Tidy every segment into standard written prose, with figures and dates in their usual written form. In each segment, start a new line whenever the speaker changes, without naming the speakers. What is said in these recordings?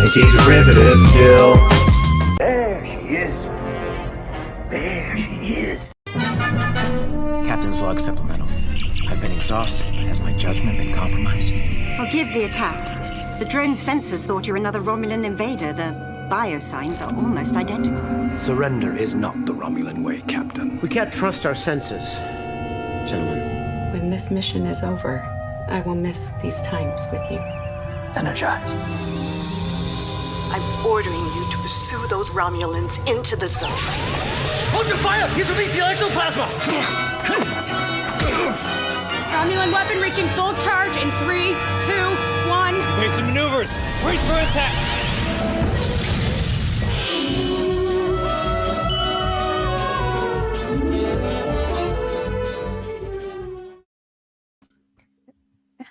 Anti-derivative Jill.
There she is. There she is.
Captain's log supplemental. I've been exhausted. Has my judgment been compromised?
Forgive the attack. The drone sensors thought you're another Romulan invader. The biosigns are almost identical.
Surrender is not the Romulan way, Captain.
We can't trust our senses.
Gentlemen,
when this mission is over, I will miss these times with you.
energize.
I'm ordering you to pursue those Romulans into the zone.
Hold your fire! He's released the ectoplasma!
Romulan weapon reaching full charge in 3, 2, 1.
Make some maneuvers! Brace for impact!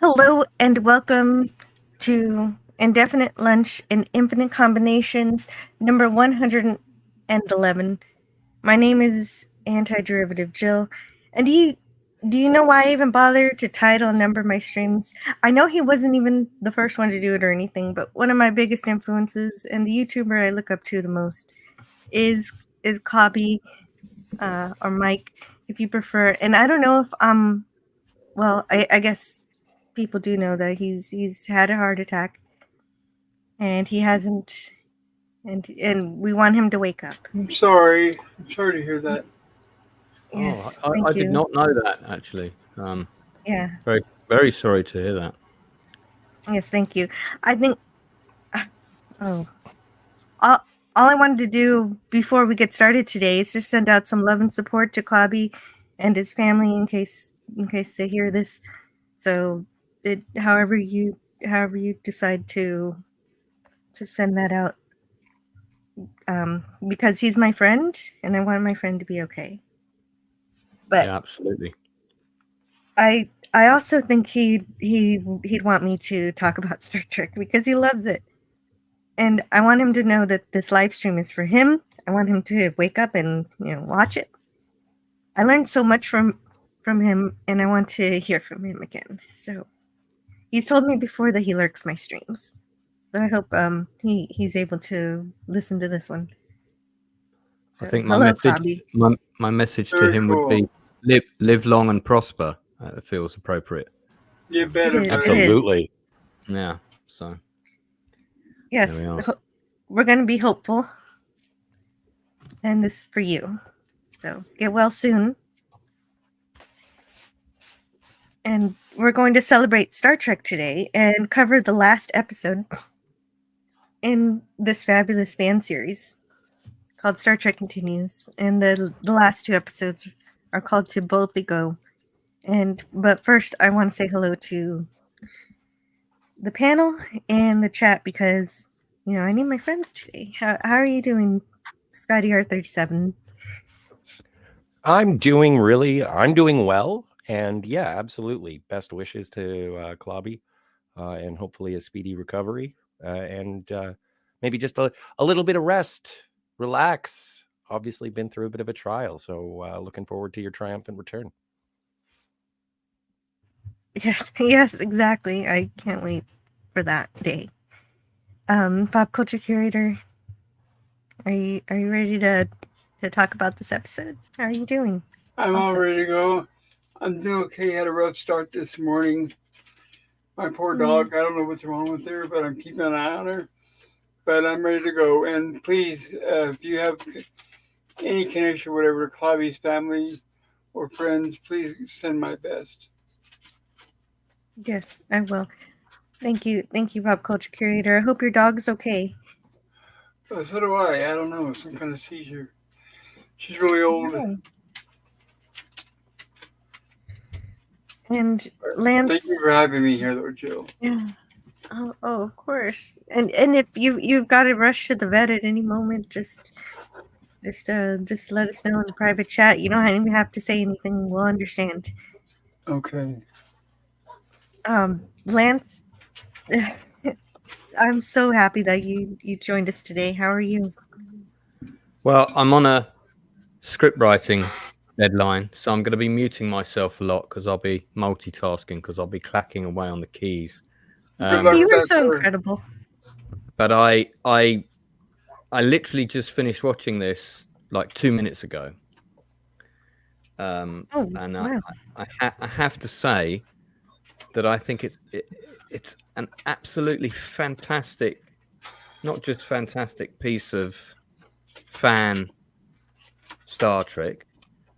Hello and welcome to Indefinite Lunch and Infinite Combinations, number 111. My name is Anti-Derivative Jill, and do you know why I even bother to title and number my streams? I know he wasn't even the first one to do it or anything, but one of my biggest influences and the YouTuber I look up to the most is Cobby, or Mike, if you prefer. And I don't know if I guess people do know that he's had a heart attack, and he hasn't, and we want him to wake up.
I'm sorry to hear that.
Yes,
I did not know that, actually.
Yeah.
Very, very sorry to hear that.
Yes, thank you. I think. All I wanted to do before we get started today is just send out some love and support to Cobby and his family in case they hear this. So, however you decide to send that out, because he's my friend and I want my friend to be okay. But
yeah, absolutely.
I also think he'd want me to talk about Star Trek because he loves it, and I want him to know that this live stream is for him. I want him to wake up and watch it. I learned so much from him, and I want to hear from him again. So he's told me before that he lurks my streams, so I hope he's able to listen to this one. So,
I think my message to him would be live long and prosper. It feels appropriate.
You better.
Absolutely.
Yeah. So.
Yes, we're going to be hopeful, and this is for you. So get well soon. And we're going to celebrate Star Trek today and cover the last episode in this fabulous fan series called Star Trek Continues. And the last two episodes are called To Boldly Go. But first, I want to say hello to the panel and the chat because, I need my friends today. How are you doing, Scotty R37?
I'm doing well. And yeah, absolutely. Best wishes to Clobby, and hopefully a speedy recovery, and maybe just a little bit of rest, relax. Obviously been through a bit of a trial, so looking forward to your triumphant return.
Yes, exactly. I can't wait for that day. Pop culture curator, are you ready to talk about this episode? How are you doing?
I'm all ready to go. I'm doing okay. Had a rough start this morning. My poor dog, I don't know what's wrong with her, but I'm keeping an eye on her. But I'm ready to go. And please, if you have any connection or whatever to Clobby's family or friends, please send my best.
Yes, I will. Thank you, Pop Culture Curator. I hope your dog's okay.
So do I. I don't know, some kind of seizure. She's really old.
Yeah. And Lance,
thank you for having me here, though, Jill.
Yeah. Oh, of course. And if you've got to rush to the vet at any moment, just let us know in the private chat. You don't even have to say anything. We'll understand.
Okay.
Lance, I'm so happy that you joined us today. How are you?
Well, I'm on a script writing deadline, so I'm going to be muting myself a lot because I'll be multitasking because I'll be clacking away on the keys.
You were so incredible.
but I literally just finished watching this like 2 minutes ago. And
wow.
I have to say that I think it's an absolutely fantastic, not just fantastic piece of fan Star Trek.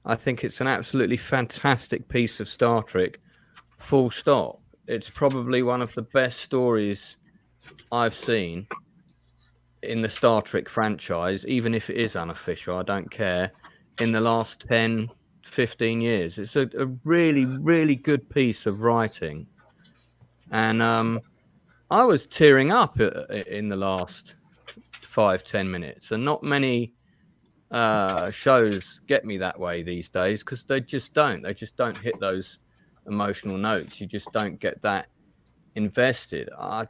I think it's an absolutely fantastic piece of Star Trek, full stop. It's probably one of the best stories I've seen in the Star Trek franchise, even if it is unofficial, I don't care, in the last 10, 15 years. It's a really, really good piece of writing. And I was tearing up in the last 5-10 minutes, and not many shows get me that way these days, because they just don't hit those emotional notes. You just don't get that invested. I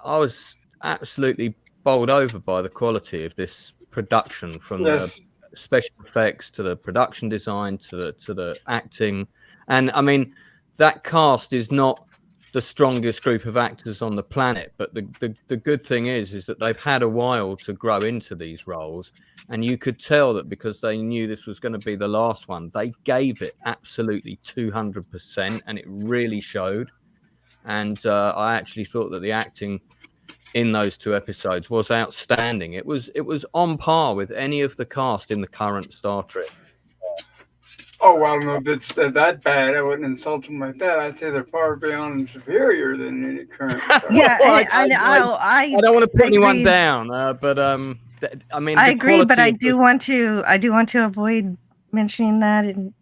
was absolutely bowled over by the quality of this production, from the special effects to the production design to the acting. And I mean, that cast is not the strongest group of actors on the planet, but the good thing is that they've had a while to grow into these roles, and you could tell that because they knew this was going to be the last one, they gave it absolutely 200%, and it really showed. And I actually thought that the acting in those 2 episodes was outstanding. It was on par with any of the cast in the current Star Trek.
Oh, well, no, that's that bad. I wouldn't insult them like that. I'd say they're far beyond and superior than any current.
Yeah,
Well,
I
don't want to put anyone
agree.
down, but I mean,
I
the
agree, but I
quality
do want to avoid mentioning that, and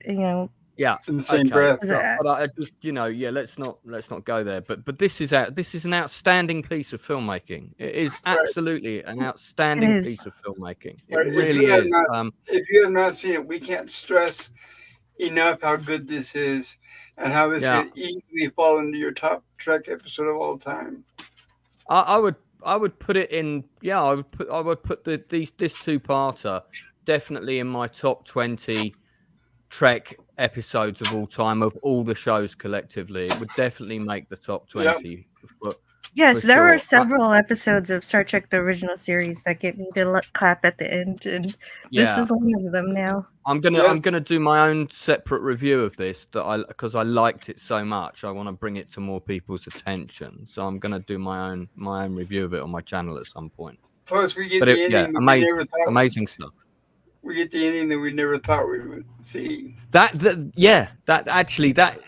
yeah,
in the same breath.
But I just, let's not go there. But this is an outstanding piece of filmmaking. It is absolutely an outstanding piece of filmmaking. It really is.
If you have not seen it, we can't stress enough how good this is, and how this could easily fall into your top Trek episode of all time.
I would put it in. Yeah, I would put this 2-parter definitely in my top 20 Trek episodes of all time, of all the shows collectively. It would definitely make the top 20.
Yes, there are several episodes of Star Trek: The Original Series that get me to clap at the end, and this is one of them. Now
I'm gonna do my own separate review of this, because I liked it so much. I want to bring it to more people's attention, so I'm gonna do my own review of it on my channel at some point.
Plus, we get the ending.
Amazing stuff.
We get the ending that we never thought we would see.
That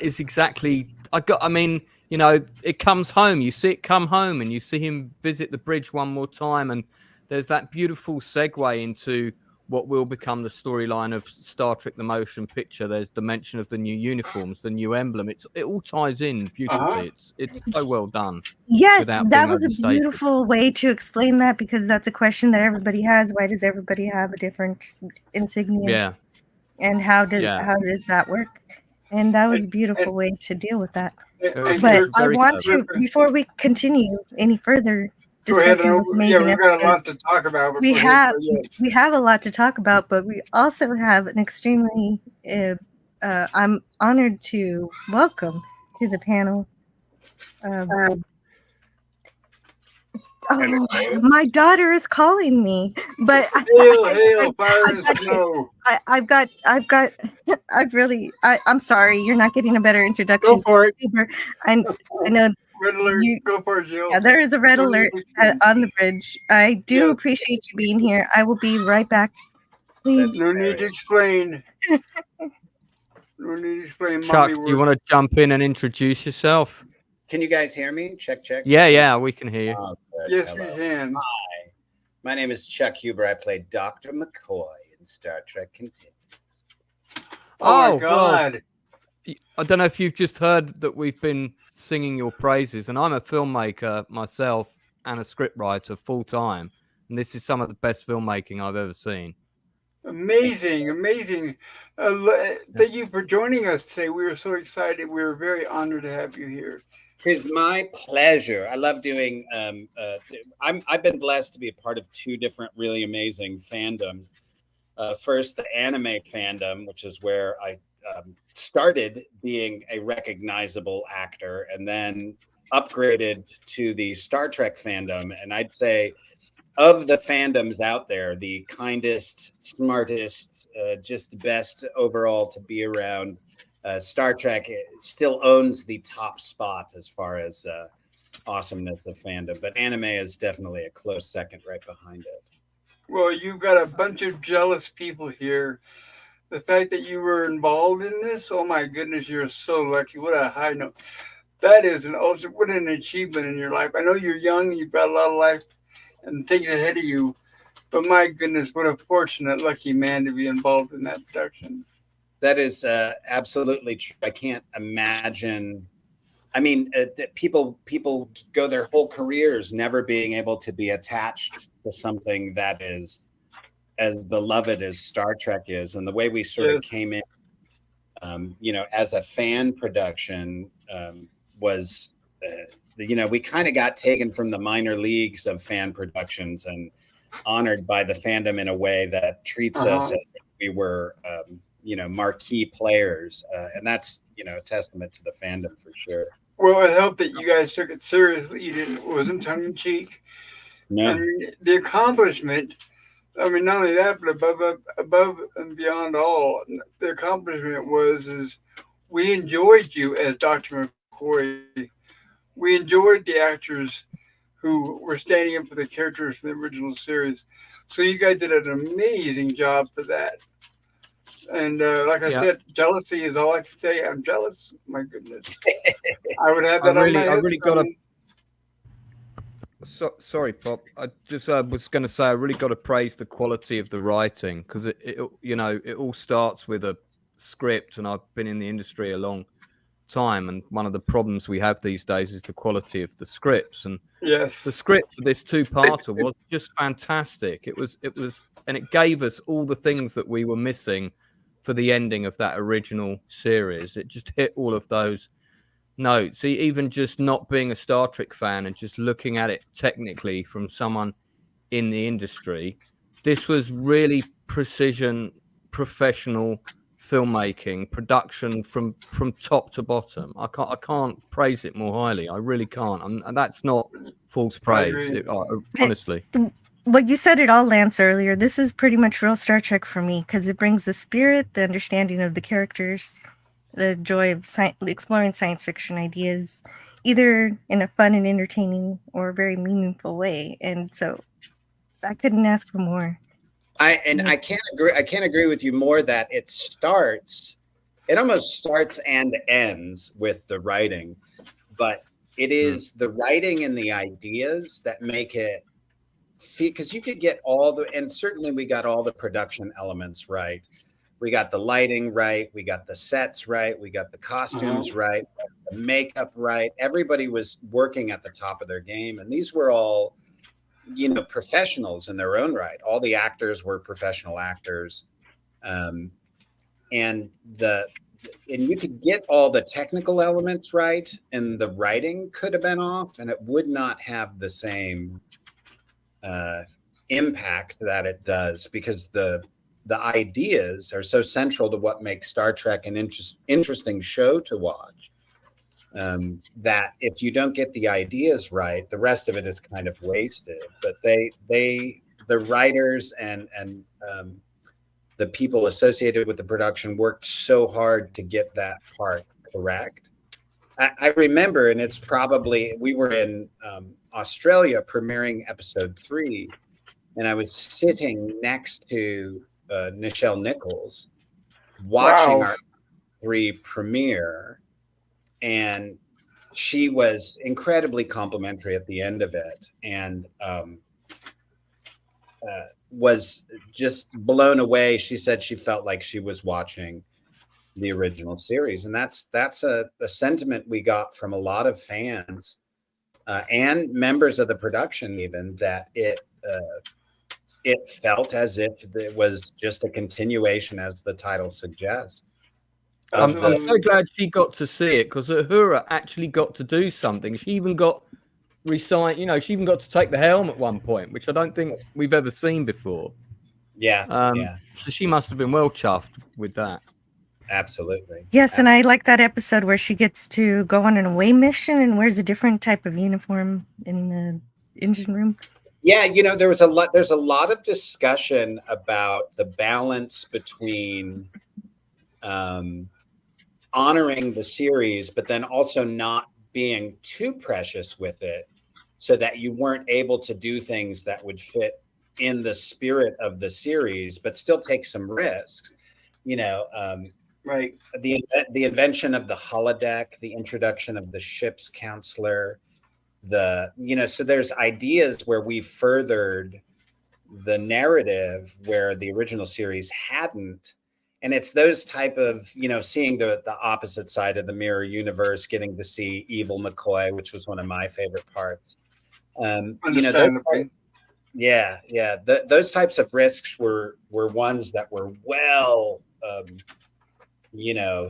is exactly. I mean, it comes home. You see it come home, and you see him visit the bridge one more time, and there's that beautiful segue into what will become the storyline of Star Trek: The Motion Picture. There's the mention of the new uniforms, the new emblem. It all ties in beautifully. It's so well done.
Yes, that was a beautiful way to explain that, because that's a question that everybody has. Why does everybody have a different insignia?
Yeah.
And how does that work? And that was a beautiful way to deal with that. But I want to, before we continue any further discussing this amazing
we've got a lot to talk about.
We have a lot to talk about, but we also have an extremely I'm honored to welcome to the panel. My daughter is calling me, but I'm sorry, you're not getting a better introduction.
Go for it.
I know.
Red alert. Go for it, Jill.
Yeah, there is a red alert on the bridge. I do appreciate you being here. I will be right back. Please.
No need to explain. No need to explain.
Chuck, do you want to jump in and introduce yourself?
Can you guys hear me? Check.
Yeah, we can hear you.
Oh,
yes, we can.
Hi, my name is Chuck Huber. I play Dr. McCoy in Star Trek Continues.
Oh my God.
Well, I don't know if you've just heard that we've been singing your praises, and I'm a filmmaker myself and a scriptwriter full time, and this is some of the best filmmaking I've ever seen.
Amazing. Thank you for joining us today. We are so excited. We are very honored to have you here.
'Tis my pleasure. I love doing. I've been blessed to be a part of 2 different really amazing fandoms. First, the anime fandom, which is where I started being a recognizable actor, and then upgraded to the Star Trek fandom, and I'd say of the fandoms out there, the kindest, smartest, just best overall to be around. Star Trek still owns the top spot as far as awesomeness of fandom, but anime is definitely a close second right behind it.
Well, you've got a bunch of jealous people here. The fact that you were involved in this, oh my goodness, you're so lucky. What a high note. That is what an achievement in your life. I know you're young, you've got a lot of life and things ahead of you, but my goodness, what a fortunate, lucky man to be involved in that production.
That is absolutely true. I can't imagine. I mean, people go their whole careers never being able to be attached to something that is as beloved as Star Trek is, and the way we sort of came in, as a fan production was, we kind of got taken from the minor leagues of fan productions and honored by the fandom in a way that treats us as if we were, marquee players, and that's a testament to the fandom for sure.
Well, it helped that you guys took it seriously. It wasn't tongue in cheek.
No.
And the accomplishment, I mean, not only that, but above and beyond all, the accomplishment is we enjoyed you as Dr. McCoy. We enjoyed the actors who were standing up for the characters from the original series. So you guys did an amazing job for that. And like I said, jealousy is all I can say. I'm jealous. My goodness. I would have that on my head.
I really got to... sorry, Pop. I just was going to say I really got to praise the quality of the writing, because it all starts with a script, and I've been in the industry a long time, and one of the problems we have these days is the quality of the scripts. And the script for this two-parter was just fantastic. It was, and it gave us all the things that we were missing for the ending of that original series. It just hit all of those notes. Even just not being a Star Trek fan and just looking at it technically from someone in the industry, this was really precision, professional filmmaking, production from top to bottom. I can't praise it more highly. I really can't. And that's not false praise. Honestly.
Well, you said it all, Lance, earlier. This is pretty much real Star Trek for me, because it brings the spirit, the understanding of the characters, the joy of exploring science fiction ideas, either in a fun and entertaining or very meaningful way. And so I couldn't ask for more.
I can't agree with you more that it almost starts and ends with the writing, but it is the writing and the ideas that make it, because you could get and certainly we got all the production elements right. We got the lighting right. We got the sets right. We got the costumes right. The makeup right. Everybody was working at the top of their game. And these were all, professionals in their own right. All the actors were professional actors. And you could get all the technical elements right, and the writing could have been off, and it would not have the same impact that it does, because the ideas are so central to what makes Star Trek an interesting show to watch, that if you don't get the ideas right, the rest of it is kind of wasted. But the writers and the people associated with the production worked so hard to get that part correct. I remember, and it's probably, we were in Australia premiering episode 3, and I was sitting next to Nichelle Nichols watching our 3 premiere, and she was incredibly complimentary at the end of it, and was just blown away. She said she felt like she was watching the original series, and that's a sentiment we got from a lot of fans and members of the production, even, that it felt as if it was just a continuation, as the title suggests.
I'm so glad she got to see it, because Uhura actually got to do something. She even got she even got to take the helm at one point, which I don't think we've ever seen before.
Yeah.
So she must have been well chuffed with that.
Absolutely.
Yes, and I like that episode where she gets to go on an away mission and wears a different type of uniform in the engine room.
Yeah, there's a lot of discussion about the balance between honoring the series, but then also not being too precious with it so that you weren't able to do things that would fit in the spirit of the series, but still take some risks.
Right.
The invention of the holodeck, the introduction of the ship's counselor, so there's ideas where we furthered the narrative where the original series hadn't. And it's those type of, seeing the opposite side of the mirror universe, getting to see evil McCoy, which was one of my favorite parts. Those types of risks were ones that were well,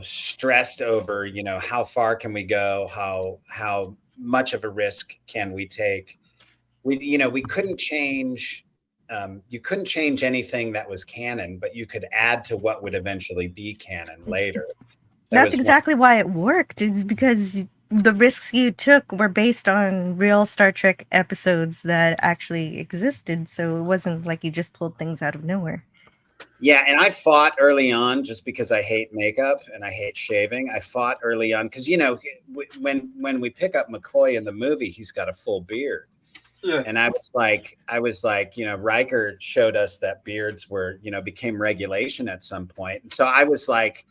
stressed over, how far can we go? How much of a risk can we take? We couldn't change. You couldn't change anything that was canon, but you could add to what would eventually be canon later.
That's exactly why it worked. It's because the risks you took were based on real Star Trek episodes that actually existed. So it wasn't like you just pulled things out of nowhere.
Yeah, and I fought early on just because I hate makeup and I hate shaving. I fought early on because, when we pick up McCoy in the movie, he's got a full beard.
Yes.
And I was like, Riker showed us that beards became regulation at some point. And so I was like,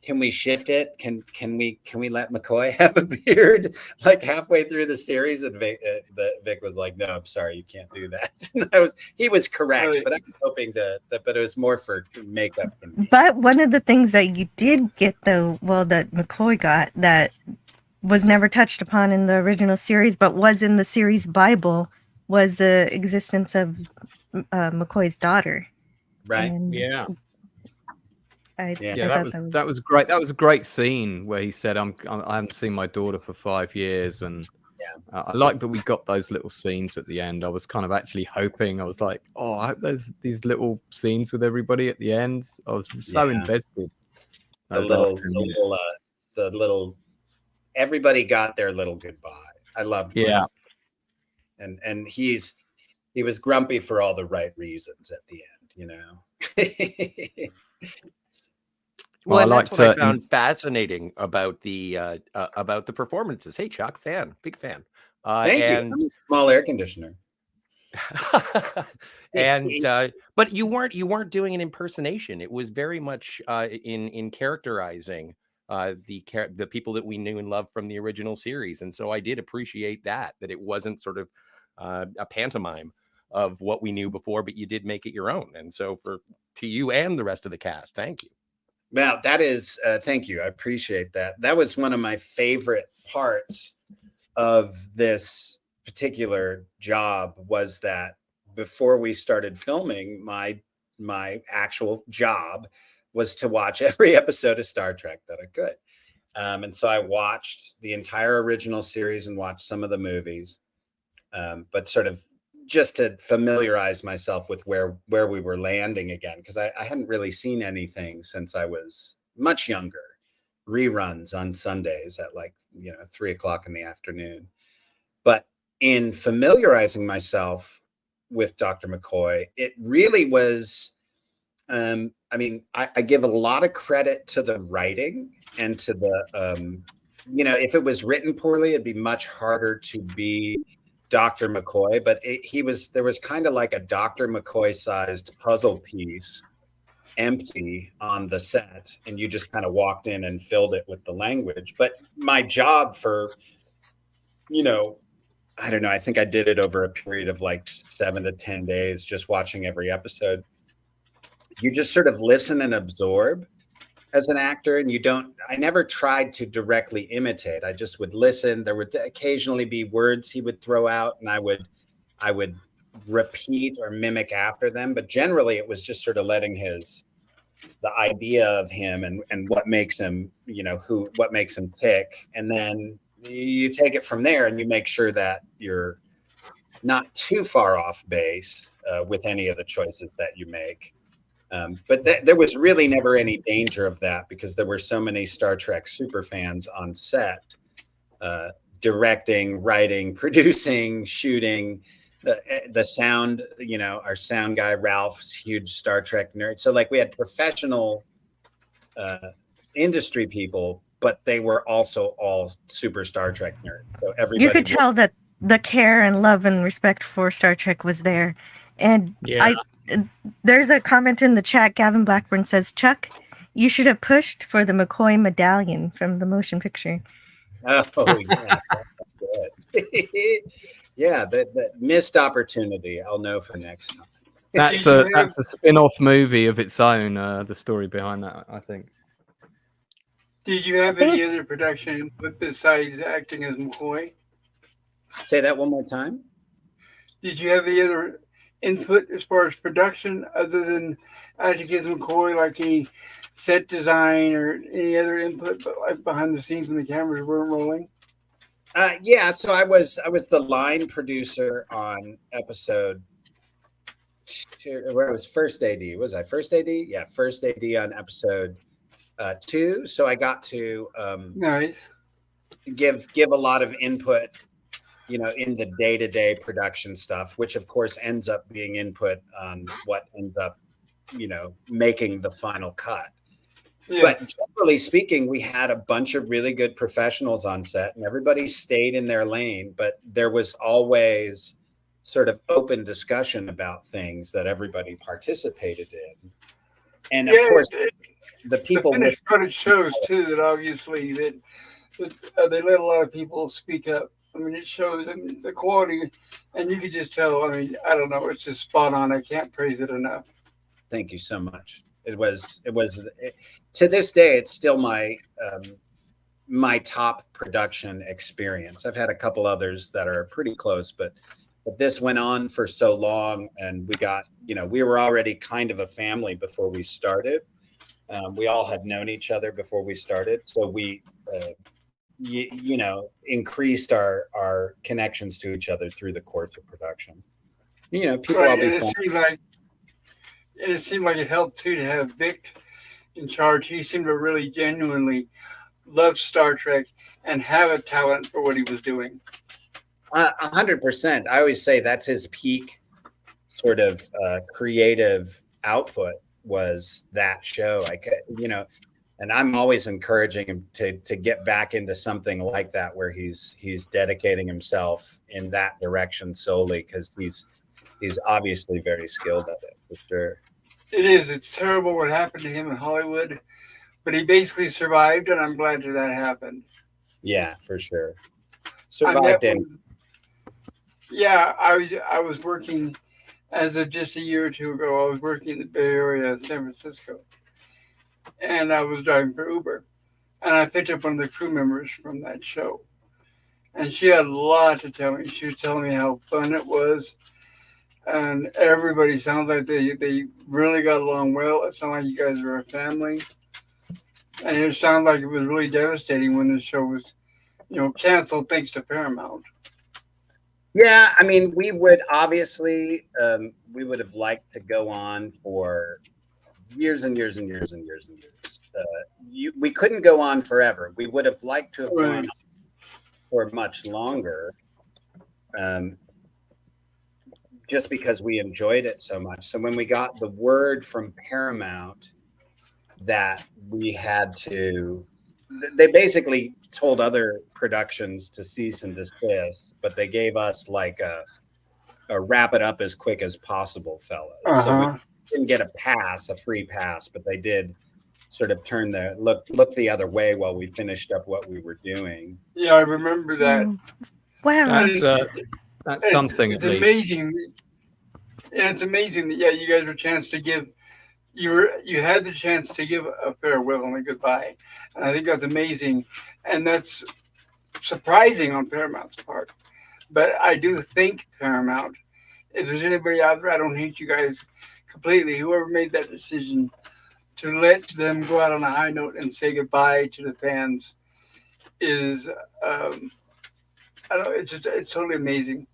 can we shift it? Can we let McCoy have a beard like halfway through the series? And Vic was like, no, I'm sorry, you can't do that. And he was correct, right. But I was hoping but it was more for makeup.
But one of the things that you did get that McCoy got that was never touched upon in the original series, but was in the series Bible, was the existence of McCoy's daughter.
Right.
And
yeah.
That
was great. That was a great scene where he said, I haven't seen my daughter for 5 years. And I like that we got those little scenes at the end. I was kind of actually hoping, I was like, oh, I hope there's these little scenes with everybody at the end. I was so invested.
The little, everybody got their little goodbye. I loved it.
Yeah.
And he was grumpy for all the right reasons at the end,
Well, that's what I found fascinating about the performances. Hey, Chuck, big fan.
Thank you. I'm a small air conditioner.
But you weren't doing an impersonation. It was very much in characterizing the people that we knew and loved from the original series, and so I did appreciate that it wasn't sort of a pantomime of what we knew before, but you did make it your own. And so to you and the rest of the cast, thank you.
Well, that is, thank you. I appreciate that. That was one of my favorite parts of this particular job, was that before we started filming, my actual job was to watch every episode of Star Trek that I could. And so I watched the entire original series and watched some of the movies, but sort of just to familiarize myself with where we were landing again, because I hadn't really seen anything since I was much younger. Reruns on Sundays at 3:00 in the afternoon. But in familiarizing myself with Dr. McCoy, it really was, I give a lot of credit to the writing and to the, if it was written poorly, it'd be much harder to be Dr. McCoy, but there was kind of like a Dr. McCoy sized puzzle piece empty on the set, and you just kind of walked in and filled it with the language. But my job for, I don't know, I think I did it over a period of 7 to 10 days, just watching every episode. You just sort of listen and absorb as an actor, and I never tried to directly imitate. I just would listen. There would occasionally be words he would throw out, and I would repeat or mimic after them. But generally it was just sort of letting the idea of him and what makes him, what makes him tick. And then you take it from there, and you make sure that you're not too far off base with any of the choices that you make. But there was really never any danger of that because there were so many Star Trek super fans on set, directing, writing, producing, shooting. The sound, our sound guy Ralph's huge Star Trek nerd. So like we had professional industry people, but they were also all super Star Trek nerds. So everybody,
you could tell that the care and love and respect for Star Trek was there. And there's a comment in the chat. Gavin Blackburn says, Chuck, you should have pushed for the McCoy medallion from the motion picture.
Oh yeah, that's good. Yeah, that missed opportunity. I'll know for next time.
That's a spin-off movie of its own. The story behind that, I think.
Did you have any other production input besides acting as McCoy?
Say that one more time.
Did you have any other input as far as production other than acting as McCoy, like any set design or any other input, but like behind the scenes when the cameras weren't rolling?
Yeah, so I was the line producer on episode 2, where it was first AD. Was I first AD? Yeah, first AD on episode 2. So I got to
nice
give a lot of input, in the day-to-day production stuff, which of course ends up being input on what ends up, making the final cut. Yes. But generally speaking, we had a bunch of really good professionals on set and everybody stayed in their lane, but there was always sort of open discussion about things that everybody participated in. And of course, the people...
The finished product shows, too, that obviously that they let a lot of people speak up. I mean, it shows the quality, and you could just tell, I don't know, it's just spot on. I can't praise it enough.
Thank you so much. It was to this day, it's still my top production experience. I've had a couple others that are pretty close, but this went on for so long, and we got, we were already kind of a family before we started. We all had known each other before we started, so we increased our connections to each other through the course of production. People all be fun.
It seemed like it helped too to have Vic in charge. He seemed to really genuinely love Star Trek and have a talent for what he was doing.
100%. I always say that's his peak sort of creative output was that show. And I'm always encouraging him to get back into something like that where he's dedicating himself in that direction solely because he's obviously very skilled at it, for sure.
It is. It's terrible what happened to him in Hollywood, but he basically survived, and I'm glad that happened.
Yeah, for sure. Survived him.
Yeah, I was working as of just a year or two ago. I was working in the Bay Area, San Francisco, and I was driving for Uber, and I picked up one of the crew members from that show, and she had a lot to tell me. She was telling me how fun it was. And everybody sounds like they really got along well. It sounded like you guys were a family. And it sounded like it was really devastating when the show was, canceled thanks to Paramount.
Yeah, we would obviously, we would have liked to go on for years and years and years and years and years. We couldn't go on forever. We would have liked to have gone on for much longer. Just because we enjoyed it so much. So when we got the word from Paramount that we had to, they basically told other productions to cease and desist, but they gave us like a wrap it up as quick as possible, fellas. So we didn't get a free pass, but they did sort of turn look the other way while we finished up what we were doing.
Yeah, I remember that.
Wow.
That's something.
It's amazing. And it's amazing that you guys were a chance to give. You had the chance to give a farewell and a goodbye, and I think that's amazing, and that's surprising on Paramount's part. But I do think Paramount. If there's anybody out there, I don't hate you guys completely. Whoever made that decision to let them go out on a high note and say goodbye to the fans is, I don't know, it's totally amazing.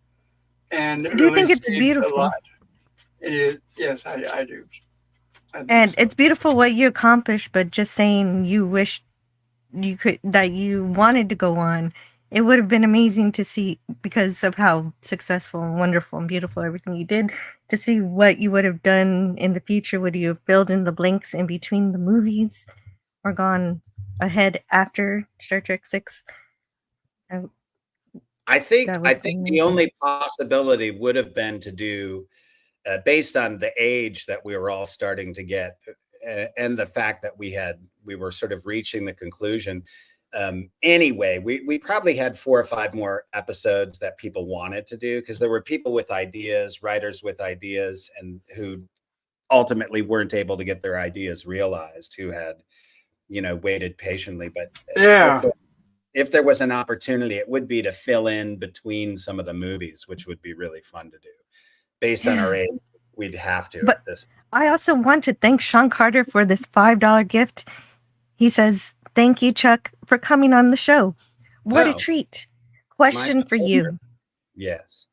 And
I do think it's beautiful.
A lot. It is. Yes, I do.
And it's beautiful what you accomplished, but just saying you wish that you wanted to go on, it would have been amazing to see, because of how successful and wonderful and beautiful everything you did, to see what you would have done in the future. Would you have filled in the blanks in between the movies or gone ahead after Star Trek 6?
I think the only possibility would have been to do, based on the age that we were all starting to get, and the fact that we were sort of reaching the conclusion. Anyway, we probably had 4 or 5 more episodes that people wanted to do, because there were people with ideas, writers with ideas, and who ultimately weren't able to get their ideas realized, who had, waited patiently. But if there was an opportunity, it would be to fill in between some of the movies, which would be really fun to do. Based on our age, we'd have to.
But I also want to thank Sean Carter for this $5 gift. He says, "Thank you, Chuck, for coming on the show. What a treat." Question for you.
Yes.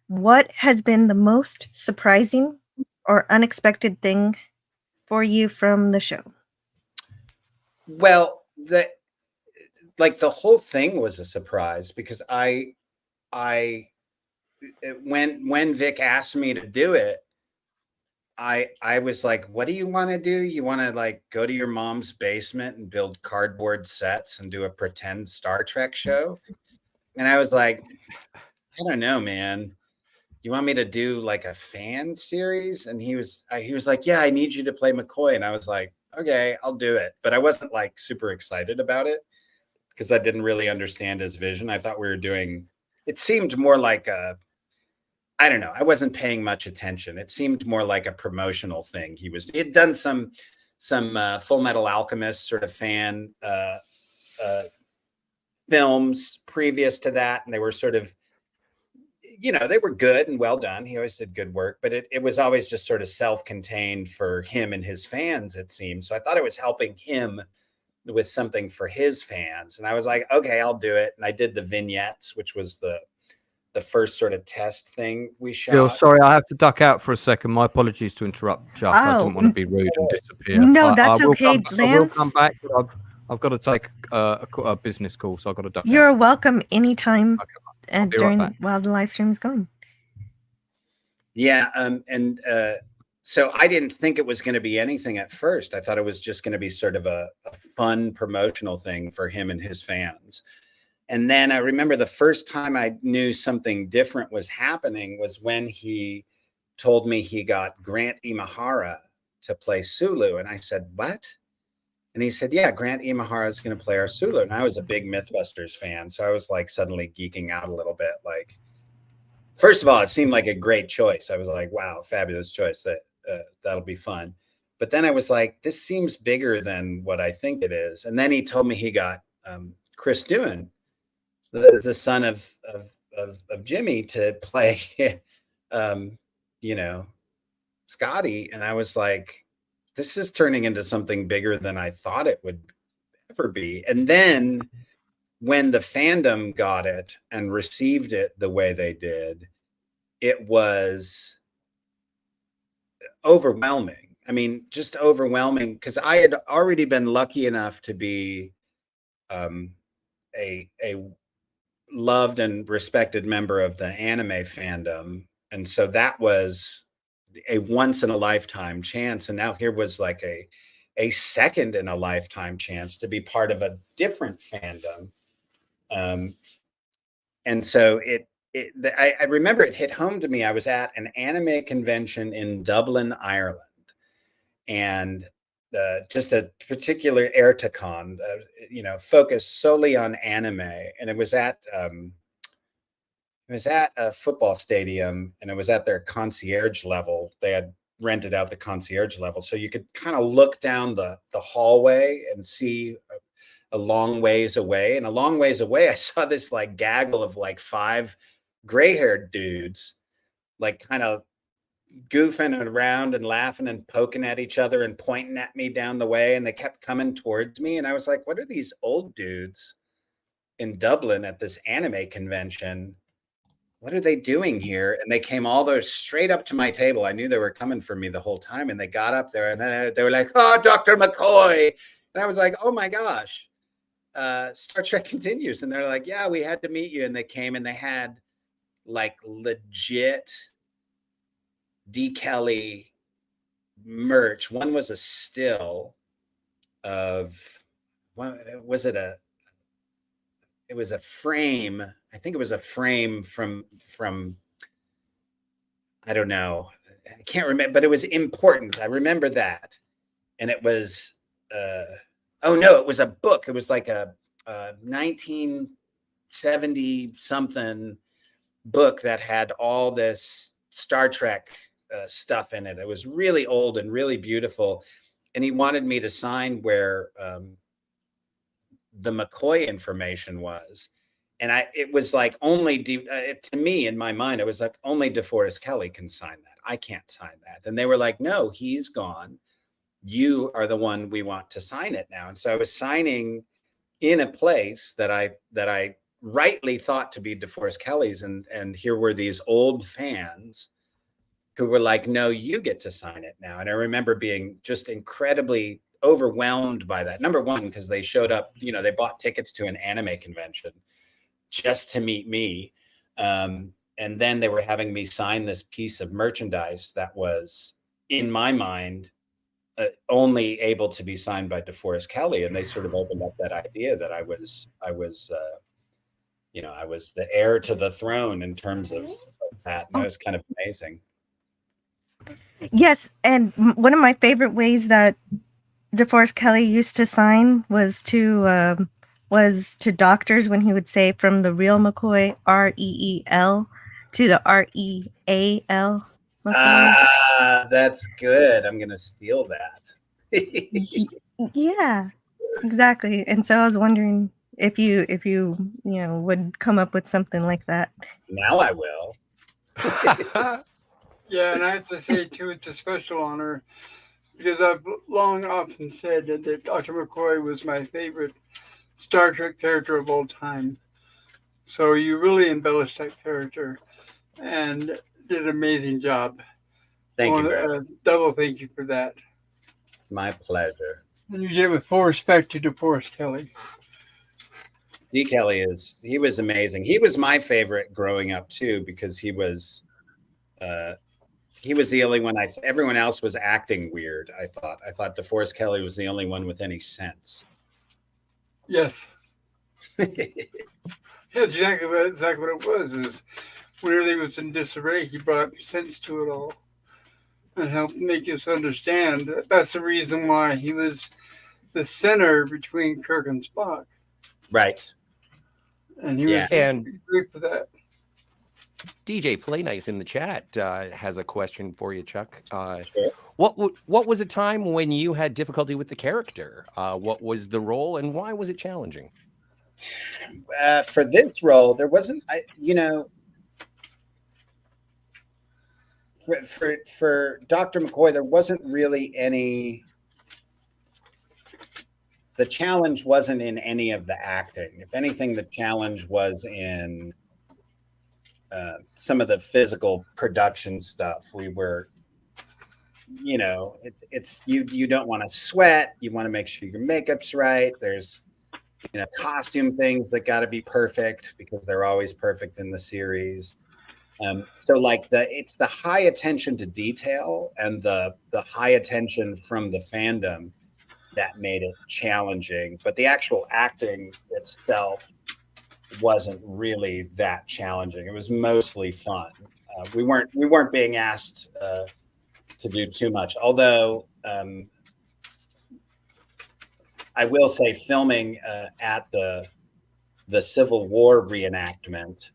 What has been the most surprising or unexpected thing for you from the show?
Well, the whole thing was a surprise, because when Vic asked me to do it, I was like, what do you want to do? You want to go to your mom's basement and build cardboard sets and do a pretend Star Trek show? And I was like, I don't know, man. You want me to do a fan series? And he was like, yeah, I need you to play McCoy. And I was like, okay, I'll do it. But I wasn't super excited about it, because I didn't really understand his vision. I thought it seemed more like I don't know. I wasn't paying much attention. It seemed more like a promotional thing. He had done some Full Metal Alchemist sort of fan films previous to that, and they were sort of, they were good and well done. He always did good work, but it was always just sort of self-contained for him and his fans, it seemed. So I thought it was helping him with something for his fans, and I was like, okay, I'll do it. And I did the vignettes, which was the first sort of test thing we shot.
Bill, sorry, I have to duck out for a second. My apologies to interrupt, Chuck. I didn't want to be rude and disappear.
No, that's okay,
Lance. I will come back, but I've got to take a business call, so I've got to duck out.
You're welcome anytime
right
while the live stream is going.
Yeah, so I didn't think it was going to be anything at first. I thought it was just going to be sort of a fun promotional thing for him and his fans. And then I remember the first time I knew something different was happening was when he told me he got Grant Imahara to play Sulu. And I said, what? And he said, yeah, Grant Imahara is going to play our Sulu. And I was a big Mythbusters fan. So I was suddenly geeking out a little bit. First of all, it seemed like a great choice. I was like, wow, fabulous choice. That'll be fun. But then I was like, this seems bigger than what I think it is. And then he told me he got Chris Doohan, the son of Jimmy, to play, Scotty. And I was like, this is turning into something bigger than I thought it would ever be. And then when the fandom got it and received it the way they did, it was overwhelming. I mean, just overwhelming, because I had already been lucky enough to be a loved and respected member of the anime fandom. And so that was a once in a lifetime chance. And now here was a second in a lifetime chance to be part of a different fandom. And so I remember it hit home to me. I was at an anime convention in Dublin, Ireland, and just a particular Erticon, focused solely on anime. And it was at a football stadium, and it was at their concierge level. They had rented out the concierge level, so you could kind of look down the hallway and see a long ways away. And a long ways away, I saw this gaggle of 5 gray-haired dudes, kind of goofing around and laughing and poking at each other and pointing at me down the way. And they kept coming towards me. And I was like, what are these old dudes in Dublin at this anime convention what are they doing here? And they came all those straight up to my table. I knew they were coming for me the whole time. And they got up there and they were like, oh, Dr. McCoy. And I was like, oh my gosh, Star Trek continues. And they're like, yeah, we had to meet you. And they came and they had like legit D. Kelly merch. One was a still of, it was a frame. I think it was a frame from I don't know. I can't remember, but it was important. I remember that. And it was oh no, it was a book. It was like a 1970 something book that had all this Star Trek stuff in it. It was really old and really beautiful. And he wanted me to sign where the McCoy information was. And it was like only, to me, in my mind, it was like only DeForest Kelley can sign that. I can't sign that. And they were like, no, he's gone. You are the one we want to sign it now. And so I was signing in a place that I rightly thought to be DeForest Kelley's. And here were these old fans who were like, no, you get to sign it now. And I remember being just incredibly overwhelmed by that. Number one, because they showed up, they bought tickets to an anime convention just to meet me. And then they were having me sign this piece of merchandise that was, in my mind, only able to be signed by DeForest Kelley. And they sort of opened up that idea that I was the heir to the throne in terms of that. And that was kind of amazing.
Yes, and one of my favorite ways that DeForest Kelley used to sign was to doctors when he would say from the real McCoy, REEL, to the REAL.
That's good. I'm gonna steal that.
Yeah, exactly. And so I was wondering if you would come up with something like that.
Now I will.
Yeah, and I have to say too, it's a special honor because I've long often said that Dr. McCoy was my favorite Star Trek character of all time. So you really embellished that character and did an amazing job.
Thank you.
Double thank you for that.
My pleasure.
And you gave it full respect to DeForest Kelley.
D. Kelly he was amazing. He was my favorite growing up too, because he was the only one. Everyone else was acting weird. I thought DeForest Kelley was the only one with any sense.
Yes. That's exactly what it was. Is when everything was in disarray, he brought sense to it all and helped make us understand. That's the reason why he was the center between Kirk and Spock.
Right.
And he was great for that.
DJ Play Nice in the chat has a question for you, Chuck.
Sure.
What was a time when you had difficulty with the character? What was the role, and why was it challenging?
For this role, there wasn't, for Dr. McCoy, there wasn't really any. The challenge wasn't in any of the acting. If anything, the challenge was in some of the physical production stuff. We were, it's you don't want to sweat. You want to make sure your makeup's right. There's, costume things that got to be perfect because they're always perfect in the series. So like it's the high attention to detail and the high attention from the fandom that made it challenging, but the actual acting itself wasn't really that challenging. It was mostly fun. We weren't being asked to do too much. Although I will say, filming at the Civil War reenactment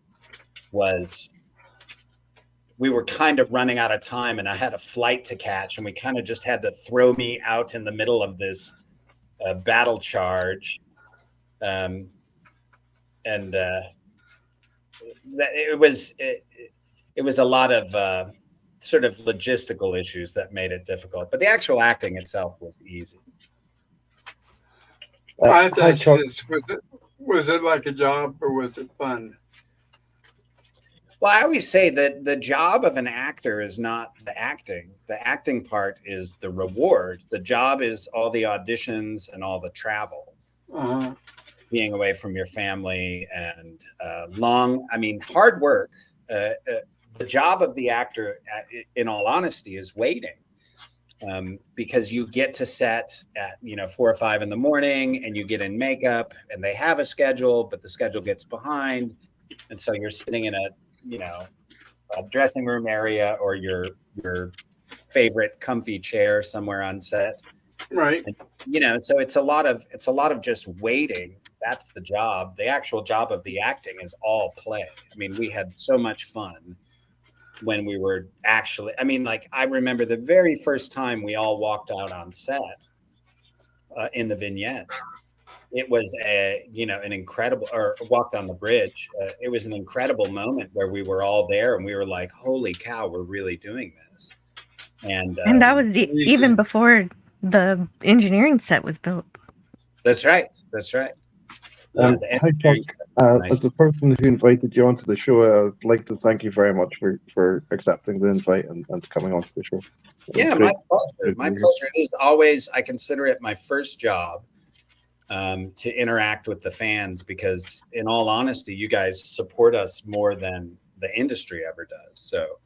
we were kind of running out of time, and I had a flight to catch, and we kind of just had to throw me out in the middle of this battle charge. It was a lot of sort of logistical issues that made it difficult, but the actual acting itself was easy.
I have to ask you this, was it like a job or was it fun?
Well, I always say that the job of an actor is not the acting. The acting part is the reward. The job is all the auditions and all the travel, being away from your family and hard work. The job of the actor, in all honesty, is waiting. Because you get to set at 4 or 5 in the morning, and you get in makeup, and they have a schedule, but the schedule gets behind, and so you're sitting in a dressing room area or your favorite comfy chair somewhere on set,
right?
And, so it's a lot of just waiting. That's the job. The actual job of the acting is all play. I mean, we had so much fun when we were actually, I remember the very first time we all walked out on set in the vignettes. It was an incredible, or walked on the bridge. It was an incredible moment where we were all there and we were like, holy cow, we're really doing this. And
that was even before the engineering set was built.
That's right.
Hi, Chuck. As the person who invited you onto the show, I'd like to thank you very much for accepting the invite and coming onto the show.
Yeah, my pleasure. My pleasure. It is always, I consider it my first job to interact with the fans, because in all honesty, you guys support us more than the industry ever does. So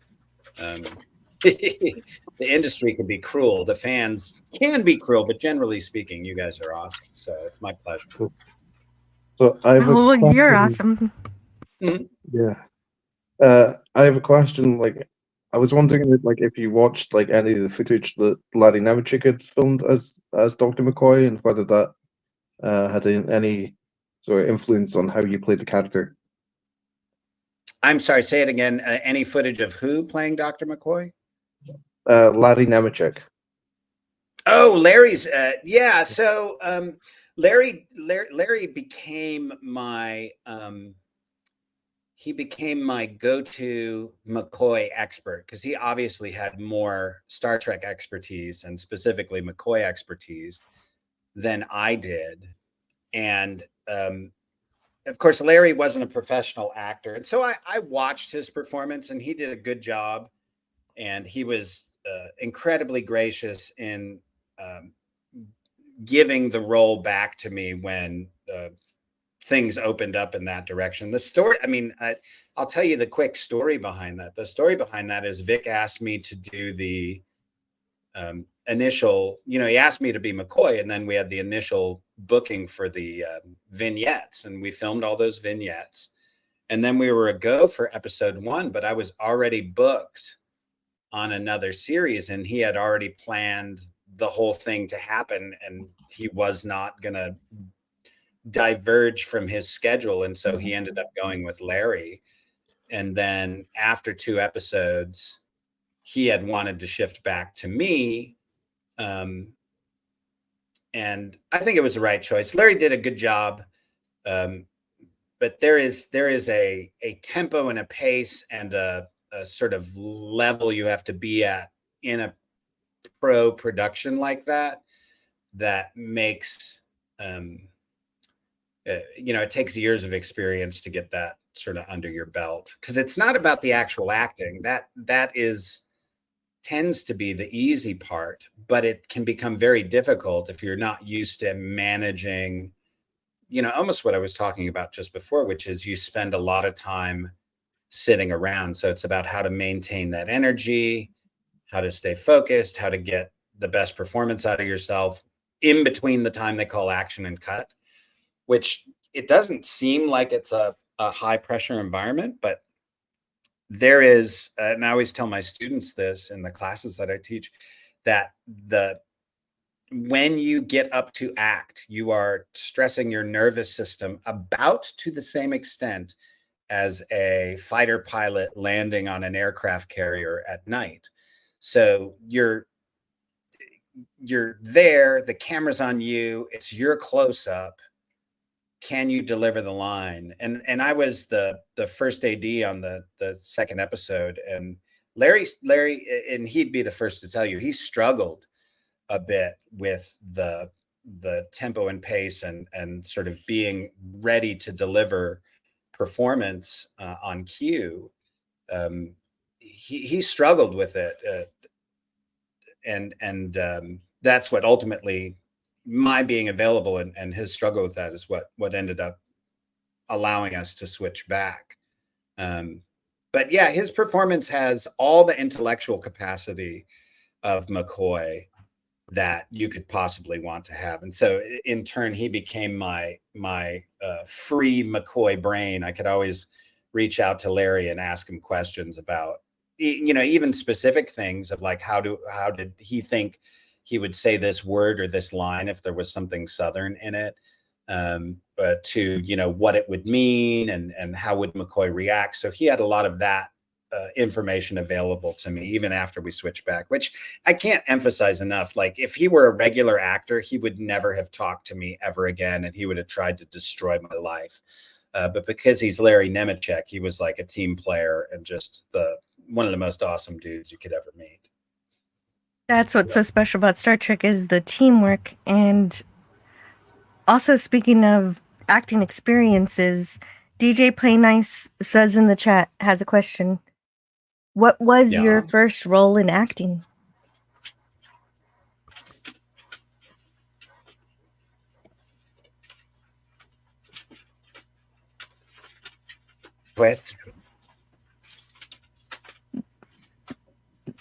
the industry can be cruel. The fans can be cruel, but generally speaking, you guys are awesome. So it's my pleasure.
Cool. So I have
you're awesome.
Yeah. I have a question. I was wondering if you watched any of the footage that Larry Nemechek had filmed as Dr. McCoy, and whether that had any sort of influence on how you played the character.
I'm sorry, say it again. Any footage of who playing Dr. McCoy?
Larry Nemechek.
Oh, Larry's. Yeah. So Larry became my go-to McCoy expert, because he obviously had more Star Trek expertise, and specifically McCoy expertise, than I did. And of course, Larry wasn't a professional actor, and so I watched his performance, and he did a good job, and he was incredibly gracious in giving the role back to me when things opened up in that direction. The story, I'll tell you the quick story behind that. The story behind that is Vic asked me to do the initial, he asked me to be McCoy, and then we had the initial booking for the vignettes, and we filmed all those vignettes. And then we were a go for episode 1, but I was already booked on another series, and he had already planned the whole thing to happen, and he was not going to diverge from his schedule. And so he ended up going with Larry. And then after 2 episodes, he had wanted to shift back to me. And I think it was the right choice. Larry did a good job. But there is a tempo and a pace and a sort of level you have to be at in a pro production like that makes it takes years of experience to get that sort of under your belt, because it's not about the actual acting. That tends to be the easy part, but it can become very difficult if you're not used to managing, almost what I was talking about just before, which is you spend a lot of time sitting around. So it's about how to maintain that energy, how to stay focused, how to get the best performance out of yourself in between the time they call action and cut, which it doesn't seem like it's a high pressure environment, but there is, and I always tell my students this in the classes that I teach, that when you get up to act, you are stressing your nervous system about to the same extent as a fighter pilot landing on an aircraft carrier at night. So you're there, the camera's on you, it's your close up. Can you deliver the line? And I was the first AD on the second episode, and Larry, and he'd be the first to tell you, he struggled a bit with the tempo and pace and sort of being ready to deliver performance on cue. he struggled with it, and that's what ultimately my being available and his struggle with that is what ended up allowing us to switch back. But yeah, his performance has all the intellectual capacity of McCoy that you could possibly want to have, and so in turn he became my free McCoy brain. I could always reach out to Larry and ask him questions about, you know, even specific things of like how did he think he would say this word or this line if there was something Southern in it, but to, you know, what it would mean and how would McCoy react. So he had a lot of that information available to me even after we switched back, which I can't emphasize enough. Like if he were a regular actor, he would never have talked to me ever again, and he would have tried to destroy my life. But because he's Larry Nemeczek, he was like a team player and just one of the most awesome dudes you could ever meet.
That's what's so special about Star Trek is the teamwork. And also, speaking of acting experiences, DJ Play Nice says in the chat, has a question. What was your first role in acting?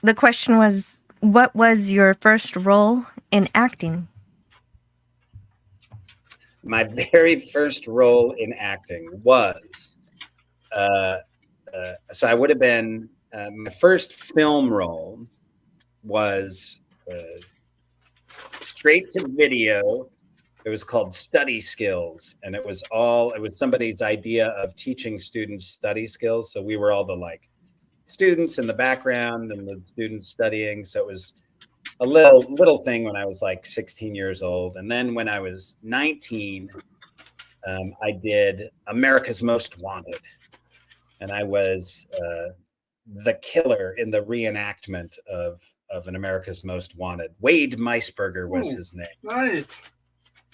The question was, what was your first role in acting?
My very first role in acting was, so I would have been, my first film role was straight to video. It was called Study Skills, and it was somebody's idea of teaching students study skills. So we were all the like students in the background and the students studying. So it was a little thing when I was like 16 years old. And then when I was 19, I did America's Most Wanted. And I was the killer in the reenactment of an America's Most Wanted. Wade Meisberger was his name.
Nice.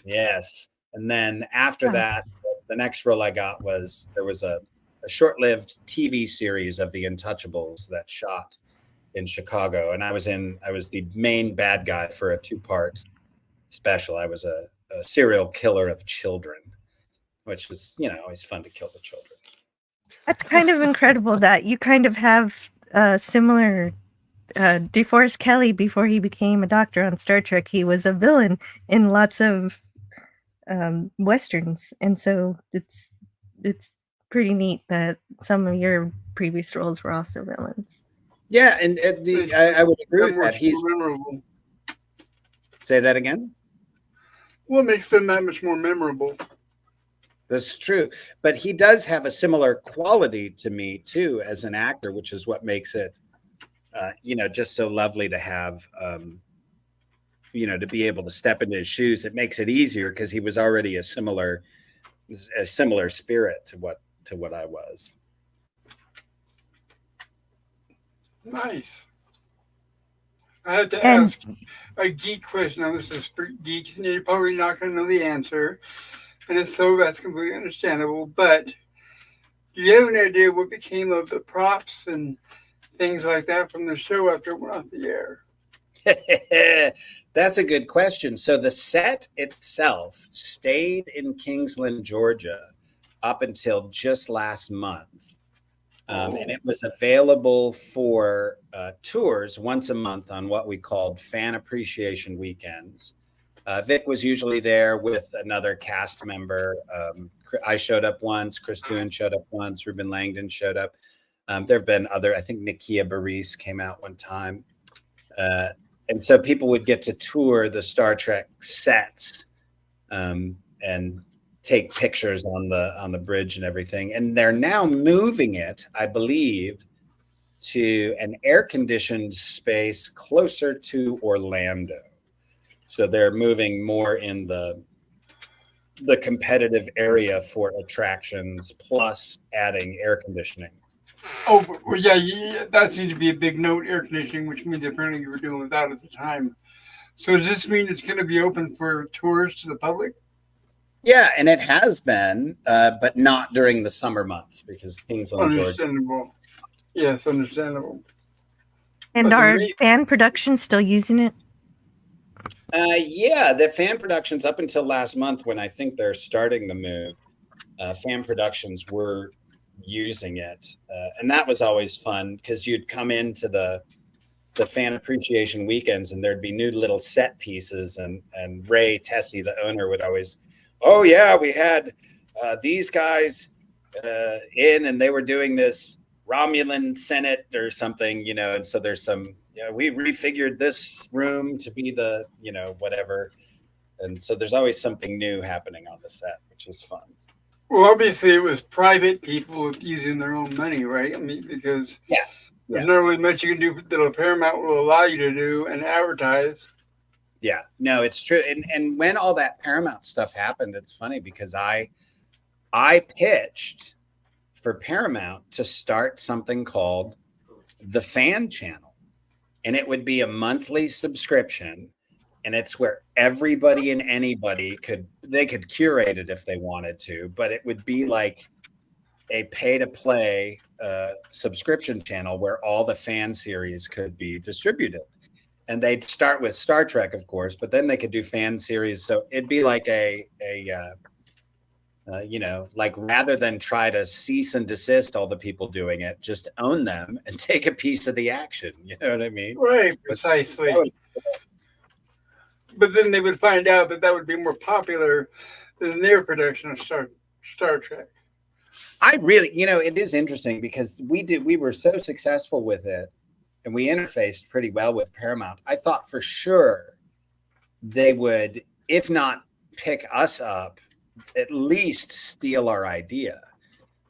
Yes. And then after that, the next role I got was, there was a short-lived TV series of The Untouchables that shot in Chicago. And I was the main bad guy for a 2-part special. I was a serial killer of children, which was, you know, always fun to kill the children.
That's kind of incredible that you kind of have similar. DeForest Kelley, before he became a doctor on Star Trek, he was a villain in lots of Westerns. And so it's pretty neat that some of your previous roles were also villains.
Yeah, and I would agree with that. He's
memorable.
Say that again?
What makes them that much more memorable?
That's true. But he does have a similar quality to me, too, as an actor, which is what makes it, you know, just so lovely to have, you know, to be able to step into his shoes. It makes it easier because he was already a similar spirit to what I was.
Nice. I had to ask a geek question. Now, this is for geeks, and you're probably not going to know the answer. And if so, that's completely understandable. But do you have an idea what became of the props and things like that from the show after it went off the air?
That's a good question. So the set itself stayed in Kingsland, Georgia, up until just last month. And it was available for tours once a month on what we called fan appreciation weekends. Vic was usually there with another cast member. I showed up once, Chris Toohan showed up once, Ruben Langdon showed up. There have been other, I think Nakia Baris came out one time. And so people would get to tour the Star Trek sets and take pictures on the bridge and everything. And they're now moving it, I believe, to an air-conditioned space closer to Orlando. So they're moving more in the competitive area for attractions, plus adding air conditioning.
Oh, well, yeah, that seems to be a big note, air conditioning, which means apparently you were doing without at the time. So does this mean it's going to be open for tours to the public?
Yeah, and it has been, but not during the summer months because Kingsland, Georgia.
Yes, understandable.
And
That's
are
amazing.
fan productions still using it?
Yeah, the fan productions up until last month, when I think they're starting the move, fan productions were using it, and that was always fun because you'd come into the fan appreciation weekends and there'd be new little set pieces, and Ray Tessie, the owner, would always, oh yeah, we had these guys in, and they were doing this Romulan Senate or something, and so there's some, we refigured this room to be the, whatever. And so there's always something new happening on the set, which is fun.
Well, obviously, it was private people using their own money, right? I mean, because there's not really much you can do that a Paramount will allow you to do and advertise.
Yeah, no, it's true. And when all that Paramount stuff happened, it's funny because I pitched for Paramount to start something called the Fan Channel, and it would be a monthly subscription, and it's where everybody and anybody could curate it if they wanted to, but it would be like a pay-to-play subscription channel where all the fan series could be distributed. And they'd start with Star Trek, of course, but then they could do fan series. So it'd be like like rather than try to cease and desist all the people doing it, just own them and take a piece of the action. You know what I mean?
Right, precisely. But then they would find out that would be more popular than their production of Star Trek.
I really, it is interesting because we were so successful with it and we interfaced pretty well with Paramount. I thought for sure they would, if not pick us up, at least steal our idea.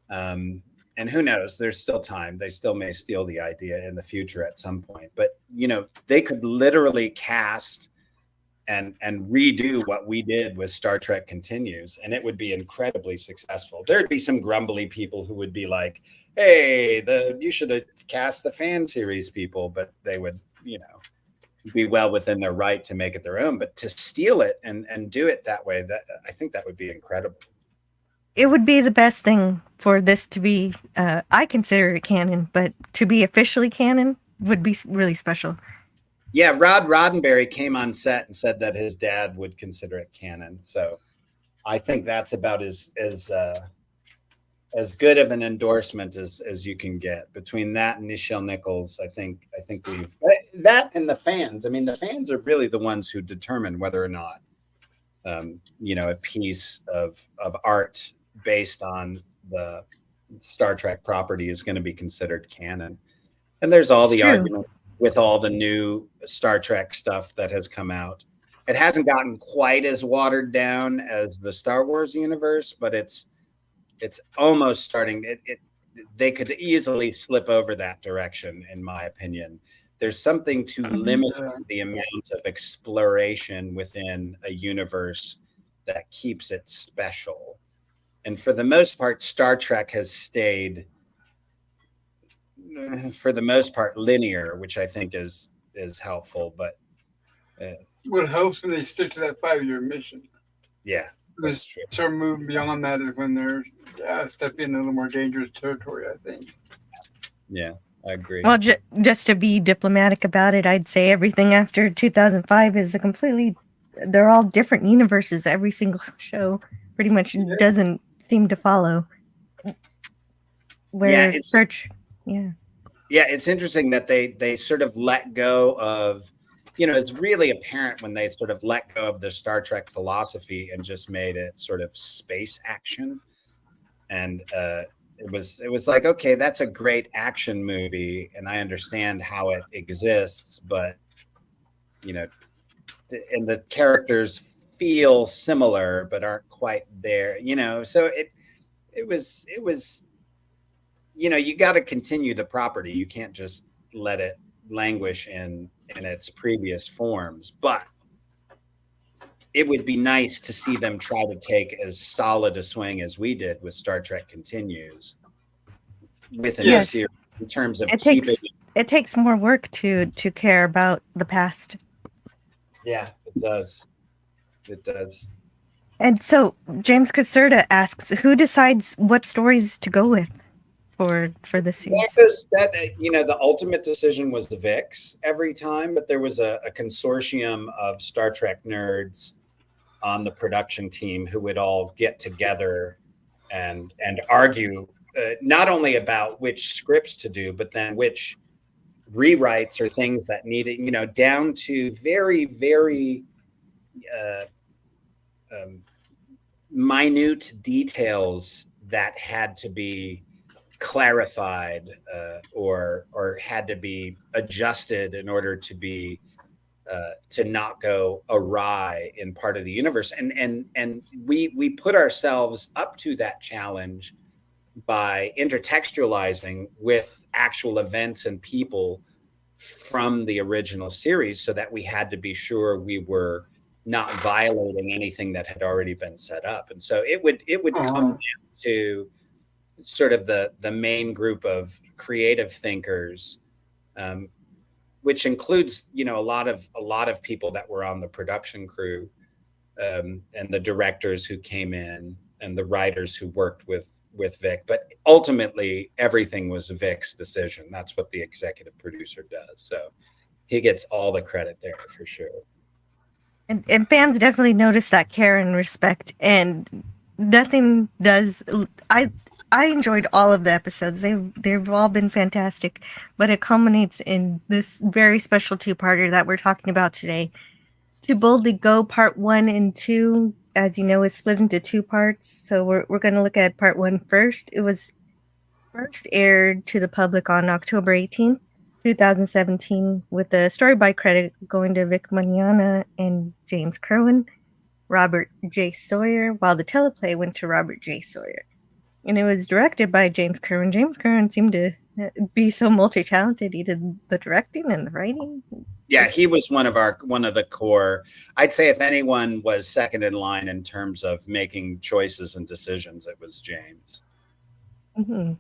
And who knows, there's still time. They still may steal the idea in the future at some point, but they could literally cast and redo what we did with Star Trek Continues, and it would be incredibly successful. There'd be some grumbly people who would be like, hey, you should have cast the fan series people, but they would, be well within their right to make it their own. But to steal it and do it that way, that I think that would be incredible.
It would be the best thing for this to be, I consider it canon, but to be officially canon would be really special.
Yeah, Rod Roddenberry came on set and said that his dad would consider it canon. So I think that's about as good of an endorsement as you can get. Between that and Nichelle Nichols, I think we've that, and the fans. I mean, the fans are really the ones who determine whether or not a piece of art based on the Star Trek property is going to be considered canon. And there's all the arguments with all the new Star Trek stuff that has come out. It hasn't gotten quite as watered down as the Star Wars universe, but it's almost starting. They could easily slip over that direction, in my opinion. There's something to limit the amount of exploration within a universe that keeps it special. And for the most part, Star Trek has stayed, for the most part, linear, which I think is helpful. But
what helps when they stick to that 5-year mission.
Yeah, that's true.
Start moving beyond that is when they're stepping into a little more dangerous territory, I think.
Yeah, I agree.
Well, just to be diplomatic about it, I'd say everything after 2005 is they're all different universes. Every single show pretty much doesn't seem to follow. Yeah,
it's interesting that they sort of let go of, it's really apparent when they sort of let go of the Star Trek philosophy and just made it sort of space action. And it was like, okay, that's a great action movie, and I understand how it exists, but and the characters feel similar but aren't quite there, so it was you got to continue the property. You can't just let it languish in its previous forms, but it would be nice to see them try to take as solid a swing as we did with Star Trek Continues with a new series in terms of
it takes more work to care about the past.
Yeah, it does.
And so James Caserta asks, who decides what stories to go with for the series?
The ultimate decision was the VIX every time, but there was a consortium of Star Trek nerds on the production team who would all get together and argue not only about which scripts to do, but then which rewrites or things that needed, down to very, very minute details that had to be clarified or had to be adjusted in order to be to not go awry in part of the universe. And we put ourselves up to that challenge by intertextualizing with actual events and people from the original series, so that we had to be sure we were not violating anything that had already been set up. And so it would come down to sort of the main group of creative thinkers, which includes a lot of people that were on the production crew, and the directors who came in and the writers who worked with Vic. But ultimately everything was Vic's decision. That's what the executive producer does. So he gets all the credit there for sure.
And fans definitely notice that care and respect, and nothing does. I enjoyed all of the episodes. They've all been fantastic, but it culminates in this very special two-parter that we're talking about today. To Boldly Go Part 1 and 2, as you know, is split into two parts. So we're going to look at Part 1 first. It was first aired to the public on October 18th, 2017, with the story by credit going to Vic Mignogna and James Kerwin, Robert J. Sawyer, while the teleplay went to Robert J. Sawyer. And it was directed by James Kerwin. James Kerwin seemed to be so multi-talented. He did the directing and the writing.
Yeah, he was one of the core. I'd say if anyone was second in line in terms of making choices and decisions, it was James.
Mm-hmm.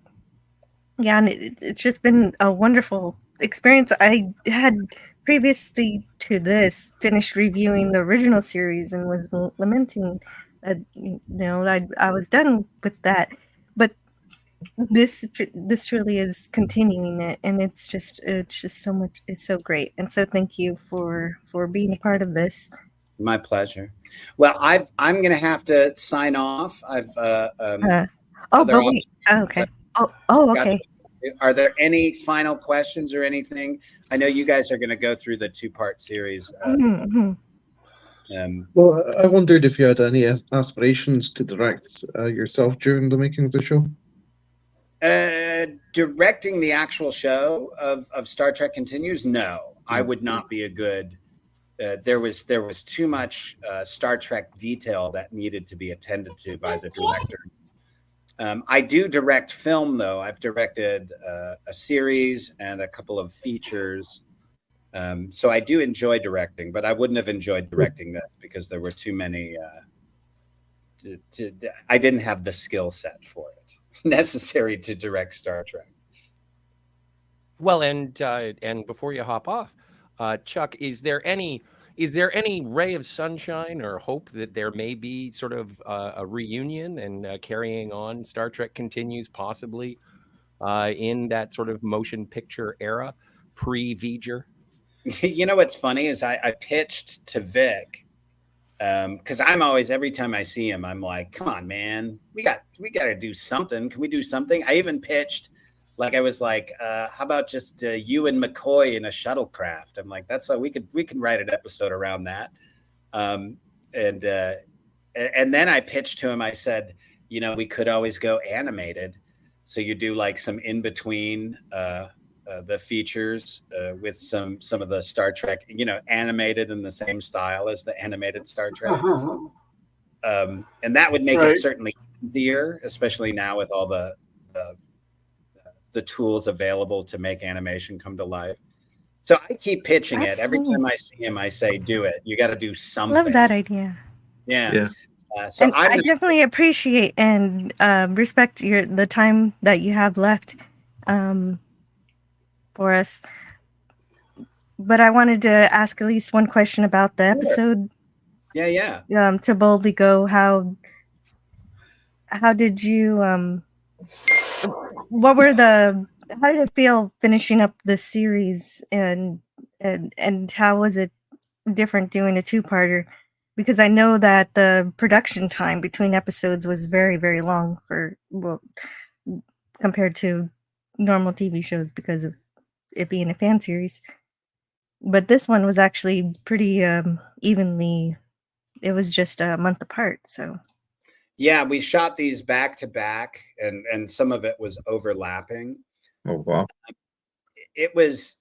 Yeah, and it's just been a wonderful experience. I had previously to this finished reviewing the original series and was lamenting that I was done with that, but this truly is continuing it, and it's just so much. It's so great, and so thank you for being a part of this.
My pleasure. Well, I'm going to have to sign off.
Okay. Okay.
Are there any final questions or anything? I know you guys are going to go through the two-part series.
Well, I wondered if you had any aspirations to direct yourself during the making of the show.
Directing the actual show of Star Trek Continues, no, I would not be a good. There was too much Star Trek detail that needed to be attended to by the director. I do direct film, though. I've directed a series and a couple of features. So I do enjoy directing, but I wouldn't have enjoyed directing this because there were too many. I didn't have the skill set for it necessary to direct Star Trek.
Well, and before you hop off, Chuck, is there any ray of sunshine or hope that there may be sort of a reunion and carrying on Star Trek Continues possibly in that sort of motion picture era pre-V'ger?
What's funny is I pitched to Vic because I'm always, every time I see him, I'm like, come on, man, we got to do something. Can we do something? I even pitched, I was like, how about just you and McCoy in a shuttlecraft? I'm like, that's we can write an episode around that. And then I pitched to him. I said, we could always go animated. So you do some in between the features with some of the Star Trek, animated in the same style as the animated Star Trek. And that would make it certainly easier, especially now with all the tools available to make animation come to life. So I keep pitching it. Every time I see him, I say, do it. You got to do something.
Love that idea.
Yeah.
So I definitely appreciate and respect the time that you have left for us. But I wanted to ask at least one question about the episode.
Yeah.
To Boldly Go, how did you what were the? How did it feel finishing up the series, and how was it different doing a two-parter? Because I know that the production time between episodes was very, very long compared to normal TV shows because of it being a fan series. But this one was actually pretty evenly. It was just a month apart, so.
Yeah, we shot these back to back, and some of it was overlapping.
Oh wow!
It was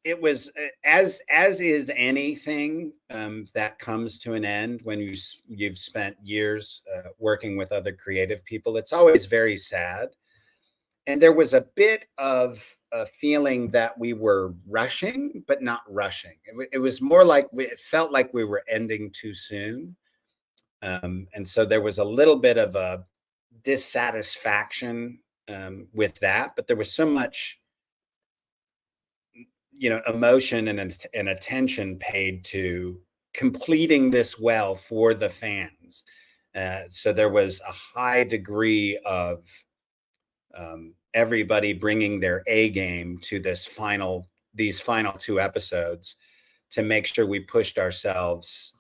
as is anything that comes to an end when you've spent years working with other creative people. It's always very sad, and there was a bit of a feeling that we were rushing, but not rushing. It was more like it felt like we were ending too soon. And so there was a little bit of a dissatisfaction with that, but there was so much, emotion and attention paid to completing this well for the fans. So there was a high degree of everybody bringing their A game to these final two episodes to make sure we pushed ourselves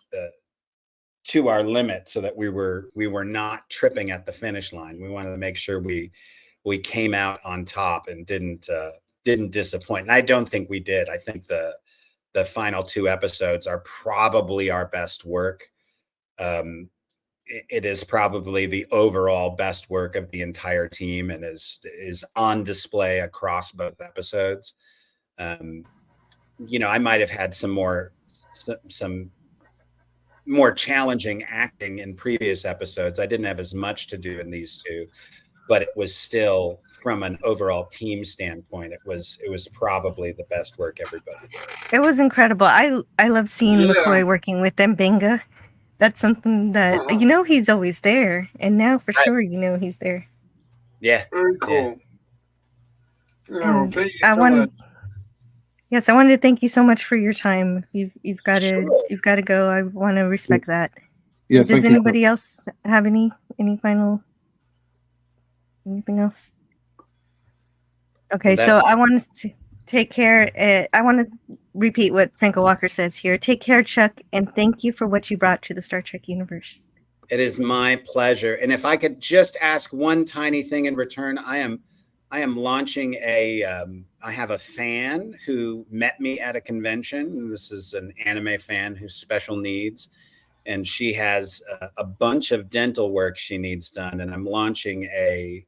to our limit so that we were not tripping at the finish line. We wanted to make sure we came out on top and didn't disappoint. And I don't think we did. I think the final two episodes are probably our best work. It is probably the overall best work of the entire team and is on display across both episodes. I might have had some more challenging acting in previous episodes. I didn't have as much to do in these two, but it was still, from an overall team standpoint, it was probably the best work everybody did.
It was incredible. I love seeing McCoy working with Mbenga. That's something that he's always there, and now for sure he's there.
Yeah,
very cool.
Yeah.
Thank you so much.
Yes, I wanted to thank you so much for your time. You've got to go. I want to respect that.
Yeah.
Does anybody else have any final anything else? Okay, so I want to take care. I want to repeat what Franco Walker says here. Take care, Chuck, and thank you for what you brought to the Star Trek universe.
It is my pleasure. And if I could just ask one tiny thing in return, I am launching I have a fan who met me at a convention. This is an anime fan who's special needs, and she has a bunch of dental work she needs done. And I'm launching a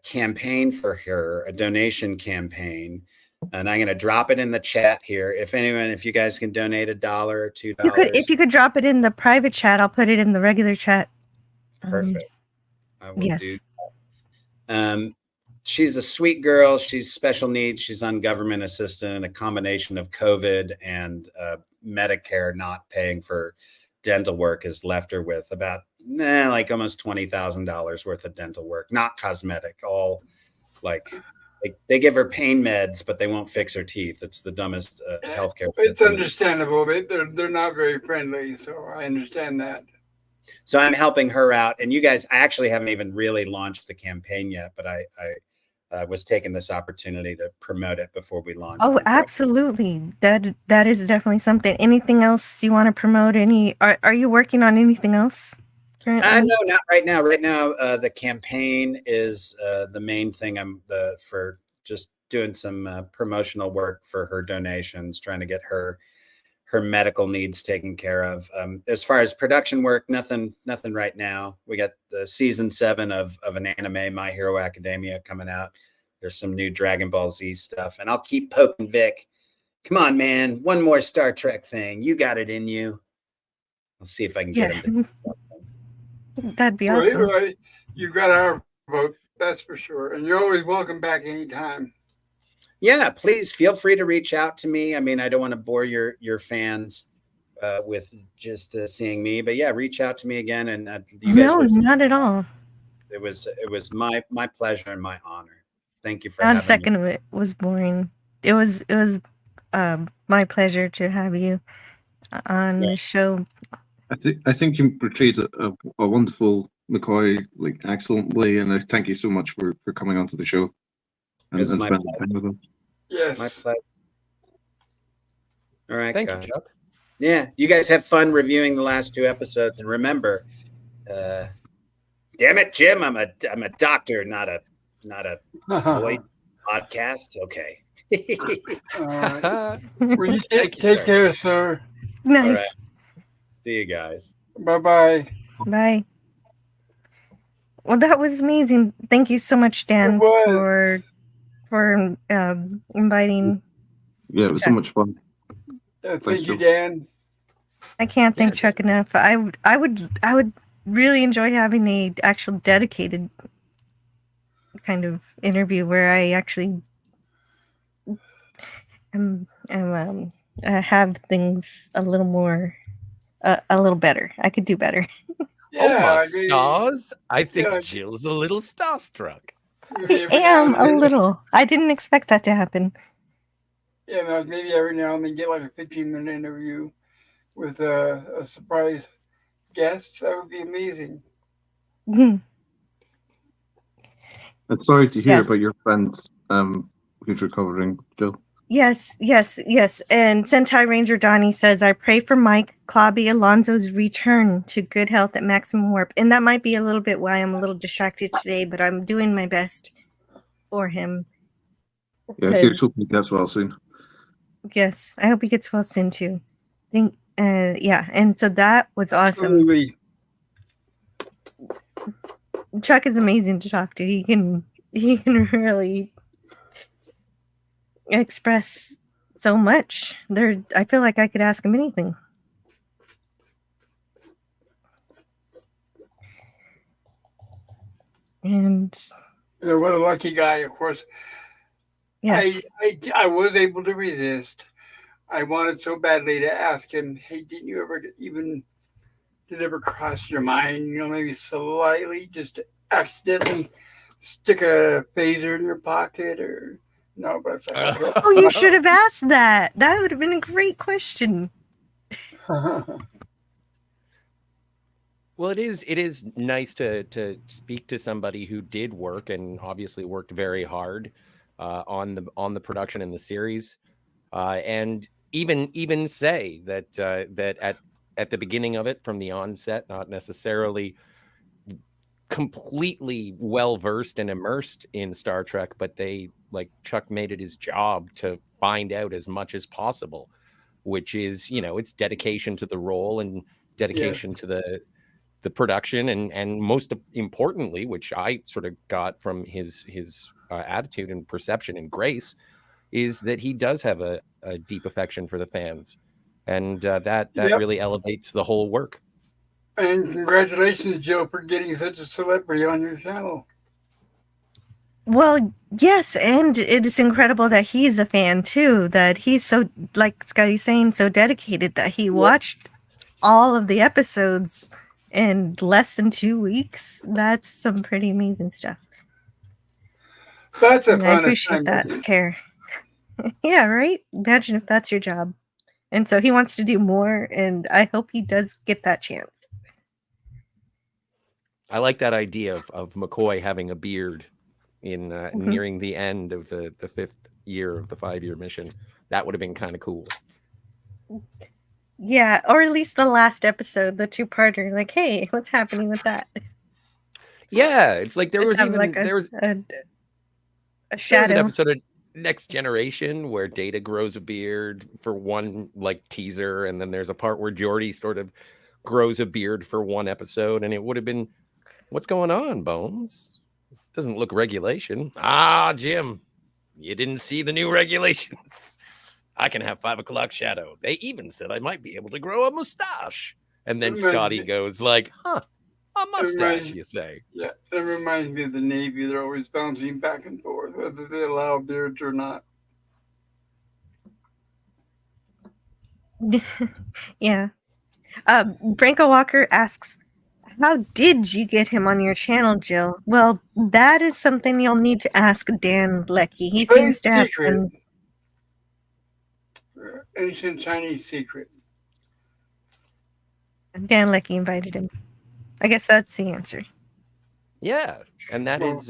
campaign for her, a donation campaign. And I'm going to drop it in the chat here. If you guys can donate $1 or $2.
If you could drop it in the private chat, I'll put it in the regular chat.
Perfect. I will do that. She's a sweet girl. She's special needs. She's on government assistance. A combination of COVID and Medicare not paying for dental work has left her with about almost $20,000 worth of dental work, not cosmetic, all they give her pain meds, but they won't fix her teeth. It's the dumbest healthcare system.
It's understandable. They're not very friendly, so I understand that.
So I'm helping her out, and you guys, I actually haven't even really launched the campaign yet, but I was taking this opportunity to promote it before we launch.
Oh, absolutely. That is definitely something. Anything else you want to promote? Are you working on anything else currently?
No, not right now. Right now, the campaign is the main thing. I'm for just doing some promotional work for her donations, trying to get her medical needs taken care of. As far as production work, nothing right now. We got the season 7 of an anime, My Hero Academia, coming out. There's some new Dragon Ball Z stuff, and I'll keep poking Vic. Come on, man, one more Star Trek thing. You got it in you. I'll see if I can get him to
That'd be awesome.
Right. You got our vote, that's for sure. And you're always welcome back anytime.
Yeah, please feel free to reach out to me. I mean, I don't want to bore your fans with just seeing me, but yeah, reach out to me again. And you guys
not at all.
It was my pleasure and my honor. Thank you for
Not
having
a second
me.
of it was boring. It was my pleasure to have you on the show.
I think you portrayed a wonderful McCoy like excellently, and I thank you so much for coming onto the show and
It's my
spending time with us.
Yes.
My pleasure. All right,
Thank
guys.
you, Chuck.
Yeah, you guys have fun reviewing the last 2 episodes, and remember, damn it, Jim, I'm a doctor, not a voice podcast. Okay.
All right. Well, you take care, sir.
Nice.
All right. See you guys.
Bye-bye.
Bye. Well, that was amazing. Thank you so much, Dan, for inviting.
Yeah, it was so much fun.
Thank you, Dan.
I can't thank Chuck enough. I would really enjoy having a actual dedicated kind of interview where I actually have things a little more, a little better. I could do better.
Yeah,
stars. I think Jill's a little starstruck.
I am a little. I didn't expect that to happen.
Yeah, no, maybe every now and then get like a 15-minute interview with a surprise guest. That would be amazing.
I'm sorry to hear about your friend who's recovering, Jill.
Yes. And Sentai Ranger Donnie says, I pray for Mike Clobby Alonso's return to good health at maximum warp. And that might be a little bit why I'm a little distracted today, but I'm doing my best for him.
Yeah, here's hoping he gets well soon.
Yes, I hope he gets well soon too. And so that was awesome.
Absolutely.
Chuck is amazing to talk to. He can really express so much. I feel like I could ask him anything. And
what a lucky guy, of course.
Yes.
I was able to resist. I wanted so badly to ask him, hey, did it ever cross your mind, maybe slightly, just accidentally stick a phaser in your pocket or no, but it's like, okay.
Oh, you should have asked that. That would have been a great question.
Well, it is nice to speak to somebody who did work and obviously worked very hard on the production in the series, and even say that that at the beginning of it, from the onset, not necessarily completely well versed and immersed in Star Trek, but they, like Chuck, made it his job to find out as much as possible, which is, it's dedication to the role and dedication to the production, and most importantly, which I sort of got from his attitude and perception and grace, is that he does have a deep affection for the fans, and that really elevates the whole work.
And congratulations, Joe, for getting such a celebrity on your channel.
Well, yes, and it is incredible that he's a fan too, that he's so, like Scotty's saying, so dedicated that he watched all of the episodes in less than 2 weeks. That's some pretty amazing stuff.
That's a fun
I appreciate that care. Yeah, right? Imagine if that's your job. And so he wants to do more, and I hope he does get that chance.
I like that idea of McCoy having a beard in nearing the end of the 5th year of the 5-year mission. That would have been kind of cool.
Yeah, or at least the last episode, the 2-parter. Like, hey, what's happening with that?
Yeah, it's like there was
a shadow.
There's an episode of Next Generation where Data grows a beard for one teaser, and then there's a part where Geordi sort of grows a beard for one episode, and it would have been, what's going on, Bones? Doesn't look regulation. Jim, you didn't see the new regulations. I can have 5 o'clock shadow. They even said I might be able to grow a mustache. And then Scotty goes like, a mustache, you say?
Yeah, that reminds me of the Navy. They're always bouncing back and forth, whether they allow beards or not.
Yeah. Branko Walker asks, how did you get him on your channel, Jill? Well, that is something you'll need to ask Dan Leckie. He seems to have friends.
Ancient Chinese secret.
Dan Leckie invited him. I guess that's the answer.
Yeah, and that
Well,
is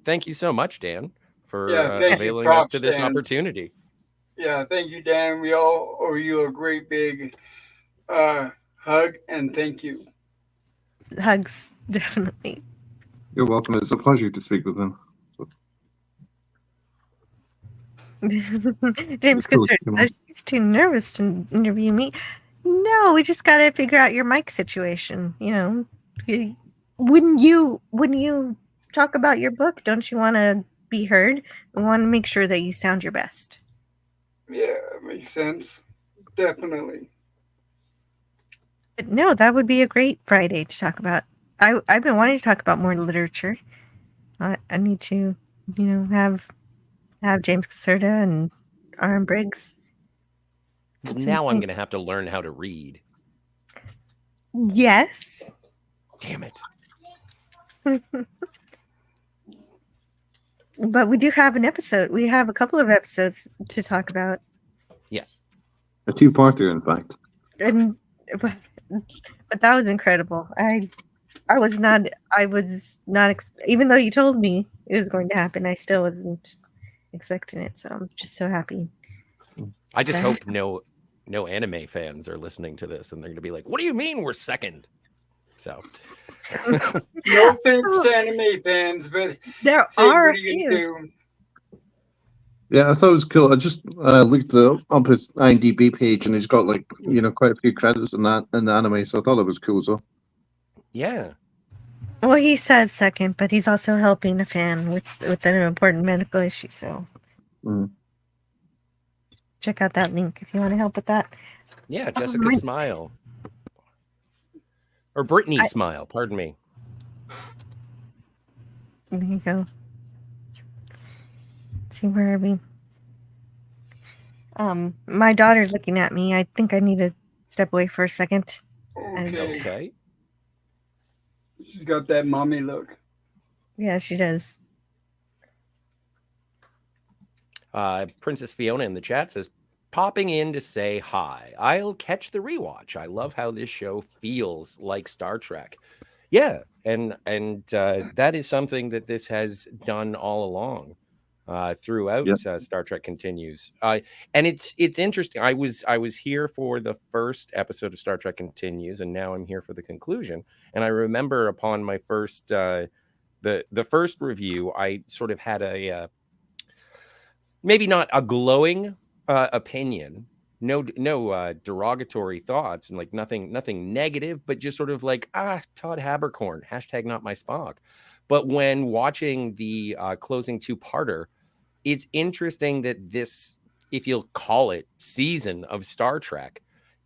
thank you so much, Dan, for
yeah, thank you.
availing us
Props,
to this
Dan.
opportunity.
Yeah, thank you, Dan. We all owe you a great big hug and thank you.
Hugs, definitely.
You're welcome. It's a pleasure to speak with him.
James
Cool,
Kissert
come on.
says she's too nervous to interview me. No, we just got to figure out your mic situation. You know, when you talk about your book, don't you want to be heard? We want to make sure that you sound your best.
Yeah, makes sense. Definitely.
But no, that would be a great Friday to talk about. I've been wanting to talk about more literature. I need to, have James Caserta and Aaron Briggs.
Now I'm going to have to learn how to read.
Yes.
Damn it.
But we do have an episode. We have a couple of episodes to talk about.
Yes.
A two-parter, in fact.
And but that was incredible. I was not even though you told me it was going to happen, I still wasn't expecting it. So I'm just so happy.
I just hope no anime fans are listening to this and they're going to be like, "What do you mean we're second?" So
no offense to anime fans, but
there are a few.
Yeah, I thought it was cool. I just looked up his IMDb page, and he's got quite a few credits in the anime. So I thought it was cool. So
yeah.
Well, he says second, but he's also helping a fan with an important medical issue. So check out that link if you want to help with that.
Yeah, Jessica Smile. Or Brittany Smile, pardon me.
There you go. Let's see, where are we? My daughter's looking at me. I think I need to step away for a second.
Okay. She's got that mommy look.
Yeah, she does.
Princess Fiona in the chat says, popping in to say hi. I'll catch the rewatch. I love how this show feels like Star Trek. Yeah, and that is something that this has done all along throughout Star Trek Continues. And it's interesting. I was here for the first episode of Star Trek Continues, and now I'm here for the conclusion. And I remember upon my first the first review, I sort of had a maybe not a glowing opinion, no derogatory thoughts, and like nothing negative, but just sort of like Todd Haberkorn, hashtag not my Spock. But when watching the closing two-parter, it's interesting that this, if you'll call it, season of Star Trek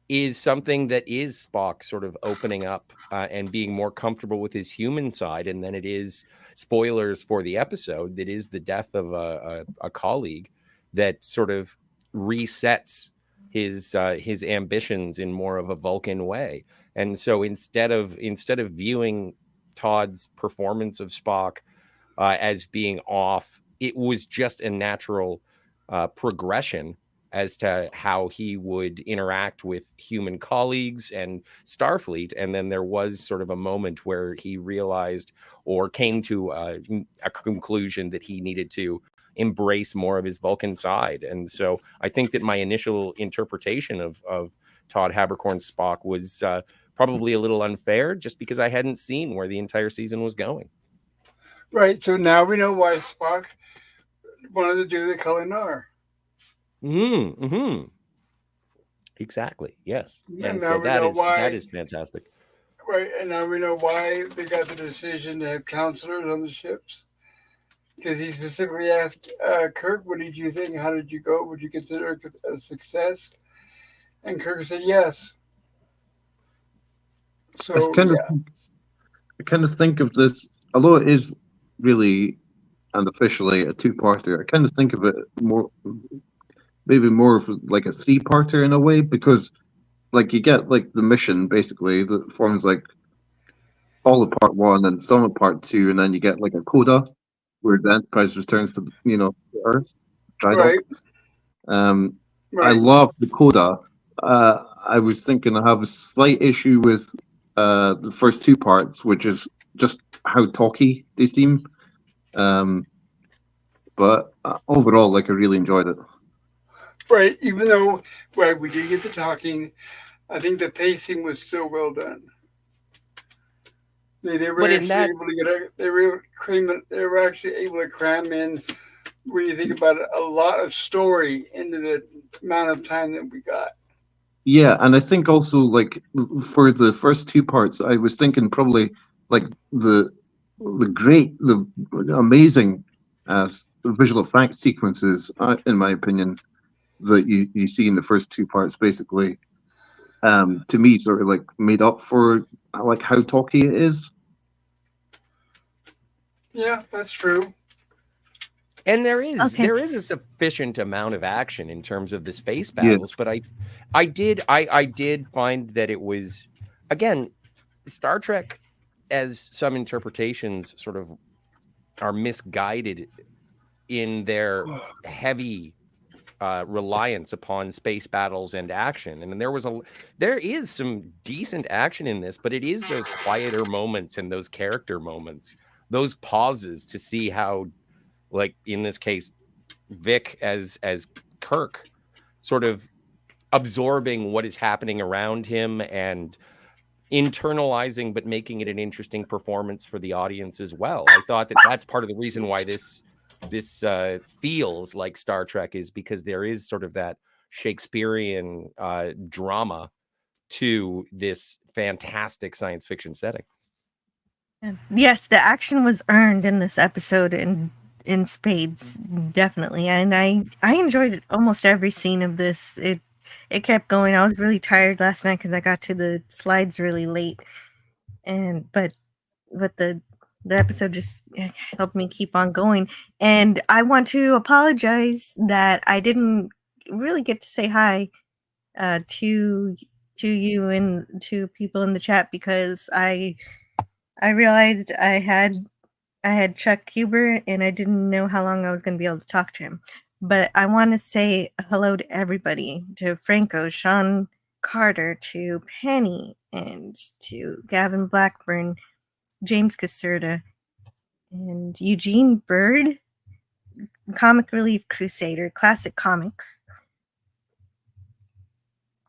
is something that is Spock sort of opening up and being more comfortable with his human side, and then it is, spoilers for the episode, that is the death of a colleague that sort of resets his ambitions in more of a Vulcan way. And so instead of viewing Todd's performance of Spock as being off, it was just a natural progression as to how he would interact with human colleagues and Starfleet. And then there was sort of a moment where he realized or came to a conclusion that he needed to embrace more of his Vulcan side. And so I think that my initial interpretation of Todd Haberkorn's Spock was probably a little unfair, just because I hadn't seen where the entire season was going.
Right. So now we know why Spock wanted to do the Kalinar.
Exactly. Yes.
And
so that is fantastic.
Right. And now we know why they got the decision to have counselors on the ships. Because he specifically asked Kirk, what did you think? How did you go? Would you consider it a success? And Kirk said yes. So
I kind of think of this, although it is really and officially a two-parter, I kind of think of it maybe more of like a three-parter in a way, because like you get like the mission basically that forms like all of part one and some of part two, and then you get like a coda where the Enterprise returns to Earth, dry dock. I love the coda. I was thinking I have a slight issue with the first two parts, which is
just how talky they seem. But overall, like I really enjoyed it.
Right, even though we did get the talking, I think the pacing was still well done. They were actually able to get they were actually able to cram in, when you think about it, a lot of story into the amount of time that we got.
Yeah, and I think also like for the first two parts, I was thinking probably like the amazing visual effects sequences, in my opinion, that you see in the first two parts, basically, to me, sort of like made up for like how talky it is.
Yeah, that's true.
And there is a sufficient amount of action in terms of the space battles, but I did find that it was, again, Star Trek, as some interpretations sort of are misguided in their heavy reliance upon space battles and action. And there is some decent action in this, but it is those quieter moments and those character moments, those pauses to see how, like in this case, Vic as Kirk, sort of absorbing what is happening around him and internalizing, but making it an interesting performance for the audience as well. I thought that that's part of the reason why this feels like Star Trek, is because there is sort of that Shakespearean drama to this fantastic science fiction setting.
Yes, the action was earned in this episode in spades, definitely. And I enjoyed it, almost every scene of this. It kept going. I was really tired last night because I got to the slides really late, but the episode just helped me keep on going. And I want to apologize that I didn't really get to say hi to you and to people in the chat, because I realized I had Chuck Huber and I didn't know how long I was going to be able to talk to him. But I want to say hello to everybody, to Franco, Sean Carter, to Penny, and to Gavin Blackburn, James Caserta, and Eugene Bird, Comic Relief Crusader, Classic Comics.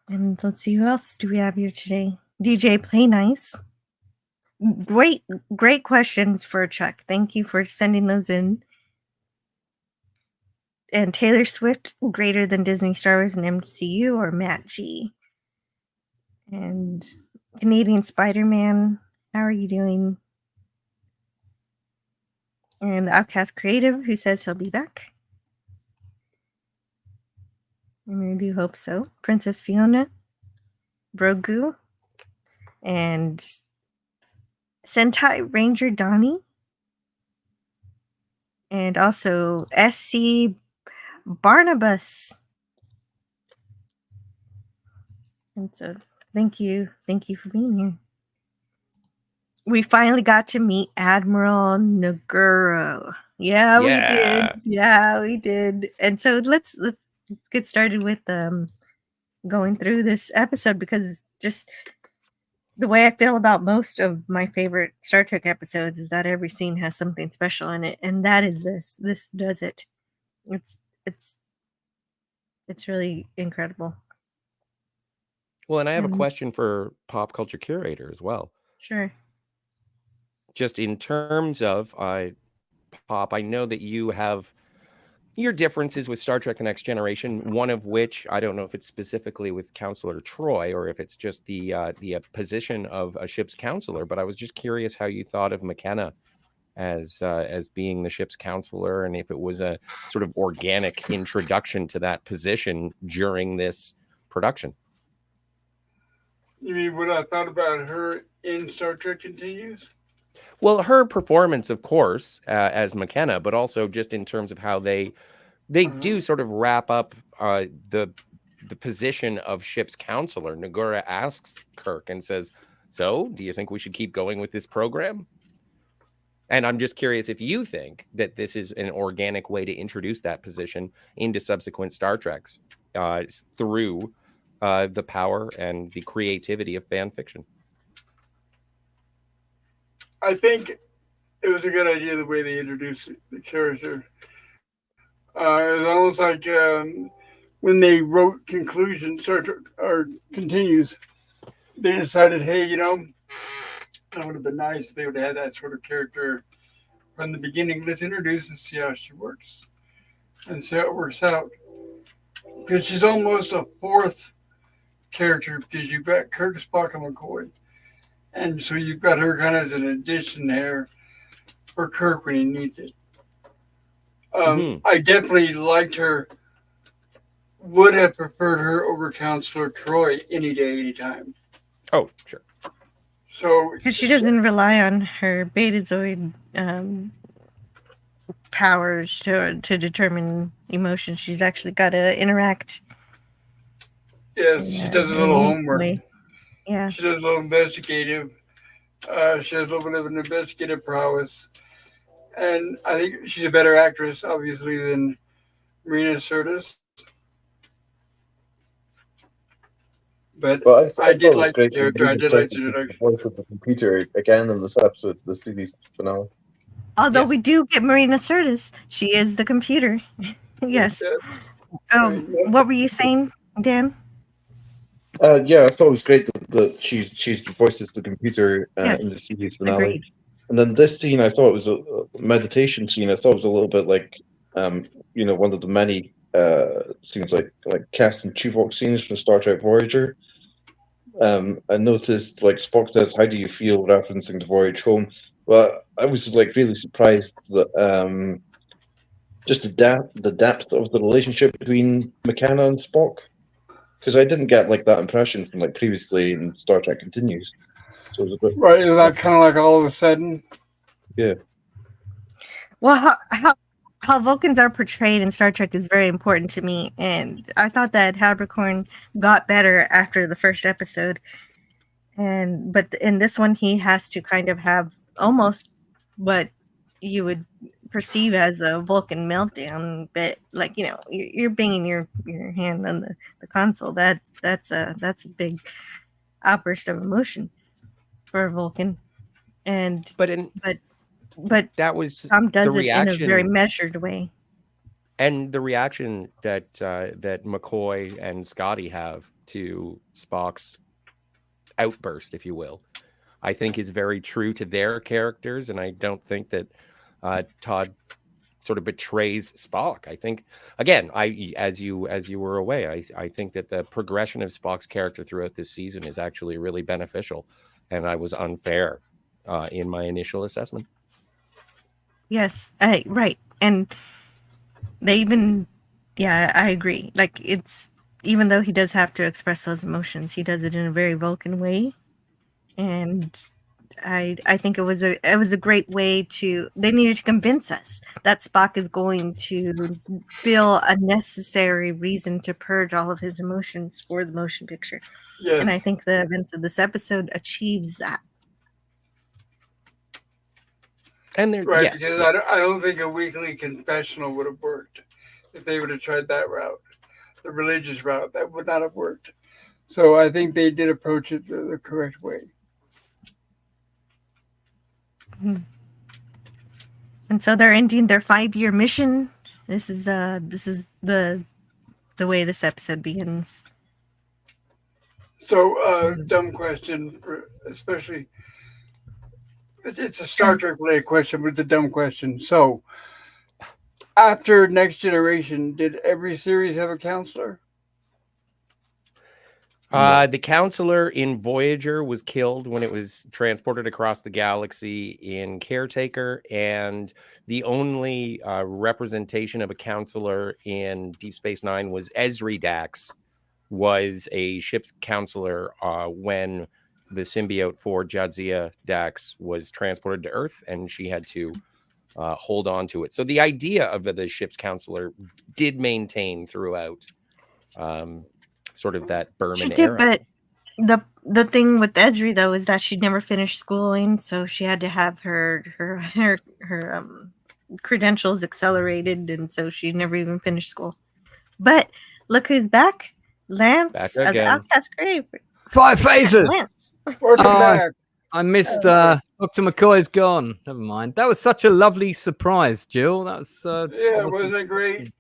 And let's see, who else do we have here today? DJ Play Nice. Great questions for Chuck. Thank you for sending those in. And Taylor Swift, greater than Disney, Star Wars, and MCU, or Matt G. And Canadian Spider-Man, how are you doing? And Outcast Creative, who says he'll be back. And I do hope so. Princess Fiona, Brogu, and Sentai Ranger Donnie, and also SC Barnabas. And so thank you for being here. We finally got to meet Admiral Naguro. Yeah, we did. Yeah, we did. And so let's get started with going through this episode, because just the way I feel about most of my favorite Star Trek episodes is that every scene has something special in it, and that is this. This does it. It's really incredible.
Well, and I have a question for Pop Culture Curator as well.
Sure.
Just in terms of Pop, I know that you have your differences with Star Trek: The Next Generation, one of which, I don't know if it's specifically with Counselor Troy or if it's just the position of a ship's counselor, but I was just curious how you thought of McKenna as being the ship's counselor, and if it was a sort of organic introduction to that position during this production.
You mean what I thought about her in Star Trek Continues?
Well, her performance, of course, as McKenna, but also just in terms of how they do sort of wrap up the position of ship's counselor. Nagura asks Kirk and says, "So, do you think we should keep going with this program?" And I'm just curious if you think that this is an organic way to introduce that position into subsequent Star Treks through the power and the creativity of fan fiction.
I think it was a good idea the way they introduced the character. It was almost like when they wrote conclusions or continues, they decided, hey, that would have been nice if they would have had that sort of character from the beginning. Let's introduce and see how she works and see how it works out. Because she's almost a fourth character because you've got Kirk, Spock, and McCoy. And so you've got her kind of as an addition there for Kirk when he needs it. I definitely liked her. Would have preferred her over Counselor Troy any day, anytime.
Oh, sure.
So
because she doesn't rely on her Betazoid powers to determine emotions. She's actually got to interact.
Yes, she does a little homework.
Yeah,
she does a little investigative. She has a little bit of an investigative prowess, and I think she's a better actress, obviously, than Marina Sirtis. But I did like the character. I did like the introduction.
Voice of the computer again in this episode, the series finale.
although we do get Marina Sirtis, she is the computer. Yes. What were you saying, Dan?
Yeah, I thought it was great that she voices the computer in the series finale.
Agreed.
And then this scene, I thought it was a meditation scene. I thought it was a little bit like, one of the many scenes like Captain Tuvok scenes from Star Trek Voyager. I noticed like Spock says, "How do you feel?" referencing the voyage home. Well, I was like really surprised that just the depth of the relationship between McKenna and Spock, because I didn't get like that impression from like previously in Star Trek Continues. So it was a bit
right. Is that kind of like all of a sudden?
Yeah.
Well, how Vulcans are portrayed in Star Trek is very important to me, and I thought that Habercorn got better after the first episode. But in this one, he has to kind of have almost what you would perceive as a Vulcan meltdown, but like you're banging your hand on the console. That's a big outburst of emotion for a Vulcan, but
that was
Tom does
the
it in a
reaction,
very measured way.
And the reaction that McCoy and Scotty have to Spock's outburst, if you will, I think is very true to their characters, and I don't think that Todd sort of betrays Spock. I think, again, as you were away, I think that the progression of Spock's character throughout this season is actually really beneficial, and I was unfair in my initial assessment.
Yes, right. And they even, I agree. Like, it's, even though he does have to express those emotions, he does it in a very Vulcan way. And I think it was a great way they needed to convince us that Spock is going to feel a necessary reason to purge all of his emotions for the motion picture.
Yes.
And I think the events of this episode achieves that.
And
right, because I don't think a weekly confessional would have worked if they would have tried that route, the religious route. That would not have worked. So I think they did approach it the correct way.
And so they're ending their 5-year mission. This is the way this episode begins.
So dumb question, especially. It's a Star Trek related question, but it's a dumb question. So, after Next Generation, did every series have a counselor?
The counselor in Voyager was killed when it was transported across the galaxy in Caretaker, and the only representation of a counselor in Deep Space Nine was Ezri Dax, was a ship's counselor when the symbiote for Jadzia Dax was transported to Earth, and she had to hold on to it. So the idea of the ship's counselor did maintain throughout sort of that Berman era.
But the thing with Ezri though is that she'd never finished schooling, so she had to have her credentials accelerated, and so she never even finished school. But look who's back, Lance of the Outcast Grave.
5 phases.
Lance.
Welcome back.
I missed Dr. McCoy's gone. Never mind. That was such a lovely surprise, Jill. That was
wasn't it great?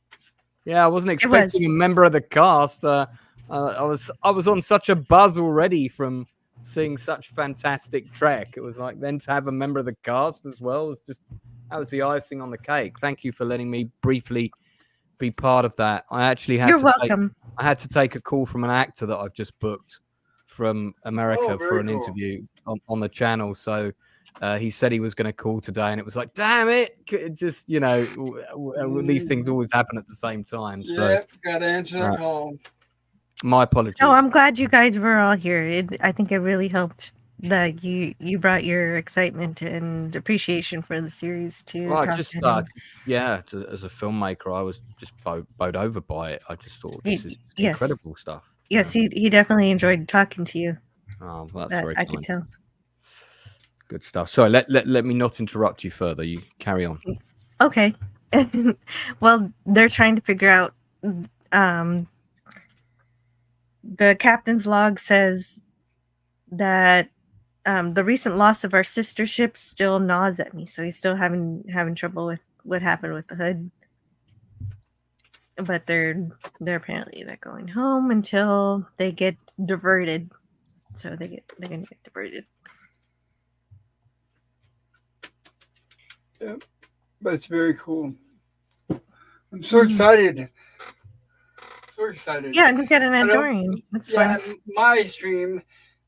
Yeah, I wasn't expecting a member of the cast. I was on such a buzz already from seeing such fantastic Trek. It was like then to have a member of the cast as well was just that was the icing on the cake. Thank you for letting me briefly be part of that. I actually had I had to take a call from an actor that I've just booked from America for an interview on the channel. So he said he was going to call today, and it was like, damn it! Just these things always happen at the same time. So
got to answer the call.
My apologies.
Oh, I'm glad you guys were all here. I think it really helped that you brought your excitement and appreciation for the series to.
Well, as a filmmaker, I was just bowed over by it. I just thought this is incredible stuff.
Yes, he definitely enjoyed talking to you.
Oh, well, that's very
I
kind.
could tell.
Good stuff. Sorry, let me not interrupt you further. You carry on.
Okay. Well, they're trying to figure out. The captain's log says that the recent loss of our sister ship still gnaws at me. So he's still having trouble with what happened with the hood. But they're apparently going home until they get diverted. So they're gonna get diverted.
Yeah, but it's very cool. I'm so excited. So excited.
Yeah, and get an Andorian. That's fun.
My stream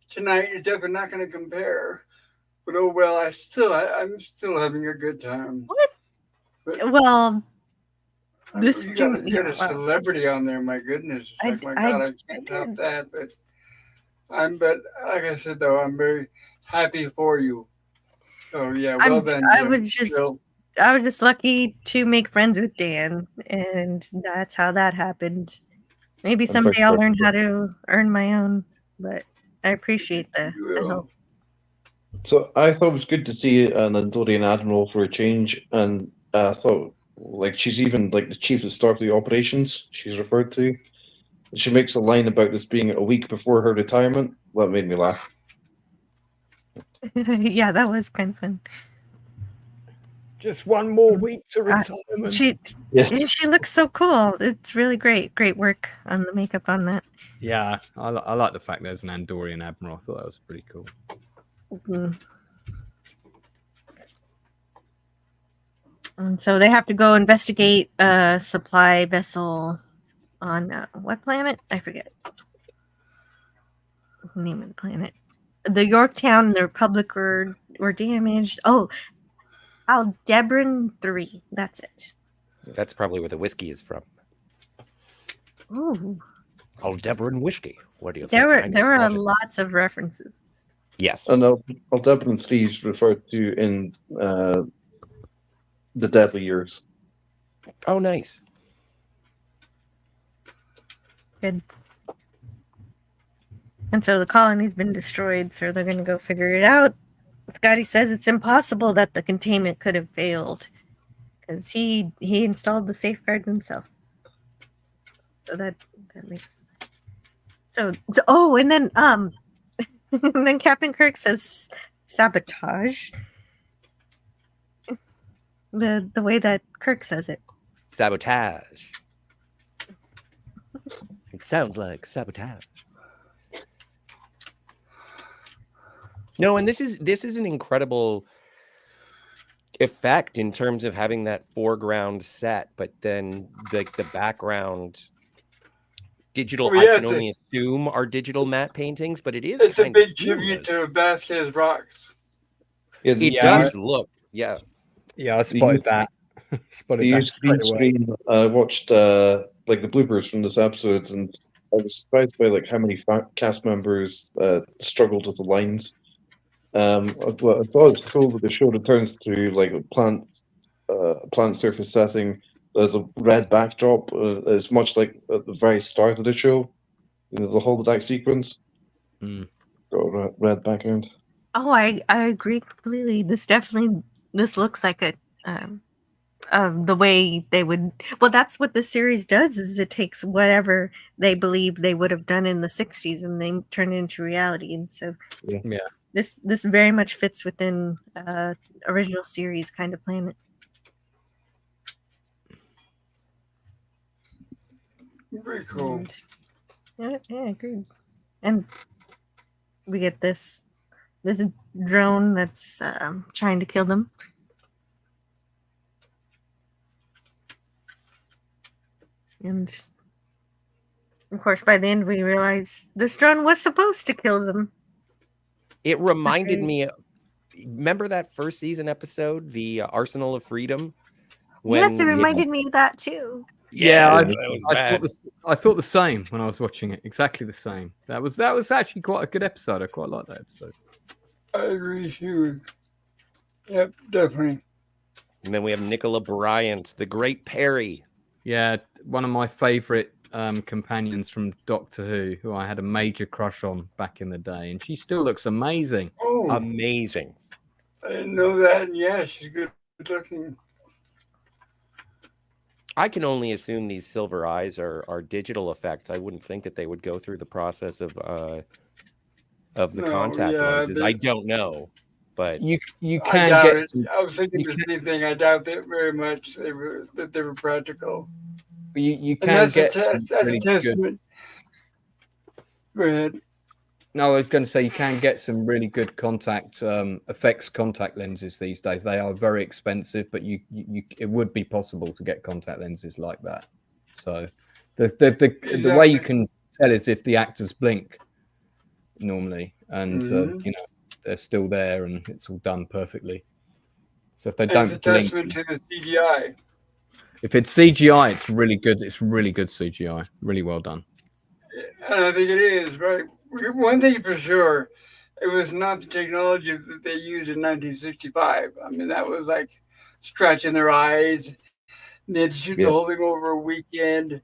tonight is definitely not going to compare. But oh well, I'm still having a good time.
What?
But,
well,
this you got a celebrity on there. My goodness, it's my God, I can't top that. But like I said though, I'm very happy for you. So yeah, well done.
I was just lucky to make friends with Dan, and that's how that happened. Maybe someday I'll learn how to earn my own, but I appreciate the help.
So I thought it was good to see an Andorian admiral for a change, and I thought she's even the chief of Starfleet operations. She's referred to. She makes a line about this being a week before her retirement. Well, that made me laugh.
Yeah, that was kind of fun.
Just one more week to retirement.
She looks so cool. It's really great. Great work on the makeup on that.
Yeah, I like the fact there's an Andorian admiral. I thought that was pretty cool.
Mm-hmm. And so they have to go investigate a supply vessel on what planet? I forget the name of the planet. The Yorktown and the Republic were damaged. Oh, Aldebaran 3. That's it.
That's probably where the whiskey is from.
Ooh.
Aldebaran whiskey. What do you
think? There were lots of references.
Yes.
And Aldebaran 3 is referred to in the Deadly Years.
Oh, nice.
Good. And so the colony's been destroyed, so they're going to go figure it out. Scotty says it's impossible that the containment could have failed because he installed the safeguards himself. So that makes and then and then Captain Kirk says sabotage. The way that Kirk says it.
Sabotage. It sounds like sabotage. No, and this is an incredible effect in terms of having that foreground set, but then the background digital. I can only assume are digital matte paintings, but it's
a big tribute to Vasquez Rocks.
It does look, yeah.
Yeah, I spotted that.
Screen. I watched the bloopers from this episode, and I was surprised by how many cast members struggled with the lines. I thought it was cool that the show returns to a plant surface setting. There's a red backdrop. It's much like at the very start of the show, the holodeck sequence. Got a red background.
Oh, I agree completely. This looks like the way they would. Well, that's what the series does. Is it takes whatever they believe they would have done in the '60s and they turn it into reality. And so,
yeah.
This very much fits within original series kind of planet.
Very cool.
Yeah, agreed. And we get this drone that's trying to kill them. And of course, by the end, we realize this drone was supposed to kill them.
It reminded me. Remember that first season episode, the Arsenal of Freedom?
Yes, it reminded me of that too.
Yeah,
I
thought the same when I was watching it. Exactly the same. That was actually quite a good episode. I quite like that episode.
I agree too. Yep, definitely.
And then we have Nicola Bryant, the Great Perry.
Yeah, one of my favorite companions from Doctor who I had a major crush on back in the day, and she still looks amazing.
Oh,
amazing!
I didn't know that. And yeah, she's good looking.
I can only assume these silver eyes are digital effects. I wouldn't think that they would go through the process of the contact lenses. I don't know, but
you
I
can
doubt
get.
it. I was thinking the same thing. I doubt that very much. That they were practical.
You
And
can get.
that's
really
a testament. Go ahead.
No, I was going to say you can get some really good effects contact lenses these days. They are very expensive, but it would be possible to get contact lenses like that. So the way you can tell is if the actors blink normally, and they're still there, and it's all done perfectly. So if they don't
It's a
blink,
testament to the CGI.
if it's CGI, it's really good. It's really good CGI. Really well done.
And I think it is, right? One thing for sure, it was not the technology that they used in 1965. I mean, that was like scratching their eyes. And they had to shoot the whole thing over a weekend,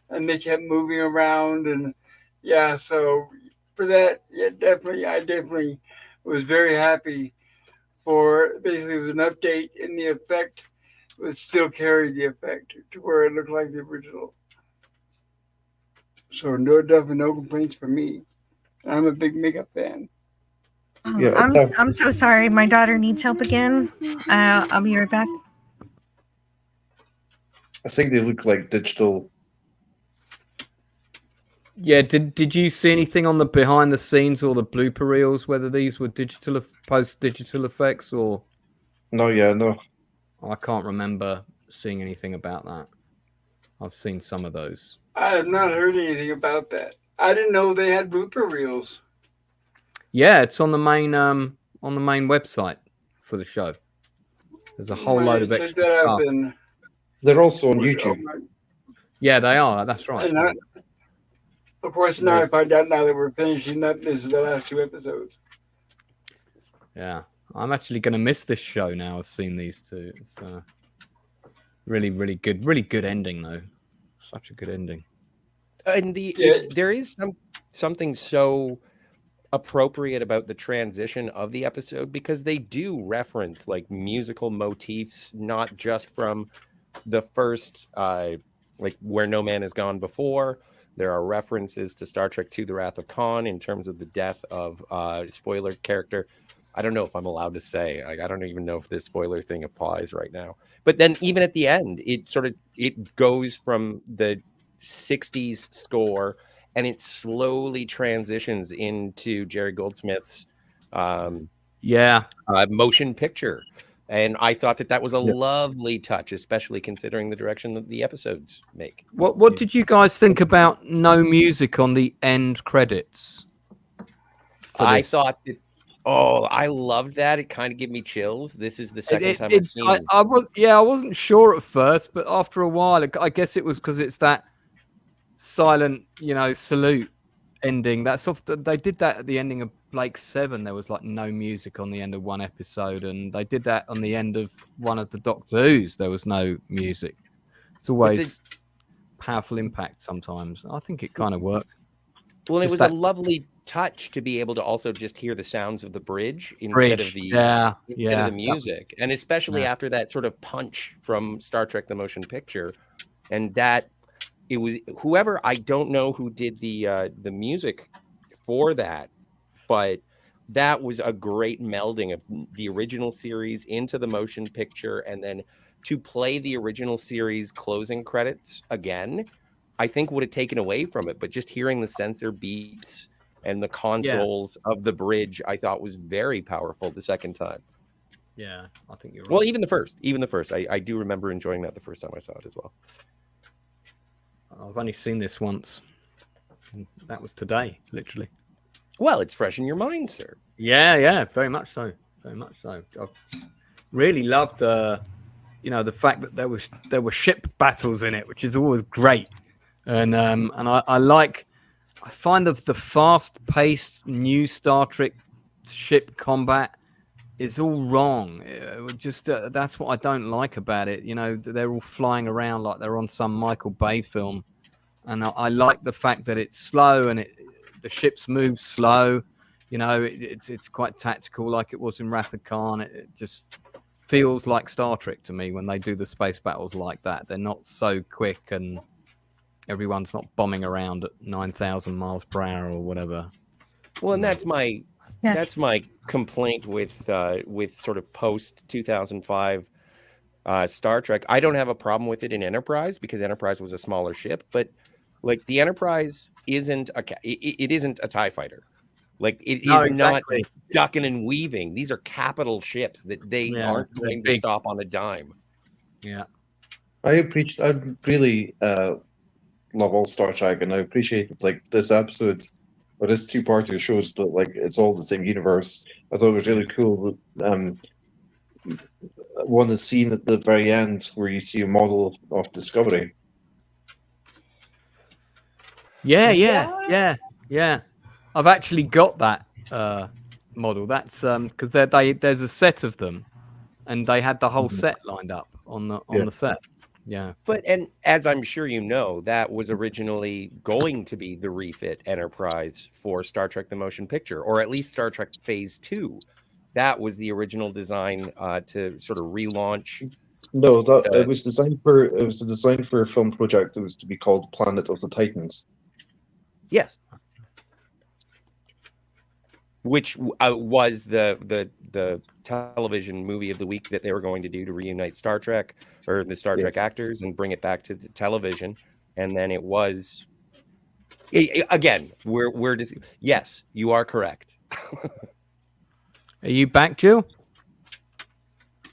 and they kept moving around. And yeah, so for that, yeah, I definitely was very happy for basically it was an update in the effect, but still carried the effect to where it looked like the original. So definitely no complaints from me. I'm a big makeup fan.
Yeah,
I'm so sorry. My daughter needs help again. I'll be right back.
I think they look like digital.
Yeah, did you see anything on the behind the scenes or the blooper reels, whether these were post-digital effects or?
No, yeah, no.
I can't remember seeing anything about that. I've seen some of those.
I have not heard anything about that. I didn't know they had blooper reels.
Yeah, it's on the main website for the show. There's a whole load of extra stuff.
They're also on YouTube.
Yeah, they are. That's right.
And of course, now I find out now that we're finishing up. This is the last 2 episodes.
Yeah, I'm actually going to miss this show now. I've seen these 2. It's really, really good ending though. Such a good ending.
And there is something so appropriate about the transition of the episode, because they do reference like musical motifs, not just from the first like Where No Man Has Gone Before. There are references to Star Trek II: The Wrath of Khan in terms of the death of spoiler character. I don't know if I'm allowed to say. I don't even know if this spoiler thing applies right now. But then even at the end, it goes from the 60s score, and it slowly transitions into Jerry Goldsmith's motion picture. And I thought that was a lovely touch, especially considering the direction that the episodes make.
What did you guys think about no music on the end credits?
I thought that. Oh, I loved that. It kind of gave me chills. This is the second time I've seen it.
I wasn't sure at first, but after a while, I guess it was because it's that silent, salute ending. They did that at the ending of Blake 7. There was like no music on the end of one episode, and they did that on the end of one of the Doctor Who's. There was no music. It's always powerful impact sometimes. I think it kind of worked.
Well, it was a lovely touch to be able to also just hear the sounds of the bridge instead of the music, and especially after that sort of punch from Star Trek: The Motion Picture, and that it was whoever, I don't know who did the music for that, but that was a great melding of the original series into the motion picture, and then to play the original series closing credits again, I think would have taken away from it. But just hearing the sensor beeps and the consoles of the bridge, I thought was very powerful the second time.
Yeah, I think you're right.
Well, even the first. I do remember enjoying that the first time I saw it as well.
I've only seen this once. That was today, literally.
Well, it's fresh in your mind, sir.
Yeah, very much so. Very much so. I really loved, the fact that there were ship battles in it, which is always great. And I find the fast-paced new Star Trek ship combat is all wrong. That's what I don't like about it. They're all flying around like they're on some Michael Bay film, and I like the fact that it's slow and the ships move slow. It's quite tactical, like it was in Wrath of Khan. It just feels like Star Trek to me when they do the space battles like that. They're not so quick and everyone's not bombing around at 9,000 miles per hour or whatever.
Well, and that's my complaint with sort of post 2005 Star Trek. I don't have a problem with it in Enterprise because Enterprise was a smaller ship, but like the Enterprise isn't a TIE fighter. Like it is not ducking and weaving. These are capital ships that they aren't going to stop on a dime.
Yeah,
I really love all Star Trek, and I appreciate that, like, this episode or this two-parter shows that, like, it's all the same universe. I thought it was really cool that one is seen at the very end where you see a model of Discovery.
Yeah. I've actually got that model. That's because there's a set of them, and they had the whole set lined up on the set. Yeah.
And as I'm sure you know, that was originally going to be the refit Enterprise for Star Trek the Motion Picture, or at least Star Trek Phase 2. That was the original design to sort of relaunch.
No, it was designed for a film project that was to be called Planet of the Titans.
Yes. Which was the television movie of the week that they were going to do to reunite Star Trek, or the Star Trek actors, and bring it back to the television. And then it was again. We're just yes, you are correct.
Are you back, Jill?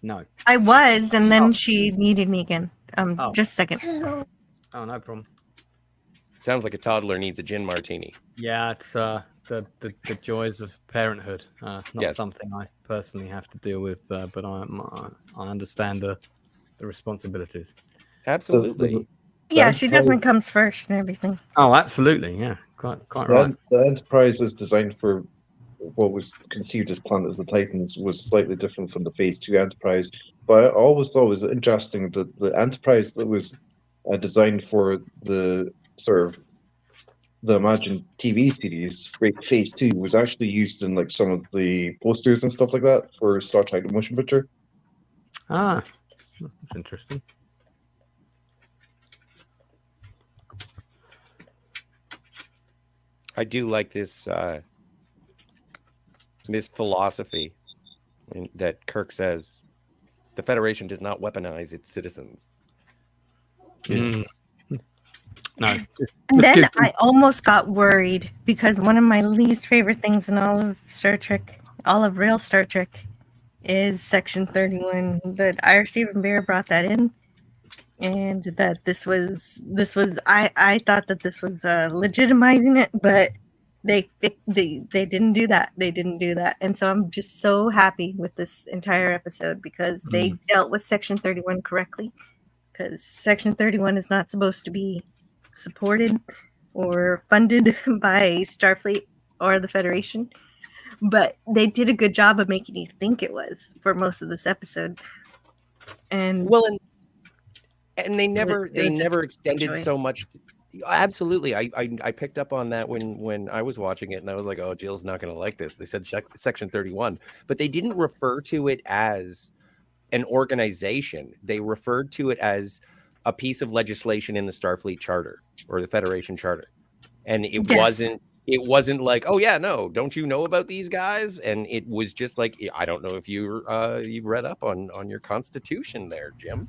No,
I was, and then she needed me again. Just a second.
Oh, no problem.
Sounds like a toddler needs a gin martini.
Yeah, it's the joys of parenthood. Not something I personally have to deal with, but I understand the responsibilities.
Absolutely.
Yeah, she definitely comes first and everything.
Oh, absolutely. Yeah, quite right.
The Enterprise is designed for what was conceived as Planet of the Titans was slightly different from the Phase 2 Enterprise. But I always thought it was interesting that the Enterprise that was designed for the sort of the Imagine TV series, Phase 2, was actually used in like some of the posters and stuff like that for Star Trek the Motion Picture.
Ah, that's interesting.
I do like this philosophy that Kirk says: the Federation does not weaponize its citizens.
Mm. No.
Then I almost got worried because one of my least favorite things in all of Star Trek, all of real Star Trek, is Section 31. That Irish Stephen Bear brought that in, and that this was. I thought that this was legitimizing it, but they didn't do that. They didn't do that, and so I'm just so happy with this entire episode because they dealt with Section 31 correctly. Because Section 31 is not supposed to be supported or funded by Starfleet or the Federation, but they did a good job of making you think it was for most of this episode. And
and they never extended so much. Absolutely, I picked up on that when I was watching it, and I was like, oh, Jill's not going to like this. They said Section 31, but they didn't refer to it as an organization. They referred to it as a piece of legislation in the Starfleet Charter or the Federation Charter, and it wasn't it wasn't like, oh yeah, no, don't you know about these guys? And it was just like, I don't know if you've read up on your Constitution there, Jim.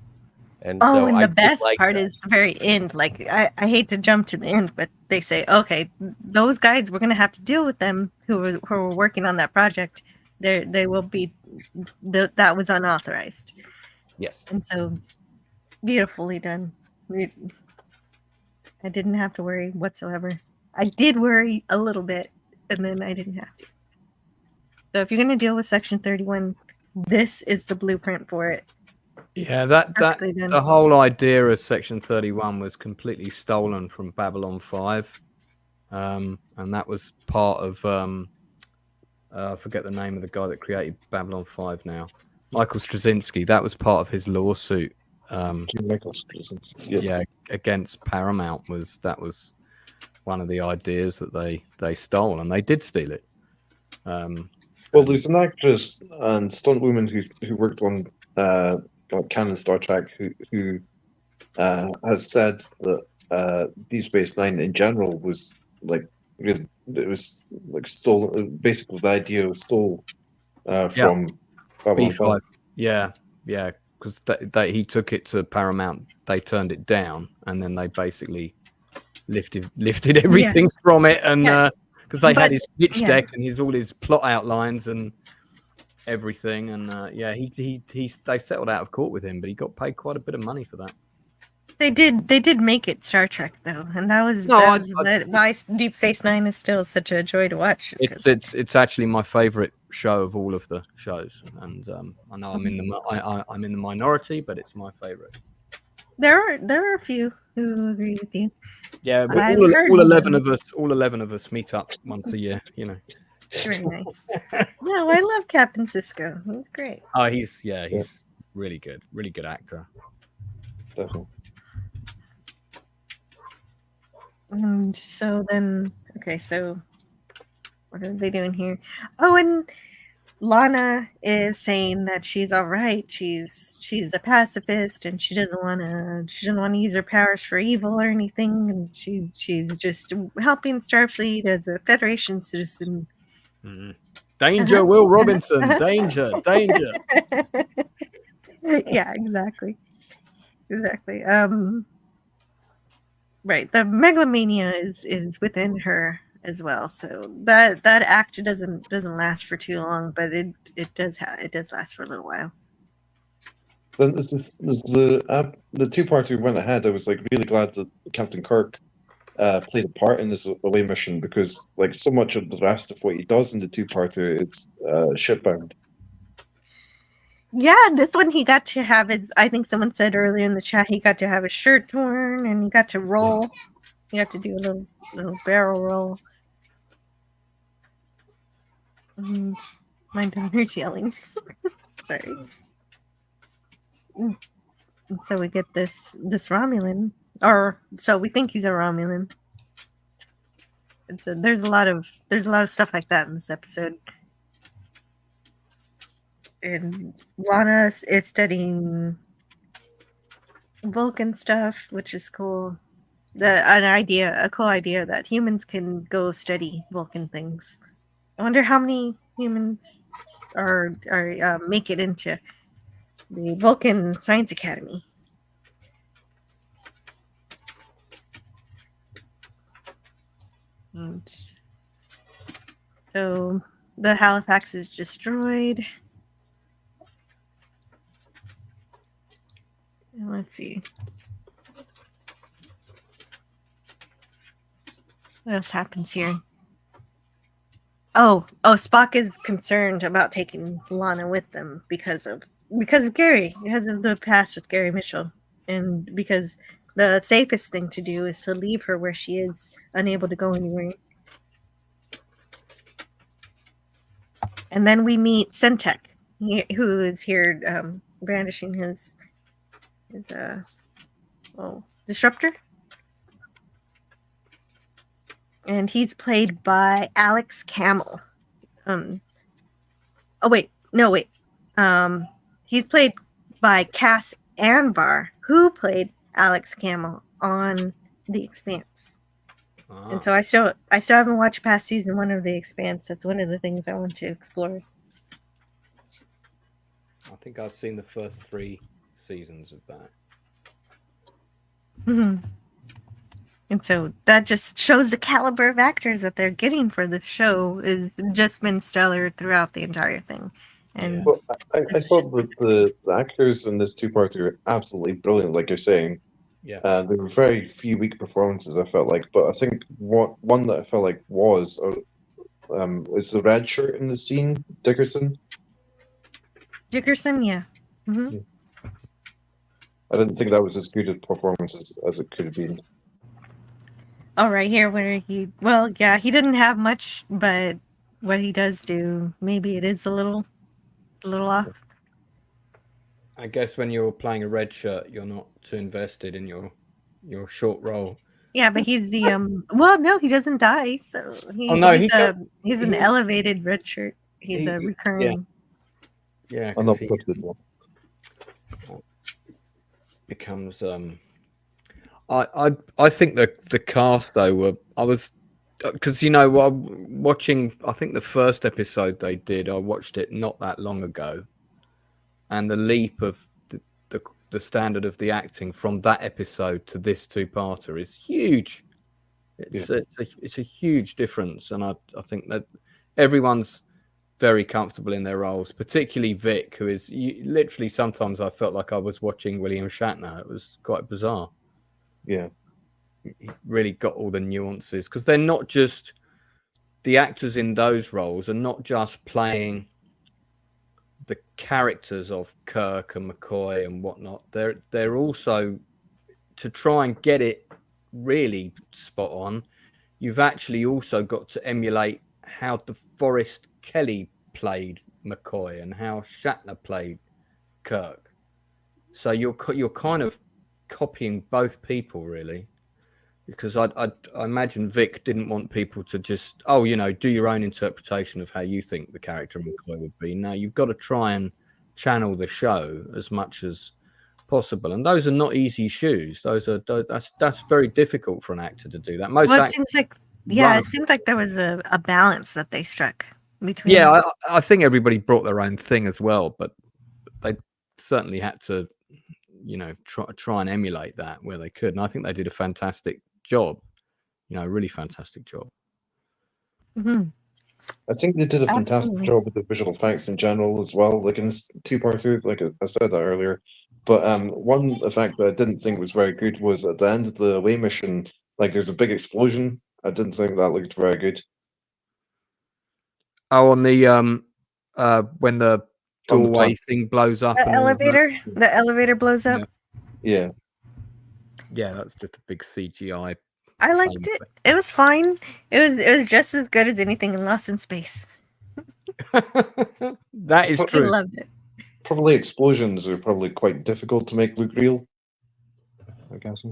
And
Oh,
so
and
I
the
did
best
like
part
that.
is the very end. Like, I hate to jump to the end, but they say, okay, those guys, we're going to have to deal with them who were working on that project. They will be, that was unauthorized.
Yes.
And so, beautifully done. I didn't have to worry whatsoever. I did worry a little bit, and then I didn't have to. So if you're going to deal with Section 31, this is the blueprint for it.
Yeah, the whole idea of Section 31 was completely stolen from Babylon 5, and that was part of I forget the name of the guy that created Babylon 5 now, Michael Straczynski. That was part of his lawsuit. Yeah, against Paramount. That was one of the ideas that they stole, and they did steal it.
Well, there's an actress and stunt woman who worked on canon Star Trek who has said that Deep Space Nine in general was like really, it was like stolen. Basically, the idea was stole from Babylon
B5. Yeah, because he took it to Paramount. They turned it down, and then they basically lifted everything from it, and because they had his pitch deck and all his plot outlines and everything, and they settled out of court with him, but he got paid quite a bit of money for that.
They did make it Star Trek though, and that was why Deep Space Nine is still such a joy to watch.
It's actually my favorite show of all of the shows, and I know I'm in the minority, but it's my favorite.
There are a few who agree with you.
Yeah, all 11 of us meet up once a year. You know.
Very nice. No, I love Captain Sisko. He's great.
Oh, he's really good actor.
Definitely.
So then, okay, so what are they doing here? Oh, and Lana is saying that she's all right. She's a pacifist, and she doesn't want to use her powers for evil or anything, and she's just helping Starfleet as a Federation citizen.
Mm-hmm. Danger, Will Robinson! Danger!
Yeah, exactly. Right, the megalomania is within her as well, so that act doesn't last for too long, but it does last for a little while.
Then this is the two-parter we went ahead. I was like really glad that Captain Kirk played a part in this away mission, because like so much of the rest of what he does in the two-parter, it's shipbound.
Yeah, this one he got to have his. I think someone said earlier in the chat he got to have his shirt torn, and he got to roll. He got to do a little barrel roll. And my daughter's yelling. Sorry. And so we get this Romulan, or so we think he's a Romulan. There's a lot of stuff like that in this episode. And Lana is studying Vulcan stuff, which is cool. A cool idea that humans can go study Vulcan things. I wonder how many humans are make it into the Vulcan Science Academy. And so the Halifax is destroyed. Let's see. What else happens here? Oh, Spock is concerned about taking Lana with them because of Gary, because of the past with Gary Mitchell, and because the safest thing to do is to leave her where she is, unable to go anywhere. And then we meet Sentek, who is here brandishing his disruptor, and he's played by Alex Camel. He's played by Cass Anbar, who played Alex Camel on The Expanse. And so I still haven't watched past season 1 of The Expanse. That's one of the things I want to explore.
I think I've seen the first 3 seasons of that.
Mm-hmm. And so that just shows the caliber of actors that they're getting for the show is just been stellar throughout the entire thing. And
well, I thought that the actors in this two-parter are absolutely brilliant, like you're saying.
Yeah.
There were very few weak performances, I felt like, but I think one that I felt like was the red shirt in the scene, Dickerson.
Dickerson, yeah. Mm-hmm.
I didn't think that was as good a performance as it could have been.
Oh, right here where he didn't have much, but what he does do, maybe it is a little off.
I guess when you're playing a red shirt, you're not too invested in your short role.
Yeah, but he's the well, no, he doesn't die, so he's an elevated red shirt. He's a recurring.
Yeah,
I'm not
he becomes I think the cast though because watching I think the first episode they did, I watched it not that long ago, and the leap of the standard of the acting from that episode to this two-parter is huge. It's a huge difference, and I think that everyone's very comfortable in their roles, particularly Vic, who is literally sometimes I felt like I was watching William Shatner. It was quite bizarre.
Yeah,
he really got all the nuances because they're not just the actors in those roles are not just playing the characters of Kirk and McCoy and whatnot. They're also, to try and get it really spot on, you've actually also got to emulate how DeForest Kelly played McCoy and how Shatner played Kirk. So you're kind of copying both people really, because I imagine Vic didn't want people to just do your own interpretation of how you think the character of McCoy would be. No, you've got to try and channel the show as much as possible, and those are not easy shoes. That's very difficult for an actor to do that.
It seems like there was a balance that they struck between.
Yeah, I think everybody brought their own thing as well, but they certainly had to try and emulate that where they could, and I think they did a fantastic job, a really fantastic job.
Mm-hmm.
I think they did a fantastic job with the visual effects in general as well, like in this two-parter, like I said that earlier. But one effect that I didn't think was very good was at the end of the away mission, like there's a big explosion. I didn't think that looked very good.
Oh, on the when the doorway thing blows up.
The elevator blows up.
Yeah.
Yeah, that's just a big CGI.
I liked it. It was fine. It was just as good as anything in Lost in Space.
That is true.
I loved it.
Probably explosions are probably quite difficult to make look real, I guess.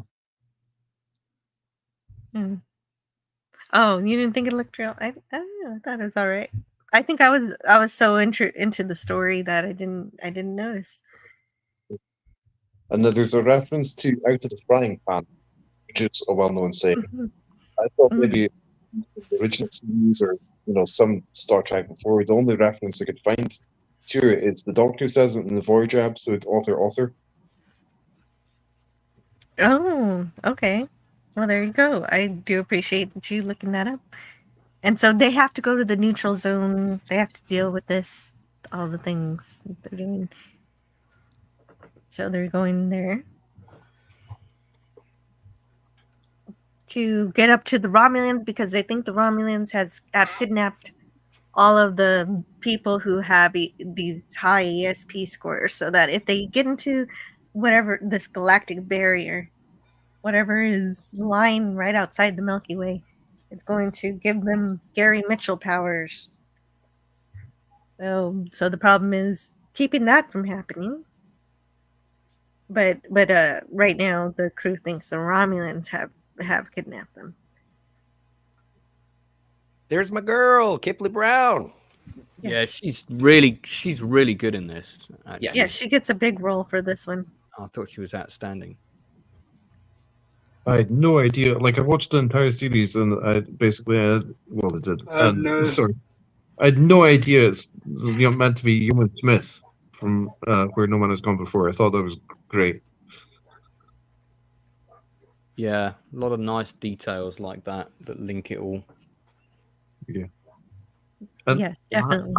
Hmm. Oh, you didn't think it looked real? I don't know. I thought it was all right. I think I was so into the story that I didn't notice.
And then there's a reference to Out of the Frying Pan, which is a well-known saying.
Mm-hmm.
I thought maybe the original series or some Star Trek before, the only reference I could find to it is the Doctor says it in the Voyager episode, author.
Oh, okay. Well, there you go. I do appreciate you looking that up. And so they have to go to the neutral zone. They have to deal with this, all the things they're doing. So they're going there to get up to the Romulans because they think the Romulans have kidnapped all of the people who have these high ESP scores, so that if they get into whatever this galactic barrier, whatever is lying right outside the Milky Way, it's going to give them Gary Mitchell powers. So the problem is keeping that from happening. But right now the crew thinks the Romulans have kidnapped them.
There's my girl, Kipley Brown.
Yeah, she's really good in this. Actually.
Yeah, she gets a big role for this one.
I thought she was outstanding.
I had no idea. Like, I watched the entire series, and I basically well, it did. Sorry, I had no idea it's meant to be Human Smith from Where No Man Has Gone Before. I thought that was great.
Yeah, a lot of nice details like that link it all.
Yeah. And
yes, definitely.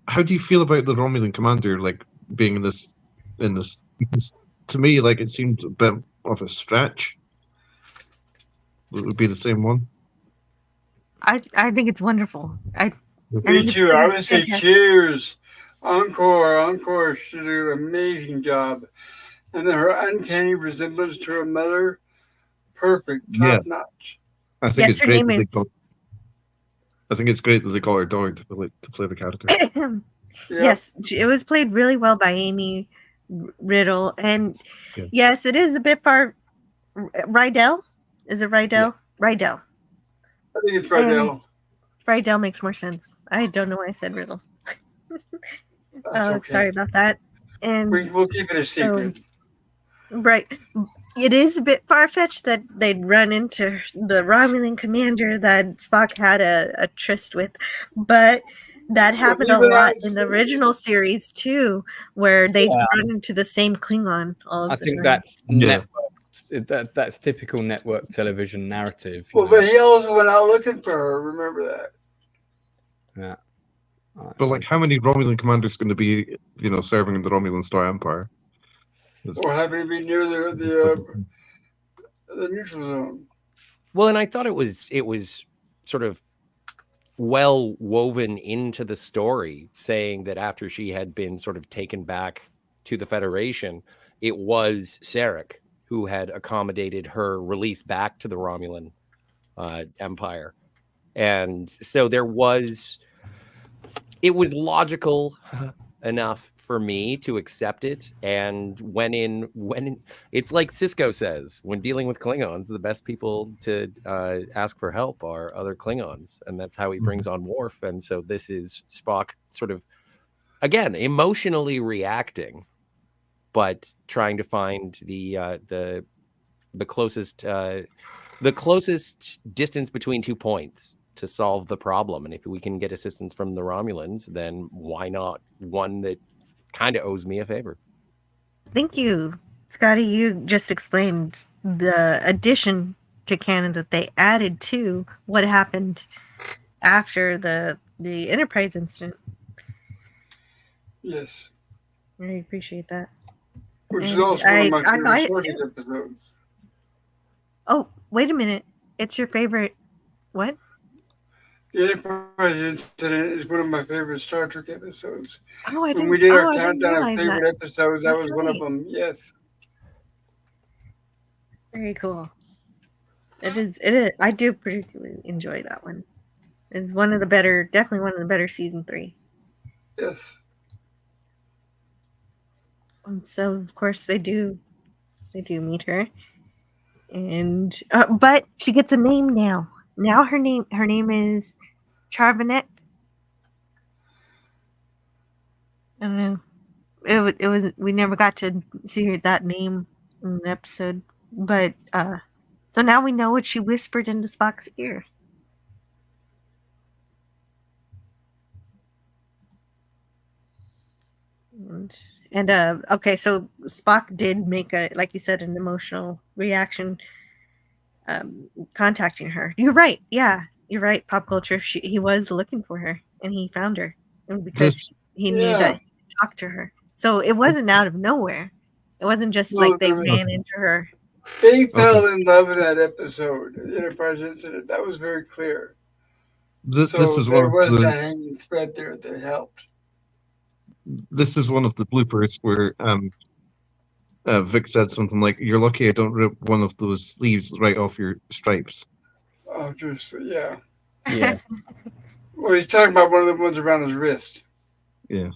How do you feel about the Romulan commander like being in this? Because to me, like, it seemed a bit of a stretch. It would be the same one.
I think it's wonderful.
Me too. I would say cheers. Encore should do an amazing job. And her uncanny resemblance to her mother, perfect, top notch.
I think it's great. I think it's great that they got her dog to play the character.
Yes, it was played really well by Amy Riddle, and yes, it is a bit far. Rydell, is it Rydell? Yeah. Rydell.
I think it's Rydell.
Rydell makes more sense. I don't know why I said Riddle.
Okay.
Sorry about that. And
we'll keep it a secret.
Right. It is a bit far-fetched that they'd run into the Romulan commander that Spock had a tryst with, but that happened a lot in the original series too, where they run into the same Klingon all of the time.
That's network. That's typical network television narrative.
Well, but he also went out looking for her. Remember that?
Yeah.
But like, how many Romulan commanders going to be, serving in the Romulan Star Empire?
Or having to be near the neutral zone.
Well, and I thought it was sort of well woven into the story, saying that after she had been sort of taken back to the Federation, it was Sarek who had accommodated her release back to the Romulan Empire. And so it was logical enough for me to accept it. And when it's like Cisco says, when dealing with Klingons, the best people to ask for help are other Klingons, and that's how he brings on Worf. And so this is Spock sort of, again, emotionally reacting, but trying to find the closest distance between 2 points to solve the problem. And if we can get assistance from the Romulans, then why not one that kind of owes me a favor?
Thank you, Scotty. You just explained the addition to canon that they added to what happened after the Enterprise incident.
Yes.
I appreciate that.
Which is also one of my favorite Stargate episodes.
Oh, wait a minute. It's your favorite what?
The Enterprise incident is one of my favorite Star Trek episodes.
Oh,
when we did our countdown of favorite episodes, that was one of them. Yes.
Very cool. It is. I do particularly enjoy that one. It's definitely one of the better season 3.
Yes.
And so, of course, they do meet her, and but she gets a name now. Now her name is Charvanek. I don't know. It was we never got to see that name in the episode, but so now we know what she whispered into Spock's ear. And okay, so Spock did make like you said, an emotional reaction contacting her. You're right. Yeah, you're right. Pop culture. He was looking for her, and he found her, and because he knew that he could talk to her. So it wasn't out of nowhere. It wasn't just like they ran into her.
They fell in love in that episode, the Enterprise incident. That was very clear.
This is
there was a hanging thread there that helped.
This is one of the bloopers where Vic said something like, "You're lucky I don't rip one of those sleeves right off your stripes."
Oh, just yeah. Well, he's talking about one of the ones around his wrist.
Yeah.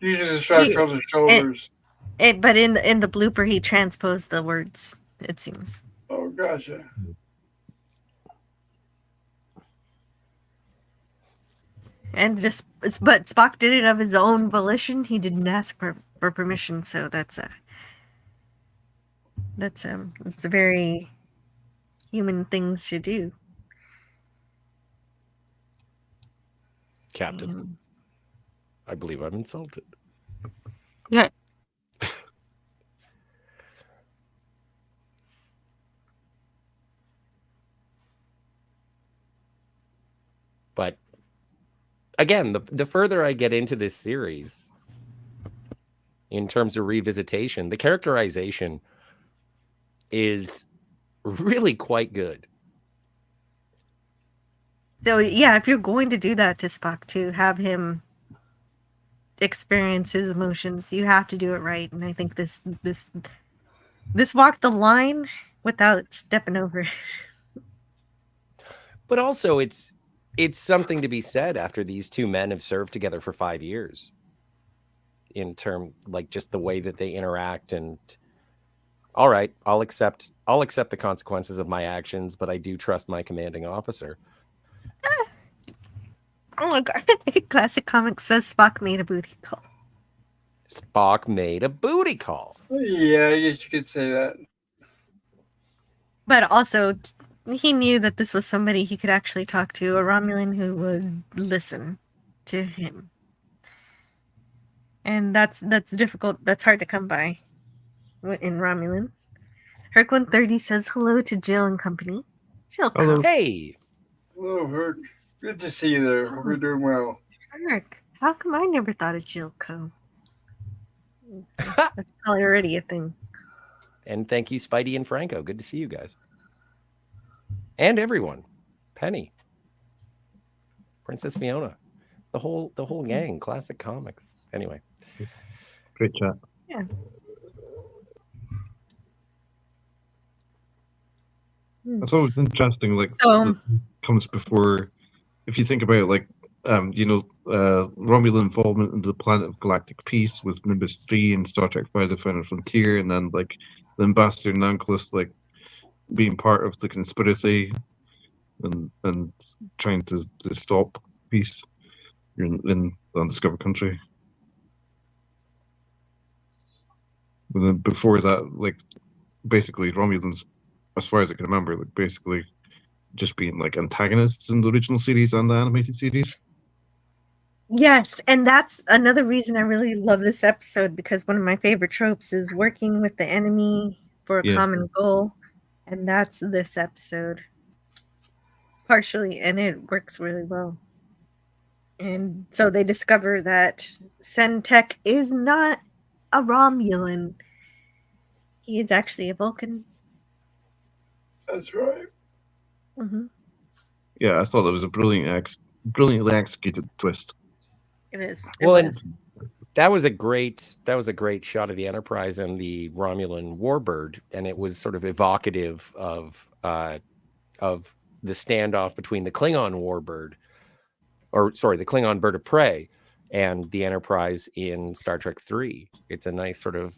Usually the stripes on his shoulders.
But in the blooper, he transposed the words. It seems.
Oh, gotcha.
And but Spock did it of his own volition. He didn't ask for permission, so that's a very human things to do.
Captain, I believe I'm insulted.
Yeah.
But again, the further I get into this series, in terms of revisitation, the characterization is really quite good.
So yeah, if you're going to do that to Spock, to have him experience his emotions, you have to do it right. And I think this walked the line without stepping over it.
But also, it's something to be said after these two men have served together for 5 years. In term, like, just the way that they interact, and all right, I'll accept the consequences of my actions, but I do trust my commanding officer.
Oh my god! Classic Comics says Spock made a booty call.
Spock made a booty call.
Yeah, I guess you could say that.
But also, he knew that this was somebody he could actually talk to, a Romulan who would listen to him. And that's difficult. That's hard to come by in Romulans. Herc 130 says hello to Jill and company. Jill,
hello.
Hey.
Hello, Herc. Good to see you there. Hope you're doing well.
Herc, how come I never thought of Jill Co? That's probably already a thing.
And thank you, Spidey and Franco. Good to see you guys. And everyone. Penny. Princess Fiona. The whole gang. Classic Comics. Anyway.
Great chat.
Yeah.
It's always interesting, like,
So,
comes before, if you think about, like, Romulan involvement in the Planet of Galactic Peace with Nimbus 3 and Star Trek V: The Final Frontier, and then, like, the Ambassador Nanklus, like, being part of the conspiracy and trying to stop peace in the undiscovered country. But then before that, like, basically Romulans, as far as I can remember, like, basically just being like antagonists in the original series and the animated series.
yes, and that's another reason I really love this episode, because one of my favorite tropes is working with the enemy for a common goal, and that's this episode. Partially, and it works really well. And so they discover that Sentek is not a Romulan. He is actually a Vulcan.
That's right.
Mm-hmm.
Yeah, I thought that was a brilliantly executed twist.
It is.
And that was a great shot of the Enterprise and the Romulan warbird, and it was sort of evocative of the standoff between the Klingon warbird, the Klingon bird of prey, and the Enterprise in Star Trek 3. It's a nice sort of.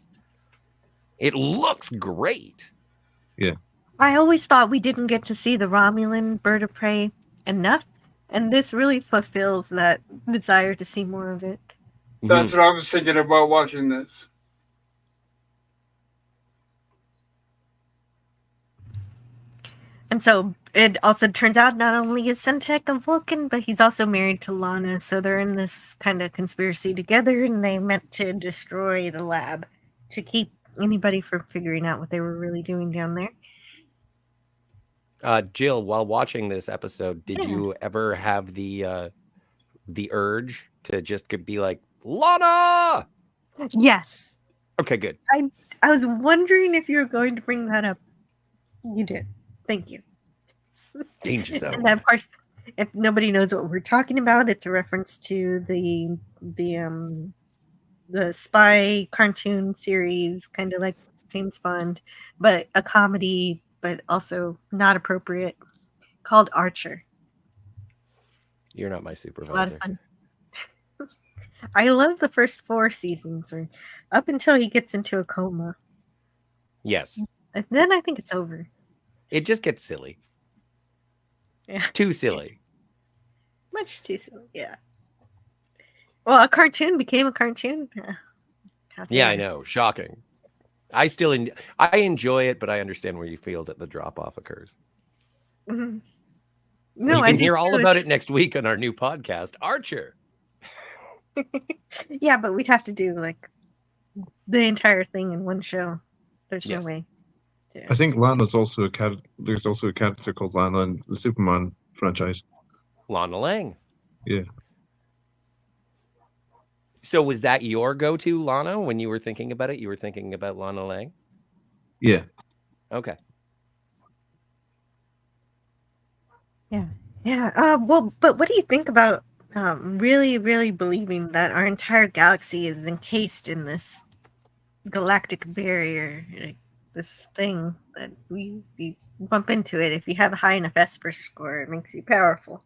It looks great.
Yeah.
I always thought we didn't get to see the Romulan bird of prey enough, and this really fulfills that desire to see more of it.
That's what I was thinking about watching this.
And so it also turns out not only is Sentek a Vulcan, but he's also married to Lana, so they're in this kind of conspiracy together, and they meant to destroy the lab to keep anybody from figuring out what they were really doing down there.
Jill, while watching this episode, did you ever have the urge to just be like, Lana?
Yes.
Okay, good.
I was wondering if you were going to bring that up. You did. Thank you.
Danger zone.
And then, of course, if nobody knows what we're talking about, it's a reference to the spy cartoon series, kind of like James Bond, but a comedy, but also not appropriate, called Archer.
You're not my supervisor.
It's a lot of fun. I love the first 4 seasons, or up until he gets into a coma.
Yes.
And then I think it's over.
It just gets silly.
Yeah.
Too silly.
Much too silly, yeah. Well, a cartoon became a cartoon.
Yeah, I know. Shocking. I enjoy it, but I understand where you feel that the drop-off occurs.
No,
you
I
can
do
hear all
too,
about
it's
it next week on our new podcast, Archer.
Yeah, but we'd have to do like the entire thing in one show. There's no
Yes.
way.
I think Lana's also a cat. There's also a character called Lana in the Superman franchise.
Lana Lang.
Yeah.
So was that your go-to, Lana, when you were thinking about it? You were thinking about Lana Lang?
Yeah.
Okay.
Yeah. Yeah. Well, but what do you think about really, really believing that our entire galaxy is encased in this galactic barrier, like this thing that you bump into it? If you have a high enough Esper score, it makes you powerful.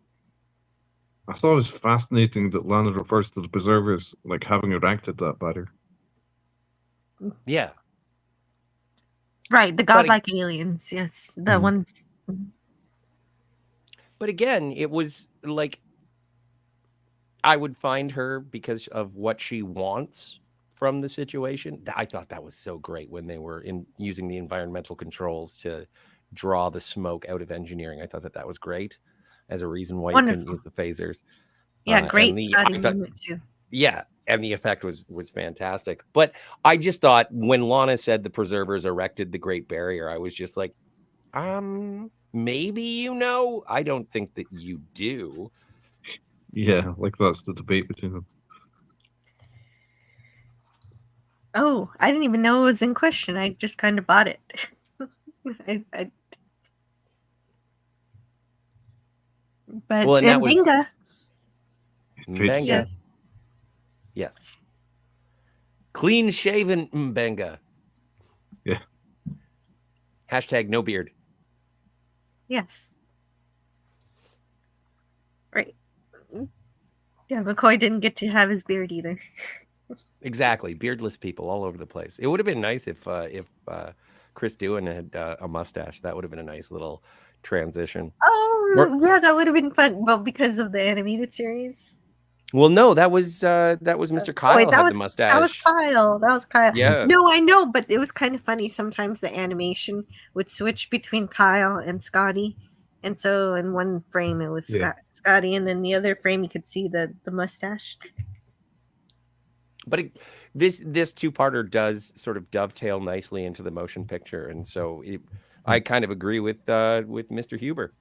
I thought it was fascinating that Lana refers to the preservers like having erected that barrier.
Yeah.
Right, the godlike aliens, yes. The ones.
But again, it was like I would find her because of what she wants from the situation. I thought that was so great when they were using the environmental controls to draw the smoke out of engineering. I thought that was great as a reason why you couldn't use the phasers.
Yeah, great
I thought,
too.
Yeah, and the effect was fantastic. But I just thought when Lana said the preservers erected the Great Barrier, I was just like, maybe I don't think that you do.
Yeah, like that's the debate between them.
Oh, I didn't even know it was in question. I just kind of bought it. But
well, and that was
Mbenga.
Mbenga. Yes. Clean shaven Mbenga.
Yeah.
Hashtag no beard.
Yes. Right. Yeah, McCoy didn't get to have his beard either.
Exactly. Beardless people all over the place. It would have been nice if Chris Doohan had a mustache. That would have been a nice little transition.
Oh, yeah, that would have been fun. Well, because of the animated series.
Well, no, that was Mr. Kyle had the mustache.
That was Kyle. That was Kyle.
Yeah.
No, I know, but it was kind of funny. Sometimes the animation would switch between Kyle and Scotty. And so in one frame it was Scotty, and then the other frame you could see the mustache.
But this two-parter does sort of dovetail nicely into the motion picture, and so I kind of agree with Mr. Huber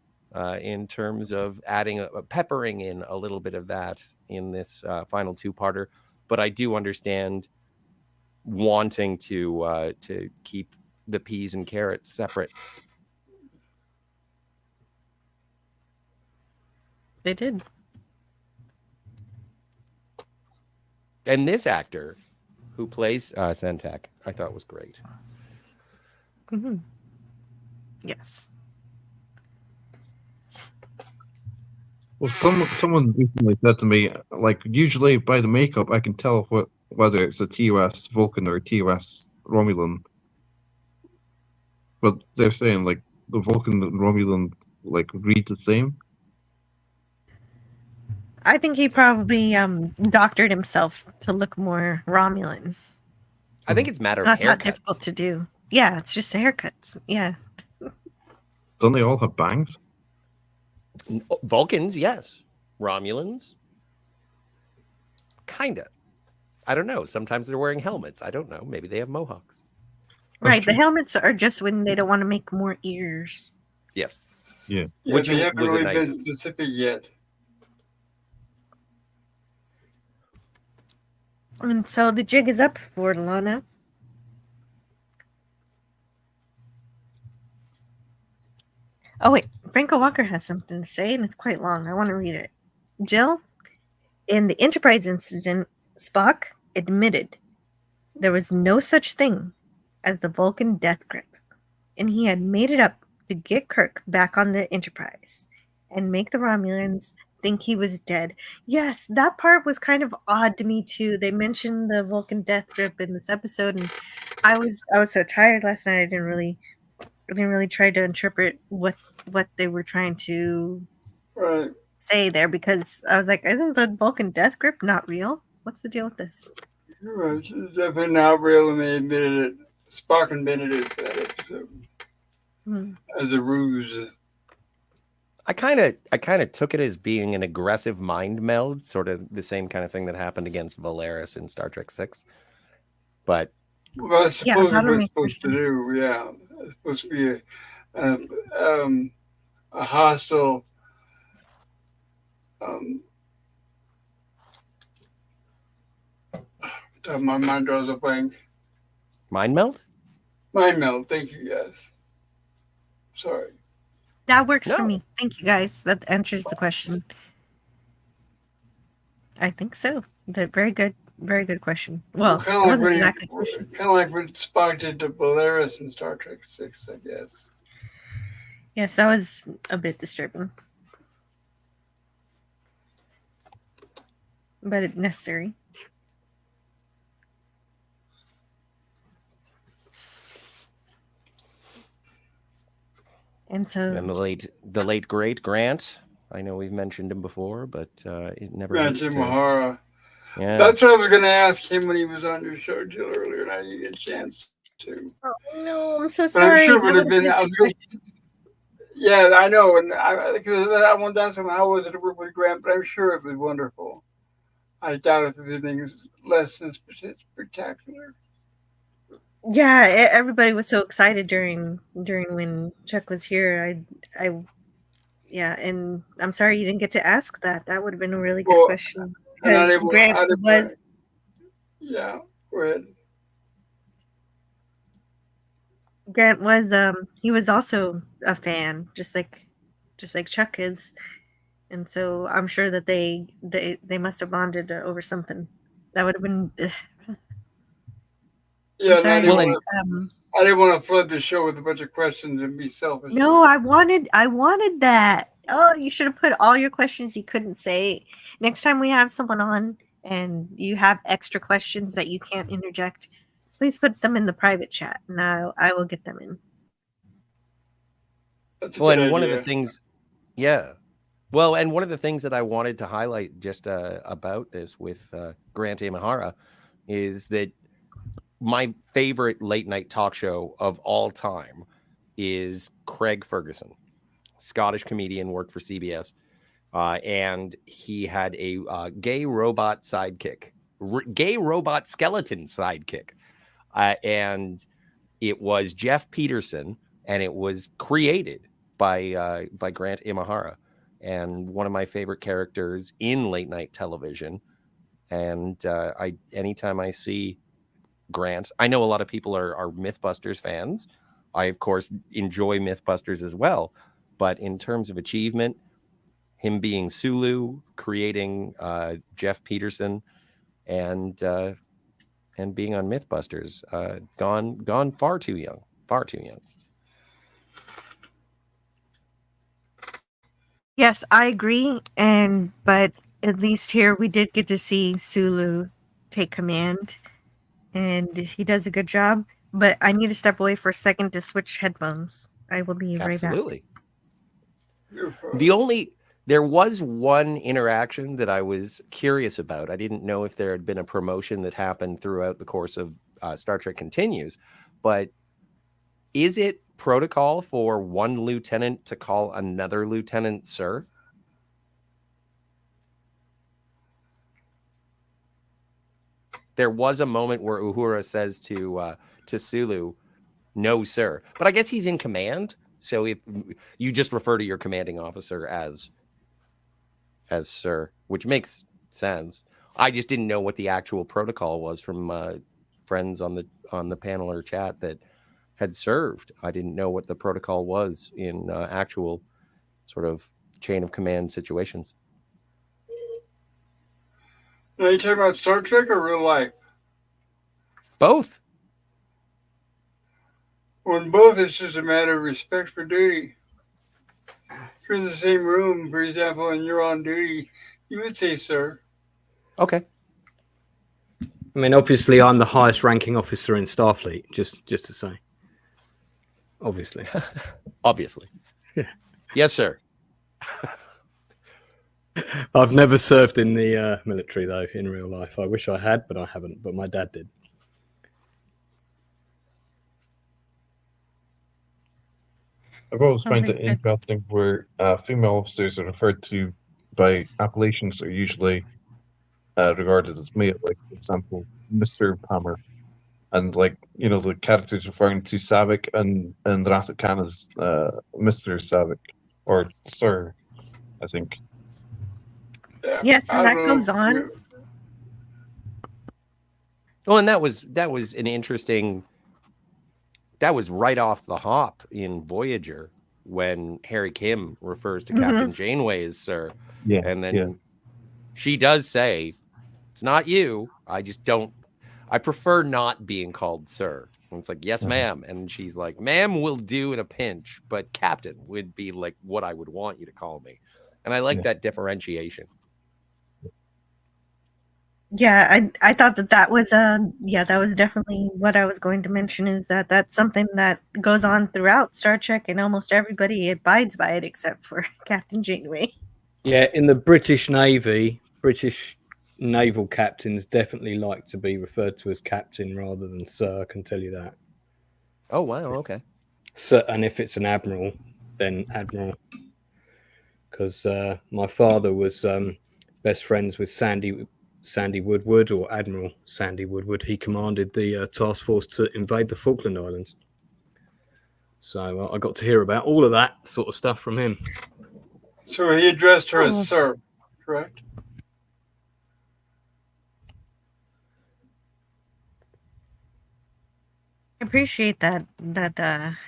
in terms of adding peppering in a little bit of that in this final two-parter. But I do understand wanting to keep the peas and carrots separate.
They did.
And this actor who plays Sentak, I thought was great.
Mm-hmm. Yes.
Well, someone recently said to me, like, usually by the makeup, I can tell whether it's a TOS Vulcan or a TOS Romulan. But they're saying, like, the Vulcan and Romulan, like, read the same.
I think he probably doctored himself to look more Romulan.
I think it's a matter of
not
haircuts.
that difficult to do. Yeah, it's just haircuts. Yeah.
Don't they all have bangs?
Vulcans, yes. Romulans, kinda. I don't know. Sometimes they're wearing helmets. I don't know. Maybe they have mohawks.
Right. The helmets are just when they don't want to make more ears.
Yes.
Yeah.
Which they haven't really been specific yet.
And so the jig is up for Lana. Oh, wait. Franco Walker has something to say, and it's quite long. I want to read it. Jill, in the Enterprise incident, Spock admitted there was no such thing as the Vulcan death grip, and he had made it up to get Kirk back on the Enterprise and make the Romulans think he was dead. Yes, that part was kind of odd to me too. They mentioned the Vulcan death grip in this episode, and I was so tired last night. I didn't really try to interpret what they were trying to say there, because I was like, isn't the Vulcan death grip not real? What's the deal with this?
It's definitely not real, and they admitted it. Spock admitted it for that episode as a ruse.
I kind of took it as being an aggressive mind meld, sort of the same kind of thing that happened against Valeris in Star Trek 6. But
well, that's supposedly what it's supposed to do. Yeah, it's supposed to be a hostile. My mind draws a blank.
Mind meld?
Mind meld. Thank you. Yes. Sorry.
That works for me. Thank you, guys. That answers the question. I think so. But very good question. Well, it wasn't exactly a question.
Kind of like what Spock did to Valeris in Star Trek 6, I guess.
Yes, that was a bit disturbing. But necessary. And so
the late great Grant. I know we've mentioned him before, but it never
Grant
hurts to-
Imahara.
Yeah.
That's what I was going to ask him when he was on your show, Jill, earlier, and I didn't get a chance to.
Oh no, I'm so
But
sorry.
I'm sure it would have been. Yeah, I know, and I wanted to ask him how was it to work with Grant, but I'm sure it was wonderful. I doubt if anything is less than spectacular.
Yeah, everybody was so excited during when Chuck was here. Yeah, and I'm sorry you didn't get to ask that. That would have been a really good question. Because Grant was.
Yeah, go ahead.
Grant was he was also a fan, just like Chuck is, and so I'm sure that they must have bonded over something. That would have been.
Yeah,
sorry,
I didn't want to flood the show with a bunch of questions and be selfish.
No, I wanted that. Oh, you should have put all your questions you couldn't say. Next time we have someone on and you have extra questions that you can't interject, please put them in the private chat, and I will get them in.
Well, and one of the things, yeah. Well, and one of the things that I wanted to highlight just about this with Grant Imahara is that my favorite late night talk show of all time is Craig Ferguson, Scottish comedian, worked for CBS, and he had a gay robot sidekick, gay robot skeleton sidekick, and it was Jeff Peterson, and it was created by Grant Imahara, and one of my favorite characters in late night television. And anytime I see Grant, I know a lot of people are Mythbusters fans. I, of course, enjoy Mythbusters as well. But in terms of achievement, him being Sulu, creating Jeff Peterson, and being on Mythbusters, gone far too young. Far too young.
Yes, I agree. But at least here we did get to see Sulu take command, and he does a good job. But I need to step away for a second to switch headphones. I will be right back.
Absolutely. There was one interaction that I was curious about. I didn't know if there had been a promotion that happened throughout the course of Star Trek Continues, but is it protocol for one lieutenant to call another lieutenant sir? There was a moment where Uhura says to Sulu, "No, sir," but I guess he's in command, so if you just refer to your commanding officer as sir, which makes sense. I just didn't know what the actual protocol was from friends on the panel or chat that had served. I didn't know what the protocol was in actual sort of chain of command situations.
Are you talking about Star Trek or real life?
Both.
Well, in both, it's just a matter of respect for duty. If you're in the same room, for example, and you're on duty, you would say, sir.
Okay.
I mean, obviously, I'm the highest ranking officer in Starfleet, just to say. Obviously.
Obviously.
Yeah.
Yes, sir.
I've never served in the military, though, in real life. I wish I had, but I haven't. But my dad did.
I've always
Oh
found
my
it
God.
interesting where female officers are referred to by appellations that are usually regarded as male, like for example, Mr. Palmer, and like the characters referring to Savick and Rathod Khan as Mr. Savick or Sir, I think.
Yes, and that goes on.
Oh, and that was an interesting. That was right off the hop in Voyager when Harry Kim refers to Captain Janeway as Sir, and then she does say, "It's not you. I just don't. I prefer not being called Sir." And it's like, "Yes, ma'am," and she's like, "Ma'am will do in a pinch, but Captain would be like what I would want you to call me," and I like that differentiation.
Yeah, I thought that was that was definitely what I was going to mention, is that that's something that goes on throughout Star Trek, and almost everybody abides by it except for Captain Janeway.
Yeah, in the British Navy, British naval captains definitely like to be referred to as captain rather than sir. I can tell you that.
Oh wow, okay.
So, and if it's an admiral, then admiral. Because my father was best friends with Sandy Woodward, or Admiral Sandy Woodward. He commanded the task force to invade the Falkland Islands. So I got to hear about all of that sort of stuff from him.
So he addressed her as Sir, correct?
I appreciate that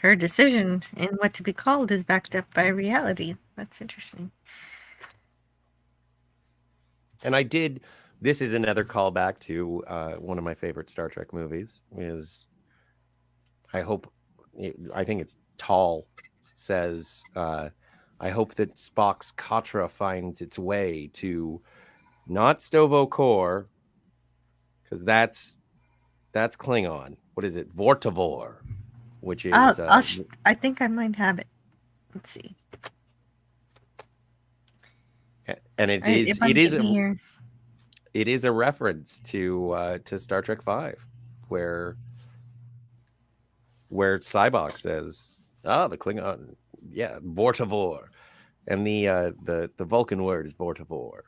her decision in what to be called is backed up by reality. That's interesting.
And I did. This is another callback to one of my favorite Star Trek movies. Is I think it's Tall says, "I hope that Spock's Katra finds its way to not Stovo Core, because that's Klingon. What is it? Vortivore, which is
I think I might have it. Let's see.
And it is a reference to Star Trek V, where Cybok says, the Klingon, Vortivore, and the Vulcan word is Vortivore.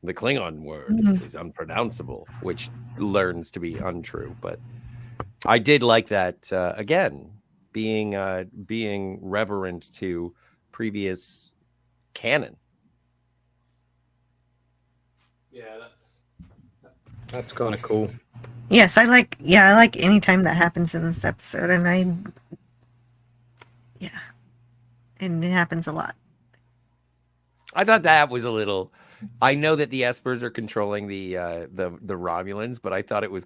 The Klingon word is unpronounceable, which learns to be untrue. But I did like that again, being reverent to previous canon.
Yeah, that's kind of cool.
Yes, I like any time that happens in this episode, and and it happens a lot.
I thought that was a little. I know that the Espers are controlling the Romulans, but I thought it was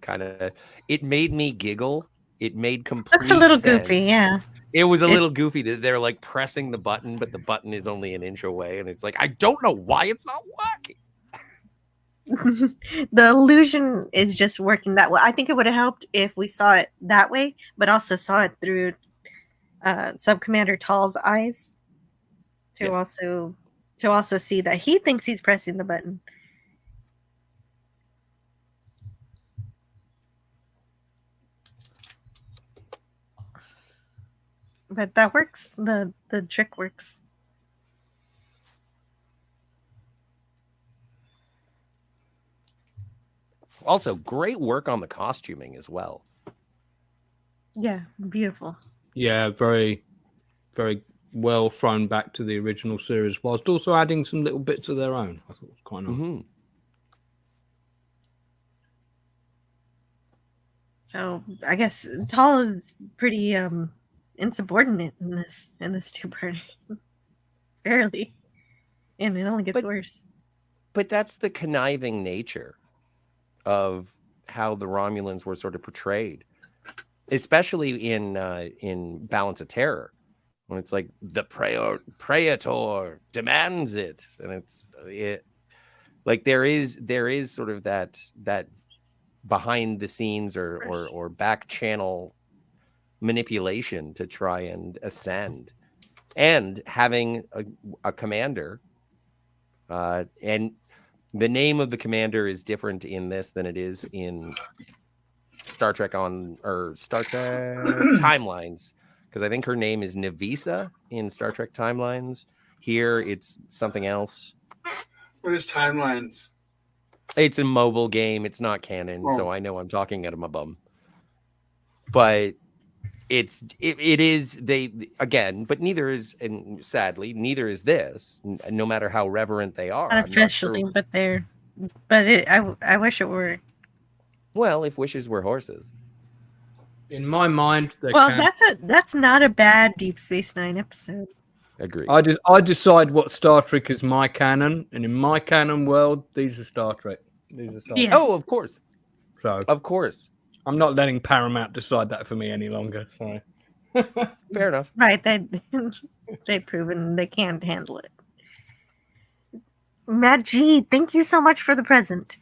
it made me giggle. It made complete sense.
That's a little goofy, yeah.
It was a little goofy that they're like pressing the button, but the button is only an inch away, and it's like, I don't know why it's not working.
The illusion is just working that way. I think it would have helped if we saw it that way, but also saw it through Sub-Commander Tall's eyes to also see that he thinks he's pressing the button. But that works. The trick works.
Also, great work on the costuming as well.
Yeah, beautiful.
Yeah, very, very well thrown back to the original series, whilst also adding some little bits of their own. I thought it was quite nice.
So I guess Tall is pretty insubordinate in this two-parter. Barely. And it only gets worse.
But that's the conniving nature of how the Romulans were sort of portrayed, especially in Balance of Terror, when it's like the Praetor demands it, and like there is sort of that behind the scenes or back channel manipulation to try and ascend, and having a commander, and the name of the commander is different in this than it is in Star Trek Timelines, because I think her name is Navisa in Star Trek Timelines. Here, it's something else.
What is Timelines?
It's a mobile game. It's not canon, so I know I'm talking out of my bum. But it is but neither is, and sadly, neither is this. No matter how reverent they are,
Not officially, but they're. But I wish it were.
Well, if wishes were horses.
In my mind,
That's not a bad Deep Space Nine episode.
Agree.
I decide what Star Trek is my canon, and in my canon world, these are Star Trek. These are Star Trek.
Oh, of course.
So
of course,
I'm not letting Paramount decide that for me any longer. Sorry.
Fair enough.
Right? They've proven they can't handle it. Matt G, thank you so much for the present.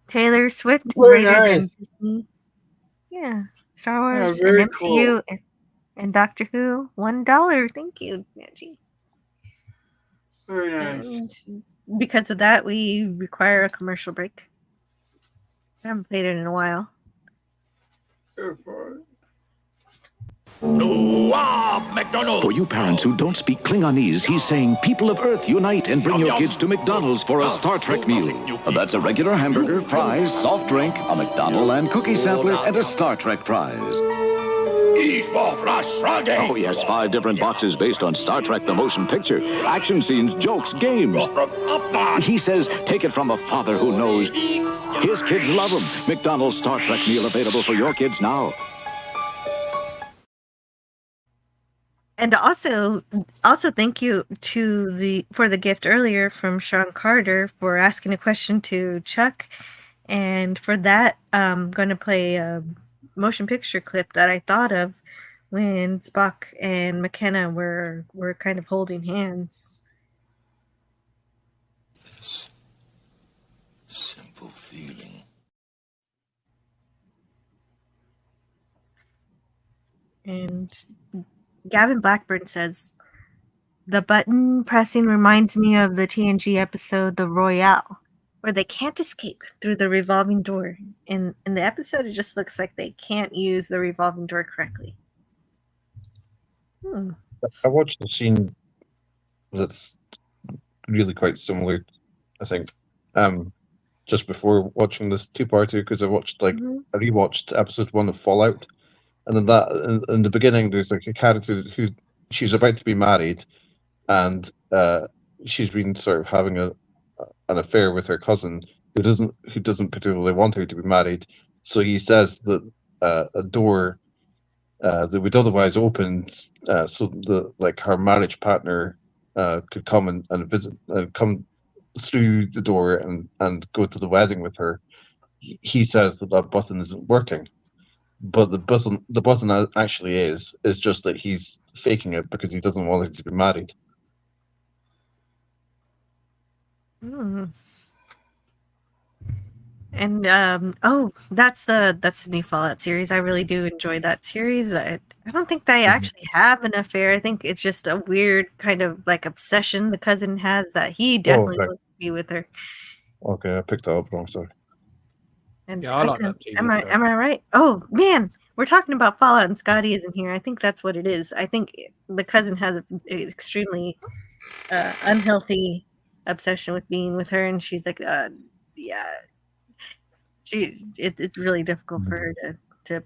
Taylor Swift,
Very
greater than
nice.
Disney. Yeah, Star Wars
very
and MCU and Doctor Who. $1. Thank you, Matt G.
Very nice.
And because of that, we require a commercial break. I haven't played it in a while.
Go for it.
For you parents who don't speak Klingonese, he's saying, people of Earth, unite and bring your kids to McDonald's for a Star Trek meal. That's a regular hamburger, fries, soft drink, a McDonald and cookie sampler, and a Star Trek prize. Oh yes, 5 different boxes based on Star Trek the Motion Picture. Action scenes, jokes, games. He says, take it from a father who knows. His kids love him. McDonald's Star Trek meal available for your kids now.
And also thank you for the gift earlier from Sean Carter for asking a question to Chuck. And for that, I'm going to play a motion picture clip that I thought of when Spock and McKenna were kind of holding hands.
Simple feeling.
And Gavin Blackburn says, the button pressing reminds me of the TNG episode The Royale, where they can't escape through the revolving door. In the episode, it just looks like they can't use the revolving door correctly.
I watched a scene that's really quite similar, I think, just before watching this two-parter, because I rewatched episode 1 of Fallout. And then that in the beginning, there's like a character who she's about to be married, and she's been sort of having an affair with her cousin who doesn't particularly want her to be married. So he says that a door that would otherwise open, so her marriage partner could come and visit, come through the door and go to the wedding with her. He says that button isn't working. But the button actually is just that he's faking it because he doesn't want her to be married.
And that's the new Fallout series. I really do enjoy that series. I don't think they actually have an affair. I think it's just a weird kind of like obsession the cousin has that he definitely wants to be with her.
Okay, I picked that up wrong. Sorry.
And
yeah, I like that TV
am I right? Oh man, we're talking about Fallout and Scotty isn't here. I think that's what it is. I think the cousin has an extremely unhealthy obsession with being with her, and she's like, it's really difficult for her to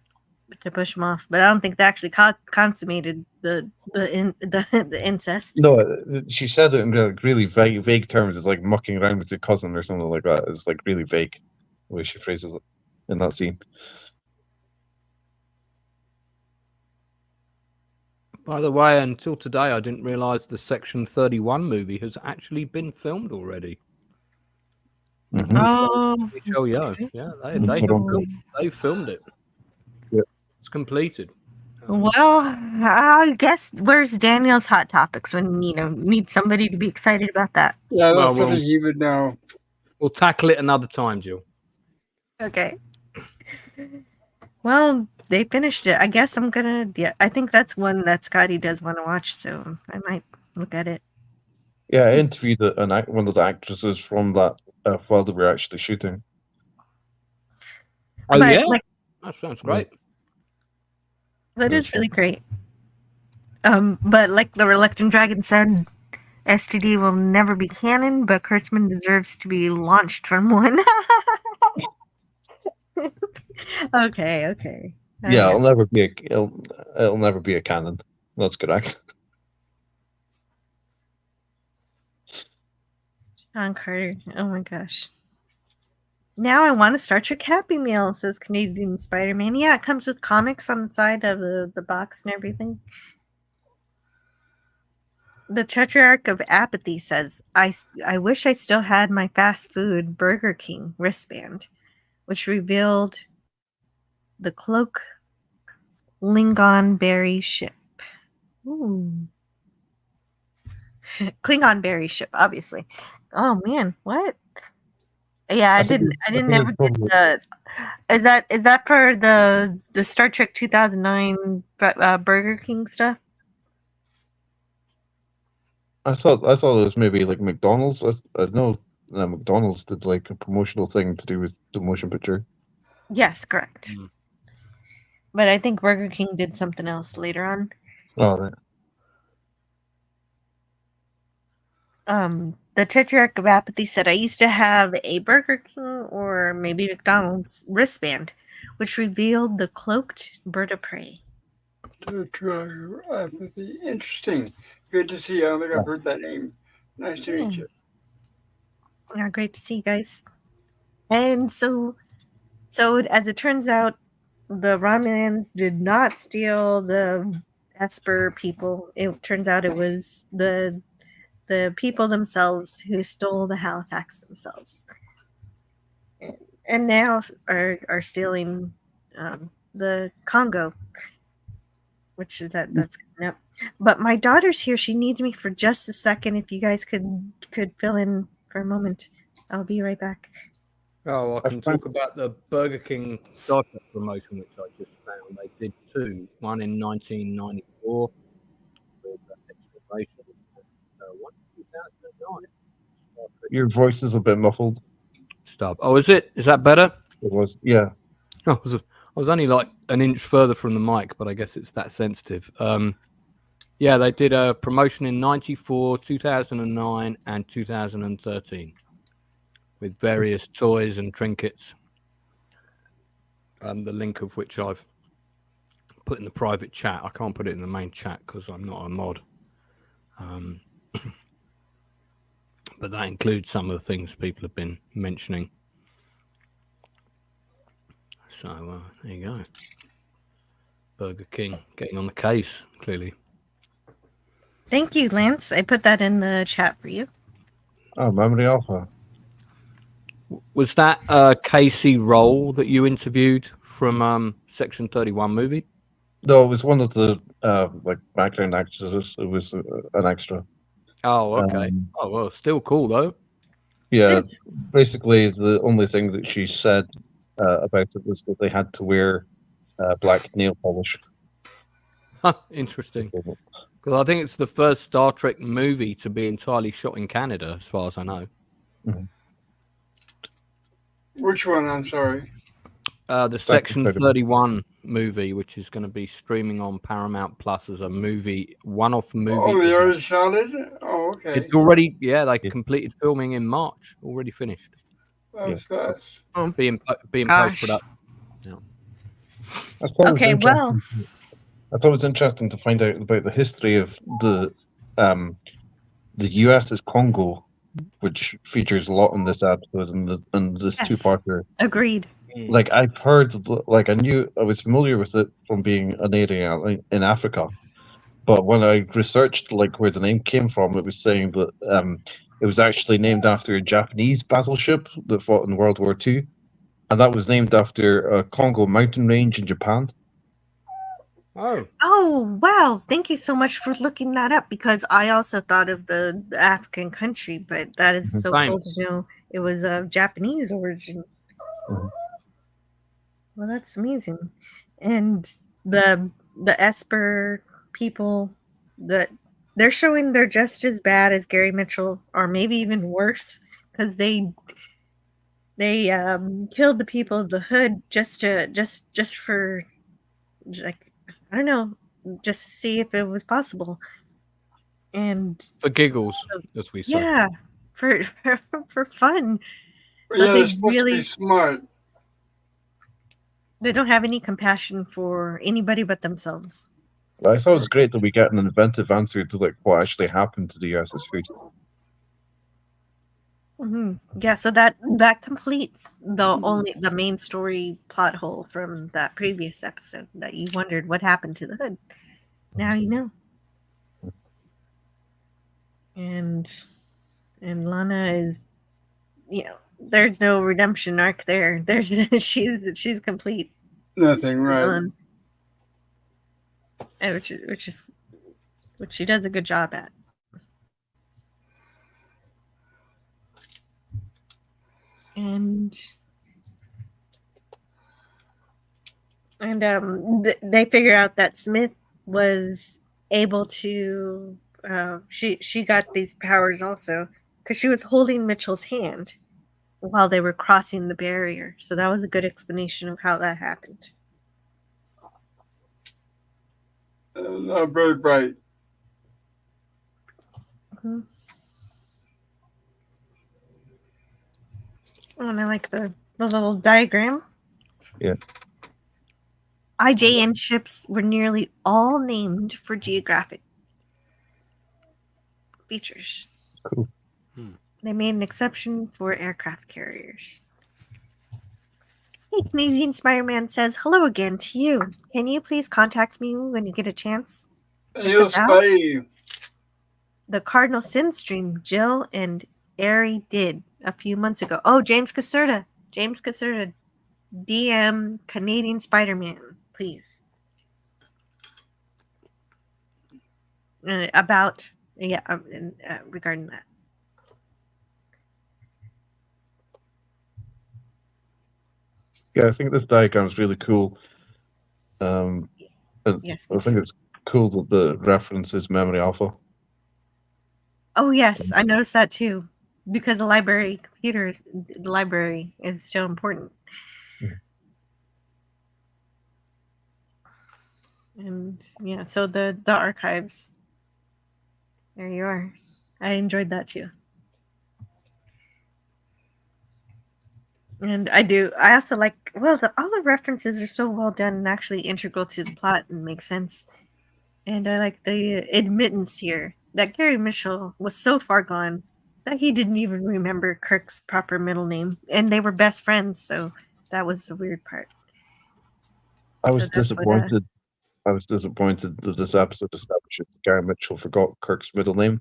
push him off. But I don't think they actually consummated the incest.
No, she said it in really vague terms. It's like mucking around with your cousin or something like that. It's like really vague the way she phrases it in that scene.
By the way, until today, I didn't realize the Section 31 movie has actually been filmed already.
Mm-hmm.
Oh,
yeah, they filmed it.
Yeah.
It's completed.
Well, I guess where's Daniel's hot topics when need somebody to be excited about that?
Yeah, that's something you would know.
We'll tackle it another time, Jill.
Okay. Well, they finished it. I guess I'm gonna. Yeah, I think that's one that Scotty does want to watch, so I might look at it.
Yeah, I interviewed one of the actresses from that while they were actually shooting.
Oh, yeah? That sounds great.
That is really great. But like the Reluctant Dragon said, STD will never be canon, but Kurtzman deserves to be launched from one. Okay.
Yeah, it'll never be a canon. That's correct.
John Carter. Oh my gosh. Now I want a Star Trek Happy Meal, says Canadian Spider-Man. Yeah, it comes with comics on the side of the box and everything. The Tetrarch of Apathy says, I wish I still had my fast food Burger King wristband, which revealed the cloak Klingon berry ship. Ooh. Klingon berry ship, obviously. Oh man, what? Yeah, I didn't ever get the. Is that for the Star Trek 2009 Burger King stuff?
I thought it was maybe like McDonald's. I know McDonald's did like a promotional thing to do with the motion picture.
Yes, correct. But I think Burger King did something else later on.
Oh, right.
The Tetrarch of Apathy said, I used to have a Burger King or maybe McDonald's wristband, which revealed the cloaked bird of prey.
Tetrarch of Apathy. Interesting. Good to see you. I don't think I've heard that name. Nice to meet you.
Yeah, great to see you guys. And so as it turns out, the Romulans did not steal the Esper people. It turns out it was the people themselves who stole the Halifax themselves, and now are stealing the Congo, which is that's coming up. But my daughter's here. She needs me for just a second. If you guys could fill in for a moment, I'll be right back.
Oh, I can talk about the Burger King Star Trek promotion, which I just found. They did two, one in 1994 with exploration, and one in 2009.
Your voice is a bit muffled.
Stop. Oh, is it? Is that better?
It was, yeah.
I was only like an inch further from the mic, but I guess it's that sensitive. Yeah, they did a promotion in 94, 2009, and 2013 with various toys and trinkets. The link of which I've put in the private chat. I can't put it in the main chat because I'm not a mod. But that includes some of the things people have been mentioning. So there you go. Burger King getting on the case, clearly.
Thank you, Lance. I put that in the chat for you.
Oh, Memory Alpha.
Was that Casey Roll that you interviewed from Section 31 movie?
No, it was one of the like background actresses. It was an extra.
Oh, okay. Oh, well, still cool though.
Yeah, basically the only thing that she said about it was that they had to wear black nail polish.
Interesting. Because I think it's the first Star Trek movie to be entirely shot in Canada, as far as I know.
Mm-hmm.
Which one? I'm sorry.
The Section 31 movie, which is going to be streaming on Paramount Plus as a movie, one-off movie.
Oh, they already shot it? Oh, okay.
It's already, they completed filming in March. Already finished.
That's fast.
Being post-production. Yeah.
Okay, well.
I thought it was interesting to find out about the history of the US's Congo, which features a lot in this episode and this two-parter.
Agreed.
Like I've heard, like I was familiar with it from being an area in Africa, but when I researched like where the name came from, it was saying that it was actually named after a Japanese battleship that fought in World War II, and that was named after a Congo mountain range in Japan.
Oh, wow. Thank you so much for looking that up, because I also thought of the African country, but that is so cool to know it was of Japanese origin.
Mm-hmm.
Well, that's amazing. And the Esper people, they're showing they're just as bad as Gary Mitchell, or maybe even worse, because they killed the people of the hood just for, like, I don't know, just to see if it was possible. And
For giggles, as we say.
yeah, for fun. So
Yeah,
they
they're supposed to be
really
smart.
they don't have any compassion for anybody but themselves.
I thought it was great that we get an inventive answer to like what actually happened to the USS Food.
Yeah, so that completes the main story plot hole from that previous episode that you wondered what happened to the hood. Now you know. And Lana is, there's no redemption arc there. There's she's complete.
Nothing, right?
Villain. And which she does a good job at. And they figure out that Smith was able to she got these powers also because she was holding Mitchell's hand while they were crossing the barrier. So that was a good explanation of how that happened.
Not very bright.
Oh, and I like the little diagram.
Yeah.
IJN ships were nearly all named for geographic features.
Cool.
They made an exception for aircraft carriers. Hey, Canadian Spider-Man says, hello again to you. Can you please contact me when you get a chance?
Yes, Spidey.
The Cardinal Sin stream Jill and Ari did a few months ago. Oh, James Caserta, DM Canadian Spider-Man, please. Regarding that.
Yeah, I think this diagram is really cool.
Yes,
I think it's cool that the reference is Memory Alpha.
Oh yes, I noticed that too, because the library is still important. And yeah, so the archives. There you are. I enjoyed that too. And I also like, all the references are so well done and actually integral to the plot and make sense. And I like the admittance here that Gary Mitchell was so far gone that he didn't even remember Kirk's proper middle name. And they were best friends, so that was the weird part.
I was disappointed that this episode established that Gary Mitchell forgot Kirk's middle name.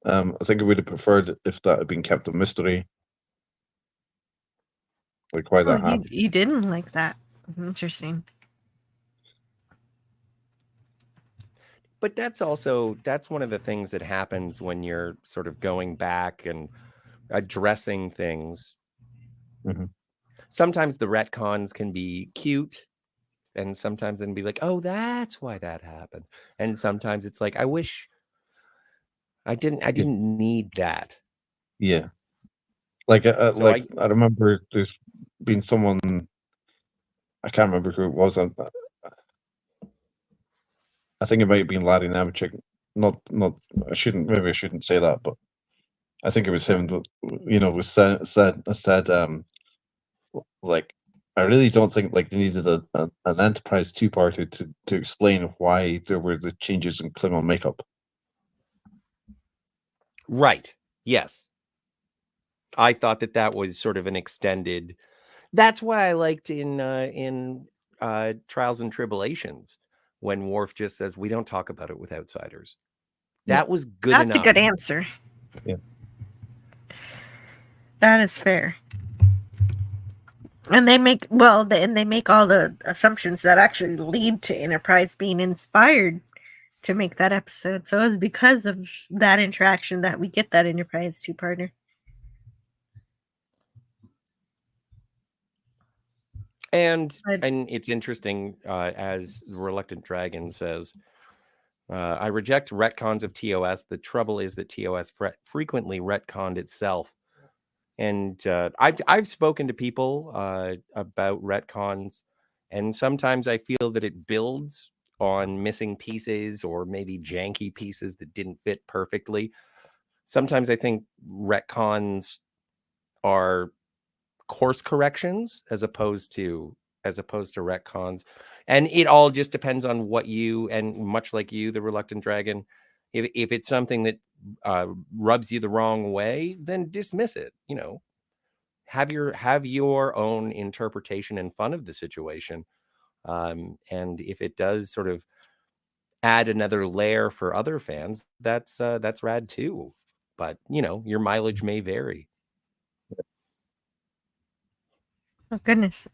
I think I would have preferred it if that had been kept a mystery. Like why that happened.
You didn't like that. Interesting.
But that's one of the things that happens when you're sort of going back and addressing things.
Mm-hmm.
Sometimes the retcons can be cute, and sometimes then be like, oh, that's why that happened. And sometimes it's like, I wish I didn't need that.
Yeah. Like I remember there's been someone, I can't remember who it was. I think it might have been Larry Nemechek. I shouldn't say that, but I think it was him that, was said like, I really don't think like they needed an Enterprise two-parter to explain why there were the changes in Klingon makeup.
Right. Yes. I thought that was sort of an extended. That's why I liked in Trials and Tribulations when Worf just says, we don't talk about it with outsiders. That was good enough.
That's a good answer.
Yeah.
That is fair. And they make all the assumptions that actually lead to Enterprise being inspired to make that episode. So it was because of that interaction that we get that Enterprise two-parter.
And it's interesting, as the Reluctant Dragon says, I reject retcons of TOS. The trouble is that TOS frequently retconned itself. And I've spoken to people about retcons, and sometimes I feel that it builds on missing pieces or maybe janky pieces that didn't fit perfectly. Sometimes I think retcons are course corrections as opposed to retcons, and it all just depends on what you, and much like you, the Reluctant Dragon, if it's something that rubs you the wrong way, then dismiss it. Have your own interpretation and fun of the situation, and if it does sort of add another layer for other fans, that's rad too. But your mileage may vary.
Oh goodness.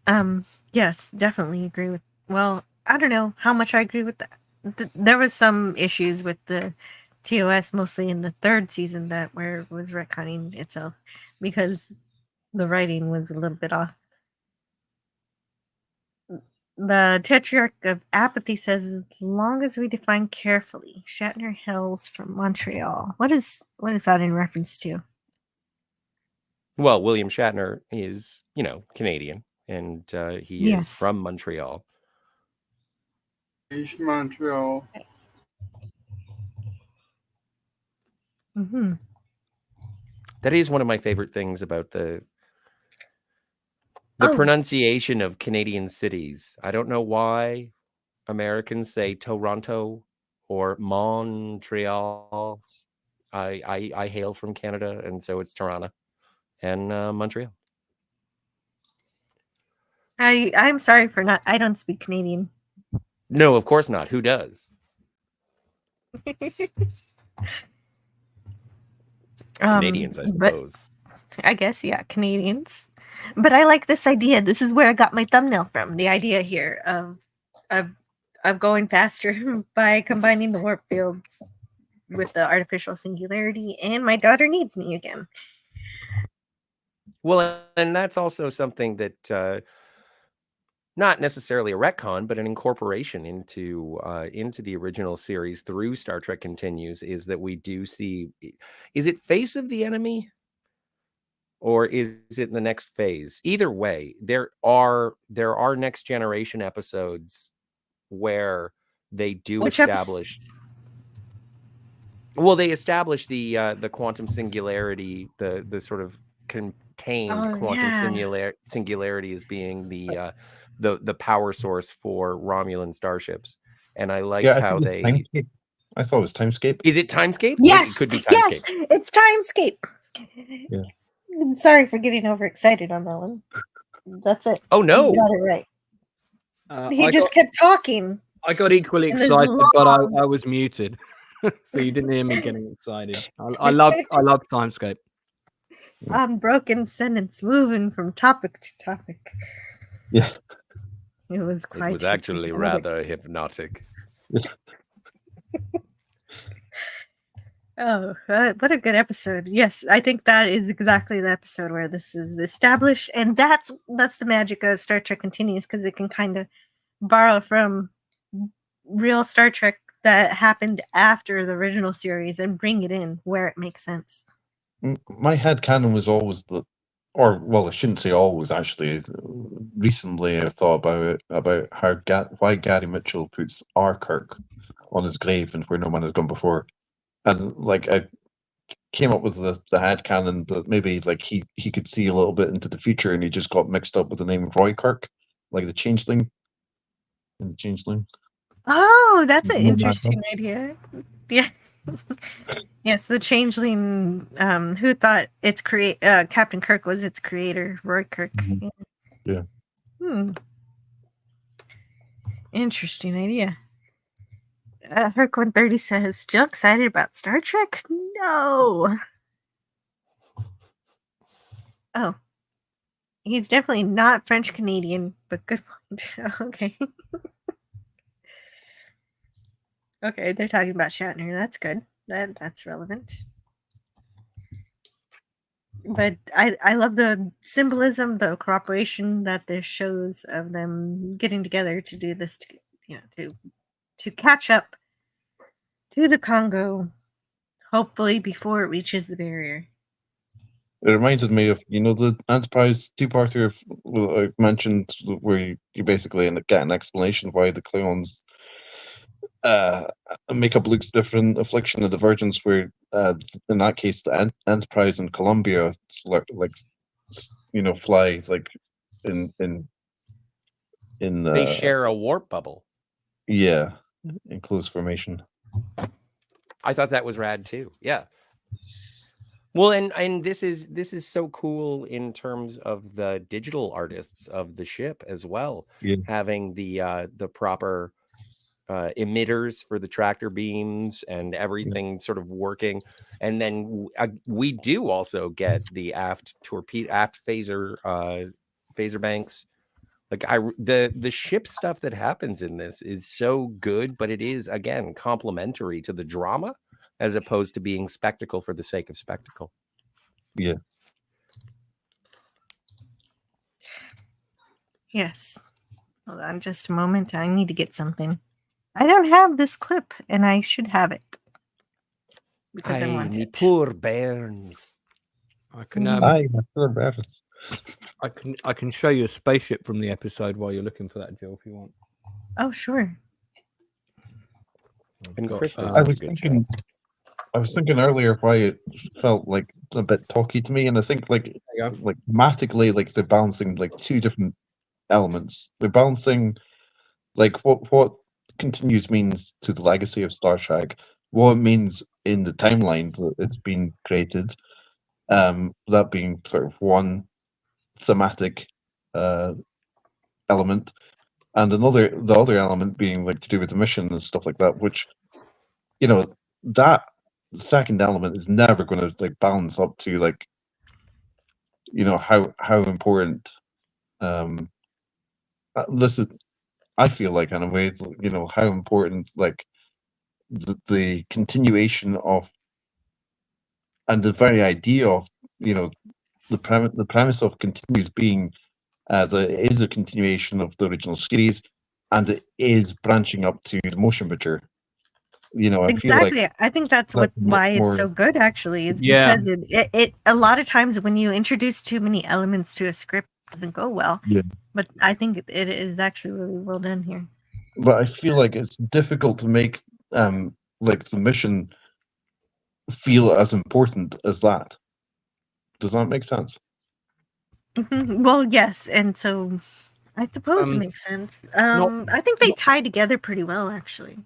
Yes, definitely agree with. Well, I don't know how much I agree with that. There was some issues with the TOS, mostly in the third season, that where it was retconning itself because the writing was a little bit off. The Tetrarch of Apathy says, as long as we define carefully, Shatner hails from Montreal. What is that in reference to?
Well, William Shatner is, Canadian, and he is from Montreal.
East Montreal.
Mm-hmm.
That is one of my favorite things about the pronunciation of Canadian cities. I don't know why Americans say Toronto or Montreal. I hail from Canada, and so it's Toronto and Montreal.
I'm sorry for not. I don't speak Canadian.
No, of course not. Who does? Canadians, I suppose.
I guess, yeah, Canadians. But I like this idea. This is where I got my thumbnail from. The idea here of going faster by combining the warp fields with the artificial singularity, and my daughter needs me again.
Well, and that's also something that not necessarily a retcon, but an incorporation into the original series through Star Trek Continues, is that we do see, is it Face of the Enemy? Or is it in the next phase? Either way, there are Next Generation episodes where they do establish. Well, they establish the quantum singularity, the sort of contained quantum singularity as being the power source for Romulan starships, and I liked how they.
Timescape. I thought it was Timescape.
Is it Timescape?
Yes,
it could be Timescape.
Yes, it's Timescape.
Yeah.
Sorry for getting overexcited on that one. That's it.
Oh no,
you got it right. He just kept talking.
I got equally excited, but I was muted, so you didn't hear me getting excited. I love Timescape.
Unbroken sentence, moving from topic to topic.
Yeah,
it was quite.
It was actually rather hypnotic.
Oh, what a good episode. Yes, I think that is exactly the episode where this is established. And that's the magic of Star Trek Continues, because it can kind of borrow from real Star Trek that happened after the original series and bring it in where it makes sense.
My headcanon was always I shouldn't say always, actually. Recently I've thought about why Gary Mitchell puts R. Kirk on his grave and where no man has gone before. And I came up with the headcanon that maybe he could see a little bit into the future, and he just got mixed up with the name of Roy Kirk, like the Changeling. In the Changeling.
Oh, that's an interesting idea. Yeah. Yes, the Changeling. Who thought its Captain Kirk was its creator, Roy Kirk.
Mm-hmm. Yeah.
Interesting idea. Herc 130 says, still excited about Star Trek? No. Oh. He's definitely not French Canadian, but good point. Okay. Okay, they're talking about Shatner. That's good. That's relevant. But I love the symbolism, the cooperation that this shows of them getting together to do this, to catch up to the Congo, hopefully before it reaches the barrier.
It reminded me of, the Enterprise two-parter I mentioned, where you basically get an explanation why the Klingons Makeup looks different. Affliction of Divergence, where in that case the Enterprise and Columbia fly like in
They share a warp bubble.
Yeah, in close formation.
I thought that was rad too. Yeah. Well, and this is so cool in terms of the digital artists of the ship as well, having the proper emitters for the tractor beams and everything sort of working. And then we do also get the aft phaser banks. Like the ship stuff that happens in this is so good, but it is again complementary to the drama as opposed to being spectacle for the sake of spectacle.
Yeah.
Yes. Hold on just a moment. I need to get something. I don't have this clip, and I should have it. Because I want
me
it.
poor bairns.
I can
my poor bairns.
I can show you a spaceship from the episode while you're looking for that, Jill, if you want.
Oh, sure.
And Crystal's
I was thinking earlier why it felt like a bit talky to me, and I think like thematically, like they're balancing like two different elements. They're balancing like what continues means to the legacy of Star Trek, what it means in the timeline that it's been created. That being sort of one thematic element, and the other element being like to do with the mission and stuff like that, which that second element is never going to like balance up to like how important this is. I feel like in a way how important like the continuation of and the very idea of the premise of continues being that it is a continuation of the original series, and it is branching up to the motion picture.
Exactly. I think that's why it's so good. Actually, it's because it a lot of times when you introduce too many elements to a script, it doesn't go well.
Yeah.
But I think it is actually really well done here.
But I feel like it's difficult to make like the mission feel as important as that. Does that make sense?
Well, yes, and so I suppose it makes sense. I think they tie together pretty well, actually.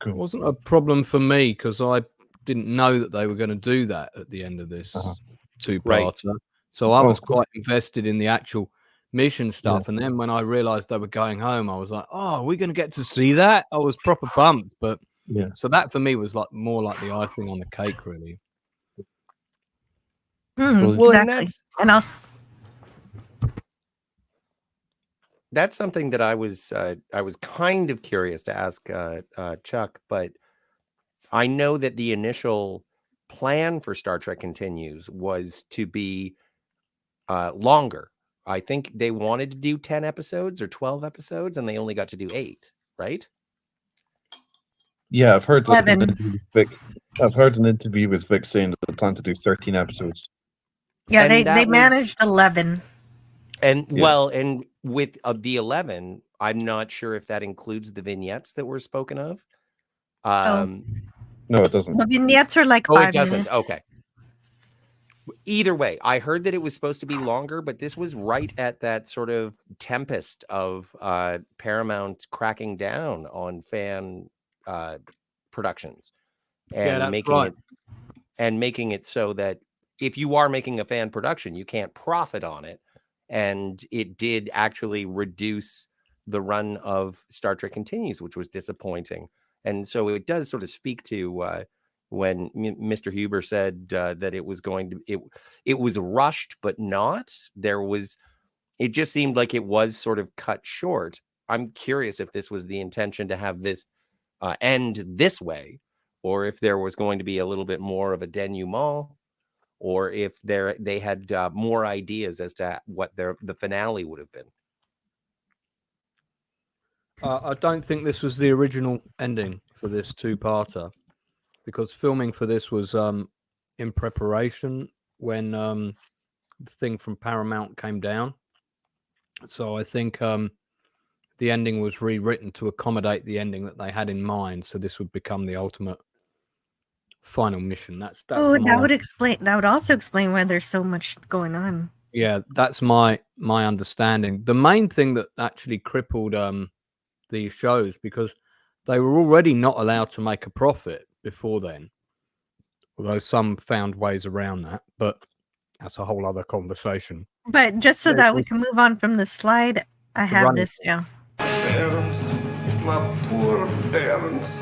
It wasn't a problem for me because I didn't know that they were going to do that at the end of this two-parter. Right. So I was quite invested in the actual mission stuff. And then when I realized they were going home, I was like, oh, are we going to get to see that? I was proper pumped. But so that for me was like more like the icing on the cake, really.
Well,
exactly. And
that's something that I was kind of curious to ask Chuck, but I know that the initial plan for Star Trek Continues was to be longer. I think they wanted to do 10 episodes or 12 episodes, and they only got to do 8, right?
Yeah, I've heard an interview with Vic saying that they plan to do 13 episodes.
Yeah, they managed 11.
And well, and with the 11, I'm not sure if that includes the vignettes that were spoken of.
No, it doesn't.
The vignettes are like 5
it doesn't.
minutes.
Okay. Either way, I heard that it was supposed to be longer, but this was right at that sort of tempest of Paramount cracking down on fan productions and making it so that if you are making a fan production, you can't profit on it. And it did actually reduce the run of Star Trek Continues, which was disappointing. And so it does sort of speak to when Mr. Huber said that it was it was rushed, but not. It just seemed like it was sort of cut short. I'm curious if this was the intention to have this end this way, or if there was going to be a little bit more of a denouement, or if they had more ideas as to what the finale would have been.
I don't think this was the original ending for this two-parter, because filming for this was in preparation when the thing from Paramount came down. So I think the the ending was rewritten to accommodate the ending that they had in mind. So this would become the ultimate final mission. That's
Oh,
my,
that would explain. That would also explain why there's so much going on.
yeah, that's my understanding. The main thing that actually crippled these shows, because they were already not allowed to make a profit before then, although some found ways around that, but that's a whole other conversation.
But just so that we can move on from the slide, I have
running-
this down.
Parents, my poor parents.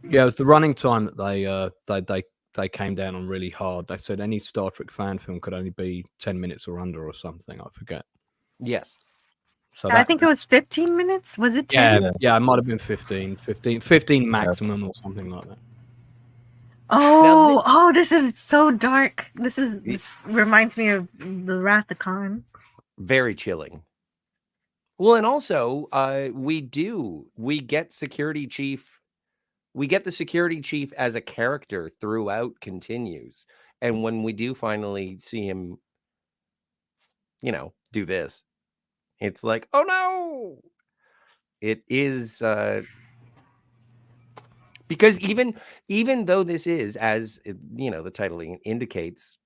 Yeah, it was the running time that they came down on really hard. They said any Star Trek fan film could only be 10 minutes or under or something. I forget.
Yes.
So
I think it was 15 minutes. Was it 10?
Yeah, it might have been 15 maximum or something like that.
Oh, this is so dark. This reminds me of the Wrath of Khan.
Very chilling. Well, and also we get security chief. We get the security chief as a character throughout continues. And when we do finally see him, do this, it's like, oh no. It is because even though this is, as the title indicates,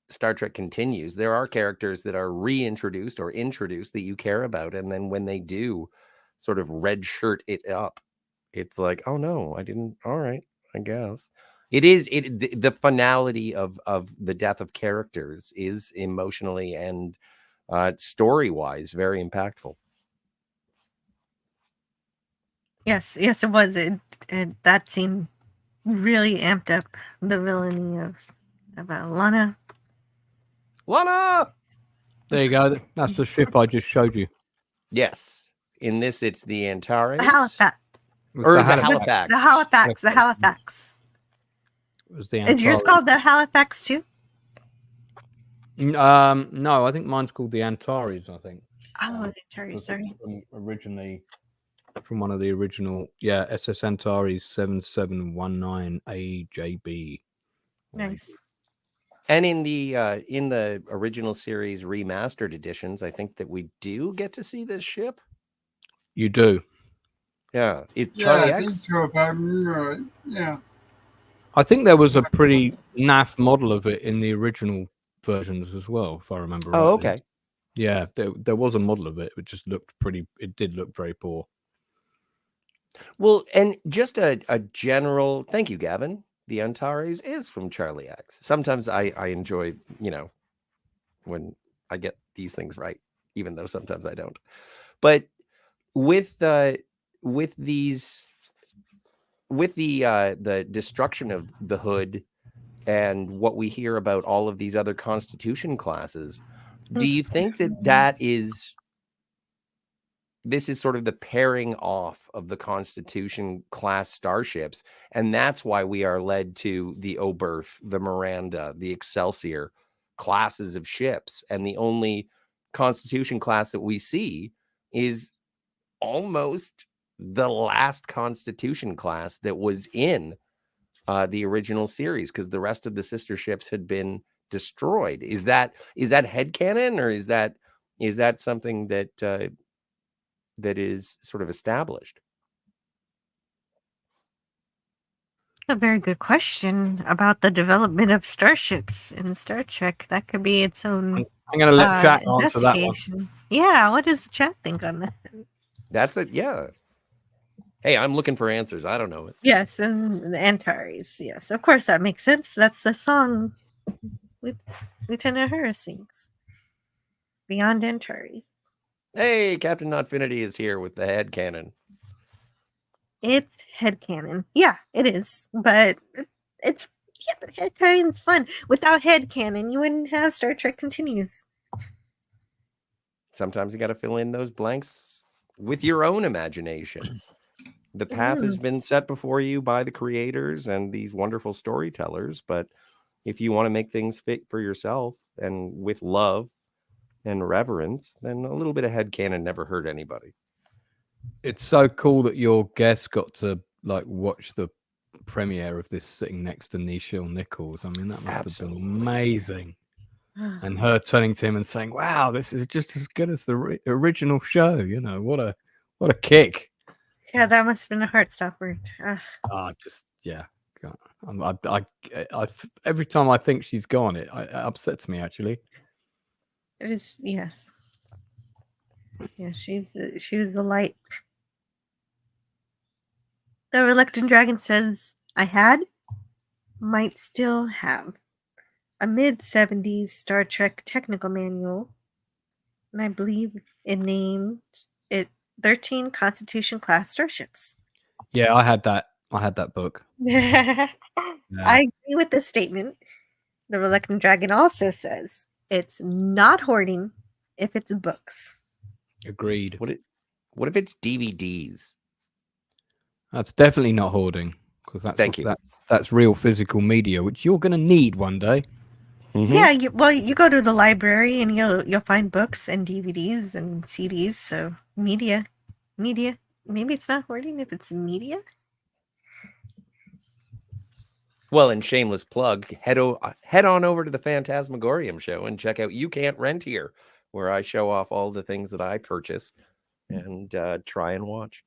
Star Trek continues, there are characters that are reintroduced or introduced that you care about, and then when they do sort of red shirt it up, it's like, oh no, I didn't. All right, I guess it is. The finality of the death of characters is emotionally and story wise very impactful.
Yes, it was. That scene really amped up the villainy of Lana.
Lana!
There you go. That's the ship I just showed you.
Yes. In this, it's the Antares.
The Halifax.
Or the Halifax.
The Halifax. The Halifax.
It was the
Is yours called the Halifax too?
No, I think mine's called the Antares, I think.
Oh, the Antares, sorry.
Originally from one of the original, SS Antares 7719 AJB.
Nice.
And in the original series remastered editions, I think that we do get to see this ship.
You do.
Yeah. Is Charlie
I think
X?
so, if I'm right. Yeah.
I think there was a pretty naff model of it in the original versions as well, if I remember.
Oh,
rightly.
okay.
Yeah, there was a model of it. It just looked it did look very poor.
Well, and just a general thank you, Gavin. The Antares is from Charlie X. Sometimes I enjoy, when I get these things right, even though sometimes I don't. But with the destruction of the Hood and what we hear about all of these other Constitution classes, do you think that this is sort of the pairing off of the Constitution class starships, and that's why we are led to the Oberth, the Miranda, the Excelsior classes of ships, and the only Constitution class that we see is almost the last Constitution class that was in the original series, because the rest of the sister ships had been destroyed. Is that headcanon, or is that something that is sort of established?
A very good question about the development of starships in Star Trek. That could be its own.
I'm going to let chat answer that one.
Yeah, what does chat think on that?
That's it. Yeah. Hey, I'm looking for answers. I don't know it.
Yes, and the Antares. Yes, of course that makes sense. That's the song with Lieutenant Harris sings. Beyond Antares.
Hey, Captain Notfinity is here with the headcanon.
It's headcanon. Yeah, it is. But headcanon's fun. Without headcanon, you wouldn't have Star Trek Continues.
Sometimes you got to fill in those blanks with your own imagination. The path has been set before you by the creators and these wonderful storytellers. But if you want to make things fit for yourself and with love and reverence, then a little bit of headcanon never hurt anybody.
It's so cool that your guest got to watch the premiere of this sitting next to Nichelle Nichols. I mean, that must have been amazing.
and her turning to him and saying, "Wow, this is just as good as the original show." You know, what a kick.
Yeah, that must have been a heart stopper.
Just yeah. Every time I think she's gone, it upsets me actually.
It is, yes. Yeah, she was the light. The Reluctant Dragon says, I might still have, a mid-70s Star Trek technical manual, and I believe it named it 13 Constitution-class starships.
Yeah, I had that book.
I agree with this statement. The Reluctant Dragon also says it's not hoarding if it's books.
Agreed.
What if it's DVDs?
That's definitely not hoarding, because that's real physical media, which you're going to need one day.
Mm-hmm.
Yeah, you go to the library and you'll find books and DVDs and CDs. So media. Maybe it's not hoarding if it's media.
Well, and shameless plug, head on over to the Phantasmagorium show and check out You Can't Rent Here, where I show off all the things that I purchase and try and watch.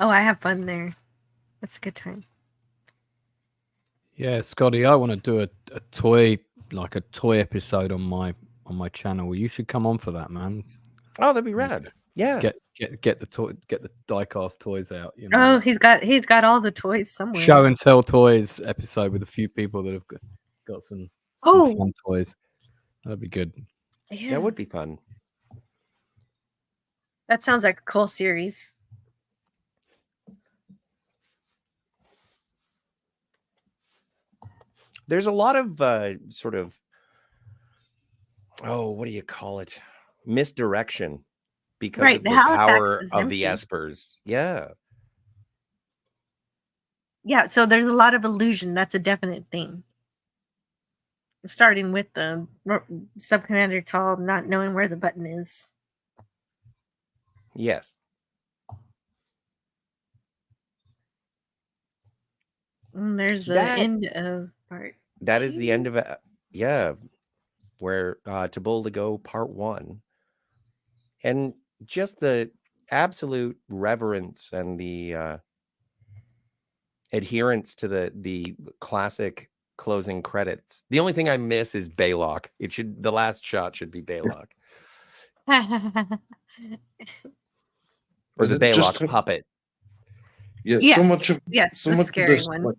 Oh, I have fun there. It's a good time.
Yeah, Scotty, I want to do a toy episode on my channel. You should come on for that, man.
Oh, that'd be rad. Yeah.
Get the diecast toys out. You know.
Oh, he's got all the toys somewhere.
Show and tell toys episode with a few people that have got some fun toys. That'd be good.
Yeah.
That would be fun.
That sounds like a cool series.
There's a lot of sort of, what do you call it? Misdirection because of the power of the espers. Yeah.
Yeah, so there's a lot of illusion. That's a definite thing. Starting with the Sub-Commander Tall not knowing where the button is.
Yes.
And there's the end of part.
That is the end of it. Yeah. Where to Bold to Go part 1. And just the absolute reverence and the adherence to the classic closing credits. The only thing I miss is Baylock. The last shot should be Baylock. Or the Baylock puppet.
Yeah,
yes.
so much of
scary
this,
one.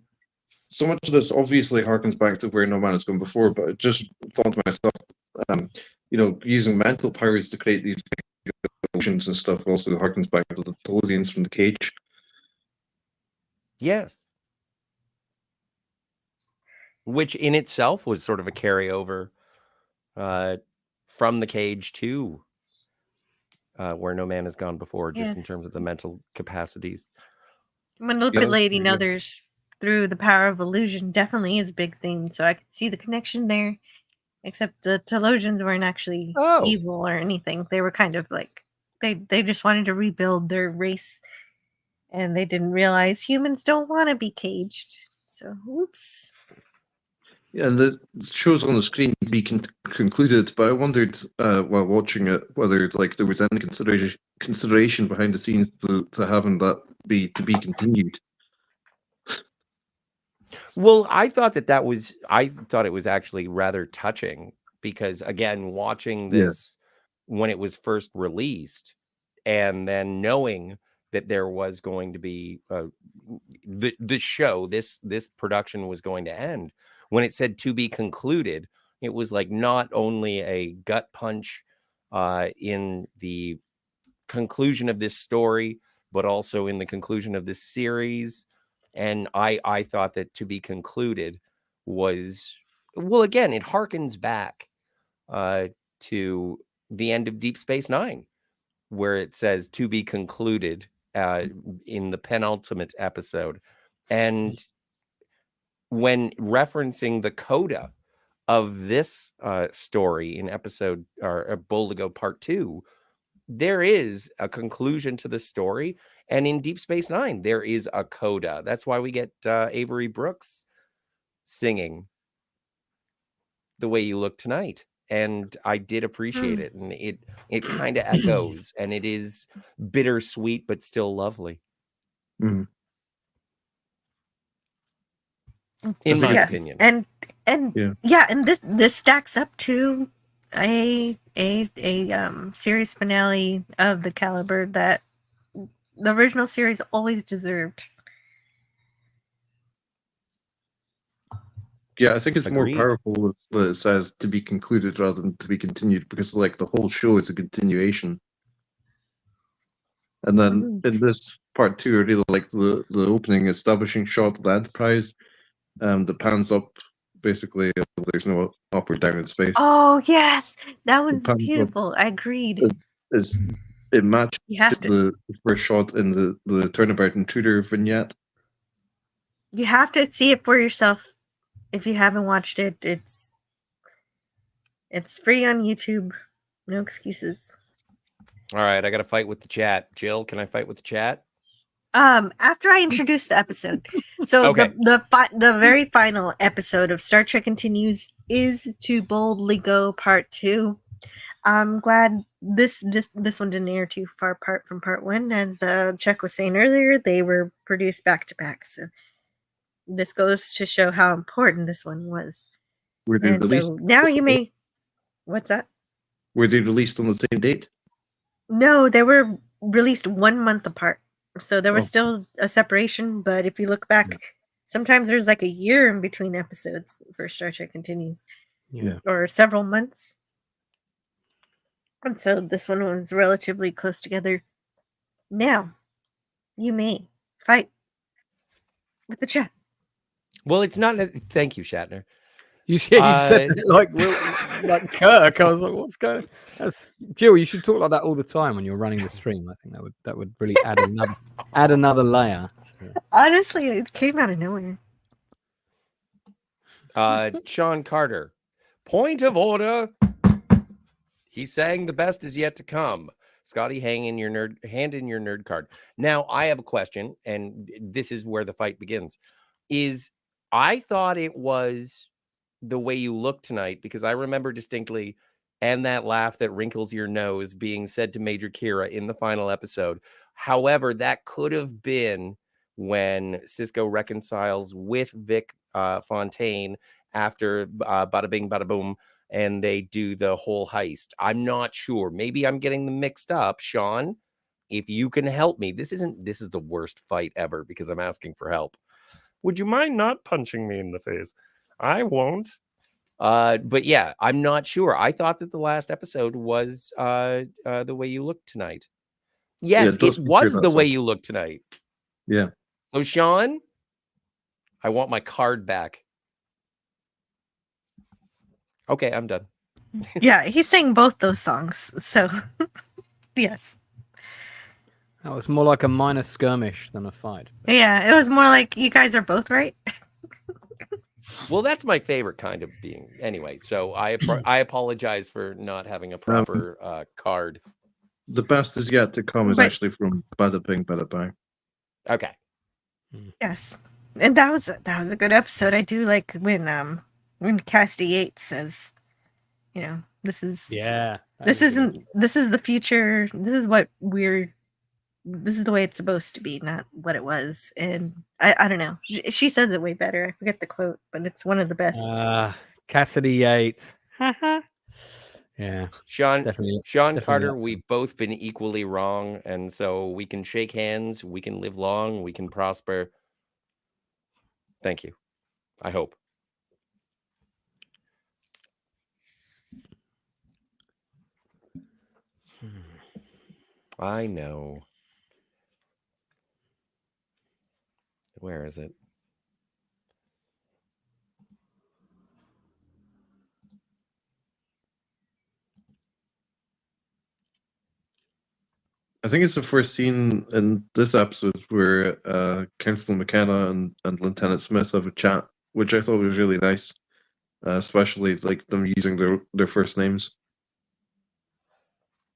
So much of this obviously harkens back to where No Man Has Gone Before, but I just thought to myself, using mental powers to create these emotions and stuff also harkens back to the Talosians from the Cage.
Yes. Which in itself was sort of a carryover from the Cage to Where No Man Has Gone Before, just in terms of the mental capacities.
Manipulating others through the power of illusion definitely is a big thing. So I can see the connection there. Except the Talosians weren't actually evil or anything. They were kind of like they just wanted to rebuild their race, and they didn't realize humans don't want to be caged. So, oops.
Yeah, and the show's on the screen to be concluded, but I wondered while watching it whether there was any consideration behind the scenes to having that be to be continued.
Well, I thought it was actually rather touching because, again, watching this when it was first released and then knowing that there was going to be the show, this production was going to end. When it said to be concluded, it was like not only a gut punch in the conclusion of this story, but also in the conclusion of this series. And I thought that to be concluded was, well, again, it harkens back to the end of Deep Space Nine, where it says to be concluded in the penultimate episode. And when referencing the coda of this story in episode or Bold to Go Part 2, there is a conclusion to the story. And in Deep Space Nine, there is a coda. That's why we get Avery Brooks singing The Way You Look Tonight, and I did appreciate it, and it kind of echoes, and it is bittersweet but still lovely. In my opinion.
And this stacks up to a series finale of the caliber that the original series always deserved.
Yeah, I think it's
Agreed.
more powerful that it says to be concluded rather than to be continued, because like the whole show is a continuation. And then in this part two, I really like the opening establishing shot of the Enterprise, that pans up. Basically, there's no up or down in space.
Oh yes, that was
pans up.
beautiful. I agreed.
It matched
You have
the first shot in the Turnabout Intruder vignette.
You have to see it for yourself. If you haven't watched it, it's free on YouTube. No excuses.
All right, I got to fight with the chat. Jill, can I fight with the chat?
After I introduce the episode, so
Okay.
the very final episode of Star Trek Continues is To Boldly Go Part 2. I'm glad this one didn't air too far apart from Part 1, as Chuck was saying earlier. They were produced back to back, so this goes to show how important this one was.
Were they released?
So now you may. What's that?
Were they released on the same date?
No, they were released 1 month apart. So there was still a separation, but if you look back, sometimes there's like a year in between episodes for Star Trek Continues.
Yeah.
Or several months. And so this one was relatively close together. Now, you may fight with the chat.
Well, it's not. Thank you, Shatner.
You said that like Kirk. I was like, "What's going?" That's Jill. You should talk like that all the time when you're running the stream. I think that would really add another layer.
Honestly, it came out of nowhere.
Sean Carter, point of order. He's saying the best is yet to come. Scotty, hand in your nerd card. Now, I have a question, and this is where the fight begins. I thought it was The Way You Look Tonight, because I remember distinctly, and that laugh that wrinkles your nose being said to Major Kira in the final episode. However, that could have been when Cisco reconciles with Vic Fontaine after Bada Bing Bada Boom, and they do the whole heist. I'm not sure. Maybe I'm getting them mixed up. Sean, if you can help me, this is the worst fight ever because I'm asking for help. Would you mind not punching me in the face? I won't. But yeah, I'm not sure. I thought that the last episode was The Way You Look Tonight. Yes, it was The Way You Look Tonight.
Yeah.
So Sean, I want my card back. Okay, I'm done.
Yeah, he sang both those songs. So, yes.
That was more like a minor skirmish than a fight.
Yeah, it was more like you guys are both right.
Well, that's my favorite kind of being. Anyway, so I apologize for not having a proper card.
The best is yet to come is actually from Bada Bing Bada Bang.
Okay.
Yes, and that was a good episode. I do like when Cassidy Yates says, you know, this is the future. This is the way it's supposed to be, not what it was. And I don't know. She says it way better. I forget the quote, but it's one of the best.
Cassidy Yates. Yeah.
Sean
definitely
Carter, we've both been equally wrong. And so we can shake hands. We can live long. We can prosper. Thank you. I hope. I know. Where is it?
I think it's the first scene in this episode where Councilor McKenna and Lieutenant Smith have a chat, which I thought was really nice, especially like them using their first names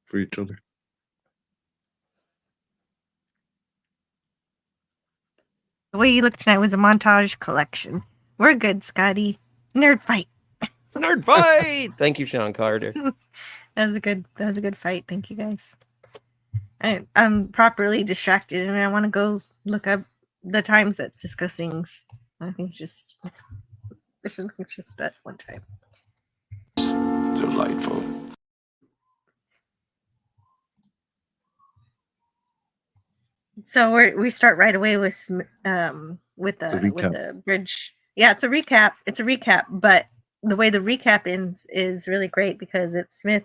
for each other.
The Way You Look Tonight was a montage collection. We're good, Scotty. Nerd fight.
Nerd Sword fight. Thank you, Sean Carter.
That was a good fight. Thank you guys. I'm properly distracted and I want to go look up the times that Cisco sings. I think it's just that one time.
Delightful.
So we start right away with the bridge. Yeah, it's a recap, but the way the recap ends is really great because it's Smith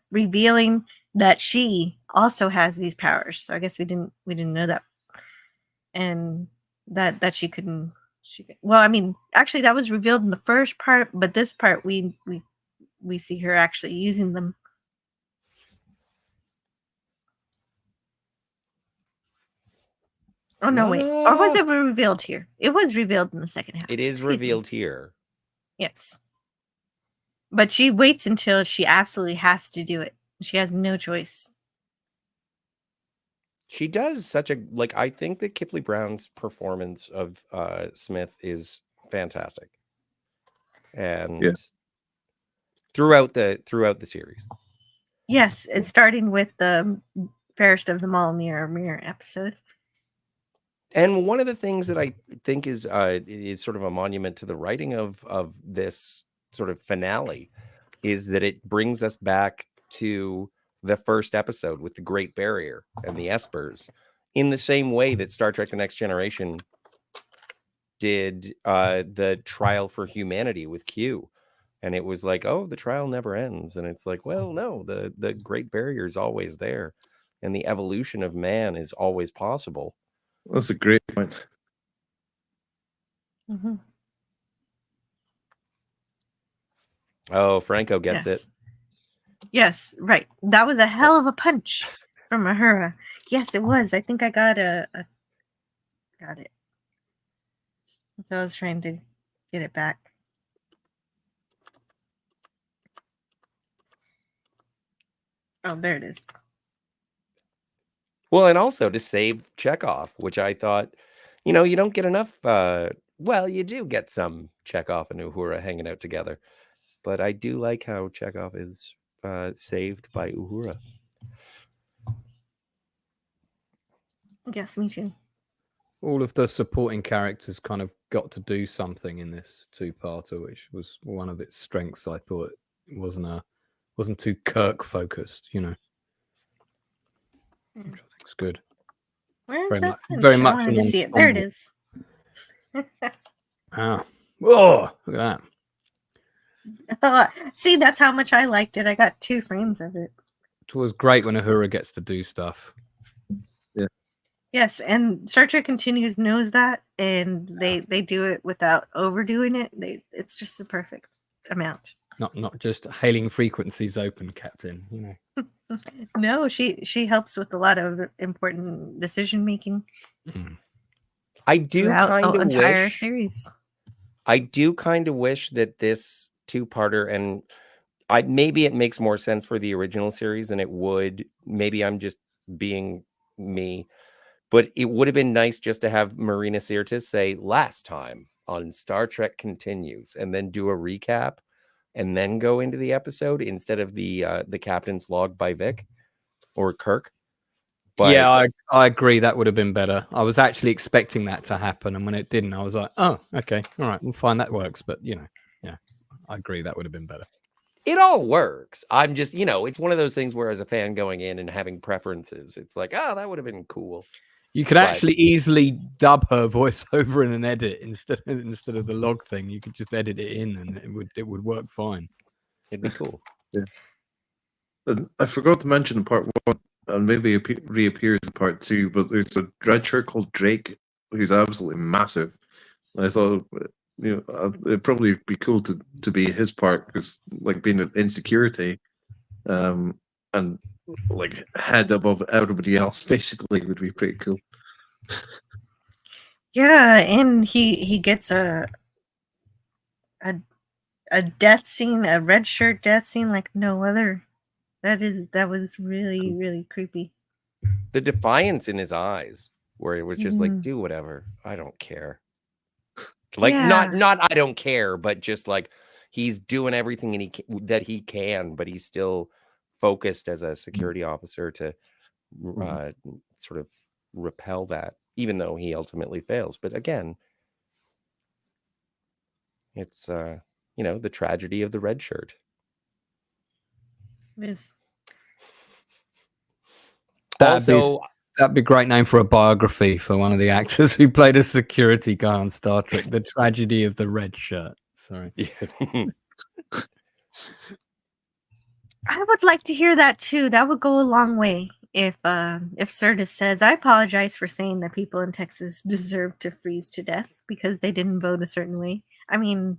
revealing that she also has these powers. So I guess we didn't know that, and that she could. Well, I mean, actually, that was revealed in the first part, but this part we see her actually using them. Oh no, wait. Or was it revealed here? It was revealed in the second half.
It is revealed here.
Yes. But she waits until she absolutely has to do it. She has no choice.
She does such a I think that Kipley Brown's performance of Smith is fantastic. And throughout the series.
Yes, it's starting with the Fairest of them all mirror episode.
And one of the things that I think is sort of a monument to the writing of this sort of finale is that it brings us back to the first episode with the Great Barrier and the Espers in the same way that Star Trek The Next Generation did the Trial for Humanity with Q. And it was like, oh, the trial never ends. And it's like, well, no, the Great Barrier is always there. And the evolution of man is always possible.
That's a great point.
Mm-hmm.
Oh, Franco gets it.
Yes, right. That was a hell of a punch from Uhura. Yes, it was. I think I got got it. So I was trying to get it back. Oh, there it is.
Well, and also to save Chekhov, which I thought, you don't get enough. Well, you do get some Chekhov and Uhura hanging out together. But I do like how Chekhov is saved by Uhura.
Yes, me too.
All of the supporting characters kind of got to do something in this two-parter, which was one of its strengths. I thought it wasn't too Kirk focused, Which I think is good.
Where is
Very
that?
very much
I wanted to see it. There it is.
Ah, whoa! Look at
that. See, that's how much I liked it. I got 2 frames of it.
It was great when Uhura gets to do stuff.
Yeah.
Yes, and Star Trek Continues knows that, and they do it without overdoing it. It's just the perfect amount.
Not just hailing frequencies open, Captain.
No, she helps with a lot of important decision making.
I do kind of
entire
wish
series.
I do kind of wish that this two-parter, and maybe it makes more sense for the original series than it would. Maybe I'm just being me, but it would have been nice just to have Marina Sirtis say last time on Star Trek Continues, and then do a recap, and then go into the episode instead of the captain's log by Vic or Kirk. But
yeah, I agree. That would have been better. I was actually expecting that to happen, and when it didn't, I was like, "Oh, okay, all right, we'll find that works." But yeah, I agree. That would have been better.
It all works. I'm just, it's one of those things where, as a fan going in and having preferences, it's like, oh, that would have been cool.
You could actually easily dub her voice over in an edit instead of the log thing. You could just edit it in, and it would work fine.
It'd be cool.
Yeah. And I forgot to mention in part 1, and maybe it reappears in part 2, but there's a red shirt called Drake who's absolutely massive. And I thought, it'd probably be cool to be his part, because being an insecurity, and head above everybody else basically would be pretty cool.
Yeah, and he gets a death scene, a red shirt death scene like no other. That was really, really creepy.
The defiance in his eyes, where it was just like, do whatever, I don't care. Not I don't care, but just he's doing everything that he can, but he's still focused as a security officer to sort of repel that, even though he ultimately fails. But again, it's the tragedy of the red shirt.
Yes.
That'd be a great name for a biography for one of the actors who played a security guy on Star Trek. The tragedy of the red shirt. Sorry.
I would like to hear that too. That would go a long way. If Sirtis says, I apologize for saying that people in Texas deserve to freeze to death because they didn't vote a certain way. I mean,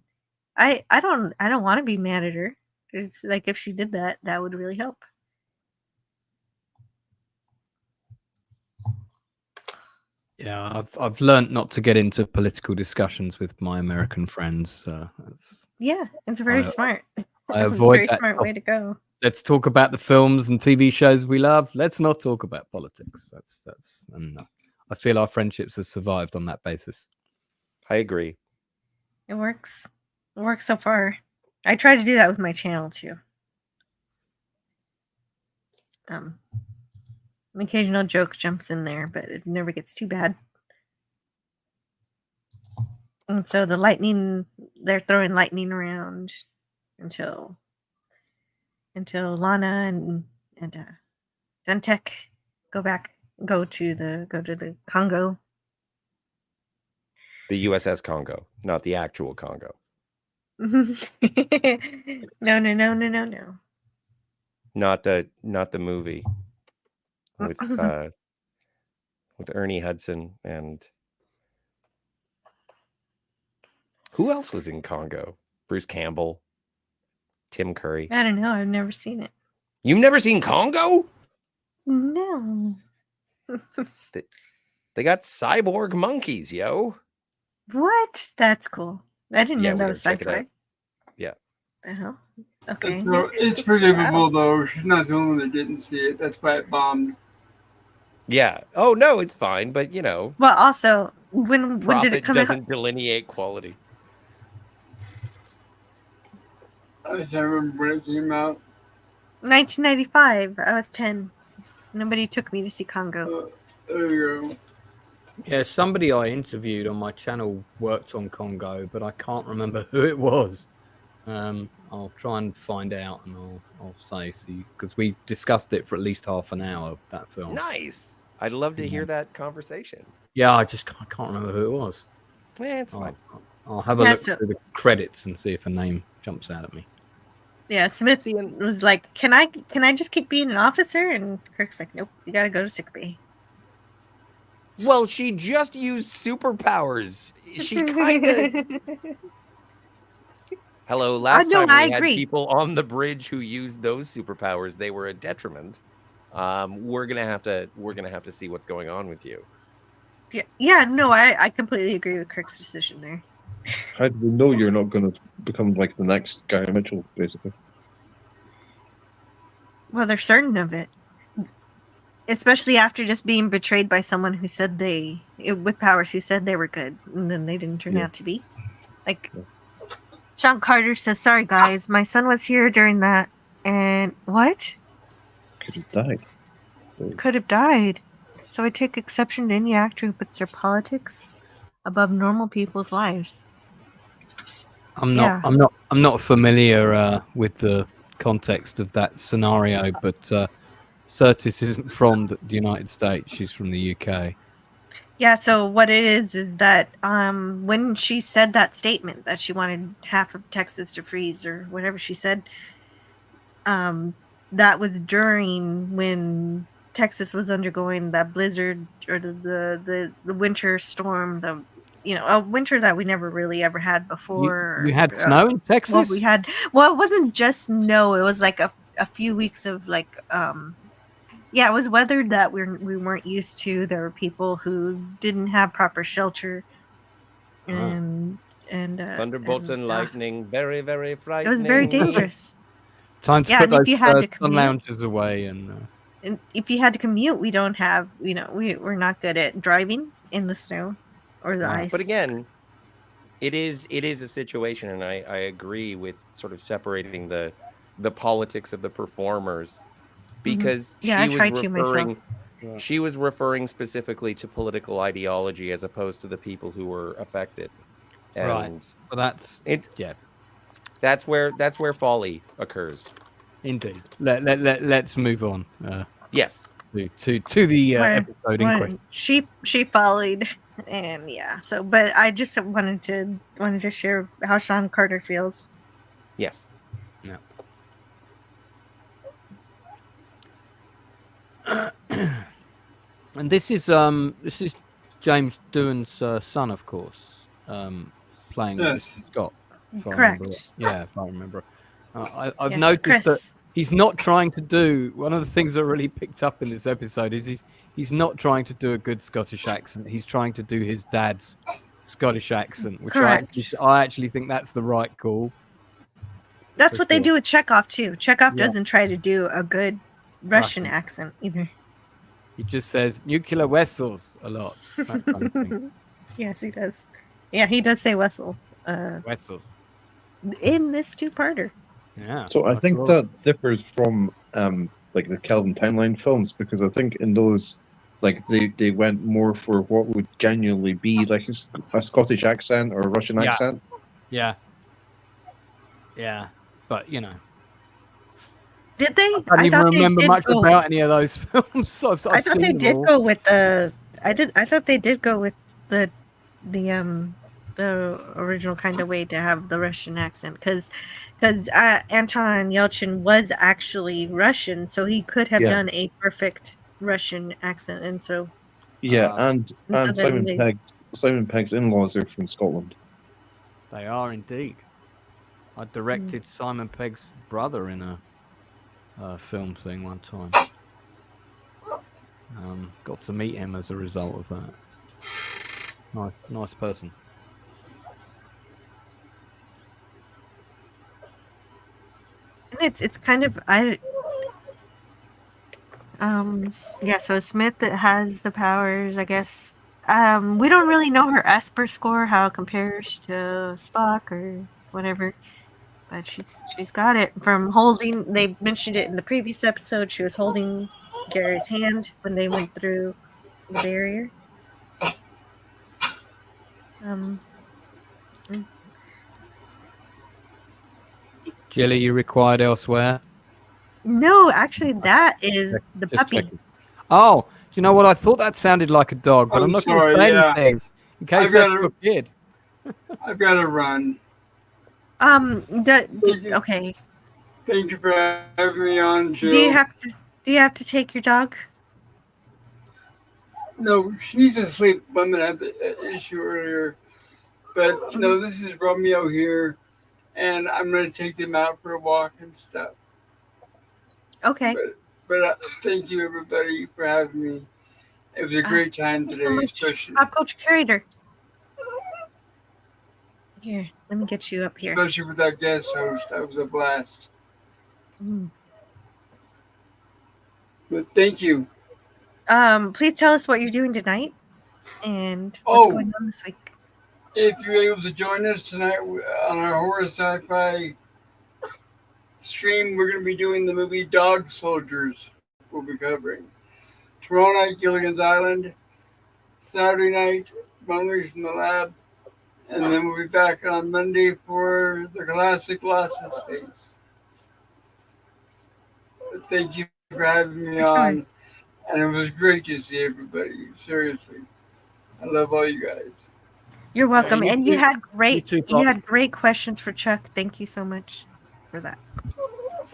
I don't want to be mad at her. It's like if she did that, that would really help.
Yeah, I've learned not to get into political discussions with my American friends.
Yeah, it's very smart.
I avoid
very
that
smart way to go.
Let's talk about the films and TV shows we love. Let's not talk about politics. And I feel our friendships have survived on that basis.
I agree.
It works. It works so far. I try to do that with my channel too. An occasional joke jumps in there, but it never gets too bad. And so they're throwing lightning around until Lana and Centec go to the Congo.
The USS Congo, not the actual Congo.
No.
Not the movie with Ernie Hudson and who else was in Congo? Bruce Campbell, Tim Curry.
I don't know. I've never seen it.
You've never seen Congo?
No.
They got cyborg monkeys, yo.
What? That's cool. I didn't know
we
that was
gotta check it out.
sci-fi.
Yeah.
Uh-huh. Okay.
It's forgivable though. She's not the only one that didn't see it. That's why it bombed.
Yeah. Oh no, it's fine. But
Well, also, when did it come
doesn't
out?
delineate quality.
I can't remember when it came out.
1995. I was 10. Nobody took me to see Congo.
There you go.
Yeah, somebody I interviewed on my channel worked on Congo, but I can't remember who it was. I'll try and find out, and I'll say because we discussed it for at least half an hour. That film.
Nice. I'd love to hear that conversation.
Yeah, I can't remember who it was.
Yeah, it's fine.
I'll have a look through the credits and see if a name jumps out at me.
Yeah, Smith was like, "Can I just keep being an officer?" And Kirk's like, "Nope, you gotta go to sickbay."
Well, she just used superpowers. She kind of. Hello, last time we had people on the bridge who used those superpowers. They were a detriment. We're gonna have to see what's going on with you.
Yeah. No, I completely agree with Kirk's decision there.
How do we know you're not going to become like the next Gary Mitchell, basically?
Well, they're certain of it, especially after just being betrayed by someone who said with powers who said they were good, and then they didn't turn out to be. Like, Sean Carter says, "Sorry guys, my son was here during that, and what?
Could have died.
Could have died. So I take exception to any actor who puts their politics above normal people's lives."
I'm not familiar with the context of that scenario, but Sirtis isn't from the United States. She's from the UK.
Yeah, so what it is that when she said that statement that she wanted half of Texas to freeze or whatever she said, that was during when Texas was undergoing that blizzard or the winter storm, a winter that we never really ever had before.
You had snow in Texas?
Well, it wasn't just snow. It was like a few weeks of like, it was weather that we weren't used to. There were people who didn't have proper shelter, and
thunderbolts and lightning, very, very frightening.
It was very dangerous.
Time to put those sun lounges away, and
if you had to commute, we don't have, we're not good at driving in the snow or the ice.
But again, it is a situation, and I agree with sort of separating the politics of the performers, because
Yeah, I try to myself.
she was referring specifically to political ideology as opposed to the people who were affected. And
Right. Well, that's
it.
Yeah.
That's where folly occurs.
Indeed. Let's move on.
Yes.
To the episode in question.
She followed, and yeah. So, but I just wanted to share how Sean Carter feels.
Yes.
Yeah. And this is James Doohan's son, of course, playing
Yes.
Mr. Scott. If I
Correct.
remember. Yeah, if I remember. I've
Yes,
noticed
Chris.
that he's not trying to do. One of the things I really picked up in this episode is he's not trying to do a good Scottish accent. He's trying to do his dad's Scottish accent, which
Correct.
I actually think that's the right call.
That's
For
what they
sure.
do with Chekhov too. Chekhov
Yeah.
doesn't try to do a good Russian accent either.
He just says nuclear vessels a lot. That kind of thing.
Yes, he does. Yeah, he does say Wessels.
Vessels.
In this two-parter.
Yeah.
So I think that differs from like the Kelvin Timeline films, because I think in those, like they went more for what would genuinely be like a Scottish accent or a Russian accent.
Yeah. Yeah. But you know.
Did they?
I don't even remember much about any of those films. I've
I thought
seen
they
them
did
all.
go with the. I thought they did go with the original kind of way to have the Russian accent, because Anton Yelchin was actually Russian, so he could have done a perfect Russian accent, and so.
Yeah, and
so
Simon
then
Simon Pegg's in-laws are from Scotland.
They are indeed. I directed Simon Pegg's brother in a film thing one time. Got to meet him as a result of that. Nice person.
And it's kind of yeah, so Smith that has the powers, I guess. We don't really know her Esper score, how it compares to Spock or whatever, but she's got it from holding. They mentioned it in the previous episode. She was holding Gary's hand when they went through the barrier.
Jelly, you required elsewhere?
No, actually, that is the
Just
puppy.
checking. Oh, do you know what? I thought that sounded like a dog, but I'm not going to say anything in case that's your kid.
I've got to run.
Okay.
Thank you for having me on, Jill.
Do you have to take your dog?
No, she's asleep. Women had the issue earlier. But no, this is Romeo here, and I'm going to take them out for a walk and stuff.
Okay.
But thank you, everybody, for having me. It was a great time
Thanks
today,
so much,
especially,
Pop Culture Curator. Here, let me get you up here.
especially with that guest host. That was a blast. But thank you.
Please tell us what you're doing tonight and what's going on this week.
If you're able to join us tonight on our horror sci-fi stream, we're going to be doing the movie Dog Soldiers. We'll be covering tomorrow night, Gilligan's Island. Saturday night, Monsters in the Lab, and then we'll be back on Monday for the classic Lost in Space. But thank you for having me on, and it was great to see everybody. Seriously, I love all you guys.
You're welcome, and you had
you too,
had great questions for Chuck. Thank you so much for that.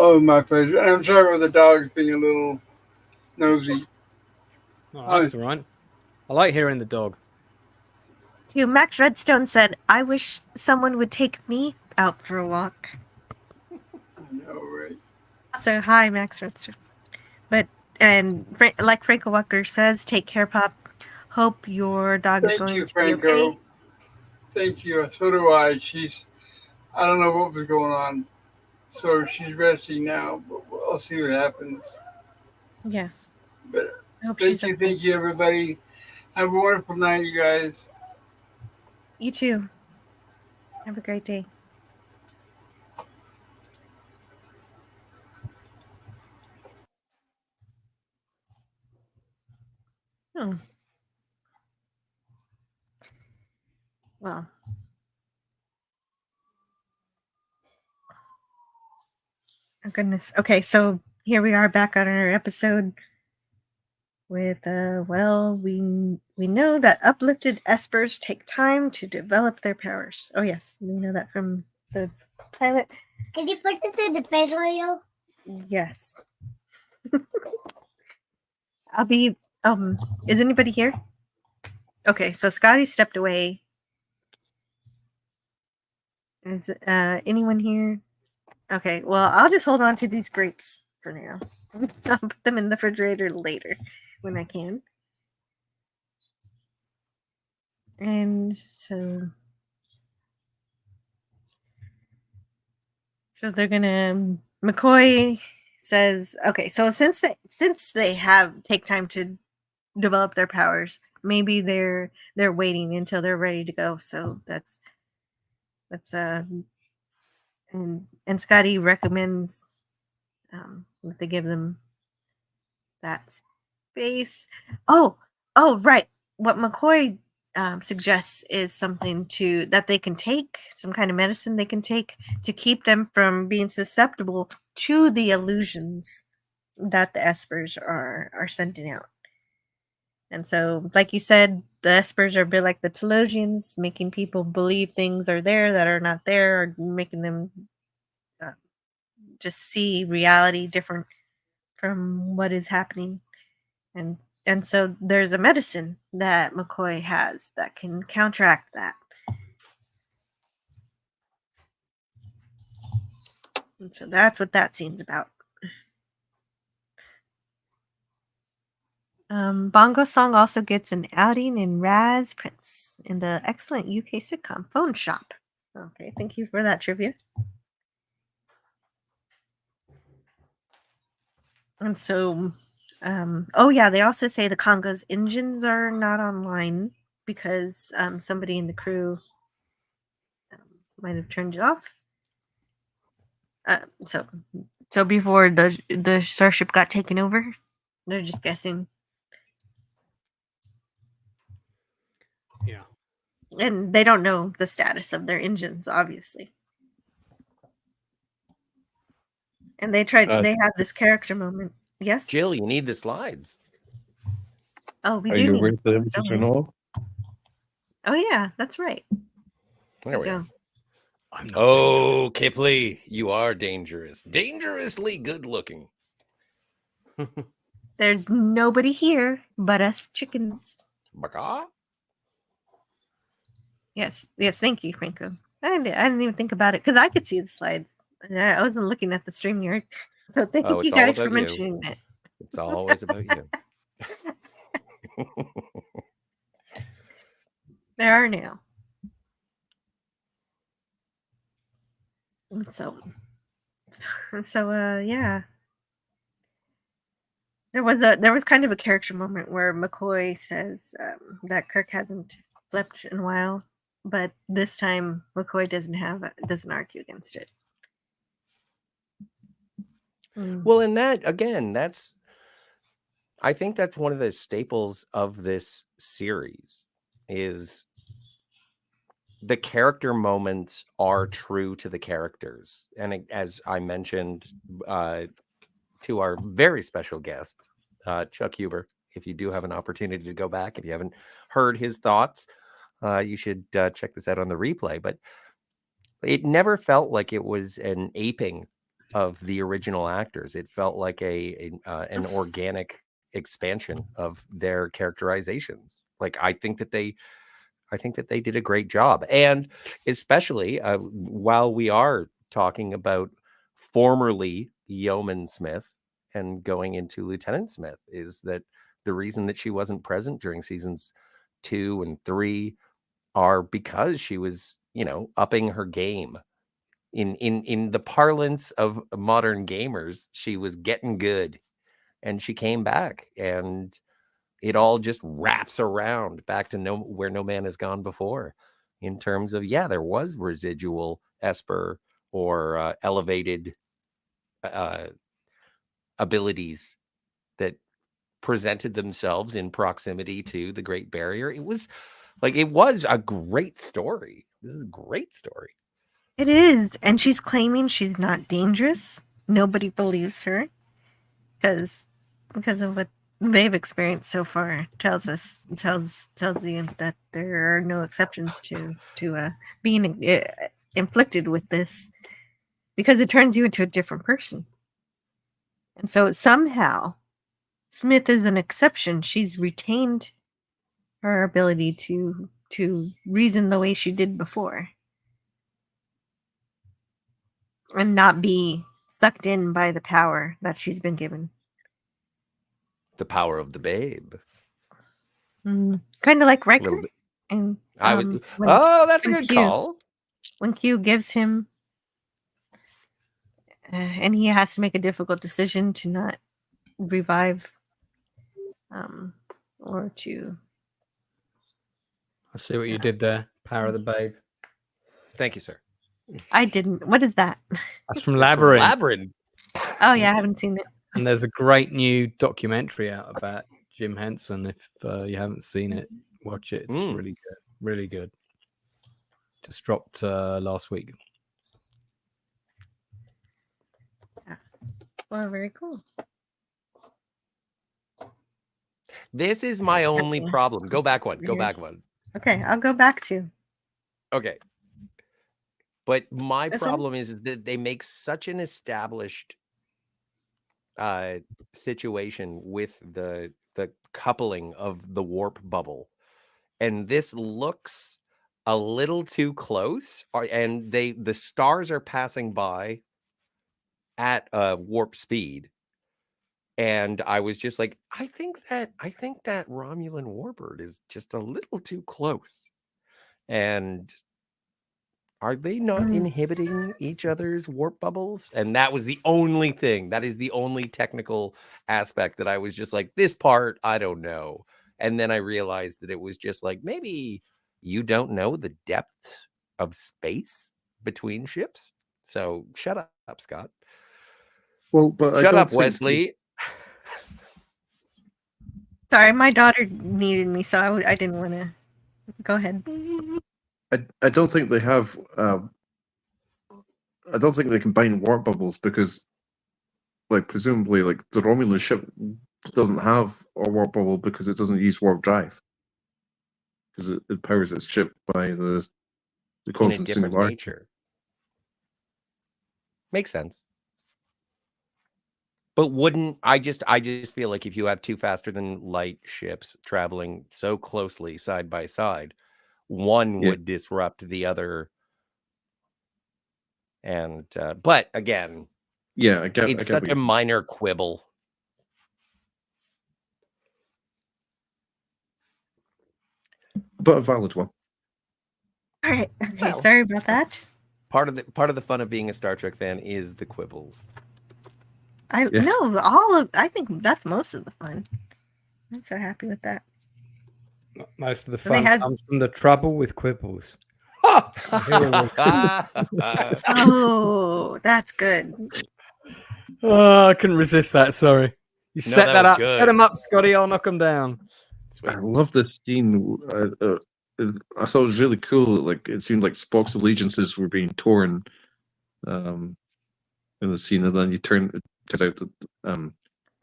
Oh, my pleasure. And I'm sorry about the dogs being a little nosy.
Oh, that's all right. I like hearing the dog.
Too. Max Redstone said, "I wish someone would take me out for a walk."
I know, right?
So hi, Max Redstone. Like Franco Walker says, take care, Pop. Hope your dog is
Thank
going
you,
to be
Franco.
okay.
Thank you. So do I. I don't know what was going on. So she's resting now, but I'll see what happens.
Yes.
But
I hope she's okay.
thank you, everybody. Have a wonderful night, you guys.
You too. Have a great day. Oh. Well. Oh, goodness. Okay, so here we are back on our episode with, well, we know that uplifted espers take time to develop their powers. Oh, yes, we know that from the planet.
Can you put this in the refrigerator?
Yes. I'll be, is anybody here? Okay, so Scotty stepped away. Is anyone here? Okay, well, I'll just hold on to these grapes for now. I'll put them in the refrigerator later when I can. And so they're gonna, McCoy says, okay, so since they have take time to develop their powers, maybe they're waiting until they're ready to go. So that's and Scotty recommends that they give them that space. Oh, right. What McCoy suggests is something that they can take, some kind of medicine they can take to keep them from being susceptible to the illusions that the espers are sending out. And so, like you said, the espers are a bit like the Telosians, making people believe things are there that are not there, or making them just see reality different from what is happening. And so there's a medicine that McCoy has that can counteract that. And so that's what that scene's about. Bongo Song also gets an outing in Raz Prince in the excellent UK sitcom Phone Shop. Okay, thank you for that trivia. And so, oh yeah, they also say the Congo's engines are not online because somebody in the crew might have turned it off. So before the starship got taken over, they're just guessing.
Yeah.
And they don't know the status of their engines, obviously. And they have this character moment. Yes?
Jill, you need the slides.
Oh, we
Are
do
you
need
with
the
them,
slides,
you
don't we?
know?
Oh yeah, that's right.
There we
go.
Oh, Kipley, you are dangerous. Dangerously good looking.
There's nobody here but us chickens.
Baka?
Yes, thank you, Franco. I didn't even think about it because I could see the slides. I wasn't looking at the StreamYard. So thank you
It's all
guys for
about you.
mentioning it.
It's always about you.
There are now. And so yeah. There was kind of a character moment where McCoy says that Kirk hasn't slept in a while, but this time McCoy doesn't argue against it.
Well, and that again, I think that's one of the staples of this series is the character moments are true to the characters. And as I mentioned to our very special guest, Chuck Huber, if you do have an opportunity to go back, if you haven't heard his thoughts, you should check this out on the replay. But it never felt like it was an aping of the original actors. It felt like an organic expansion of their characterizations. Like I think that they did a great job. And especially while we are talking about formerly Yeoman Smith and going into Lieutenant Smith, is that the reason that she wasn't present during seasons 2 and 3 are because she was, upping her game. In the parlance of modern gamers, she was getting good, and she came back, and it all just wraps around back to where no man has gone before. in terms of, yeah, there was residual esper or elevated abilities that presented themselves in proximity to the Great Barrier. It was a great story. This is a great story.
It is. And she's claiming she's not dangerous. Nobody believes her because of what they've experienced so far. Tells you that there are no exceptions to being inflicted with this, because it turns you into a different person. And so somehow Smith is an exception. She's retained her ability to reason the way she did before and not be sucked in by the power that she's been given.
The power of the babe.
Kind of like Riker. And
that's a good call.
When Q gives him, and he has to make a difficult decision to not revive, or to.
I see what you did there. Power of the babe.
Thank you, sir.
I didn't. What is that?
That's from Labyrinth.
Labyrinth.
Oh yeah, I haven't seen it.
And there's a great new documentary out about Jim Henson. If you haven't seen it, watch it. It's really good. Really good. Just dropped last week.
Yeah. Well, very cool.
This is my only problem. Go back one. Go back one.
Okay, I'll go back to.
Okay. But my problem is that they make such an established situation with the coupling of the warp bubble. And this looks a little too close. And the stars are passing by at warp speed. And I was just like, I think that Romulan warbird is just a little too close. And are they not inhibiting each other's warp bubbles? And that was the only thing. That is the only technical aspect that I was just like, this part, I don't know. And then I realized that it was just like, maybe you don't know the depth of space between ships. So shut up, Scott.
Well, but
shut up, Wesley.
Sorry, my daughter needed me, so I didn't want to. Go ahead.
I don't think they have. I don't think they combine warp bubbles because, like, presumably, like the Romulan ship doesn't have a warp bubble because it doesn't use warp drive. Because it powers its ship by the constant singularity.
Nature. Makes sense. But wouldn't I just feel like if you have two faster than light ships traveling so closely side by side, one would disrupt the other. And but again, it's such a minor quibble.
But a valid one.
All right. Okay. Sorry about that.
Part of the fun of being a Star Trek fan is the quibbles.
I think that's most of the fun. I'm so happy with that.
Most of the fun comes from the trouble with quibbles.
Oh, that's good.
Oh, I couldn't resist that. Sorry. You set that up. Good. Set him up, Scotty. I'll knock him down.
I love this scene. I thought it was really cool. Like it seemed like Spock's allegiances were being torn in the scene, and then it turns out that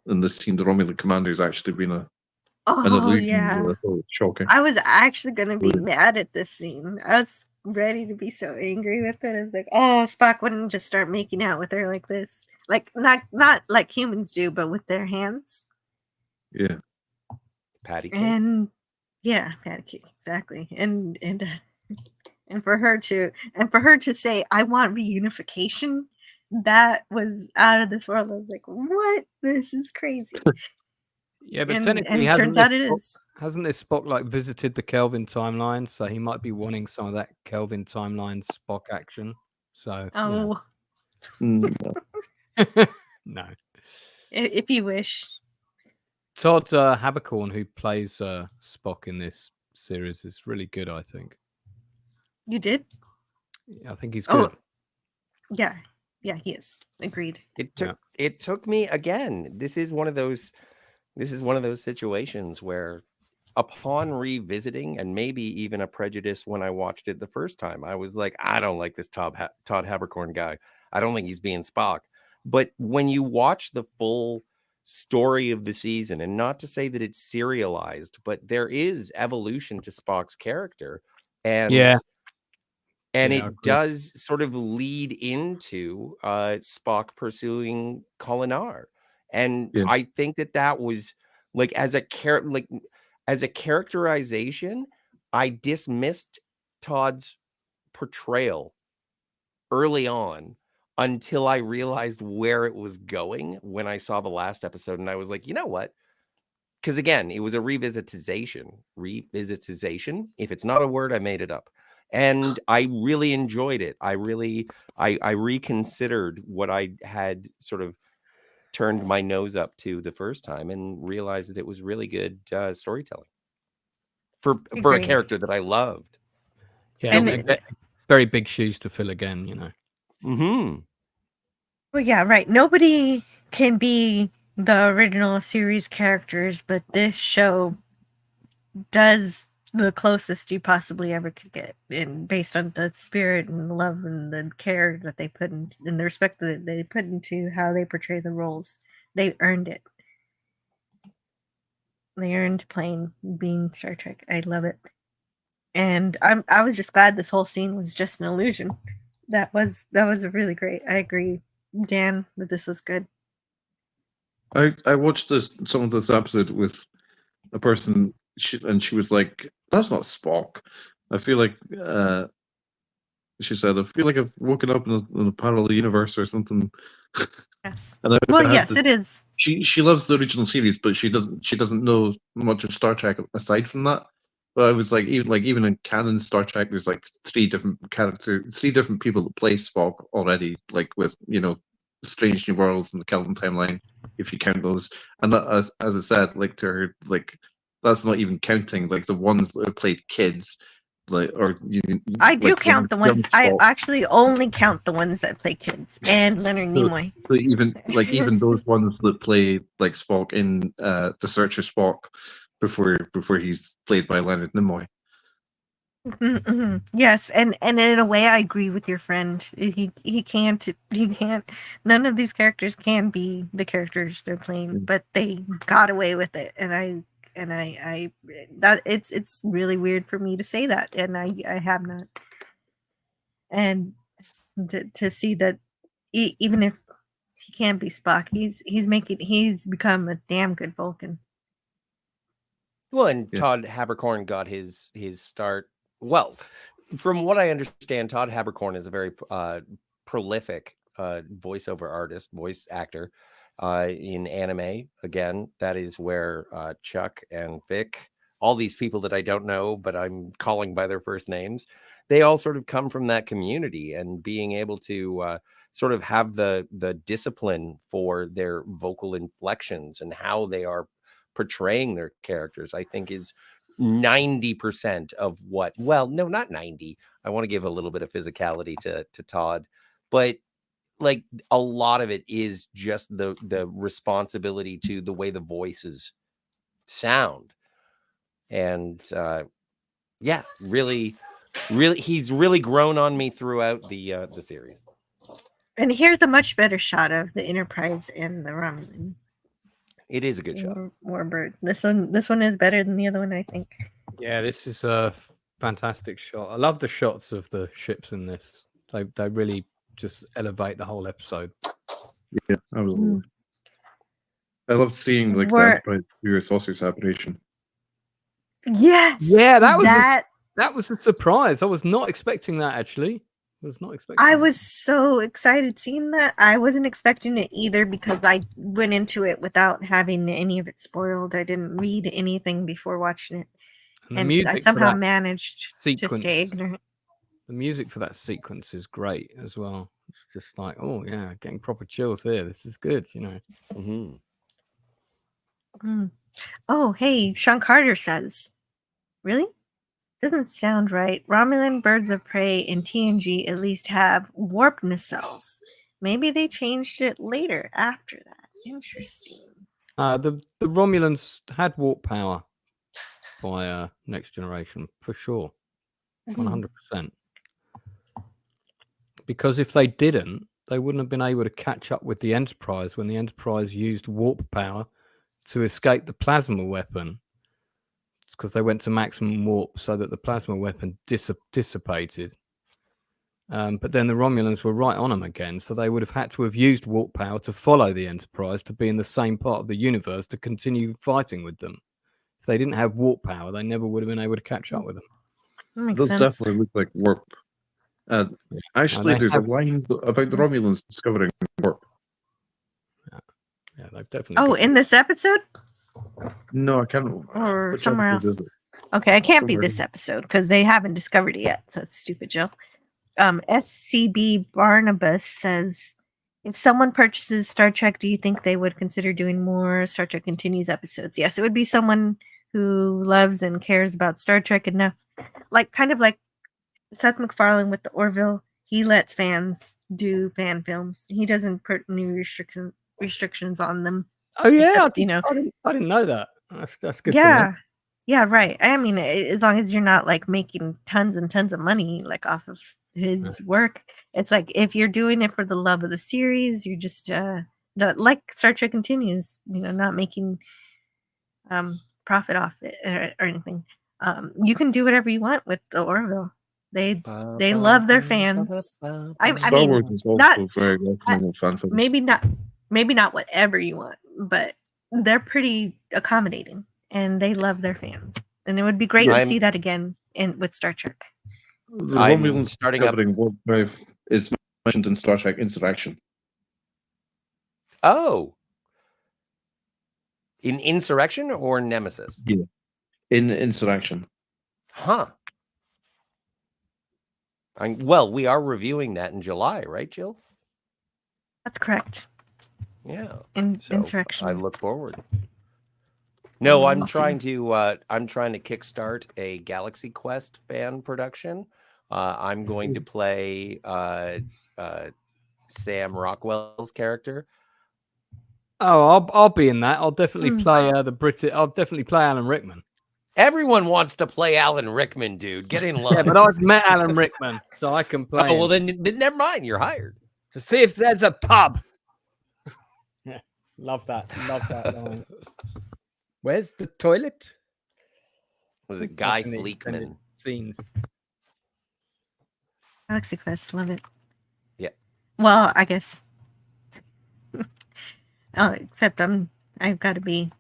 in this scene, the Romulan commander is actually being an illusion.
Yeah.
Shocking.
I was actually going to be mad at this scene. I was ready to be so angry with it. I was like, oh, Spock wouldn't just start making out with her like this. Like, not like humans do, but with their hands.
Yeah.
Patty cake.
And yeah, patty cake, exactly. And for her to say, I want reunification, that was out of this world. I was like, what? This is crazy.
Yeah, but technically,
turns out it is.
Hasn't this Spock like visited the Kelvin timeline? So he might be wanting some of that Kelvin timeline Spock action. So no.
If you wish.
Todd Habercorn, who plays Spock in this series, is really good, I think.
You did?
I think he's good.
Yeah. Yeah, he is. Agreed.
It took me again. This is one of those situations where upon revisiting, and maybe even a prejudice when I watched it the first time, I was like, I don't like this Todd Haberkorn guy. I don't think he's being Spock. But when you watch the full story of the season, and not to say that it's serialized, but there is evolution to Spock's character. And it does sort of lead into Spock pursuing Kolinar. And I think that was like as a characterization, I dismissed Todd's portrayal early on until I realized where it was going when I saw the last episode. And I was like, you know what? Because again, it was a revisitization. If it's not a word, I made it up. And I really enjoyed it. I reconsidered what I had sort of turned my nose up to the first time and realized that it was really good storytelling for a character that I loved.
Yeah, and very big shoes to fill again, you know.
Mm-hmm.
Well, yeah, right. Nobody can be the original series characters, but this show does the closest you possibly ever could get, and based on the spirit and love and the care that they put in and the respect that they put into how they portray the roles. They earned it. They earned being Star Trek. I love it. And I was just glad this whole scene was just an illusion. That was really great. I agree, Dan, that this was good.
I watched some of this episode with a person, and she was like, "That's not Spock." I feel like she said, "I feel like I've woken up in a parallel universe or something."
Yes.
And
yes, it is.
She loves the original series, but she doesn't know much of Star Trek aside from that. But I was like, even in canon Star Trek, there's like three different people that play Spock already, like with Strange New Worlds and the Kelvin timeline, if you count those. And that, as I said, like to her, like that's not even counting like the ones that have played kids.
I do count the ones. I actually only count the ones that play kids and Leonard Nimoy.
So even those ones that play like Spock in The Searcher Spock before he's played by Leonard Nimoy.
Mm-hmm. Yes, and in a way, I agree with your friend. He can't. None of these characters can be the characters they're playing, but they got away with it, and I that it's really weird for me to say that, and I have not, and to see that even if he can't be Spock, he's become a damn good Vulcan.
Well, and Todd Haberkorn got his start. Well, from what I understand, Todd Haberkorn is a very prolific voice actor in anime. Again, that is where Chuck and Vic, all these people that I don't know, but I'm calling by their first names, they all sort of come from that community, and being able to sort of have the discipline for their vocal inflections and how they are portraying their characters, I think is 90% of what, well, no, not 90. I want to give a little bit of physicality to Todd, but like a lot of it is just the responsibility to the way the voices sound. And really, he's really grown on me throughout the series.
And here's a much better shot of the Enterprise and the Romulan.
It is a good shot.
Warbird. This one is better than the other one, I think.
Yeah, this is a fantastic shot. I love the shots of the ships in this. They really just elevate the whole episode.
Yeah, absolutely. I love seeing like the Enterprise Superior Saucer separation.
Yes.
Yeah, that was a surprise. I was not expecting that, actually.
I was so excited seeing that. I wasn't expecting it either, because I went into it without having any of it spoiled. I didn't read anything before watching it, and I somehow managed to stay ignorant.
The music for that sequence is great as well. It's just like, oh yeah, getting proper chills here. This is good, you know.
Mm-hmm.
Oh, hey, Sean Carter says, really? doesn't sound right. Romulan birds of prey in TNG at least have warp nacelles. Maybe they changed it later after that. Interesting.
The Romulans had warp power by Next Generation for sure, 100%. Because if they didn't, they wouldn't have been able to catch up with the Enterprise when the Enterprise used warp power to escape the plasma weapon. It's because they went to maximum warp so that the plasma weapon dissipated. But then the Romulans were right on them again, so they would have had to have used warp power to follow the Enterprise to be in the same part of the universe to continue fighting with them. If they didn't have warp power, they never would have been able to catch up with them.
That makes
Does
sense.
definitely look like warp. Actually, there's a line about the Romulans discovering warp.
Yeah, they've definitely.
Oh, in this episode?
No, I can't.
Or
Which
somewhere
episode
else?
is it?
Okay, it can't be
Somewhere.
this episode because they haven't discovered it yet. So it's stupid, Joe. SCB Barnabas says, if someone purchases Star Trek, do you think they would consider doing more Star Trek Continues episodes? Yes, it would be someone who loves and cares about Star Trek enough. Kind of like Seth MacFarlane with the Orville. He lets fans do fan films. He doesn't put new restrictions on them.
Oh yeah,
Except,
I didn't know that. That's good. To know.
Yeah, right. I mean, as long as you're not like making tons and tons of money like off of his work, it's like if you're doing it for the love of the series, you're just like Star Trek Continues, not making profit off it or anything. You can do whatever you want with the Orville. They love their fans.
Star Wars is also very welcoming with fan films.
Maybe not whatever you want, but they're pretty accommodating and they love their fans. And it would be great to see that again with Star Trek.
The Romulans starting covering warp drive is mentioned in Star Trek Insurrection.
Oh. In Insurrection or Nemesis?
Yeah. In Insurrection.
Huh. Well, we are reviewing that in July, right, Jill?
That's correct.
Yeah.
Insurrection.
I look forward. No, I'm trying to kickstart a Galaxy Quest fan production. I'm going to play Sam Rockwell's character.
Oh, I'll be in that. I'll definitely play I'll definitely play Alan Rickman.
Everyone wants to play Alan Rickman, dude. Get in line.
Yeah, but I've met Alan Rickman, so I can play.
Oh, well, then never mind. You're hired.
To see if there's a pub. Yeah, love that line. Where's the toilet?
Was it Guy Fleekman?
Scenes.
Galaxy Quest, love it.
Yeah.
Well, I guess. Except I've got to be.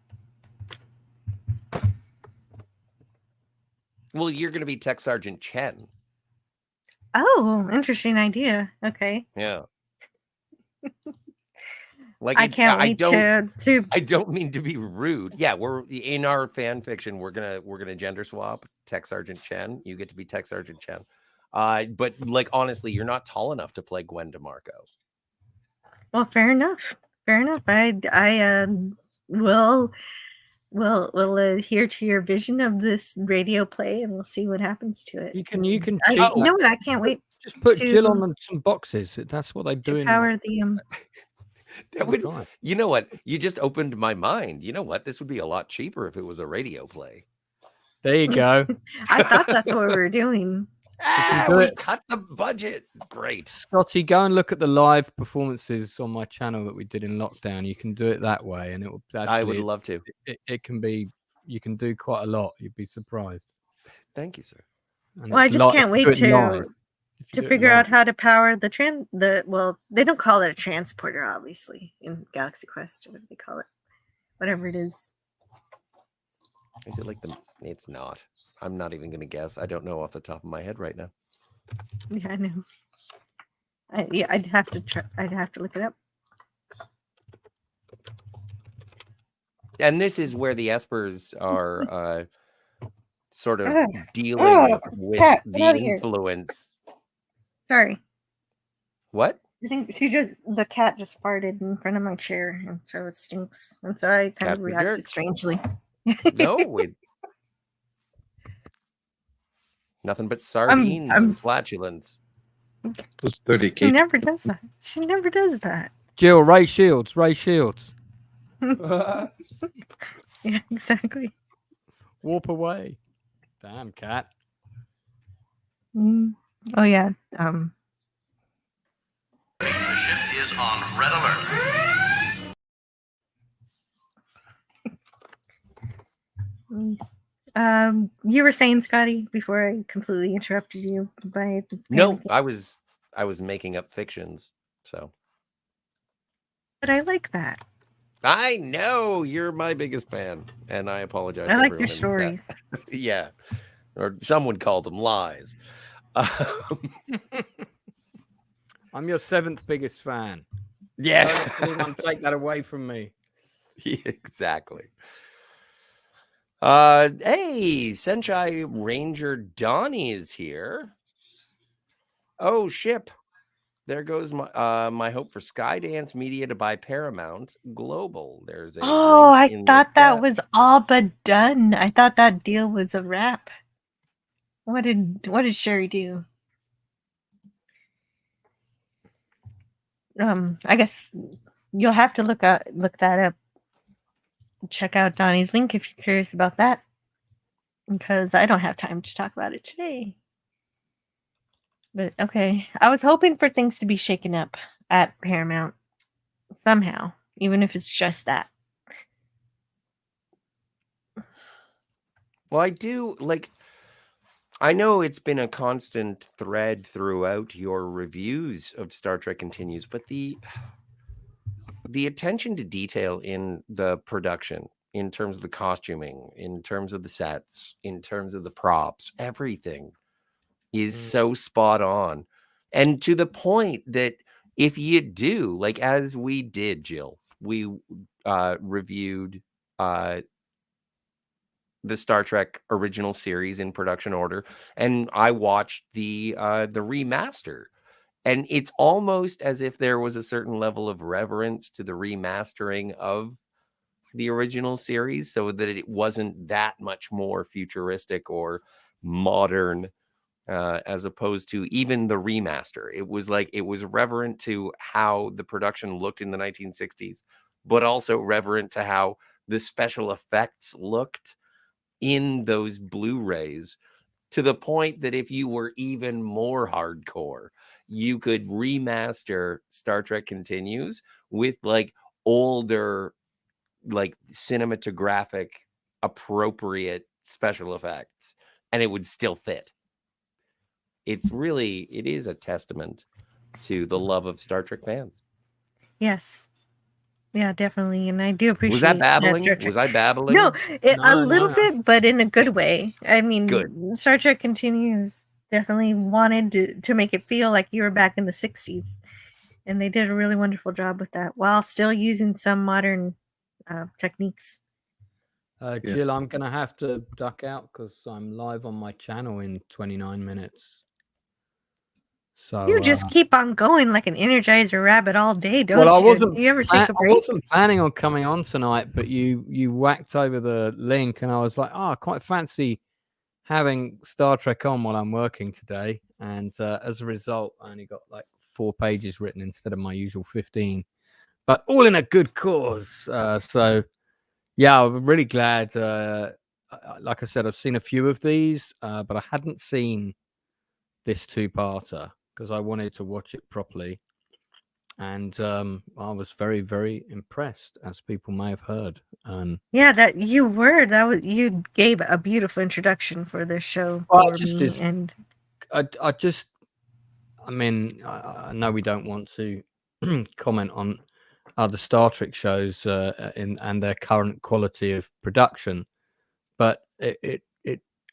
Well, you're going to be Tech Sergeant Chen.
Oh, interesting idea. Okay.
Yeah.
I can't wait to.
I don't mean to be rude. Yeah, we're in our fan fiction. We're gonna gender swap Tech Sergeant Chen. You get to be Tech Sergeant Chen. But honestly, you're not tall enough to play Gwen DeMarco.
Well, fair enough. I will adhere to your vision of this radio play, and we'll see what happens to it.
You can.
You know what? I can't wait.
Just put Jill on some boxes. That's what they do.
To power the
That would, you know what? You just opened my mind. You know what? This would be a lot cheaper if it was a radio play.
There you go.
I thought that's what we were doing.
We cut the budget. Great.
Scotty, go and look at the live performances on my channel that we did in lockdown. You can do it that way, and it will. Actually,
I would love to.
It can be. You can do quite a lot. You'd be surprised.
Thank you, sir.
And
well, I just can't wait to figure out
live.
how to power well, they don't call it a transporter, obviously, in Galaxy Quest. What do they call it? Whatever it is.
Is it like it's not. I'm not even going to guess. I don't know off the top of my head right now.
Yeah, I know. I'd have to try. I'd have to look it up.
And this is where the Espers are sort of dealing with
Cat,
the
get out of here.
influence.
Sorry.
What?
I think the cat just farted in front of my chair, and so it stinks. And so I kind of reacted strangely.
No, Nothing but sardines and flatulence.
Plus 30
She never does that. She never does that.
Jill, Ray Shields.
Yeah, exactly.
Warp away. Damn, cat.
Oh yeah.
The ship is on red alert.
You were saying, Scotty, before I completely interrupted you by
No, I was making up fictions. So,
but I like that.
I know you're my biggest fan, and I apologize.
I
to
like your
everyone in
stories.
chat. Yeah, or some would call them lies.
I'm your 7th biggest fan.
Yeah.
Don't let anyone take that away from me.
Exactly. Hey, Senshai Ranger Donnie is here. Oh, ship. There goes my hope for Skydance Media to buy Paramount Global. There's a
Oh, I
link in
thought
the
that
chat.
was all but done. I thought that deal was a wrap. What did Sherry do? I guess you'll have to look that up. Check out Donnie's link if you're curious about that, because I don't have time to talk about it today. But okay, I was hoping for things to be shaken up at Paramount somehow, even if it's just that.
Well, I do like. I know it's been a constant thread throughout your reviews of Star Trek Continues, but the attention to detail in the production, in terms of the costuming, in terms of the sets, in terms of the props, everything is so spot on. And to the point that if you do, like as we did, Jill, we reviewed the Star Trek original series in production order, and I watched the remaster. And it's almost as if there was a certain level of reverence to the remastering of the original series, so that it wasn't that much more futuristic or modern, as opposed to even the remaster. It was like it was reverent to how the production looked in the 1960s, but also reverent to how the special effects looked in those Blu-rays, to the point that if you were even more hardcore, you could remaster Star Trek Continues with like older, like cinematographic appropriate special effects, and it would still fit. It is a testament to the love of Star Trek fans.
Yes. Yeah, definitely. And I do appreciate
Was that babbling?
Star Trek.
Was I babbling?
No, a little
no.
bit, but in a good way. I mean,
Good.
Star Trek Continues definitely wanted to make it feel like you were back in the 60s. And they did a really wonderful job with that while still using some modern techniques.
Jill, I'm going to have to duck out because I'm live on my channel in 29 minutes. So
You just keep on going like an Energizer rabbit all day, don't
well,
you? Do you ever take a break?
I wasn't planning on coming on tonight, but you whacked over the link, and I was like, I quite fancy having Star Trek on while I'm working today. And as a result, I only got like 4 pages written instead of my usual 15, but all in a good cause. So yeah, I'm really glad. Like I said, I've seen a few of these, but I hadn't seen this 2-parter because I wanted to watch it properly. And I was very, very impressed, as people may have heard.
Yeah, that you were. You gave a beautiful introduction for this show
Well,
for me. And
I know we don't want to comment on other Star Trek shows and their current quality of production, but it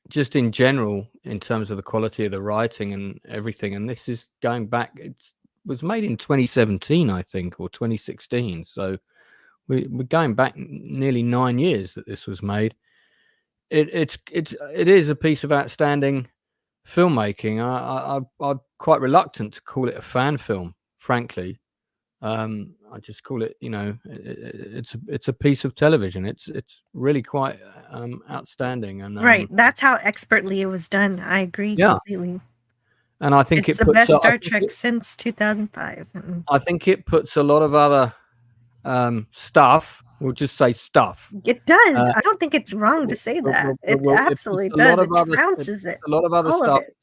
just in general, in terms of the quality of the writing and everything, and this is going back. It was made in 2017, I think, or 2016. So we're going back nearly 9 years that this was made. It is a piece of outstanding filmmaking. I'm quite reluctant to call it a fan film, frankly,
I just call it, it's a piece of television. It's really quite outstanding, and
Right. That's how expertly it was done. I agree completely.
And I think
It's
it
the
puts
best Star Trek since 2005.
I think it puts a lot of other stuff. We'll just say stuff.
It does. I don't think it's wrong to say that. It absolutely does. It trounces it.
A lot of other
all
stuff
of it.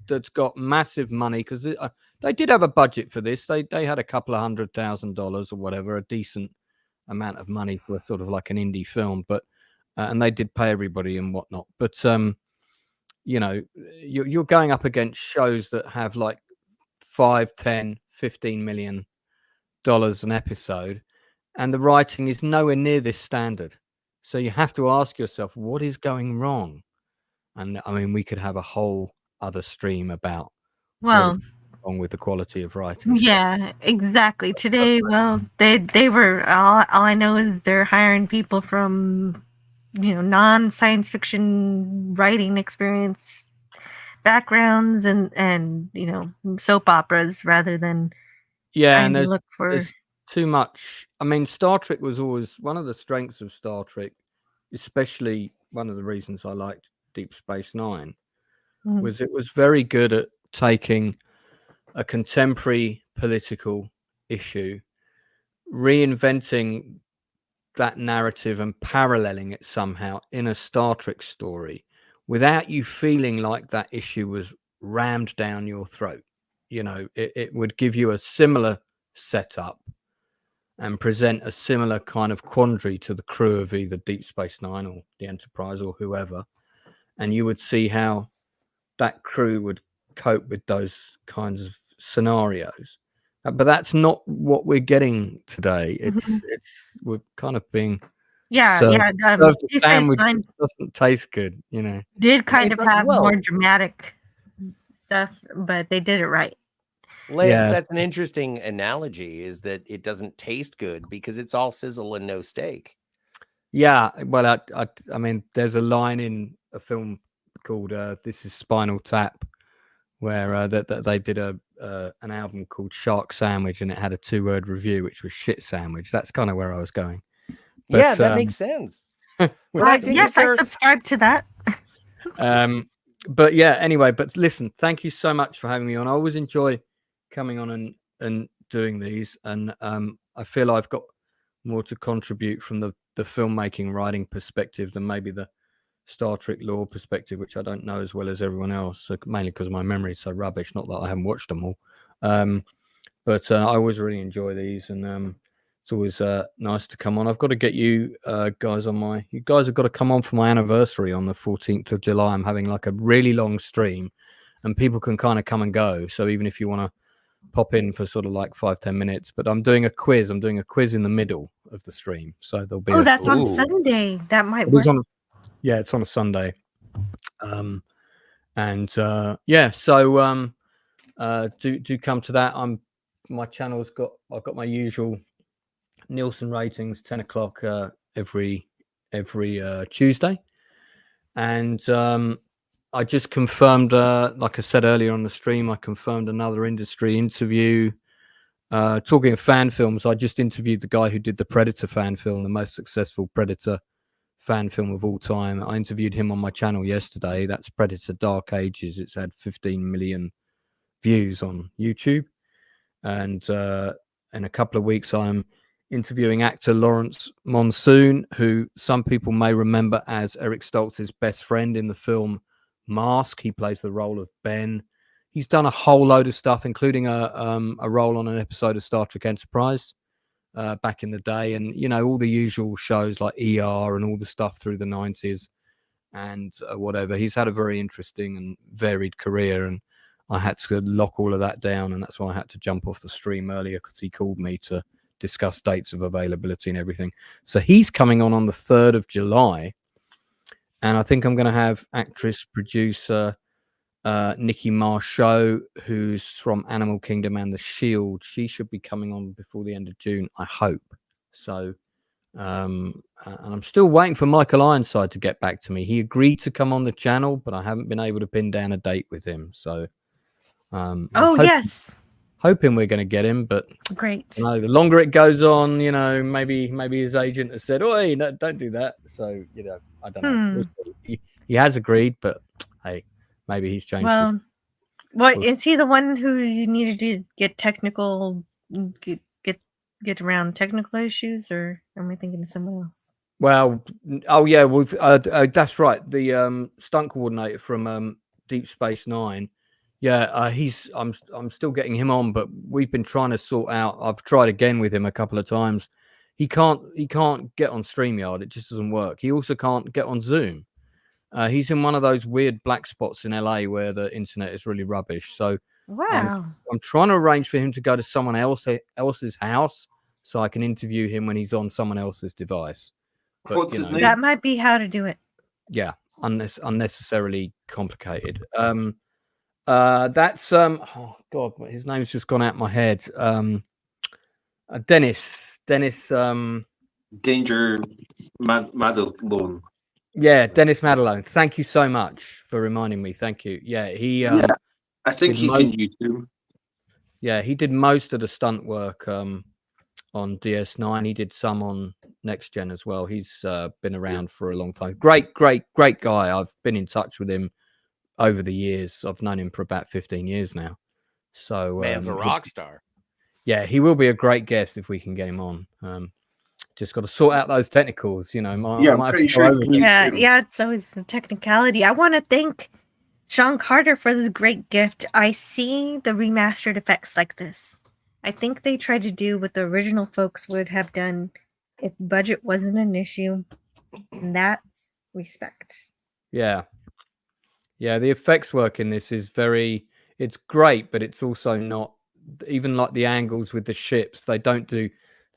that's got massive money, because they did have a budget for this. They had a couple of $100,000 or whatever, a decent amount of money for sort of like an indie film, but and they did pay everybody and whatnot. But you're going up against shows that have like 5, 10, 15 million dollars an episode, and the writing is nowhere near this standard. So you have to ask yourself, what is going wrong? And I mean, we could have a whole other stream about
Well,
wrong with the quality of writing.
Yeah, exactly. Today, well, they were all I know is they're hiring people from non-science fiction writing experience backgrounds and soap operas rather than
And
there's
too much. I mean, Star Trek was always one of the strengths of Star Trek, especially one of the reasons I liked Deep Space Nine, was it was very good at taking a contemporary political issue, reinventing that narrative and paralleling it somehow in a Star Trek story without you feeling like that issue was rammed down your throat. It would give you a similar setup and present a similar kind of quandary to the crew of either Deep Space Nine or the Enterprise or whoever, and you would see how that crew would cope with those kinds of scenarios. But that's not what we're getting today. We're kind of being served a sandwich that doesn't taste good.
Did kind of have more dramatic stuff, but they did it right.
Lance, that's an interesting analogy, is that it doesn't taste good because it's all sizzle and no steak.
Yeah, well, I mean, there's a line in a film called This Is Spinal Tap where that they did an album called Shark Sandwich, and it had a 2-word review, which was shit sandwich. That's kind of where I was going. But,
yeah, that makes sense.
Yes, I subscribe to that.
But yeah, anyway, but listen, thank you so much for having me on. I always enjoy coming on and doing these, and I feel I've got more to contribute from the filmmaking writing perspective than maybe the Star Trek lore perspective, which I don't know as well as everyone else, so mainly because my memory is so rubbish, not that I haven't watched them all. But I always really enjoy these, and it's always nice to come on. I've got to get you guys on you guys have got to come on for my anniversary on the 14th of July. I'm having like a really long stream, and people can kind of come and go. So even if you want to pop in for sort of like 5-10 minutes, but I'm doing a quiz in the middle of the stream, so there'll be
that's on Sunday. That might work.
It's on a Sunday. So do come to that. My channel's I've got my usual Nielsen ratings, 10 o'clock every Tuesday, and I just confirmed, like I said earlier on the stream, I confirmed another industry interview. Talking of fan films, I just interviewed the guy who did the Predator fan film, the most successful Predator fan film of all time. I interviewed him on my channel yesterday. That's Predator Dark Ages. It's had 15 million views on YouTube. And in a couple of weeks, I'm interviewing actor Lawrence Monsoon, who some people may remember as Eric Stoltz's best friend in the film Mask. He plays the role of Ben. He's done a whole load of stuff, including a role on an episode of Star Trek Enterprise back in the day, and all the usual shows like ER and all the stuff through the 90s and whatever. He's had a very interesting and varied career, and I had to lock all of that down, and that's why I had to jump off the stream earlier, because he called me to discuss dates of availability and everything. So he's coming on the 3rd of July, and I think I'm going to have actress producer Nikki Marshall, who's from Animal Kingdom and The Shield. She should be coming on before the end of June, I hope. So and I'm still waiting for Michael Ironside to get back to me. He agreed to come on the channel, but I haven't been able to pin down a date with him. So hoping we're going to get him, but
Great.
you know, the longer it goes on, you know, maybe his agent has said, "Oh, no, don't do that." So you know, I don't know. We'll see. He has agreed, but hey, maybe he's changed.
Well, is he the one who you needed to get technical, get around technical issues, or am I thinking of someone else?
Well, oh yeah, we've that's right. The stunt coordinator from Deep Space Nine. Yeah, I'm still getting him on, but we've been trying to sort out. I've tried again with him a couple of times. He can't get on StreamYard. It just doesn't work. He also can't get on Zoom. He's in one of those weird black spots in LA where the internet is really rubbish. So
wow,
I'm trying to arrange for him to go to someone else's house so I can interview him when he's on someone else's device. But,
What's his name?
That might be how to do it.
Yeah, unnecessarily complicated. That's oh god, his name's just gone out my head. Dennis.
Danger Madelone.
Yeah, Dennis Madelone. Thank you so much for reminding me. Thank you. Yeah, he.
I think he can YouTube.
Yeah, he did most of the stunt work on DS9. He did some on Next Gen as well. He's been around for a long time. Great guy. I've been in touch with him over the years. I've known him for about 15 years now. So
man's a rock star.
Yeah, he will be a great guest if we can get him on. Just got to sort out those technicals, you know.
Yeah, it's always a technicality. I want to thank Sean Carter for this great gift. I see the remastered effects like this. I think they tried to do what the original folks would have done if budget wasn't an issue. And that's respect.
Yeah. Yeah, the effects work in this is it's great, but it's also not, even like the angles with the ships, they don't do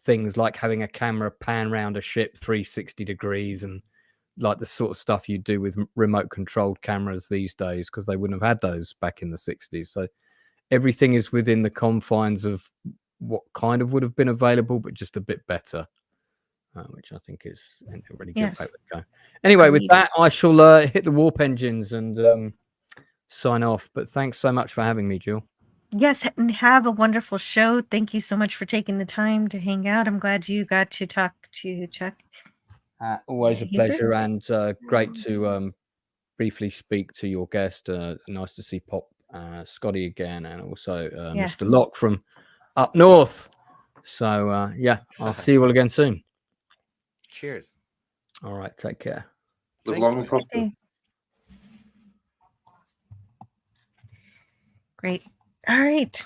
things like having a camera pan around a ship 360 degrees and like the sort of stuff you do with remote controlled cameras these days, because they wouldn't have had those back in the 60s. So everything is within the confines of what kind of would have been available, but just a bit better, which I think is a really good way to go. Anyway, with that, I shall hit the warp engines and sign off. But thanks so much for having me, Jill.
Yes, and have a wonderful show. Thank you so much for taking the time to hang out. I'm glad you got to talk to Chuck.
Always a pleasure, and great to briefly speak to your guest. Nice to see Pop Scotty again, and also Mr. Locke from up north. So yeah, I'll see you all again soon.
Cheers.
All right, take care.
Live long and prosper.
Great. All right,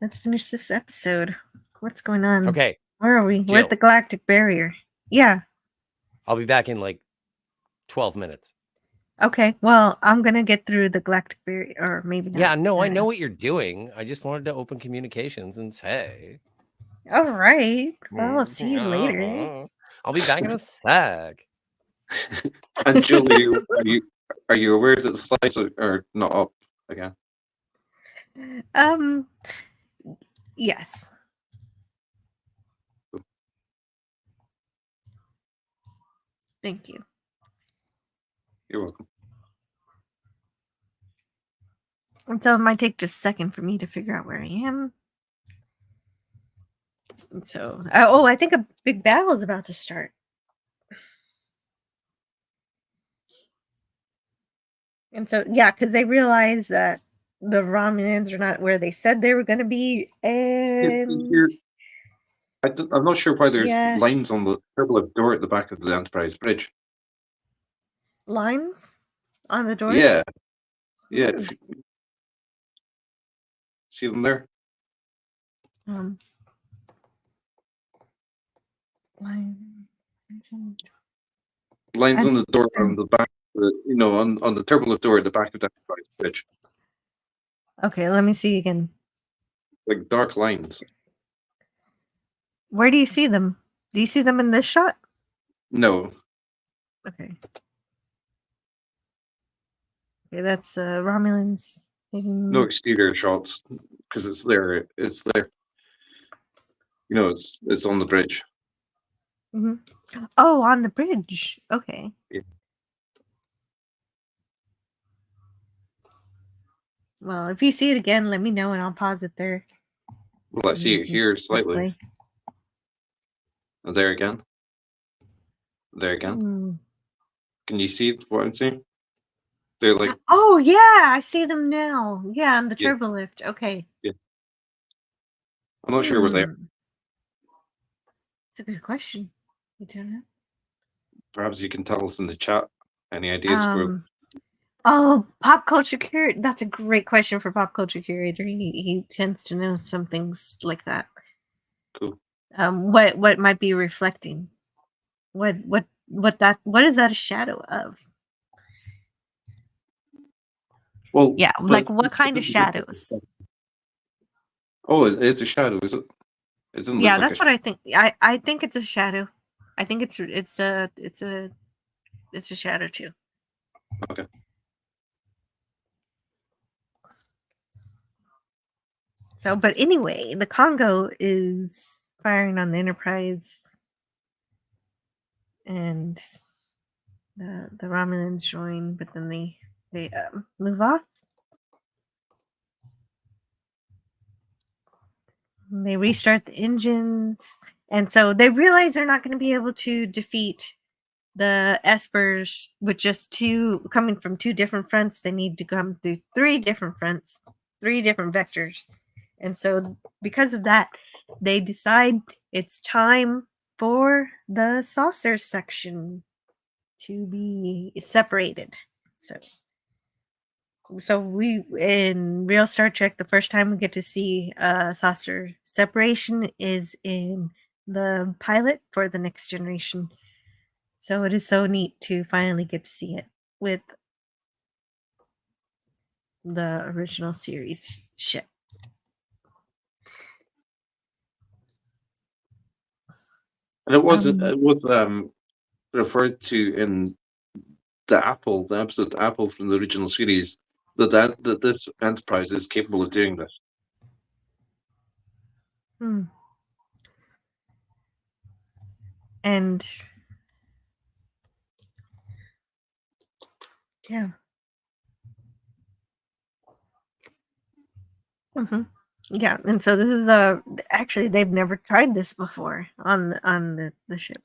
let's finish this episode. What's going on?
Okay.
Where are we?
Jill.
We're at the galactic barrier. Yeah.
I'll be back in like 12 minutes.
Okay. Well, I'm going to get through the galactic barrier, or maybe not.
Yeah, no, I know what you're doing. I just wanted to open communications and say.
All right. Well, I'll see you later.
I'll be back in a sec.
And Julie, are you aware that the slides are not up again?
Yes. Thank you.
You're welcome.
And so it might take just a second for me to figure out where I am. And so, I think a big battle is about to start. And so, yeah, because they realize that the Romulans are not where they said they were going to be. And
I'm not sure why there's lines on the turbulent door at the back of the Enterprise bridge.
Lines on the door?
Yeah. Yeah. See them there? Lines on the door on the back, on the turbulent door at the back of the Enterprise bridge.
Okay, let me see again.
Like dark lines.
Where do you see them? Do you see them in this shot?
No.
Okay. Okay, that's Romulans.
No exterior shots because it's there. It's there. It's on the bridge.
Mm-hmm. Oh, on the bridge. Okay.
Yeah.
Well, if you see it again, let me know and I'll pause it there.
Well, I see it here slightly.
Display.
And there again. There again. Can you see what I'm seeing? They're like.
Oh yeah, I see them now. Yeah, on the
Yeah.
turbo lift. Okay.
Yeah. I'm not sure what they are.
It's a good question. I don't know.
Perhaps you can tell us in the chat any ideas for.
Oh, pop culture curator. That's a great question for pop culture curator. He tends to know some things like that.
Cool.
What might be reflecting? What is that a shadow of?
Well,
yeah, like what kind of shadows?
Oh, it's a shadow, is it? It doesn't
Yeah,
look like
that's what I think. I think it's a shadow. I think it's a shadow too.
Okay.
So, but anyway, the Congo is firing on the Enterprise, and the Romulans join, but then they move off. And they restart the engines, and so they realize they're not going to be able to defeat the Espers with just coming from two different fronts. They need to come through three different fronts, three different vectors. And so because of that, they decide it's time for the saucer section to be separated. So we, in real Star Trek, the first time we get to see saucer separation is in the pilot for the Next Generation. So it is so neat to finally get to see it with the original series ship.
And it was referred to in the episode Apple from the original series, that this Enterprise is capable of doing this.
And yeah. Yeah, and so this is actually they've never tried this before on the ship.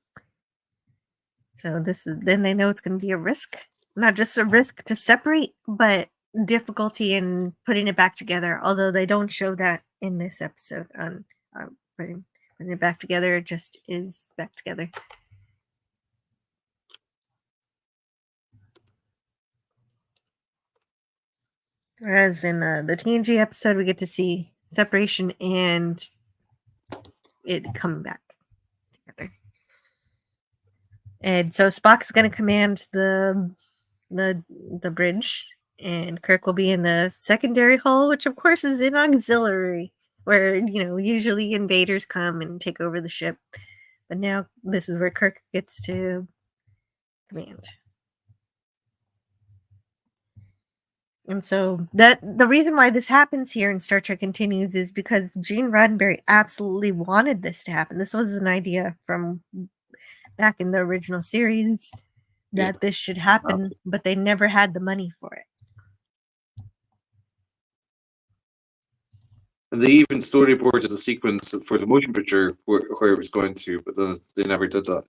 So then they know it's going to be a risk, not just a risk to separate, but difficulty in putting it back together. Although they don't show that in this episode on putting it back together, it just is back together. Whereas in the TNG episode, we get to see separation and it coming back together. And so Spock's going to command the bridge, and Kirk will be in the secondary hull, which of course is in auxiliary, where usually invaders come and take over the ship. But now this is where Kirk gets to command. And so the reason why this happens here in Star Trek Continues is because Gene Roddenberry absolutely wanted this to happen. This was an idea from back in the original series that this should happen, but they never had the money for it.
And they even storyboarded a sequence for the motion picture where it was going to, but then they never did that.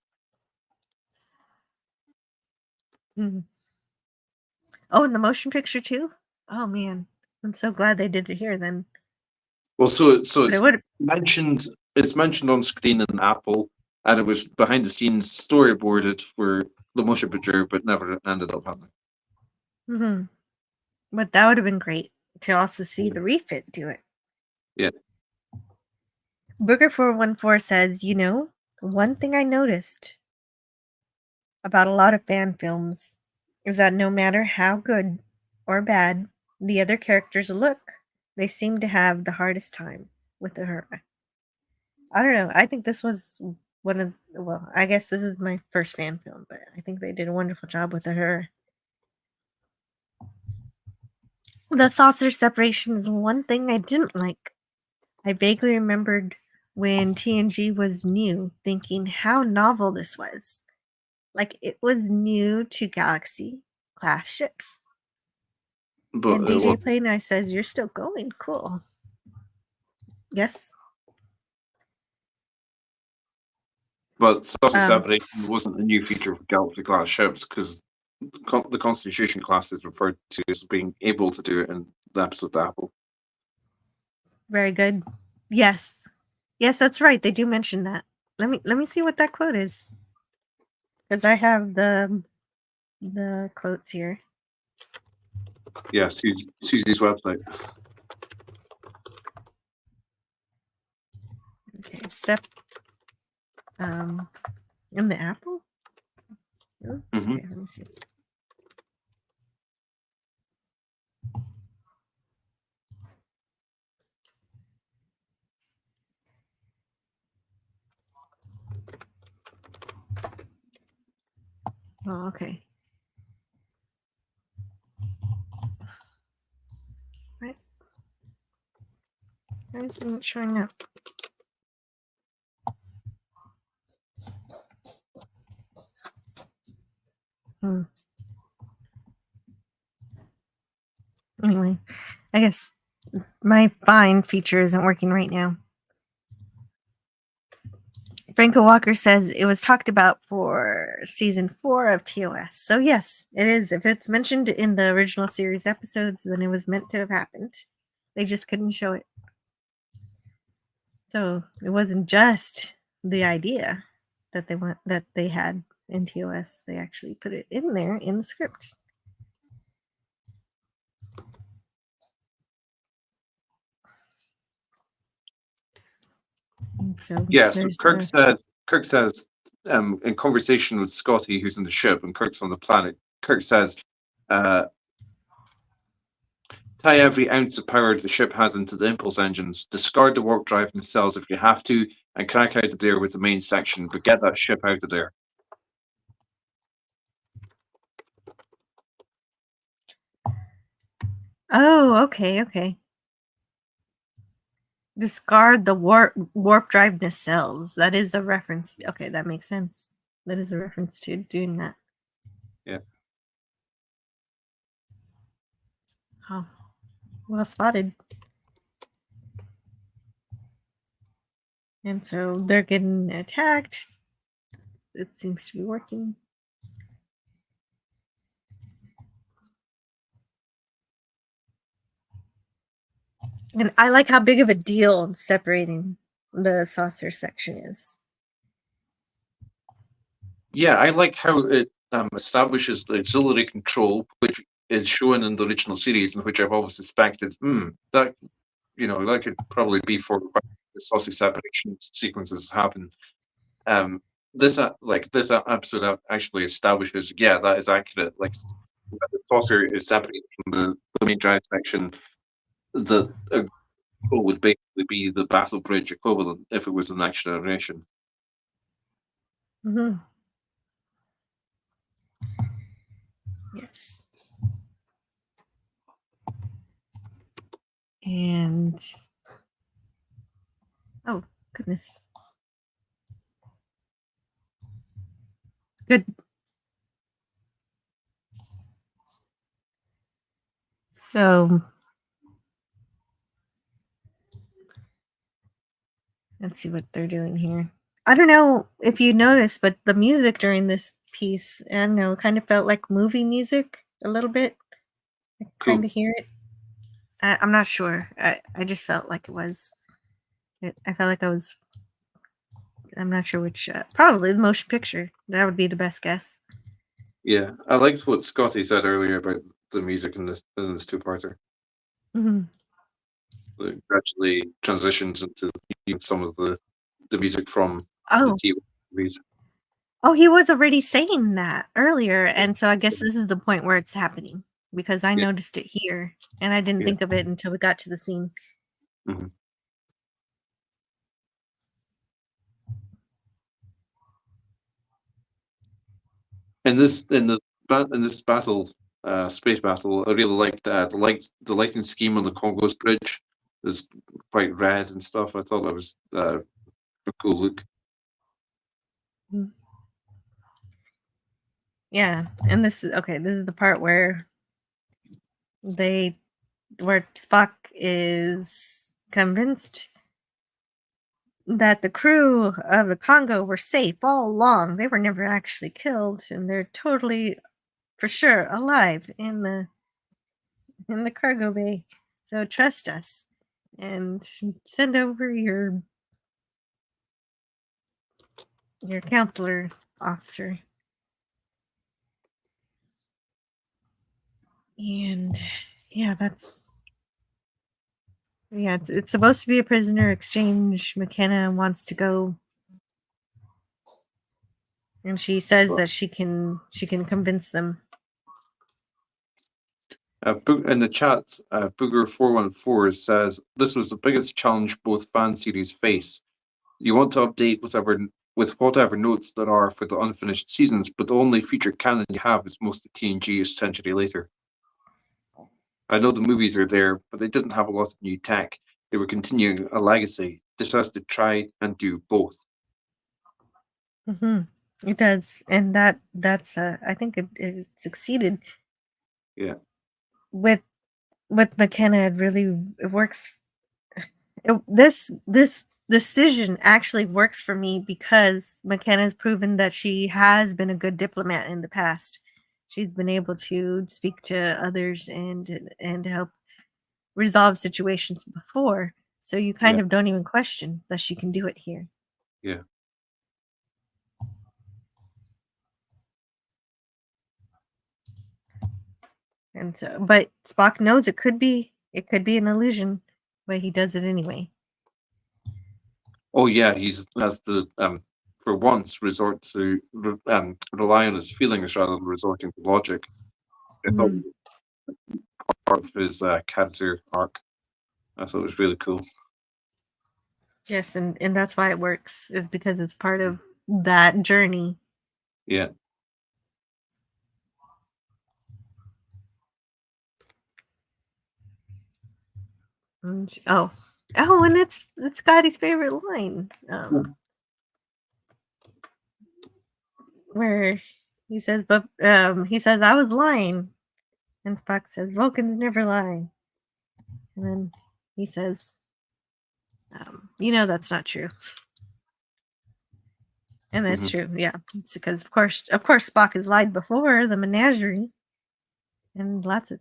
Oh, and the motion picture too? Oh man, I'm so glad they did it here then.
Well, so it's mentioned on screen in Apple, and it was behind the scenes storyboarded for the motion picture, but never ended up happening.
But that would have been great to also see the refit do it.
Yeah.
Booger414 says, one thing I noticed about a lot of fan films is that no matter how good or bad the other characters look, they seem to have the hardest time with Uhura. I don't know. I think this was I guess this is my first fan film, but I think they did a wonderful job with Uhura. The saucer separation is one thing I didn't like. I vaguely remembered when TNG was new, thinking how novel this was. Like, it was new to Galaxy class ships. And DJ Play Nice says, you're still going. Cool. Yes?
But saucy separation wasn't a new feature for Galaxy class ships because the Constitution class is referred to as being able to do it in the episode Apple.
Very good. Yes. Yes, that's right. They do mention that. Let me see what that quote is. Because I have the quotes here.
Yeah, Susie's website.
Okay, in the Apple? Oh, okay, let me see. Oh, okay. Right. Why isn't it showing up? Anyway, I guess my find feature isn't working right now. Franco Walker says it was talked about for season 4 of TOS. So yes, it is. If it's mentioned in the original series episodes, then it was meant to have happened. They just couldn't show it. So it wasn't just the idea that they had in TOS. They actually put it in there in the script. So
yeah, so Kirk says in conversation with Scotty, who's in the ship, and Kirk's on the planet, Kirk says, tie every ounce of power the ship has into the impulse engines, discard the warp drive nacelles if you have to, and crack out of there with the main section, but get that ship out of there.
Oh, okay. Discard the warp drive nacelles. That is a reference. Okay, that makes sense. That is a reference to doing that.
Yeah.
Oh, well spotted. And so they're getting attacked. It seems to be working. And I like how big of a deal separating the saucer section is.
Yeah, I like how it establishes the auxiliary control, which is shown in the original series, and which I've always suspected, that could probably be for the sausage separation sequences happen. This episode actually establishes, that is accurate. Like the saucer is separated from the main drive section. The would basically be the battle bridge equivalent if it was the next generation.
Mm-hmm. Yes. And oh goodness. Good. So let's see what they're doing here. I don't know if you noticed, but the music during this piece, I don't know, kind of felt like movie music a little bit. I
Cool.
kind of hear it. I'm not sure. I just felt like it was. I felt like I was. I'm not sure which. Probably the motion picture. That would be the best guess.
Yeah, I liked what Scotty said earlier about the music in this two-parter.
Mm-hmm.
It gradually transitions into some of the music from the
Oh.
TV movies.
Oh, he was already saying that earlier, and so I guess this is the point where it's happening because I noticed it here, and I didn't think of it until we got to the scene.
Mm-hmm. In this battle, space battle, I really liked the lighting scheme on the Congo's bridge is quite red and stuff. I thought that was a cool look.
Yeah, and this is okay. This is the part where Spock is convinced that the crew of the Congo were safe all along. They were never actually killed, and they're totally, for sure, alive in the cargo bay. So trust us, and send over your counselor officer. And yeah, it's supposed to be a prisoner exchange. McKenna wants to go, and she says that she can convince them.
In the chat, Booger414 says this was the biggest challenge both fan series face. You want to update with whatever notes there are for the unfinished seasons, but the only feature canon you have is most of TNG a century later. I know the movies are there, but they didn't have a lot of new tech. They were continuing a legacy. This has to try and do both.
Mm-hmm. It does, and that's I think it succeeded.
Yeah.
With McKenna, it works. This decision actually works for me because McKenna's proven that she has been a good diplomat in the past. She's been able to speak to others and help resolve situations before. So you kind of don't even question that she can do it here.
Yeah.
And so, but Spock knows it could be an illusion, but he does it anyway.
Oh yeah, he has to for once resort to rely on his feelings rather than resorting to logic. I thought it was part of his character arc. I thought it was really cool.
Yes, and that's why it works, is because it's part of that journey.
Yeah.
And, and it's Scotty's favorite line. Where he says, I was lying. And Spock says, Vulcans never lie. And then he says, that's not true. And that's true, yeah. It's because of course Spock has lied before the menagerie. And lots of,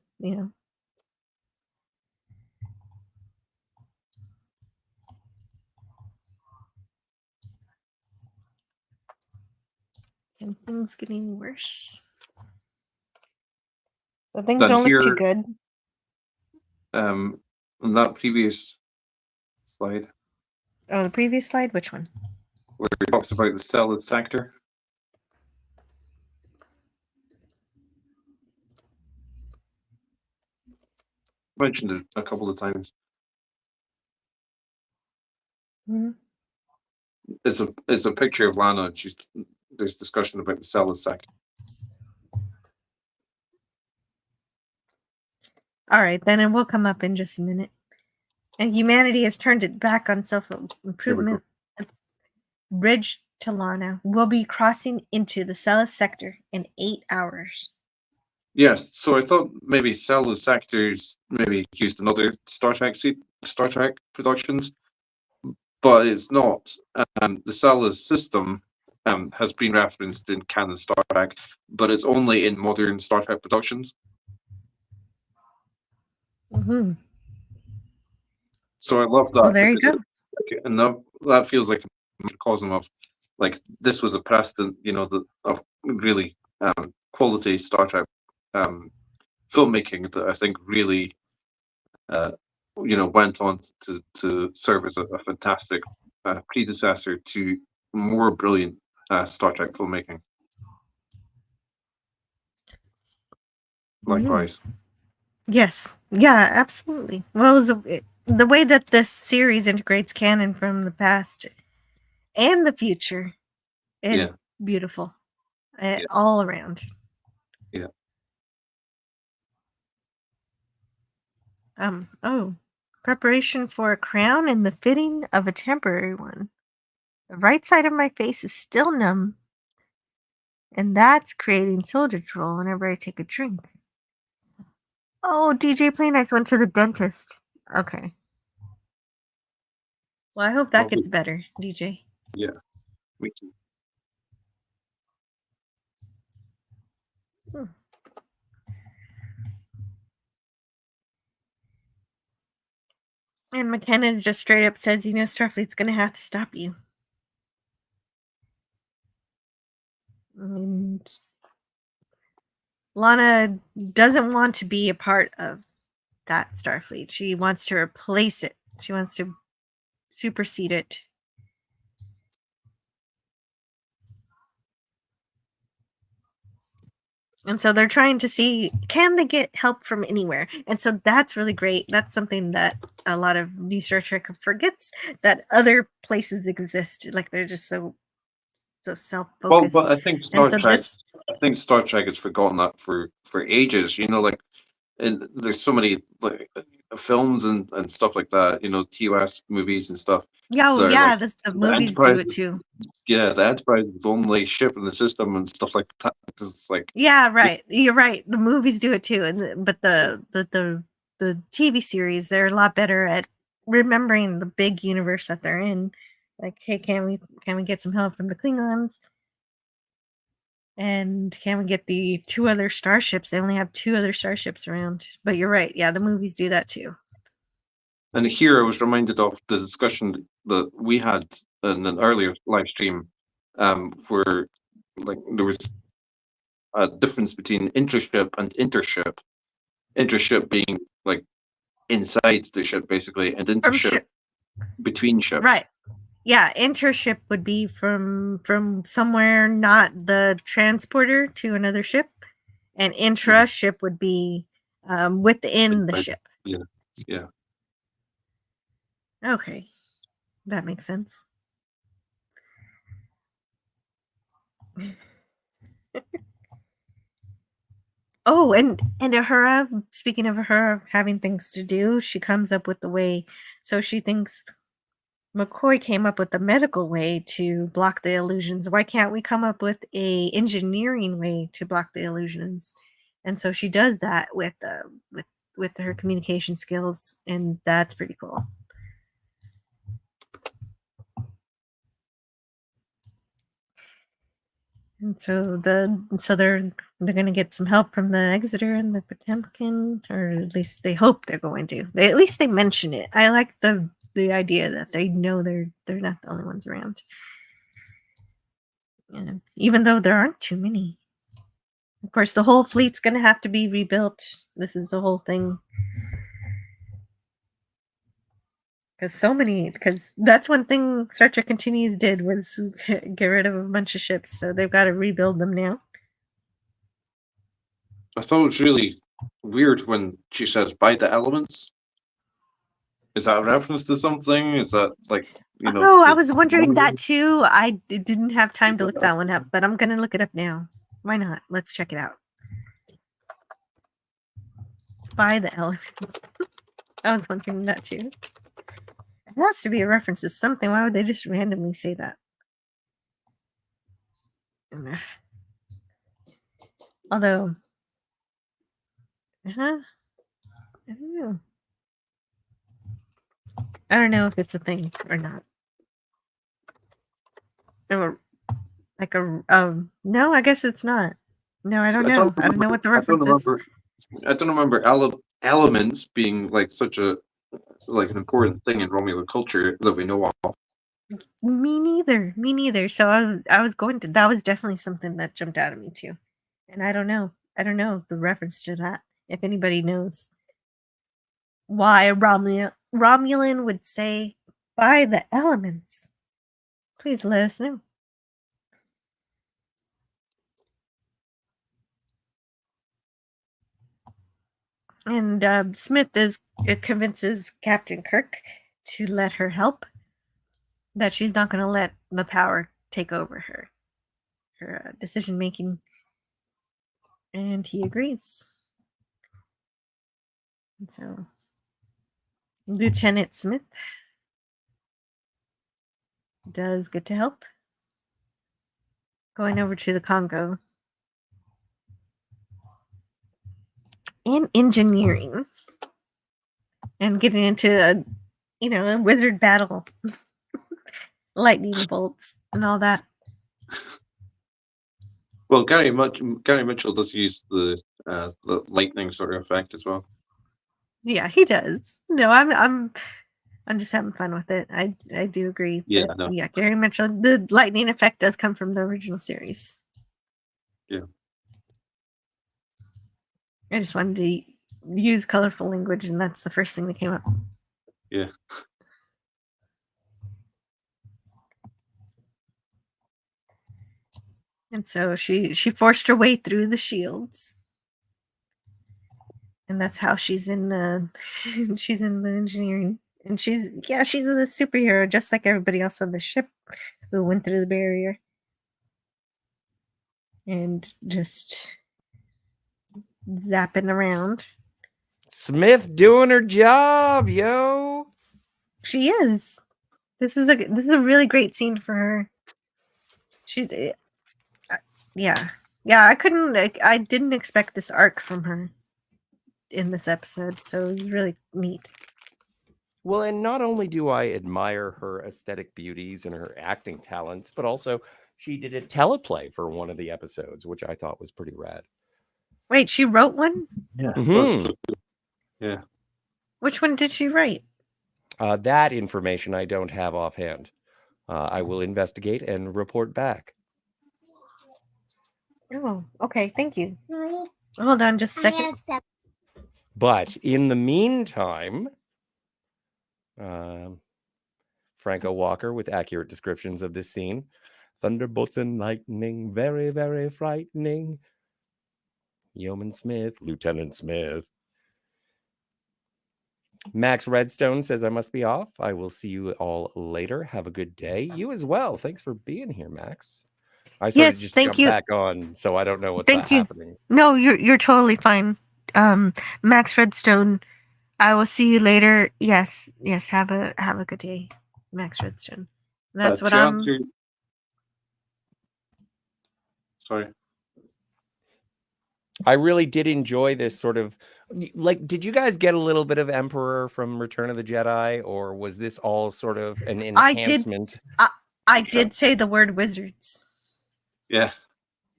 And things getting worse. So things don't look too good.
On that previous slide.
Oh, the previous slide? Which one?
Where he talks about the cell sector. Mentioned it a couple of times.
Mm-hmm.
It's a picture of Lana, and there's discussion about the cell sector.
All right, then it will come up in just a minute. And humanity has turned it back on self-improvement. Bridge to Lana will be crossing into the Cella sector in 8 hours.
Yes, so I thought maybe Cella sectors maybe used in other Star Trek productions, but it's not. The Cella system has been referenced in canon Star Trek, but it's only in modern Star Trek productions.
Mm-hmm.
So I love that.
Well, there you go.
And that feels like a microcosm of, like, this was a precedent, of really quality Star Trek filmmaking that I think really, went on to serve as a fantastic predecessor to more brilliant Star Trek filmmaking. Likewise.
Yes. Yeah, absolutely. Well, the way that this series integrates canon from the past and the future is beautiful. All around.
Yeah.
Preparation for a crown and the fitting of a temporary one. The right side of my face is still numb, and that's creating soldier drool whenever I take a drink. Oh, DJ Play Nice went to the dentist. Okay. Well, I hope that gets better, DJ.
Yeah, me too.
Hmm. And McKenna's just straight up says, Starfleet's going to have to stop you. And Lana doesn't want to be a part of that Starfleet. She wants to replace it. She wants to supersede it. And so they're trying to see, can they get help from anywhere? And so that's really great. That's something that a lot of new Star Trek forgets, that other places exist. Like they're just so self-focused.
Well, but I think
And
Star Trek has forgotten that for ages. And there's so many films and stuff like that. TOS movies and stuff.
Yeah, the movies do it too.
Yeah, the Enterprise is the only ship in the system and stuff like that. It's like,
yeah, right. You're right. The movies do it too, but the TV series, they're a lot better at remembering the big universe that they're in. Like, hey, can we get some help from the Klingons? And can we get the 2 other starships? They only have 2 other starships around. But you're right. Yeah, the movies do that too.
And here I was reminded of the discussion that we had in an earlier live stream, where there was a difference between intership and intership. Intership being inside the ship basically, and intership between ships.
Right. Yeah, intership would be from somewhere not the transporter to another ship, and intra-ship would be within the ship.
Yeah.
Okay, that makes sense. Oh, and Uhura, speaking of Uhura having things to do, she comes up with the way. So she thinks McCoy came up with the medical way to block the illusions. Why can't we come up with a engineering way to block the illusions? And so she does that with her communication skills, and that's pretty cool. And so they're gonna get some help from the Exeter and the Potemkin, or at least they hope they're going to. At least they mention it. I like the idea that they know they're not the only ones around. Yeah. Even though there aren't too many. Of course, the whole fleet's gonna have to be rebuilt. This is the whole thing. Because that's one thing Star Trek Continues did, was get rid of a bunch of ships. So they've got to rebuild them now.
I thought it was really weird when she says "by the elements." Is that a reference to something? Is that
Oh, I was wondering that too. I didn't have time to look that one up, but I'm gonna look it up now. Why not? Let's check it out. By the elements. I was wondering that too. It has to be a reference to something. Why would they just randomly say that? Although, I don't know. I don't know if it's a thing or not. Or no, I guess it's not. No, I don't know. I don't know what the reference is.
I don't remember elements being such an important thing in Romulan culture that we know of.
Me neither. So I was going to. That was definitely something that jumped out at me too, and I don't know the reference to that. If anybody knows why a Romulan would say "by the elements," please let us know. And Smith convinces Captain Kirk to let her help. That she's not going to let the power take over her decision making, and he agrees. And so, Lieutenant Smith does get to help, going over to the Congo. And engineering, and getting into a wizard battle, lightning bolts, and all that.
Well, Gary Mitchell does use the lightning sort of effect as well.
Yeah, he does. No, I'm just having fun with it. I do agree.
Yeah,
that,
no.
yeah, Gary Mitchell, the lightning effect does come from the original series.
Yeah.
I just wanted to use colorful language, and that's the first thing that came up.
Yeah.
And so she forced her way through the shields. And that's how she's in the engineering. And she's a superhero, just like everybody else on the ship who went through the barrier. And just zapping around.
Smith doing her job, yo.
She is. This is a really great scene for her. Yeah. I didn't expect this arc from her in this episode, so it was really neat.
Well, and not only do I admire her aesthetic beauties and her acting talents, but also she did a teleplay for one of the episodes, which I thought was pretty rad.
Wait, she wrote one?
Yeah.
Mhm.
Yeah.
Which one did she write?
That information I don't have offhand. I will investigate and report back.
Oh, okay. Thank you. Hold on just a second.
But in the meantime, Franco Walker with accurate descriptions of this scene. Thunderbolts and lightning, very, very frightening. Yeoman Smith, Lieutenant Smith. Max Redstone says I must be off. I will see you all later. Have a good day. You as well. Thanks for being here, Max. I sort of just jumped back on, so I don't know what's happening.
No, you're totally fine. Max Redstone, I will see you later. Yes. Have a good day, Max Redstone. That's what I'm.
Sorry.
I really did enjoy this sort of did you guys get a little bit of Emperor from Return of the Jedi, or was this all sort of an enhancement?
I did say the word wizards.
Yeah.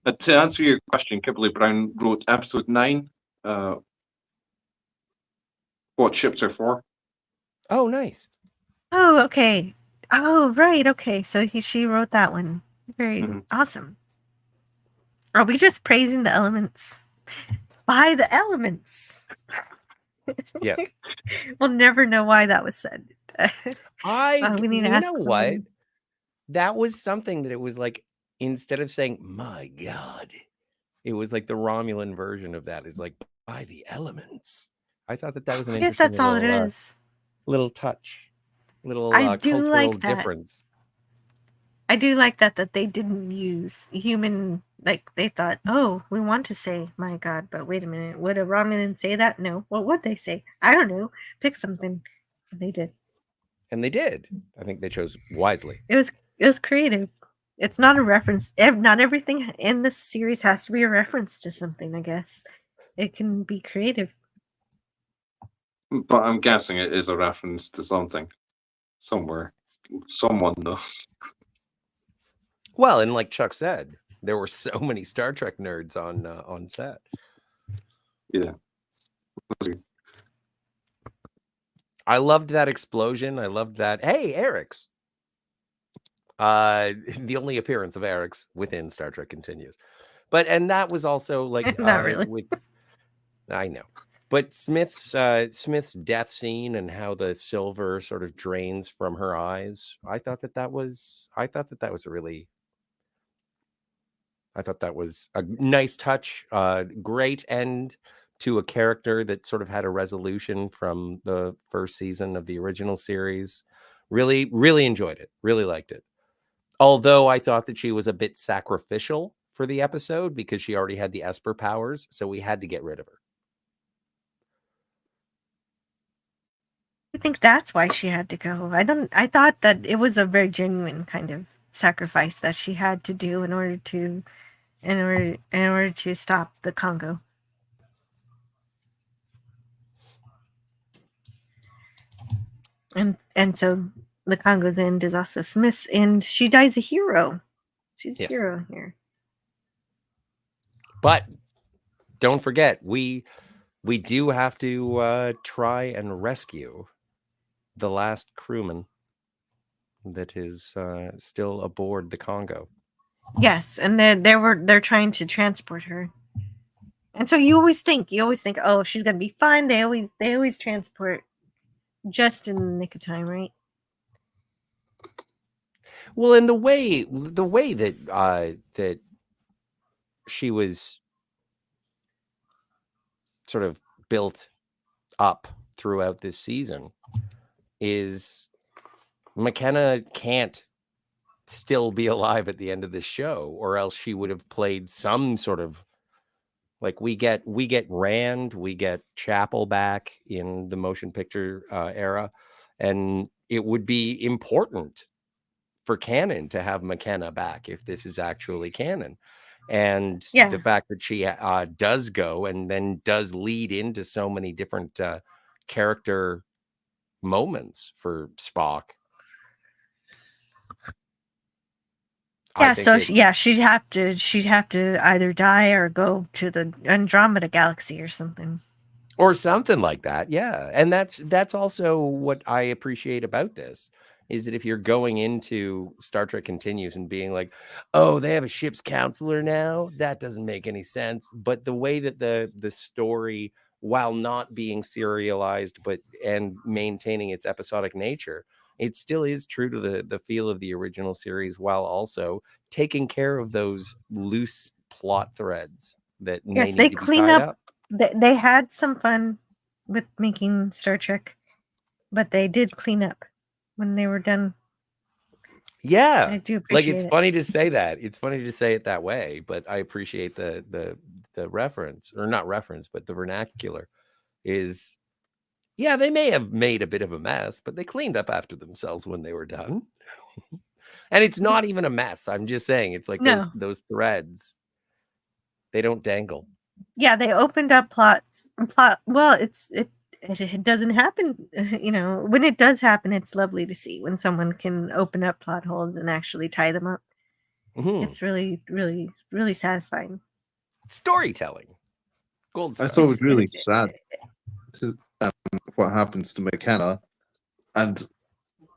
But to answer your question, Kimberly Brown wrote episode 9, what ships are for.
Oh, nice.
Oh, okay. Oh, right. Okay. So she wrote that one. Very awesome. Are we just praising the elements? By the elements.
Yeah.
We'll never know why that was said. We need to ask
know
somebody.
what? That was something that it was like, instead of saying, my God, it was like the Romulan version of that is like, by the elements. I thought that was an
I guess
interesting
that's all it is.
little touch, little
I do
cultural
like that.
difference.
I do like that they didn't use human, like they thought, oh, we want to say, my God, but wait a minute, would a Romulan say that? No. What would they say? I don't know. Pick something. And they did.
And they did. I think they chose wisely.
It was creative. It's not a reference. Not everything in this series has to be a reference to something, I guess. It can be creative.
But I'm guessing it is a reference to something. Somewhere. Someone knows.
Well, and like Chuck said, there were so many Star Trek nerds on set.
Yeah.
I loved that explosion. I loved that. Hey, Eric's. The only appearance of Eric's within Star Trek continues. And that was also like
not really.
I know. But Smith's death scene and how the silver sort of drains from her eyes. I thought that was a nice touch. Great end to a character that sort of had a resolution from the first season of the original series. Really, really enjoyed it. Really liked it. Although I thought that she was a bit sacrificial for the episode because she already had the Esper powers, so we had to get rid of her.
I think that's why she had to go. I thought that it was a very genuine kind of sacrifice that she had to do in order to stop the Congo. And so the Congo's end is also Smith's, and she dies a hero. She's a
Yes.
hero here.
But don't forget, we do have to try and rescue the last crewman that is still aboard the Congo.
Yes, and they're trying to transport her. And so you always think, oh, she's gonna be fine. They always transport just in the nick of time, right?
Well, and the way that that she was sort of built up throughout this season is McKenna can't still be alive at the end of this show, or else she would have played some sort of, like, we get Rand, we get Chapel back in the motion picture era, and it would be important for canon to have McKenna back if this is actually canon. And the fact that she does go and then does lead into so many different character moments for Spock.
Yeah, so she'd have to either die or go to the Andromeda Galaxy or something.
Or something like that, yeah. And that's also what I appreciate about this, is that if you're going into Star Trek Continues and being like, oh, they have a ship's counselor now, that doesn't make any sense. But the way that the story, while not being serialized and maintaining its episodic nature, it still is true to the feel of the original series, while also taking care of those loose plot threads that may need to be tied up.
They had some fun with making Star Trek, but they did clean up when they were done.
Yeah,
I do appreciate
it's funny to say that. It's funny to say it that way, but I appreciate the reference, or not reference, but the vernacular is, yeah, they may have made a bit of a mess, but they cleaned up after themselves when they were done. And it's not even a mess. I'm just saying, it's like those threads, they don't dangle.
Yeah, they opened up plot. Well, it doesn't happen. When it does happen, it's lovely to see when someone can open up plot holes and actually tie them up.
Mm-hmm.
It's really, really, really satisfying.
Storytelling. Gold star.
I thought it was really sad. What happens to McKenna, and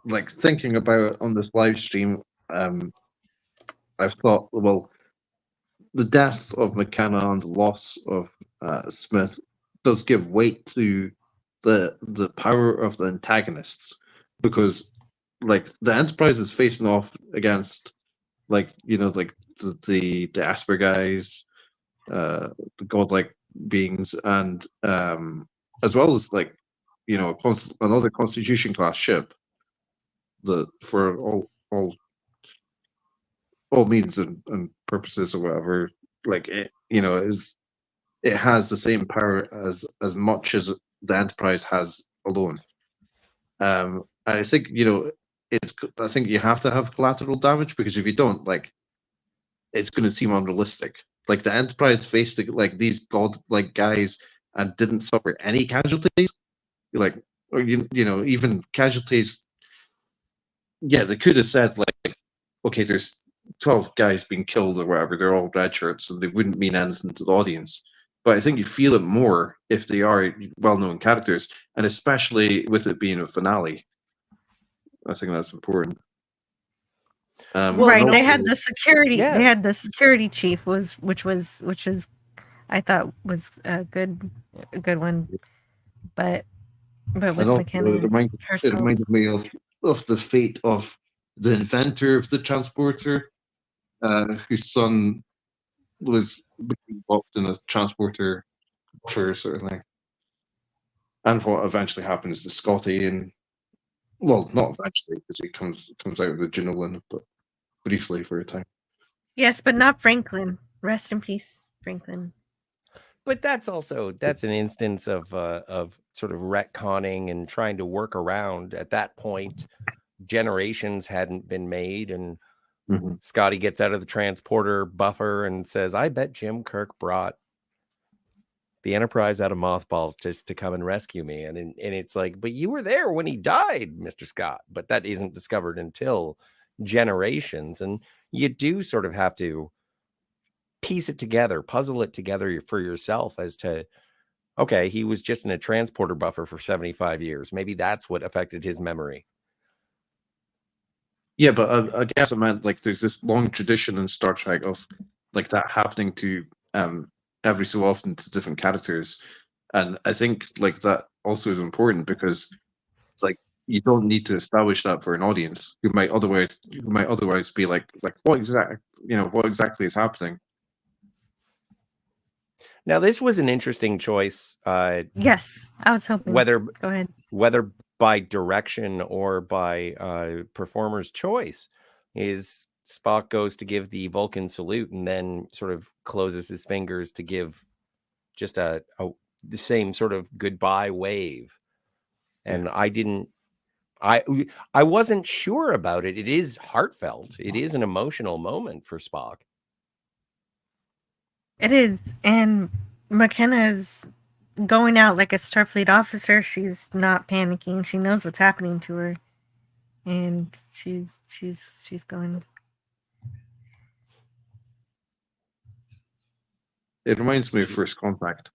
like thinking about it on this live stream, I've thought, well, the death of McKenna and the loss of Smith does give weight to the power of the antagonists, because like the Enterprise is facing off against the Asper guys, the godlike beings, and as well as another Constitution class ship that for all means and purposes or whatever, it has the same power as much as the Enterprise has alone. And I think I think you have to have collateral damage, because if you don't, it's going to seem unrealistic. Like the Enterprise faced these godlike guys and didn't suffer any casualties. Even casualties. Yeah, they could have said okay, there's 12 guys being killed or whatever. They're all red shirts, so they wouldn't mean anything to the audience. But I think you feel it more if they are well-known characters, and especially with it being a finale. I think that's important.
Right, they had the security. Yeah. They had the security chief, which was I thought was a good one, but with McKenna,
it reminded me of the fate of the inventor of the transporter, whose son was involved in a transporter for sort of thing, and what eventually happens to Scotty, and well, not eventually, because he comes out of the Genolan, but briefly for a time.
Yes, but not Franklin. Rest in peace, Franklin.
But that's an instance of sort of retconning and trying to work around. At that point, generations hadn't been made, and Scotty gets out of the transporter buffer and says, I bet Jim Kirk brought the Enterprise out of mothballs just to come and rescue me. And it's like, but you were there when he died, Mr. Scott. But that isn't discovered until generations. And you do sort of have to piece it together, puzzle it together for yourself as to, okay, he was just in a transporter buffer for 75 years. Maybe that's what affected his memory.
Yeah, but I guess I meant like there's this long tradition in Star Trek of like that happening to every so often to different characters, and I think like that also is important because like you don't need to establish that for an audience who might otherwise be like what exactly is happening.
Now, this was an interesting choice.
Yes, I was hoping. Go ahead.
Whether by direction or by performer's choice, is Spock goes to give the Vulcan salute and then sort of closes his fingers to give just the same sort of goodbye wave. And I wasn't sure about it. It is heartfelt. It is an emotional moment for Spock.
It is, and McKenna is going out like a Starfleet officer. She's not panicking. She knows what's happening to her, and she's going.
It reminds me of First Contact.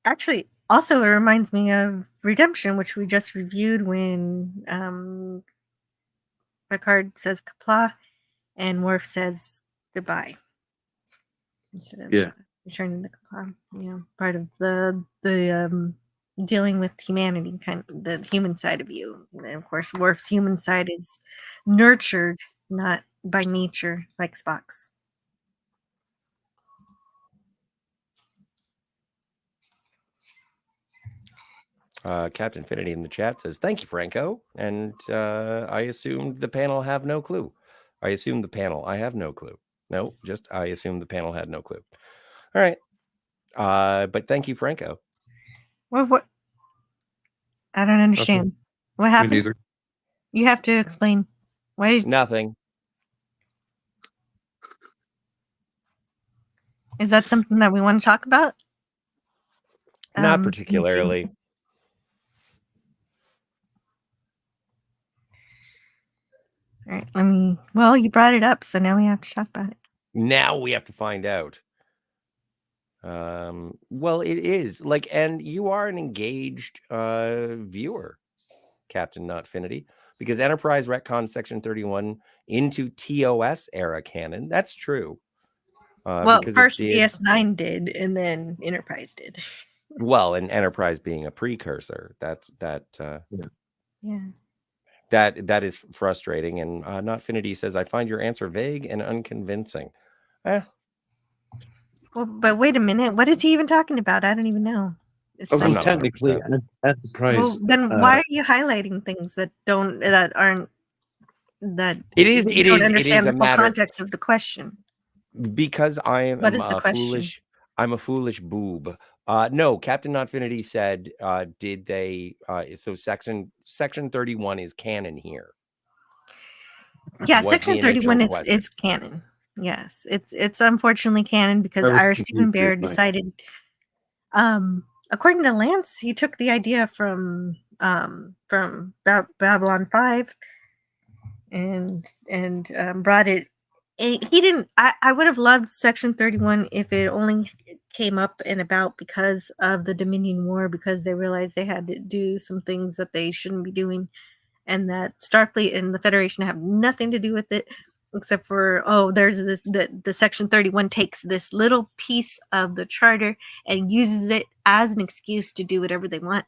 Actually, also it reminds me of Redemption, which we just reviewed when Picard says "Kapla" and Worf says goodbye instead of returning the Kapla. Part of the dealing with humanity, kind of the human side of you. And of course, Worf's human side is nurtured, not by nature, like Spock's.
Captain Finity in the chat says, "Thank you, Franco." And I assumed the panel have no clue. I assumed the panel. I have no clue. No, just I assumed the panel had no clue. All right. But thank you, Franco.
Well, what? I don't understand.
Okay.
What happened? You have to explain. Why?
Nothing.
Is that something that we want to talk about?
Not particularly.
All right. Well, you brought it up, so now we have to talk about it.
Now we have to find out. Well, it is like, and you are an engaged viewer, Captain Notfinity, because Enterprise retcon Section 31 into TOS era canon. That's true.
Well, first DS9 did, and then Enterprise did.
Well, and Enterprise being a precursor, that is frustrating. And Notfinity says, "I find your answer vague and unconvincing."
Well, but wait a minute. What is he even talking about? I don't even know.
Technically, Enterprise.
Well, then why are you highlighting things that aren't
It is
understand
a
the full
matter
context of the question?
Because I am
foolish.
I'm a foolish boob. No, Captain Notfinity said, did they? So section 31 is canon here.
Yeah, Section 31 is canon. Yes, it's unfortunately canon because Ira Stephen Bear decided. According to Lance, he took the idea from Babylon 5 and brought it. He didn't. I would have loved Section 31 if it only came up and about because of the Dominion War, because they realized they had to do some things that they shouldn't be doing, and that Starfleet and the Federation have nothing to do with it, except for there's this the Section 31 takes this little piece of the charter and uses it as an excuse to do whatever they want.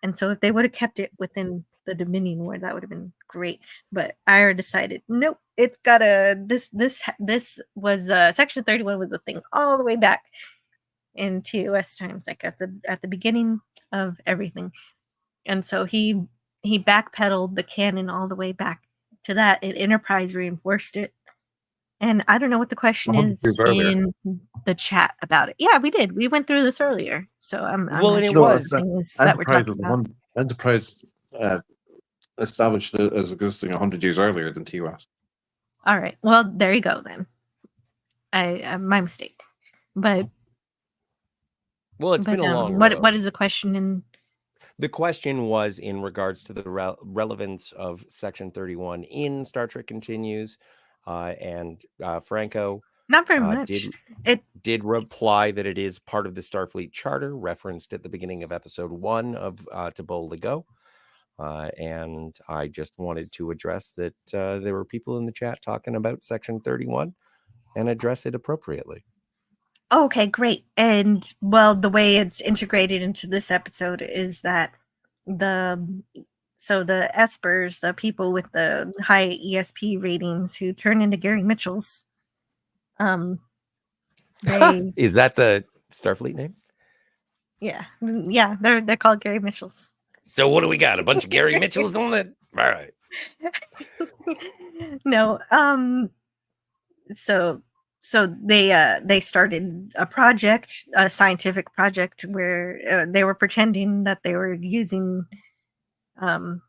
And so if they would have kept it within the Dominion War, that would have been great. But Ira decided, nope, it's gotta this was Section 31 was a thing all the way back in TOS times, like at the beginning of everything. And so he backpedaled the canon all the way back to that, and Enterprise reinforced it. And I don't know what the question is in the chat about it. Yeah, we did. We went through this earlier. So
Enterprise established it as existing 100 years earlier than TOS.
All right. Well, there you go then. My mistake. But
Well, it's been a long road.
What is the question?
The question was in regards to the relevance of Section 31 in Star Trek Continues, and Franco
Not very much.
did reply that it is part of the Starfleet Charter, referenced at the beginning of Episode 1 of To Boldly Go. And I just wanted to address that there were people in the chat talking about Section 31 and address it appropriately.
Okay, great. And well, the way it's integrated into this episode is that the Espers, the people with the high ESP ratings who turn into Gary Mitchells, they
Is that the Starfleet name?
yeah, they're called Gary Mitchells.
So what do we got? A bunch of Gary Mitchells on it? All right.
No, so they started a project, a scientific project where they were pretending that they were using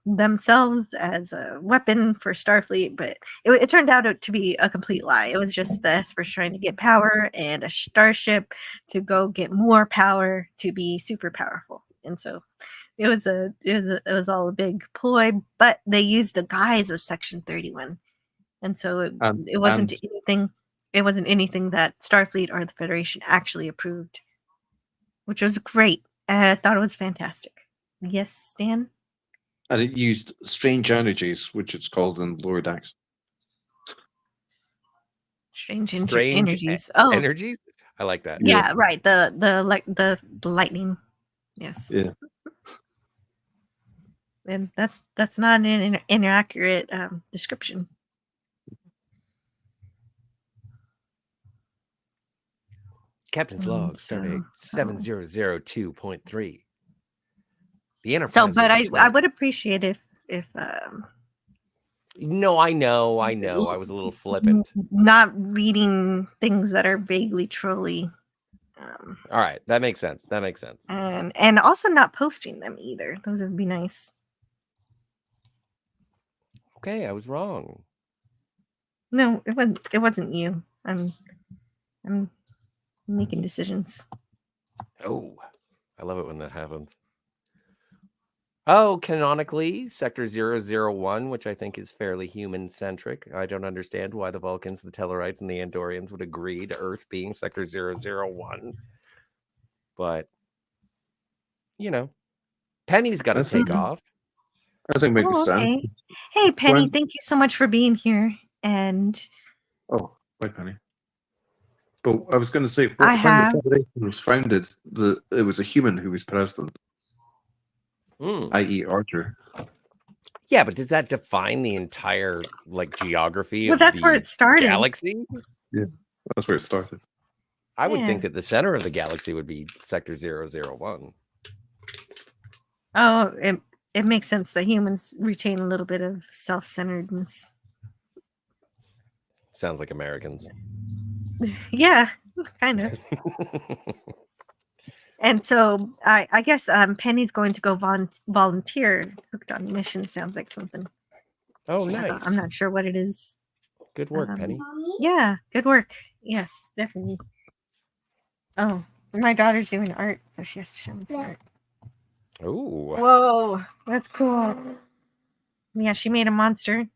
themselves as a weapon for Starfleet, but it turned out to be a complete lie. It was just the Espers trying to get power and a starship to go get more power to be super powerful. And so it was all a big ploy, but they used the guise of Section 31. And so it wasn't anything. It wasn't anything that Starfleet or the Federation actually approved, which was great. I thought it was fantastic. Yes, Stan?
And it used strange energies, which it's called in Lower Decks.
Strange energies. Oh,
energies? I like that.
Yeah, right. The lightning. Yes.
Yeah.
And that's not an inaccurate description.
Captain's log, stardate 7002.3. The Enterprise.
So, but I would appreciate if
No, I know. I was a little flippant.
Not reading things that are vaguely trolly.
All right, that makes sense.
And also not posting them either. Those would be nice.
Okay, I was wrong.
No, it wasn't you. I'm making decisions.
Oh, I love it when that happens. Oh, canonically, Sector 001, which I think is fairly human-centric. I don't understand why the Vulcans, the Tellarites, and the Andorians would agree to Earth being Sector 001. But, Penny's got to take off.
I think it makes sense.
Okay. Hey, Penny, thank you so much for being here. And
oh, bye, Penny. But I was going to say, when the Federation was founded, it was a human who was president, i.e., Archer.
Yeah, but does that define the entire geography?
Well, that's where it started.
Galaxy.
Yeah, that's where it started.
I would think that the center of the galaxy would be Sector 001.
Oh, it makes sense that humans retain a little bit of self-centeredness.
Sounds like Americans.
Yeah, kind of. And so I guess Penny's going to go volunteer. Hooked on mission sounds like something.
Oh, nice.
I'm not sure what it is.
Good work, Penny.
Yeah, good work. Yes, definitely. Oh, my daughter's doing art, so she has to show me some art.
Oh.
Whoa, that's cool. Yeah, she made a monster.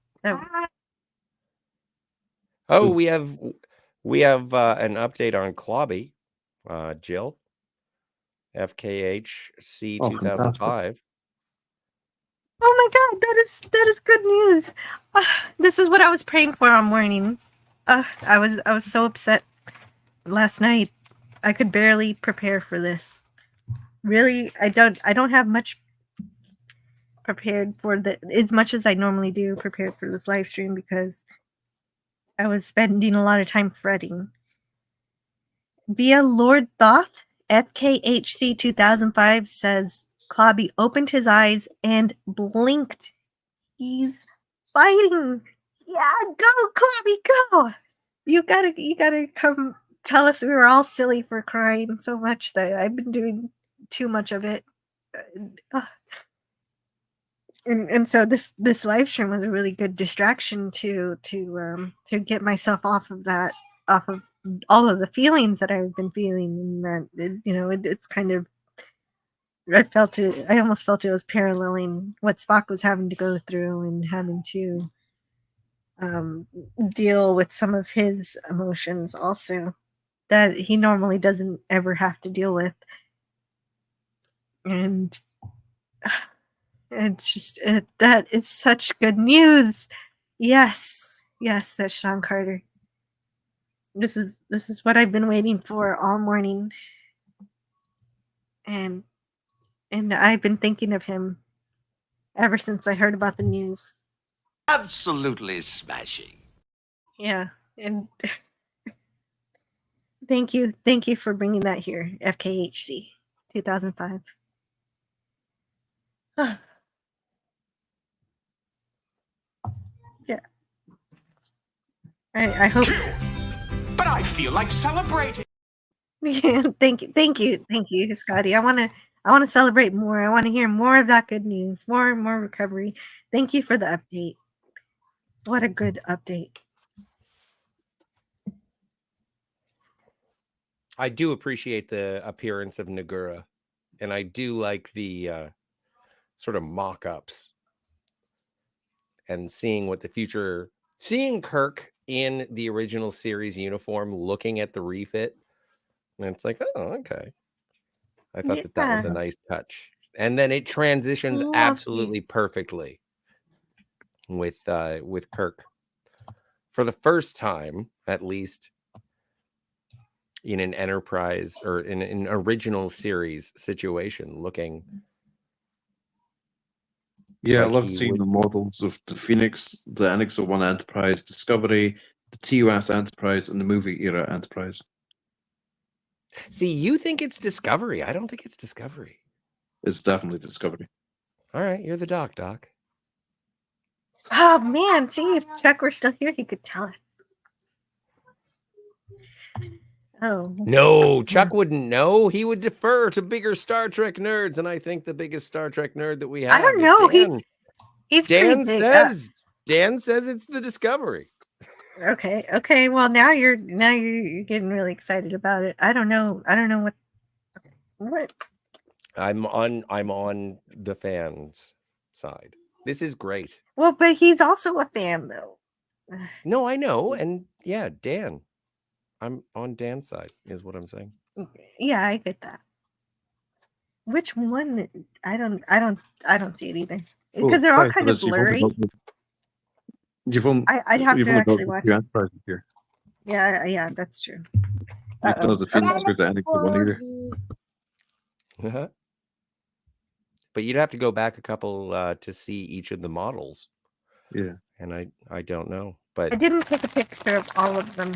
Oh, we have an update on Clobby, Jill. FKHC 2005.
Oh my God, that is good news. This is what I was praying for all morning. I was so upset last night. I could barely prepare for this. Really, I don't have much prepared for as much as I normally do prepared for this live stream because I was spending a lot of time fretting. Via Lord Thoth, FKHC 2005 says Clobby opened his eyes and blinked. He's fighting. Yeah, go Clobby, go! You gotta come tell us we were all silly for crying so much that I've been doing too much of it. And so this live stream was a really good distraction to get myself off of all of the feelings that I've been feeling, and that it's kind of I almost felt it was paralleling what Spock was having to go through and having to deal with some of his emotions also that he normally doesn't ever have to deal with. And it's just that is such good news. Yes, that's Sean Carter. This is what I've been waiting for all morning, and I've been thinking of him ever since I heard about the news.
Absolutely smashing.
Yeah, and thank you for bringing that here, FKHC 2005. Yeah. I hope.
But I feel like celebrating.
Yeah, thank you, Scotty. I want to celebrate more. I want to hear more of that good news, more recovery. Thank you for the update. What a good update.
I do appreciate the appearance of Nagura, and I do like the sort of mock-ups and seeing what the future, seeing Kirk in the original series uniform, looking at the refit, and it's like, oh, okay. I thought that was a nice touch, and then it transitions absolutely perfectly with Kirk for the first time, at least in an Enterprise or in an original series situation, looking.
Yeah, I love seeing the models of the Phoenix, the NX-01 Enterprise, Discovery, the TOS Enterprise, and the movie era Enterprise.
See, you think it's Discovery. I don't think it's Discovery.
It's definitely Discovery.
All right, you're the Doc.
Oh man, see, if Chuck were still here, he could tell us. Oh
no, Chuck wouldn't know. He would defer to bigger Star Trek nerds, and I think the biggest Star Trek nerd that we have.
I don't know.
Dan.
He's
Dan
pretty big.
Dan says it's the Discovery.
Okay. Well, now you're getting really excited about it. I don't know what.
I'm on the fans' side. This is great.
Well, but he's also a fan, though.
No, I know, and yeah, Dan. I'm on Dan's side, is what I'm saying.
Yeah, I get that. Which one? I don't see it either because they're all kind of blurry. I'd have to actually watch.
Here.
Yeah, that's true.
But you'd have to go back a couple to see each of the models.
Yeah,
and I don't know, but
I didn't take a picture of all of them.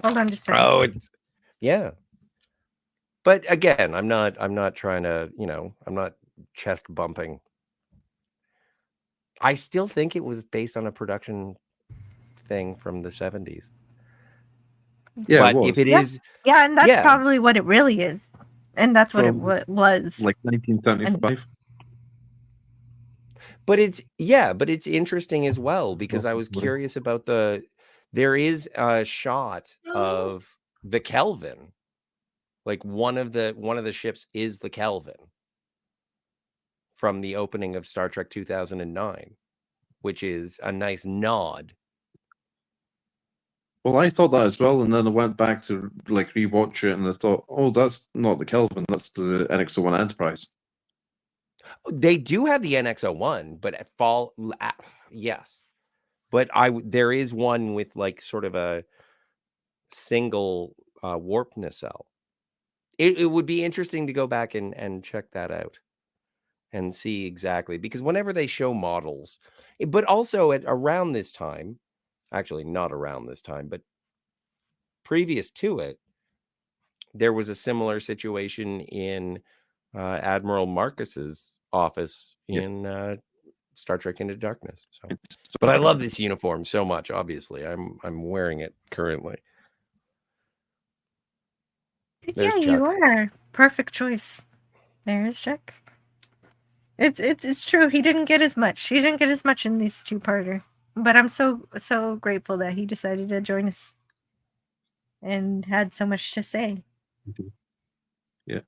Hold on just a second.
Oh, yeah. But again, I'm not trying to, I'm not chest bumping. I still think it was based on a production thing from the 70s.
Yeah,
but if it is,
yeah, and that's probably what it really is, and that's what it was,
like 1975.
But it's interesting as well because I was curious about there is a shot of the Kelvin, like one of the ships is the Kelvin from the opening of Star Trek 2009, which is a nice nod.
Well, I thought that as well, and then I went back to rewatch it, and I thought, oh, that's not the Kelvin, that's the NX-01 Enterprise.
They do have the NX-01, but yes, but there is one with sort of a single warp nacelle. It would be interesting to go back and check that out and see exactly, because whenever they show models, but also around this time, actually not around this time, but previous to it, there was a similar situation in Admiral Marcus's office in Star Trek Into Darkness. So, but I love this uniform so much. Obviously, I'm wearing it currently.
There's Chuck. You are perfect choice. There's Chuck. It's true. He didn't get as much. He didn't get as much in this two-parter. But I'm so grateful that he decided to join us. and had so much to say.
Yeah.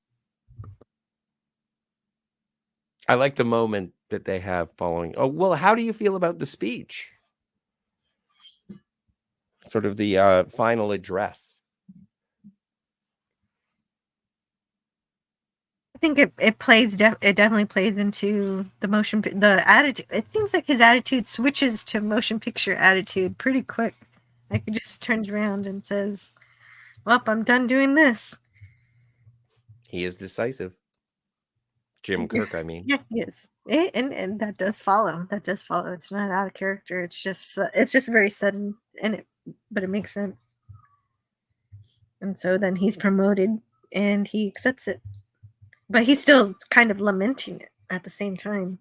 I like the moment that they have following. Oh, well, how do you feel about the speech? Sort of the final address.
I think it plays it definitely plays into the attitude. It seems like his attitude switches to motion picture attitude pretty quick. Like he just turns around and says, "Well, I'm done doing this."
He is decisive. Jim Kirk, I mean.
Yeah, he is. And that does follow. That does follow. It's not out of character. It's just very sudden, but it makes sense. And so then he's promoted, and he accepts it, but he's still kind of lamenting it at the same time,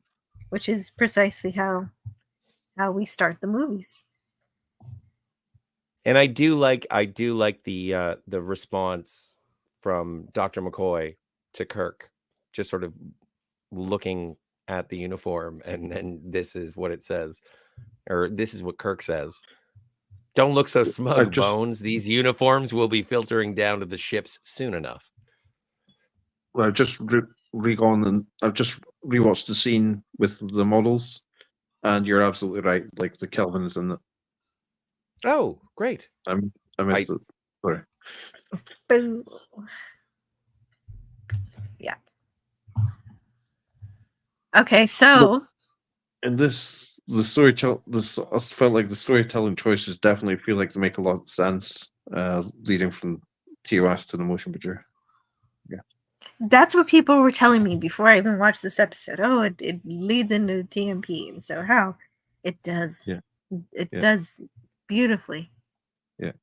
which is precisely how we start the movies.
And I do like the response from Dr. McCoy to Kirk, just sort of looking at the uniform, and then this is what it says, or this is what Kirk says. Don't look so smug, Bones. These uniforms will be filtering down to the ships soon enough.
Well, I've just re-gone and I've just rewatched the scene with the models, and you're absolutely right. Like the Kelvin's in it.
Oh, great!
I missed it. Sorry.
Boo. Yeah. Okay, so
in this, I felt like the storytelling choices definitely feel like they make a lot of sense, leading from TOS to the motion picture. Yeah.
That's what people were telling me before I even watched this episode. Oh, it leads into TMP, and so how it does.
Yeah.
It does beautifully.
Yeah.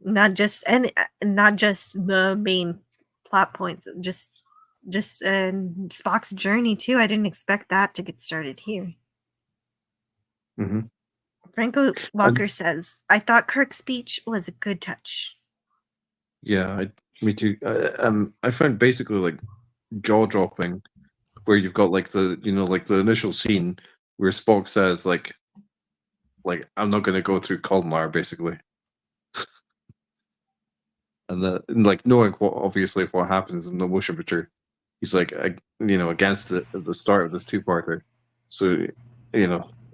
Not just the main plot points, just Spock's journey too. I didn't expect that to get started here.
Mm-hmm.
Franco Walker says, "I thought Kirk's speech was a good touch."
Yeah, me too. I found basically like jaw dropping, where you've got like the initial scene where Spock says like I'm not going to go through Kolnar, basically. And like knowing what happens in the motion picture, he's like against it at the start of this two-parter. So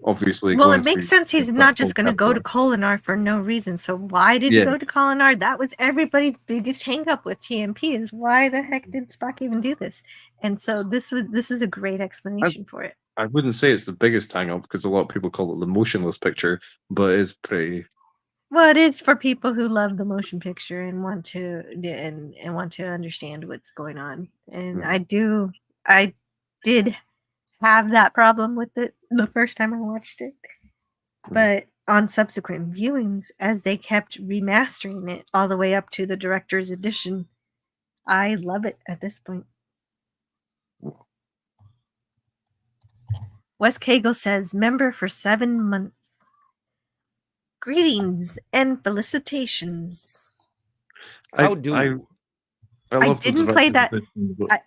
obviously.
Well, it makes sense. He's not just going to go to Kolnar for no reason. So why did he go to Kolnar? That was everybody's biggest hang-up with TMP is why the heck did Spock even do this? And so this is a great explanation for it.
I wouldn't say it's the biggest hang-up because a lot of people call it the motionless picture, but it's pretty.
Well, it is for people who love the motion picture and want to understand what's going on. And I did have that problem with it the first time I watched it. But on subsequent viewings, as they kept remastering it all the way up to the director's edition, I love it at this point. Wes Cagle says, member for 7 months. Greetings and felicitations.
How do
I didn't play that.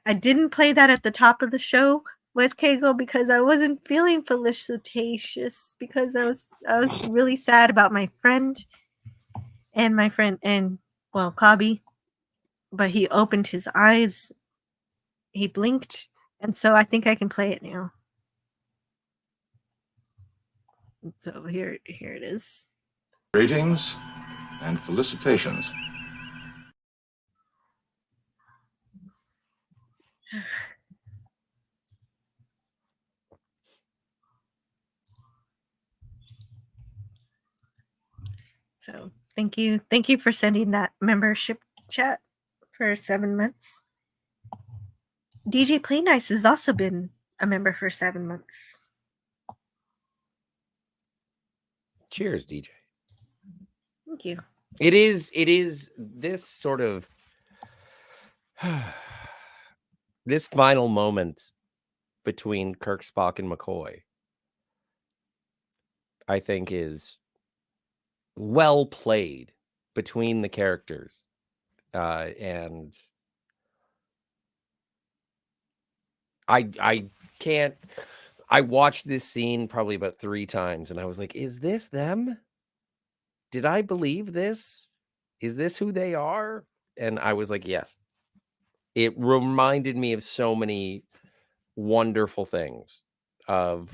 I didn't play that at the top of the show, Wes Cagle, because I wasn't feeling felicitations because I was really sad about my friend and Cobby, but he opened his eyes, he blinked, and so I think I can play it now. So here it is.
Greetings and felicitations.
So thank you for sending that membership chat for 7 months. DJ Play Nice has also been a member for 7 months.
Cheers, DJ.
Thank you.
It is this sort of this final moment between Kirk, Spock, and McCoy, I think, is well played between the characters, and I can't. I watched this scene probably about 3 times, and I was like, "Is this them? Did I believe this? is this who they are? And I was like, yes. It reminded me of so many wonderful things of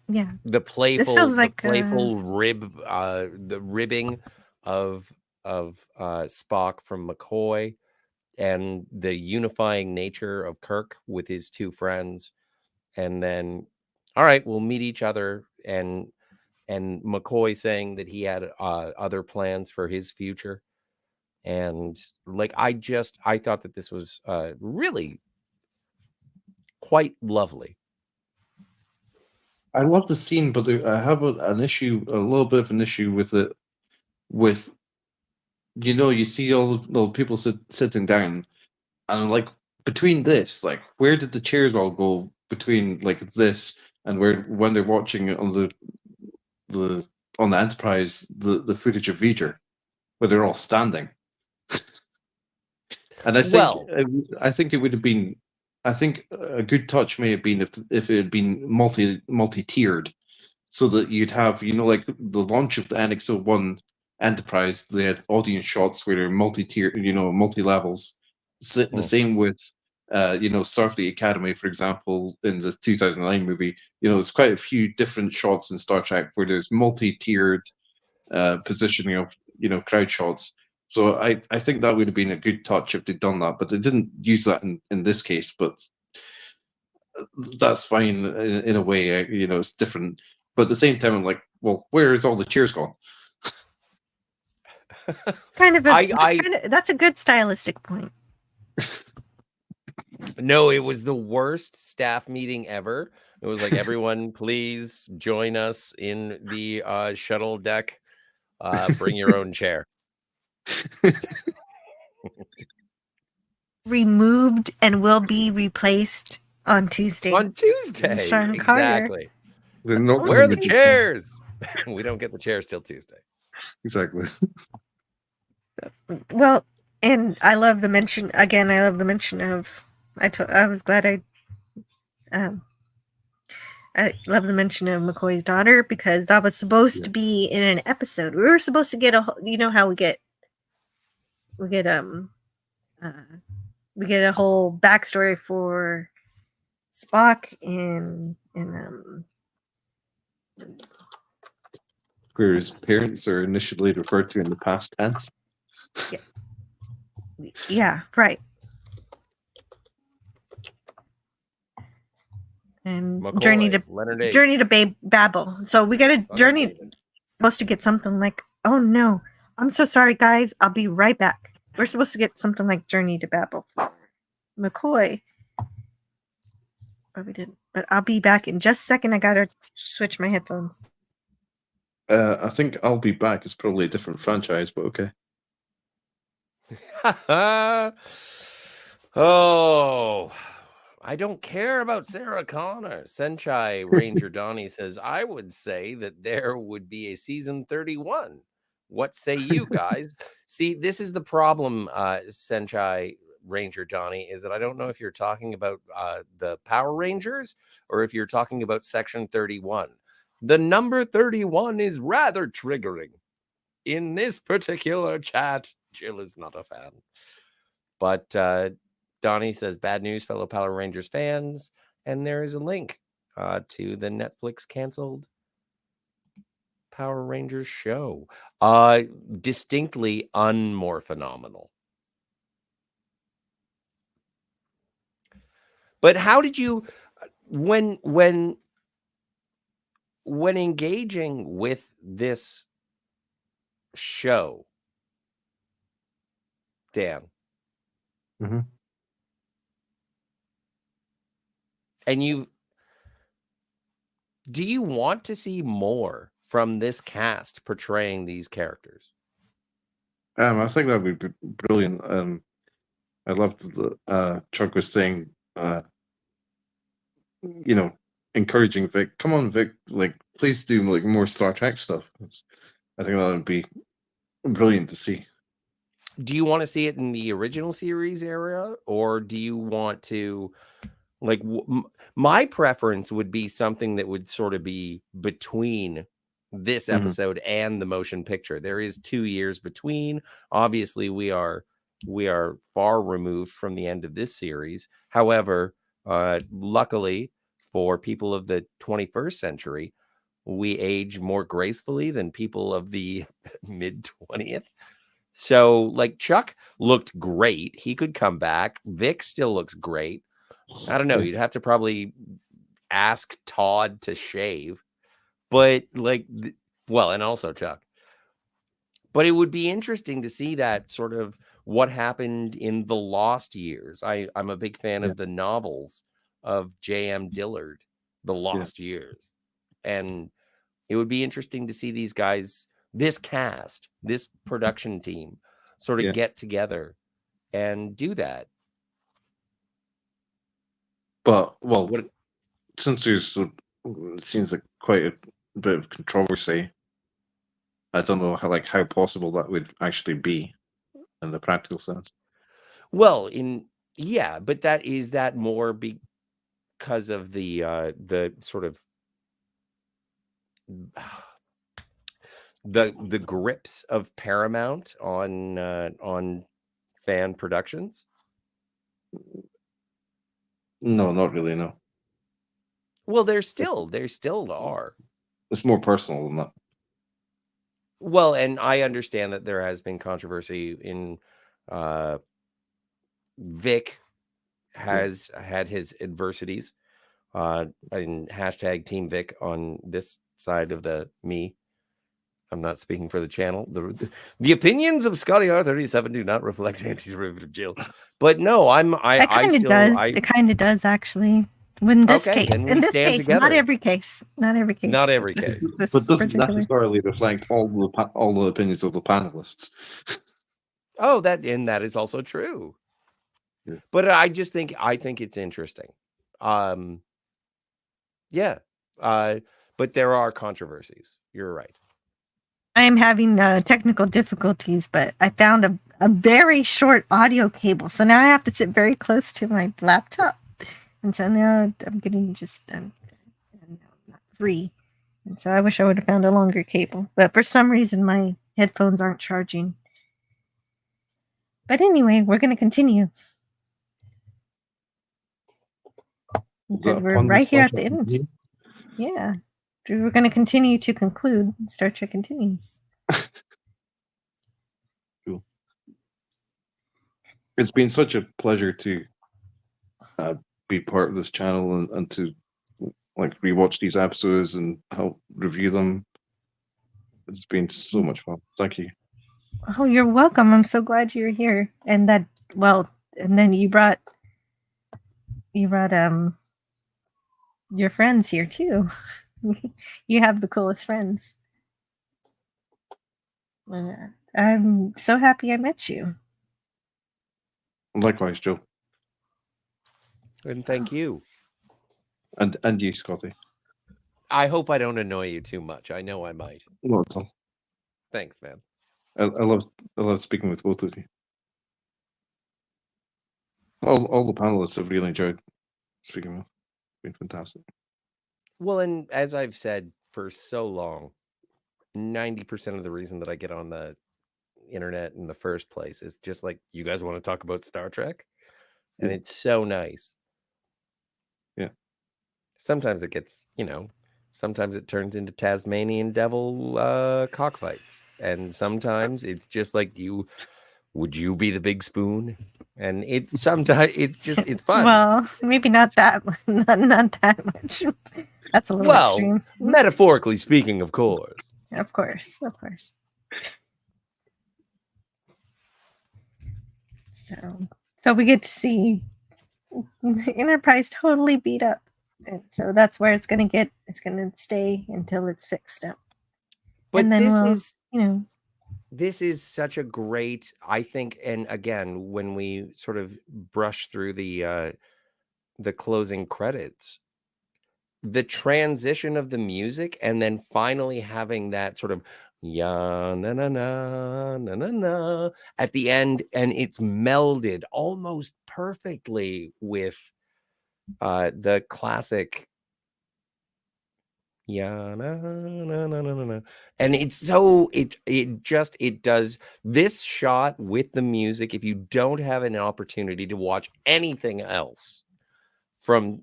yeah.
the playful,
feels like,
the ribbing of Spock from McCoy, and the unifying nature of Kirk with his two friends. And then, all right, we'll meet each other, and McCoy saying that he had other plans for his future. And like, I thought that this was really quite lovely.
I love the scene, but I have an issue, a little bit of an issue with it. With, you see all the people sitting down, and like between this, like where did the chairs all go between like this and when they're watching it on the Enterprise, the footage of V'ger, where they're all standing. And I think it would have been, I think a good touch may have been if it had been multi-tiered, so that you'd have, like the launch of the NX-01 Enterprise, they had audience shots where they're multi-tiered, multi-levels. The same with, Starfleet Academy, for example, in the 2009 movie. There's quite a few different shots in Star Trek where there's multi-tiered positioning of, crowd shots. So I think that would have been a good touch if they'd done that, but they didn't use that in this case. But that's fine in a way. It's different. But at the same time, I'm like, well, where is all the cheers gone?
That's a good stylistic point.
No, it was the worst staff meeting ever. It was like, everyone, please join us in the shuttle deck. Bring your own chair.
Removed and will be replaced on Tuesday.
Exactly. Where are the chairs? We don't get the chairs till Tuesday.
Exactly.
Well, and I love the mention again. I love the mention of. I was glad I love the mention of McCoy's daughter, because that was supposed to be in an episode. We were supposed to get how we get a whole backstory for Spock and
where his parents are initially referred to in the past tense.
Yeah, right. And
McCoy,
journey to Babel. So we got a journey. Supposed to get something like, oh no, I'm so sorry, guys. I'll be right back. We're supposed to get something like Journey to Babel for McCoy, but we didn't. But I'll be back in just a second. I gotta switch my headphones.
I think I'll be back. It's probably a different franchise, but okay.
Oh, I don't care about Sarah Connor. Senchai Ranger Donnie says, I would say that there would be a season 31. What say you guys? See, this is the problem, Senchai Ranger Donnie, is that I don't know if you're talking about the Power Rangers or if you're talking about Section 31. The number 31 is rather triggering. In this particular chat, Jill is not a fan. But Donnie says, bad news, fellow Power Rangers fans. And there is a link to the Netflix canceled Power Rangers show. Distinctly more phenomenal. But how did you, when engaging with this show, Dan,
mm-hmm.
and do you want to see more from this cast portraying these characters?
I think that would be brilliant. I loved the Chuck was saying, encouraging Vic. Come on, Vic! Like, please do like more Star Trek stuff. I think that would be brilliant to see.
Do you want to see it in the original series era, or do you want to, like, my preference would be something that would sort of be between this episode and the motion picture. There is 2 years between. Obviously, we are far removed from the end of this series. However, luckily for people of the 21st century, we age more gracefully than people of the mid 20th. So, like, Chuck looked great. He could come back. Vic still looks great. I don't know. You'd have to probably ask Todd to shave. But, like, well, and also Chuck. But it would be interesting to see that sort of what happened in the lost years. I'm a big fan of the novels of J.M. Dillard, The Lost Years. And it would be interesting to see these guys, this cast, this production team, sort of get together and do that.
But, well, since there's, it seems like quite a bit of controversy, I don't know how possible that would actually be in the practical sense.
Well, but that more because of the sort of the grips of Paramount on fan productions?
No, not really. No.
Well, there still are.
It's more personal than that.
Well, and I understand that there has been controversy in Vic has had his adversities. And hashtag Team Vic on this side of me. I'm not speaking for the channel. The opinions of Scotty R37 do not reflect anti-derivative Jill. But no,
It kind of does actually. In this case,
together.
not every case.
Not every case.
But doesn't necessarily reflect all the opinions of the panelists.
Oh, that is also true. Yeah. But I think it's interesting. But there are controversies. You're right.
I am having technical difficulties, but I found a very short audio cable. So now I have to sit very close to my laptop. And so now I'm getting I'm not free. And so I wish I would have found a longer cable. But for some reason, my headphones aren't charging. But anyway, we're going to continue. Because we're right here at the end. Yeah. We're going to continue to conclude. Star Trek continues.
Cool. It's been such a pleasure to be part of this channel and to rewatch these episodes and help review them. It's been so much fun. Thank you.
Oh, you're welcome. I'm so glad you're here. And then you brought your friends here too. You have the coolest friends. I'm so happy I met you.
Likewise, Joe.
And thank you.
And you, Scotty.
I hope I don't annoy you too much. I know I might.
Not at all.
Thanks, man.
I love speaking with both of you. All the panelists have really enjoyed speaking with. It's been fantastic.
Well, and as I've said for so long, 90% of the reason that I get on the internet in the first place is just like, you guys want to talk about Star Trek? And it's so nice.
Yeah.
Sometimes it gets, sometimes it turns into Tasmanian devil cockfights. And sometimes it's just like, would you be the big spoon? And sometimes it's fun.
Well, maybe not that not that much. That's a little extreme.
Metaphorically speaking, of course.
Of course. So we get to see Enterprise totally beat up. And so that's where it's going to stay until it's fixed up.
But
and then
this is such a great, I think, and again, when we sort of brush through the closing credits, the transition of the music and then finally having that sort of ya na na na na na na at the end, and it's melded almost perfectly with the classic Yeah, no. And it's so it does this shot with the music. If you don't have an opportunity to watch anything else from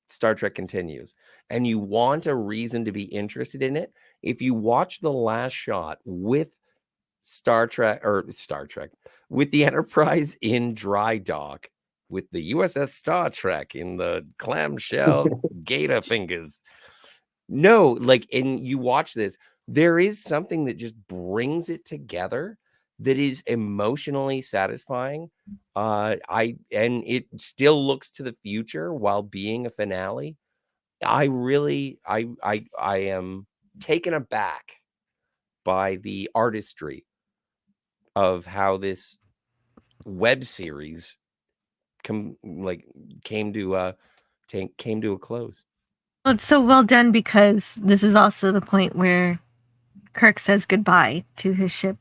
Star Trek Continues and you want a reason to be interested in it, if you watch the last shot with Star Trek with the Enterprise in dry dock with the USS Star Trek in the clamshell gator fingers. No, like, and you watch this, there is something that just brings it together that is emotionally satisfying. And it still looks to the future while being a finale. I am taken aback by the artistry of how this web series came to a close.
Well, it's so well done because this is also the point where Kirk says goodbye to his ship.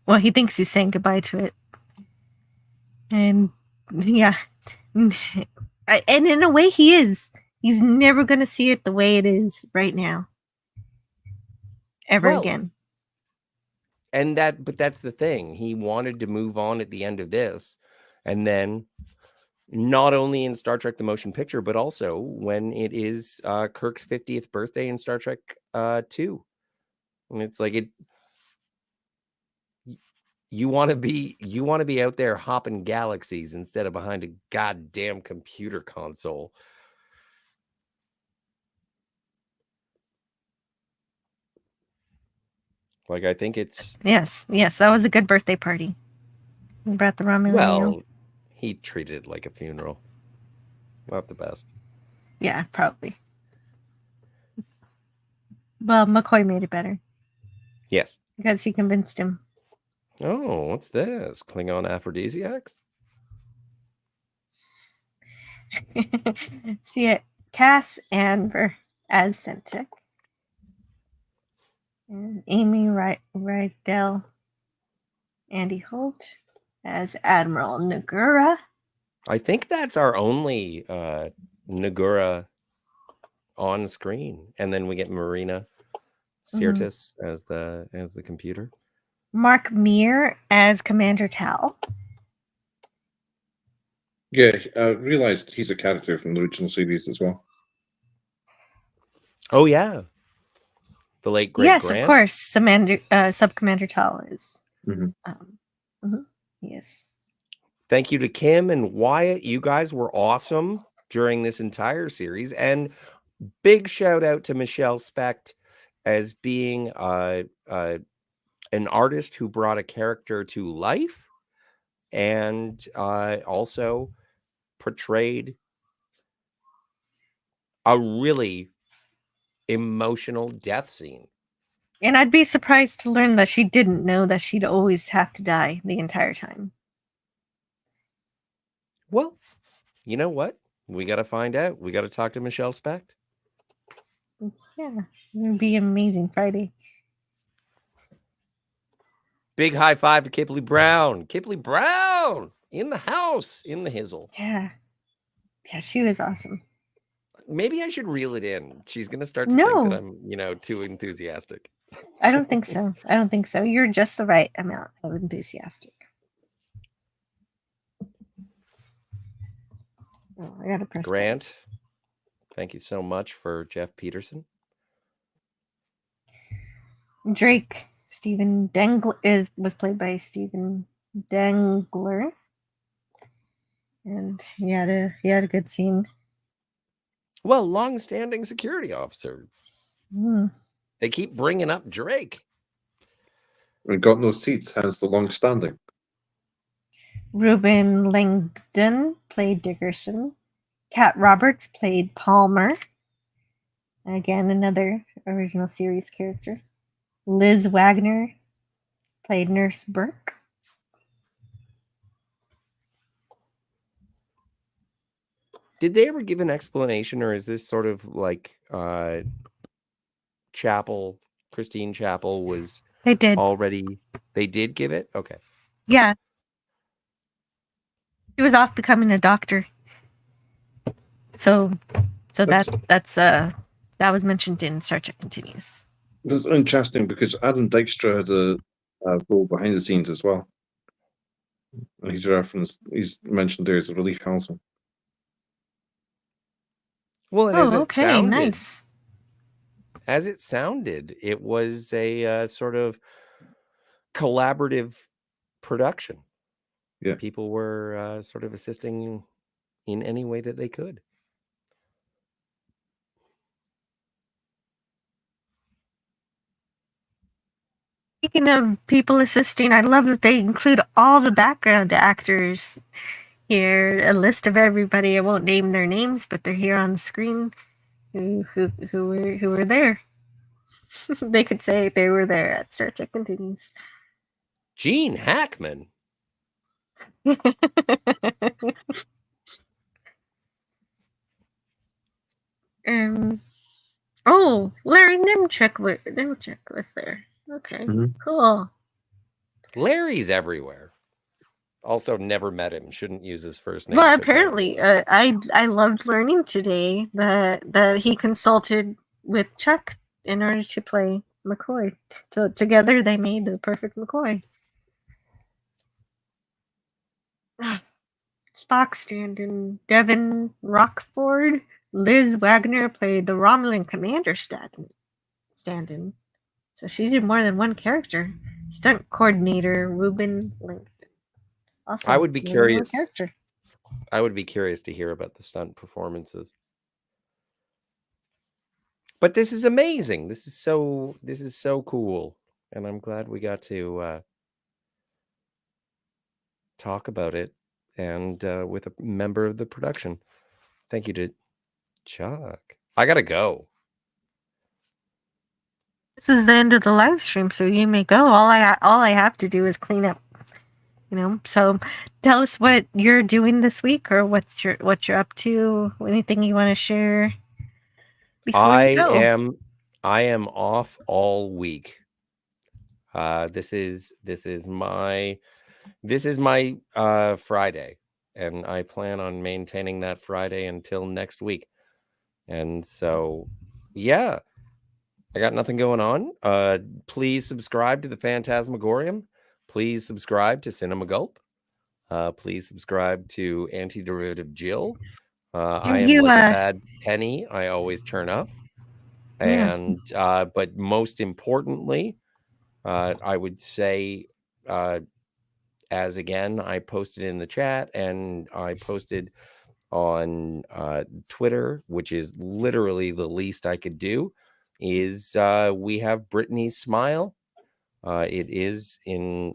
Well, he thinks he's saying goodbye to it. And yeah. And in a way he is. He's never going to see it the way it is right now. Ever again.
But that's the thing. He wanted to move on at the end of this. And then not only in Star Trek the Motion Picture, but also when it is Kirk's 50th birthday in Star Trek 2. And it's like you want to be out there hopping galaxies instead of behind a goddamn computer console. Like, I think it's
Yes, that was a good birthday party. We brought the ramen.
Well, he treated it like a funeral. Not the best.
Yeah, probably. Well, McCoy made it better.
Yes.
Because he convinced him.
Oh, what's this? Klingon aphrodisiacs?
See it. Cass Anver as Centec. And Amy Rydell. Andy Holt as Admiral Nagura.
I think that's our only Nagura on screen. And then we get Marina Sirtis as the computer.
Mark Meir as Commander Tal.
Yeah, I realized he's a character from the original series as well.
Oh yeah, the late great
Yes,
Grant.
Of course. Sub-Commander Tal is. Yes.
Thank you to Kim and Wyatt. You guys were awesome during this entire series, and big shout out to Michelle Specht as being an artist who brought a character to life and also portrayed a really emotional death scene.
And I'd be surprised to learn that she didn't know that she'd always have to die the entire time.
Well, you know what? We got to find out. We got to talk to Michelle Specht.
Yeah, it would be amazing Friday.
Big high five to Kipley Brown. Kipley Brown in the house, in the hizzle.
Yeah. Yeah, she was awesome.
Maybe I should reel it in. She's going to start to think that I'm, too enthusiastic.
I don't think so. You're just the right amount of enthusiastic. Oh, I gotta press
Grant, thank you so much for Jeff Peterson.
Drake, Stephen Dengler was played by Stephen Dengler. And he had a good scene.
Well, long-standing security officer. They keep bringing up Drake.
We got no seats, hence the long-standing.
Ruben Langdon played Dickerson. Kat Roberts played Palmer. Again, another original series character. Liz Wagner played Nurse Burke.
Did they ever give an explanation, or is this sort of like Christine Chapel was
They did.
already, they did give it? Okay.
Yeah. She was off becoming a doctor. So that's that was mentioned in Star Trek Continues.
It's interesting because Adam Dykstra had a role behind the scenes as well. And he's mentioned there as a relief counsel.
Well, and as it sounded,
nice.
As it sounded, it was a sort of collaborative production.
Yeah.
People were sort of assisting in any way that they could.
Speaking of people assisting, I love that they include all the background actors here. A list of everybody. I won't name their names, but they're here on the screen. Who were there? They could say they were there at Star Trek Continues.
Gene Hackman.
Oh, Larry Nemchek was there. Okay, cool.
Larry's everywhere. Also, never met him. Shouldn't use his first name.
Well, apparently, I loved learning today that he consulted with Chuck in order to play McCoy. So together they made the perfect McCoy. Spock stand-in Devin Rockford. Liz Wagner played the Romulan commander stand-in. So she did more than one character. Stunt coordinator Ruben Lincoln. Also,
I would be curious.
Character.
I would be curious to hear about the stunt performances. But this is amazing. This is so cool, and I'm glad we got to talk about it and with a member of the production. Thank you to Chuck. I gotta go.
This is the end of the live stream, so you may go. All I have to do is clean up. So tell us what you're doing this week, or what you're up to. Anything you want to share before you go.
I am off all week. This is my Friday, and I plan on maintaining that Friday until next week. And so, yeah, I got nothing going on. Please subscribe to the Phantasmagorium. Please subscribe to Cinema Gulp. Please subscribe to Antiderivative Jill. I am like a bad penny. I always turn up.
Yeah.
And but most importantly, I would say, as again, I posted in the chat and I posted on Twitter, which is literally the least I could do, is we have Brittany's smile. It is in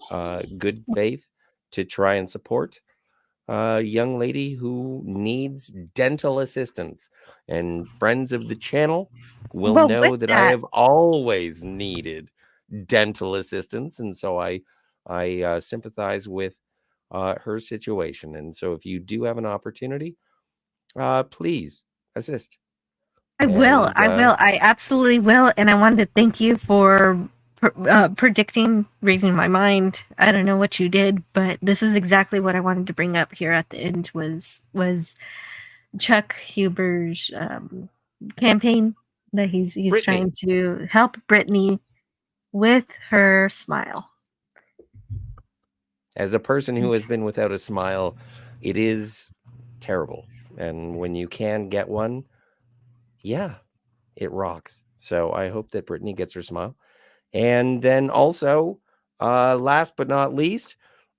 good faith to try and support a young lady who needs dental assistance. And friends of the channel will know that I have always needed dental assistance. And so I sympathize with her situation. And so if you do have an opportunity, please assist.
I will. I absolutely will. And I wanted to thank you for predicting, reading my mind. I don't know what you did, but this is exactly what I wanted to bring up here at the end was Chuck Huber's campaign that he's trying to help Brittany with her smile.
As a person who has been without a smile, it is terrible. And when you can get one, yeah, it rocks. So I hope that Brittany gets her smile. And then also, last but not least,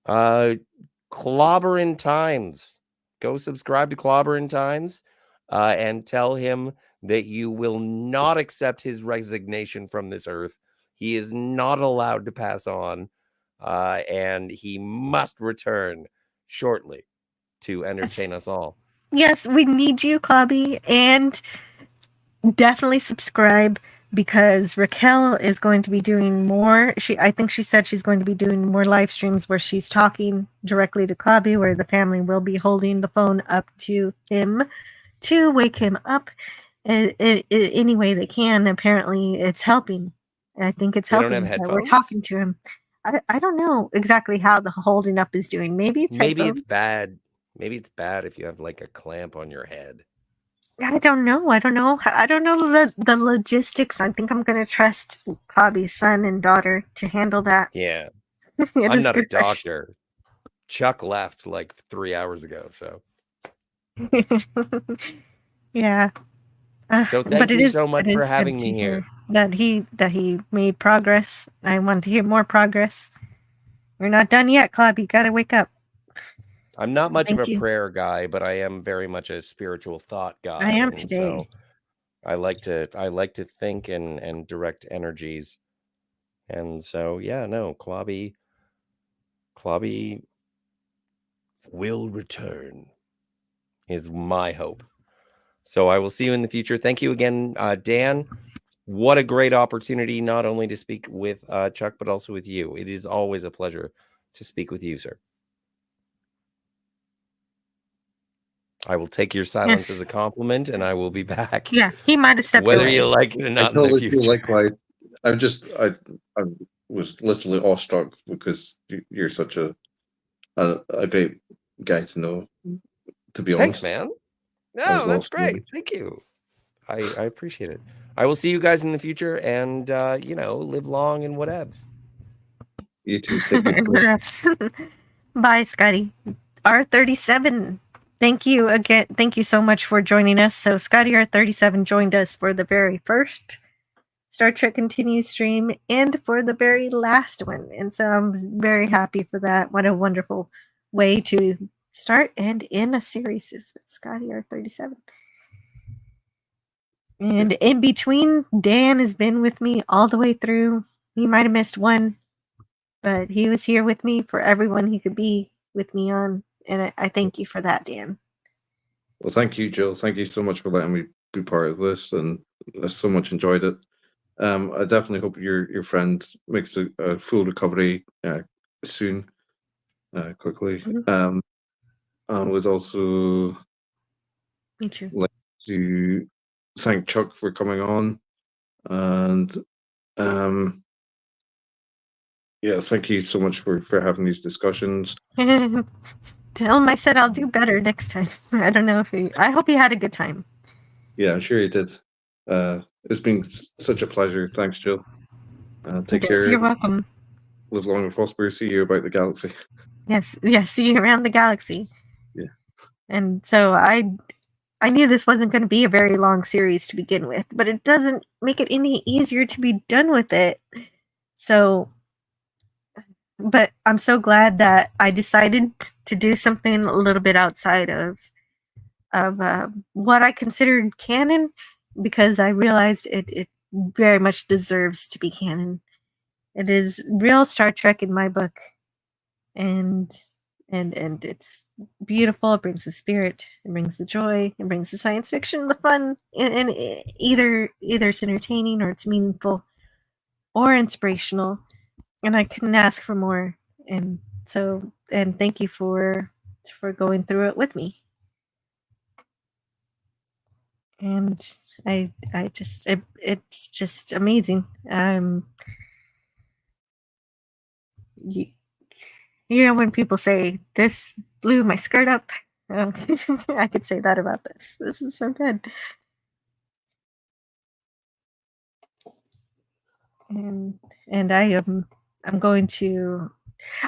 Clobberin' Times. Go subscribe to Clobberin' Times and tell him that you will not accept his resignation from this earth. He is not allowed to pass on, and he must return shortly to entertain us all.
Yes, we need you, Clobby, and definitely subscribe, because Raquel is going to be doing more. I think she said she's going to be doing more live streams where she's talking directly to Clobby, where the family will be holding the phone up to him to wake him up any way they can. Apparently, it's helping. I think it's helping that we're talking to him. I don't know exactly how the holding up is doing. Maybe it's
bad. Maybe it's bad if you have like a clamp on your head.
I don't know. I don't know the logistics. I think I'm going to trust Cobby's son and daughter to handle that.
Yeah.
It
I'm
is
not a
good question.
doctor. Chuck left like 3 hours ago, so.
Yeah.
So
But
thank
it
you
is
so much
it
for
is good
having
to
me
hear
here.
that he made progress. I want to hear more progress. We're not done yet, Clobby. You gotta wake up.
I'm not much of
Thank
a
you.
prayer guy, but I am very much a spiritual thought guy.
I am
And
today.
so I like to think and direct energies. And so yeah, no, Clobby will return is my hope. So I will see you in the future. Thank you again, Dan. What a great opportunity, not only to speak with Chuck, but also with you. It is always a pleasure to speak with you, sir. I will take your silence as a compliment, and I will be back.
Yeah, he might have stepped
whether
away.
you like it or
I
not in the
totally feel
future.
likewise. I was literally awestruck because you're such a great guy to know. To be
Thanks,
honest,
man.
That was
No, that's
awesome.
great. Thank you. I appreciate it. I will see you guys in the future, and live long and whatevs.
You too. Take care.
Bye, Scotty. R37. Thank you again. Thank you so much for joining us. So Scotty R37 joined us for the very first Star Trek Continues stream and for the very last one. And so I'm very happy for that. What a wonderful way to start and end a series is with Scotty R37. And in between, Dan has been with me all the way through. He might have missed one, but he was here with me for everyone he could be with me on. And I thank you for that, Dan.
Well, thank you, Jill. Thank you so much for letting me be part of this, and I so much enjoyed it. I definitely hope your friend makes a full recovery soon, quickly. I would also
Me too.
like to thank Chuck for coming on, and yeah, thank you so much for having these discussions.
Tell him I said I'll do better next time. I don't know if I hope he had a good time.
Yeah, I'm sure you did. It's been such a pleasure. Thanks, Jill. Take
Yes,
care.
you're welcome.
Live long and prosper. See you about the galaxy.
Yes, see you around the galaxy.
Yeah.
And so I knew this wasn't going to be a very long series to begin with, but it doesn't make it any easier to be done with it. So, but I'm so glad that I decided to do something a little bit outside of what I considered canon, because I realized it very much deserves to be canon. It is real Star Trek in my book, and it's beautiful. It brings the spirit, it brings the joy, it brings the science fiction, the fun, and either it's entertaining or it's meaningful or inspirational, and I couldn't ask for more. And so, and thank you for going through it with me. And I just it's just amazing. You, you know, when people say this blew my skirt up, I could say that about this. This is so good. And I'm going to.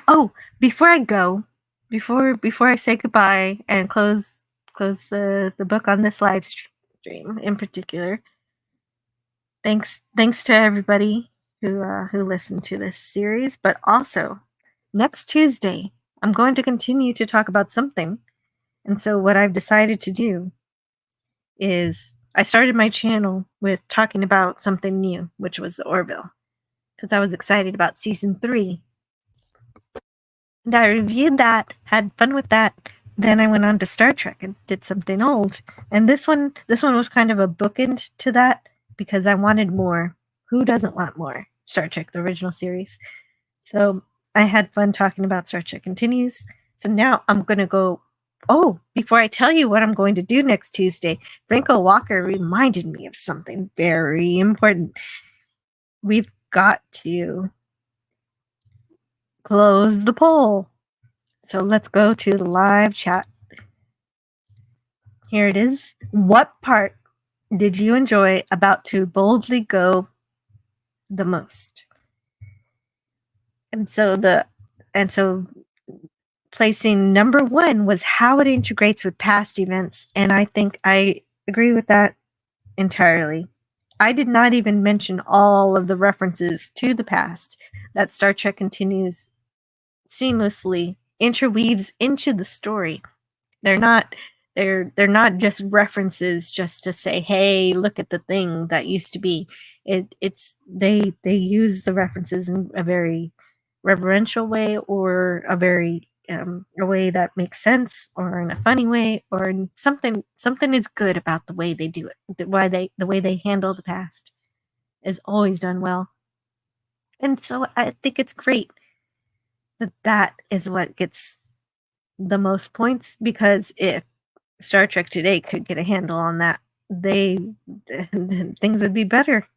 Oh, before I go, before I say goodbye and close the book on this live stream in particular. Thanks to everybody who listened to this series, but also next Tuesday I'm going to continue to talk about something. And so what I've decided to do is I started my channel with talking about something new, which was the Orville, because I was excited about season 3. And I reviewed that, had fun with that. Then I went on to Star Trek and did something old. And this one was kind of a bookend to that because I wanted more. Who doesn't want more? Star Trek, the original series. So I had fun talking about Star Trek Continues. So now I'm going to go. Oh, before I tell you what I'm going to do next Tuesday, Franco Walker reminded me of something very important. We've got to close the poll. So let's go to the live chat. Here it is. What part did you enjoy about To Boldly Go the most? And so placing number 1 was how it integrates with past events, and I think I agree with that entirely. I did not even mention all of the references to the past that Star Trek continues seamlessly interweaves into the story. They're not just references just to say, hey, look at the thing that used to be. They use the references in a very reverential way, or a very a way that makes sense, or in a funny way, or in something is good about the way they do it. The way they handle the past is always done well. And so I think it's great that is what gets the most points, because if Star Trek today could get a handle on that, things would be better.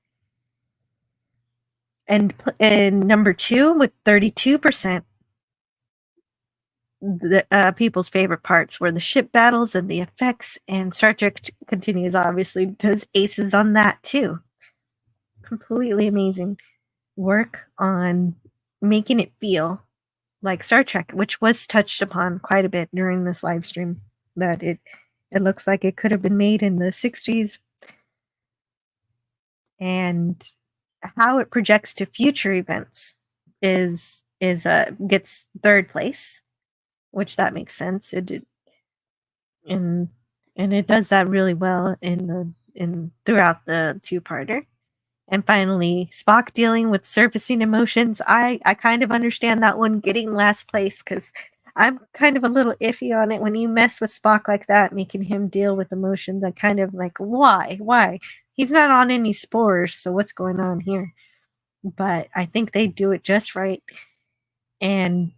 And number 2 with 32%, the people's favorite parts were the ship battles and the effects, and Star Trek Continues obviously does aces on that too. Completely amazing work on making it feel like Star Trek, which was touched upon quite a bit during this live stream, that it looks like it could have been made in the 60s, and how it projects to future events is gets 3rd place, which that makes sense. It did, and it does that really well throughout the 2-parter. And finally, Spock dealing with surfacing emotions. I kind of understand that one getting last place, because I'm kind of a little iffy on it when you mess with Spock like that, making him deal with emotions. I kind of like, why? He's not on any spores, so what's going on here? But I think they do it just right. And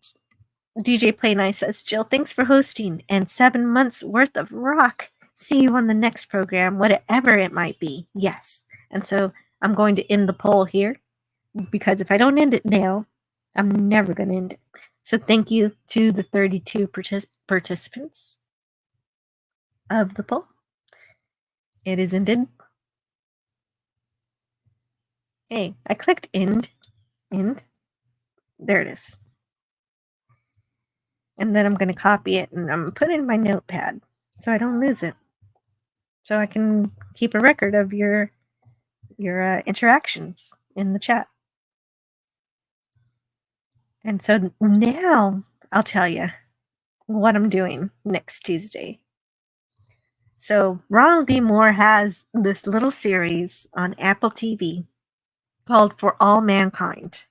DJ Play Nice says, Jill, thanks for hosting, and 7 months worth of rock. See you on the next program, whatever it might be. Yes. And so I'm going to end the poll here, because if I don't end it now, I'm never going to end it. So thank you to the 32 participants of the poll. It is ended. Hey, I clicked end. There it is. And then I'm going to copy it, and I'm going to put it in my notepad so I don't lose it, so I can keep a record of your interactions in the chat. And so now I'll tell you what I'm doing next Tuesday. So Ronald D. Moore has this little series on Apple TV called For All Mankind.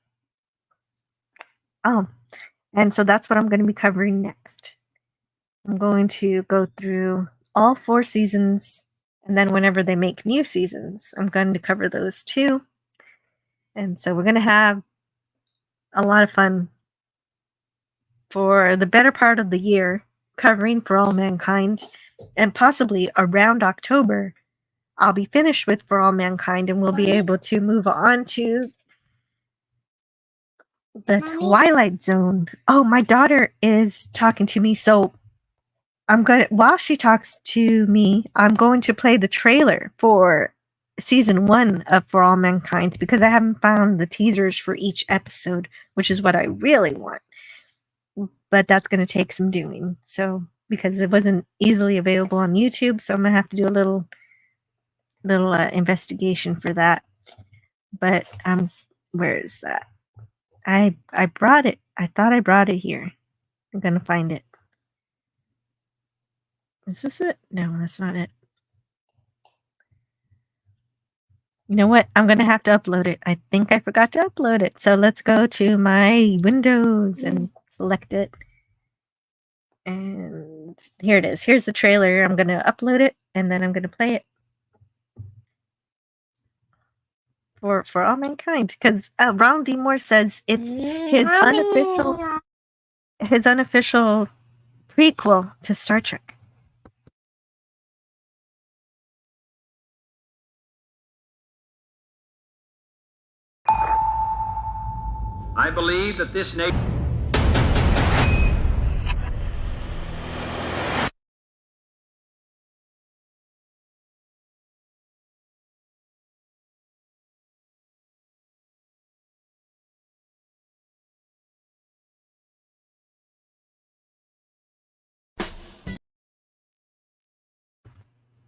And so that's what I'm going to be covering next. I'm going to go through all 4 seasons, and then whenever they make new seasons, I'm going to cover those too. And so we're going to have a lot of fun for the better part of the year covering For All Mankind, and possibly around October I'll be finished with For All Mankind, and we'll be able to move on to the Twilight Zone. Oh, my daughter is talking to me, so while she talks to me, I'm going to play the trailer for season 1 of For All Mankind, because I haven't found the teasers for each episode, which is what I really want. But that's going to take some doing. So, because it wasn't easily available on YouTube, so I'm going to have to do a little investigation for that. But where is that? I brought it. I thought I brought it here. I'm going to find it. Is this it? No, that's not it. You know what? I'm going to have to upload it. I think I forgot to upload it. So let's go to my Windows and select it. And here it is. Here's the trailer. I'm going to upload it, and then I'm going to play it for All Mankind, because Ronald D. Moore says it's his unofficial prequel to Star Trek.
I believe that this nation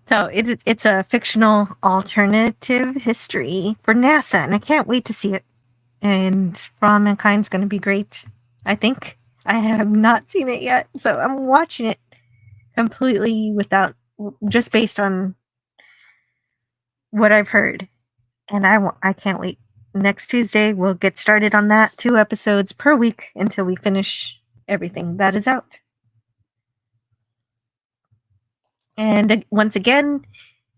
So it's a fictional alternative history for NASA, and I can't wait to see it. And For All Mankind's going to be great. I think I have not seen it yet, so I'm watching it completely without, just based on what I've heard, and I can't wait. Next Tuesday we'll get started on that. 2 episodes per week until we finish everything that is out. And once again,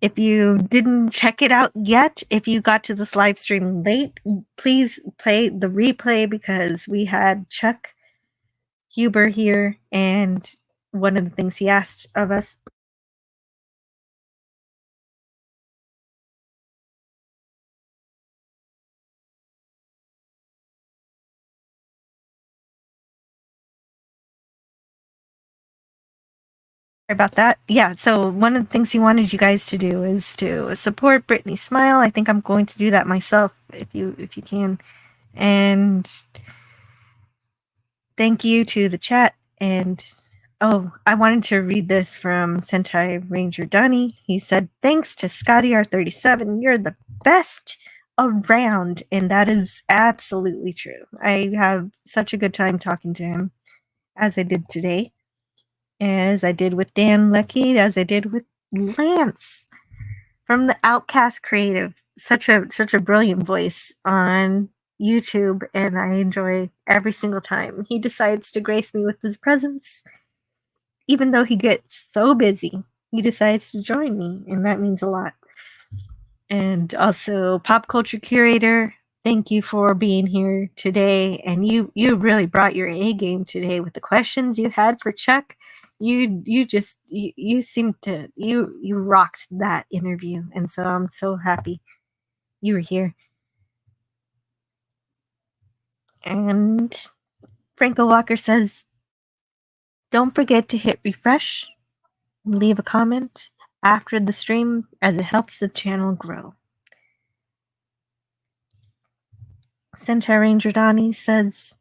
if you didn't check it out yet, if you got to this live stream late, please play the replay, because we had Chuck Huber here, and one of the things he asked of us about that. Yeah, so one of the things he wanted you guys to do is to support Brittany Smile. I think I'm going to do that myself if you can. And thank you to the chat. And I wanted to read this from Sentai Ranger Dunny. He said, "Thanks to Scotty R37, you're the best around." And that is absolutely true. I have such a good time talking to him, as I did today, as I did with Dan Leckie, as I did with Lance from the Outcast Creative. Such a brilliant voice on YouTube, and I enjoy every single time he decides to grace me with his presence. Even though he gets so busy, he decides to join me, and that means a lot. And also, Pop Culture Curator, thank you for being here today. And you really brought your A game today with the questions you had for Chuck. You seemed to you rocked that interview, and so I'm so happy you were here. And Franco Walker says, "Don't forget to hit refresh, leave a comment after the stream, as it helps the channel grow." Sentai Ranger Donnie says,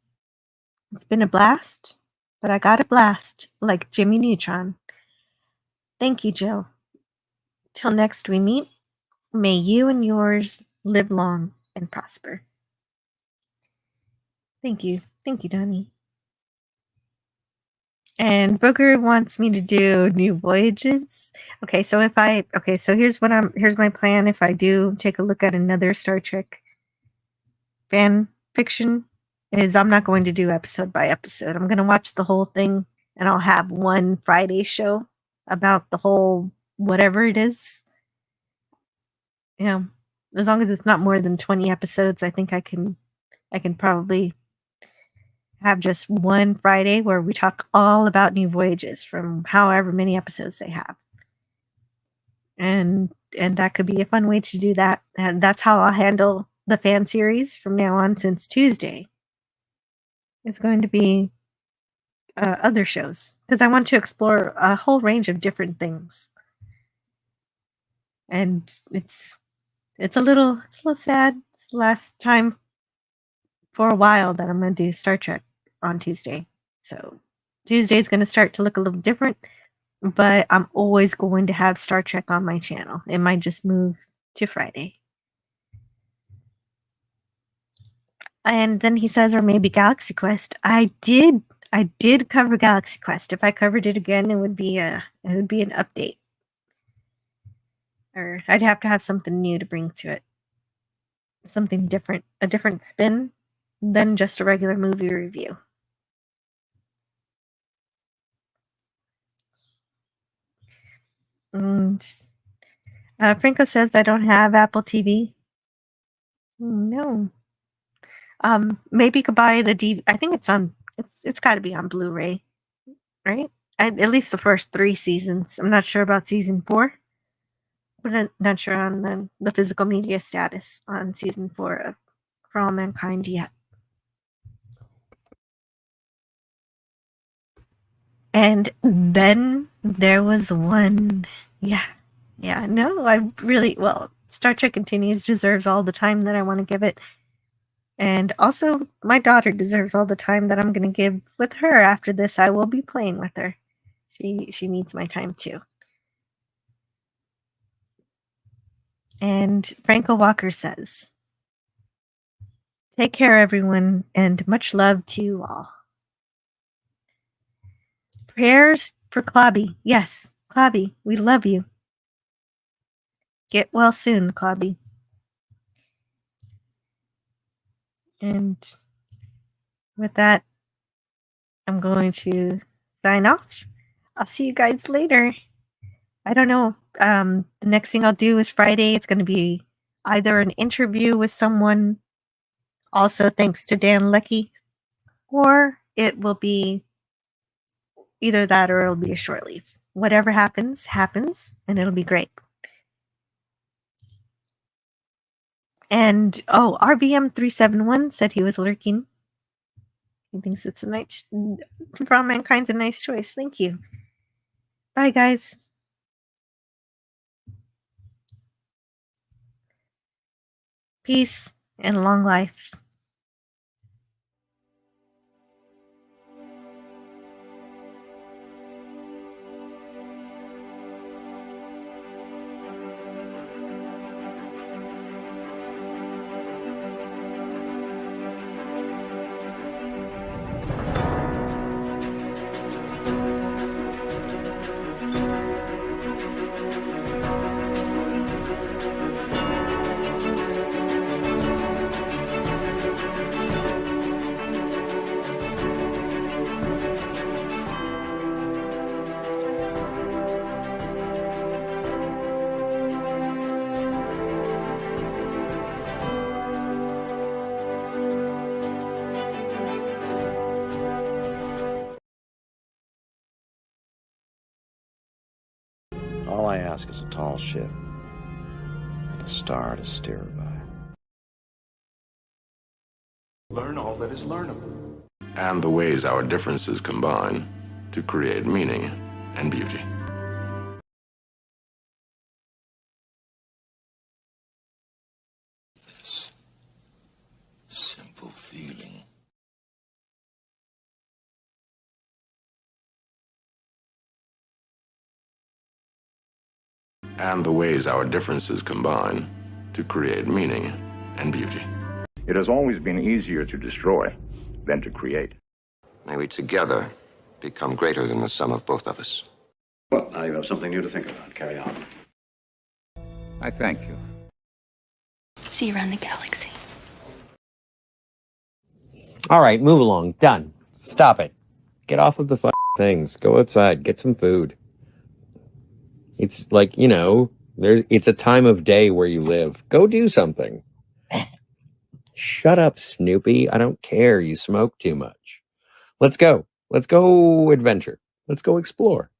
"It's been a blast, but I got a blast like Jimmy Neutron." Thank you, Jill. Till next we meet, may you and yours live long and prosper. Thank you, Donnie. And Booker wants me to do New Voyages. Okay, so here's my plan. If I do take a look at another Star Trek fan fiction, is I'm not going to do episode by episode. I'm going to watch the whole thing, and I'll have one Friday show about the whole whatever it is. You know, as long as it's not more than 20 episodes, I think I can probably have just one Friday where we talk all about New Voyages from however many episodes they have. And that could be a fun way to do that. And that's how I'll handle the fan series from now on, since Tuesday is going to be other shows, because I want to explore a whole range of different things. And it's a little sad. It's the last time for a while that I'm going to do Star Trek on Tuesday. So Tuesday is going to start to look a little different, but I'm always going to have Star Trek on my channel. It might just move to Friday. And then he says, or maybe Galaxy Quest. I did cover Galaxy Quest. If I covered it again, it would be an update. Or I'd have to have something new to bring to it. Something different, a different spin than just a regular movie review. And Franco says I don't have Apple TV. No. Maybe you could buy the DVD. I think it's got to be on Blu-ray, right? At least the first 3 seasons. I'm not sure about season 4, but I'm not sure on the physical media status on season 4 of For All Mankind yet. And then there was one. Yeah, no, Star Trek Continues deserves all the time that I want to give it. And also, my daughter deserves all the time that I'm going to give with her after this. I will be playing with her. She needs my time too. And Franco Walker says, take care, everyone, and much love to you all. Prayers for Clobby. Yes, Clobby, we love you. Get well soon, Clobby. And with that, I'm going to sign off. I'll see you guys later. I don't know. The next thing I'll do is Friday. It's going to be either an interview with someone, also thanks to Dan Leckie, or it will be either that or it'll be a short leave. Whatever happens, happens, and it'll be great. And, RBM371 said he was lurking. He thinks it's a nice, For All Mankind's a nice choice. Thank you. Bye, guys. Peace and long life.
All I ask is a tall ship and a star to steer her by.
Learn all that is learnable.
And the ways our differences combine to create meaning and beauty.
This simple feeling.
And the ways our differences combine to create meaning and beauty.
It has always been easier to destroy than to create.
May we together become greater than the sum of both of us.
Well, now you have something new to think about. Carry on.
I thank you.
See you around the galaxy.
All right, move along. Done. Stop it. Get off of the things. Go outside. Get some food. It's like, it's a time of day where you live. Go do something. Shut up, Snoopy. I don't care. You smoke too much. Let's go. Let's go adventure. Let's go explore.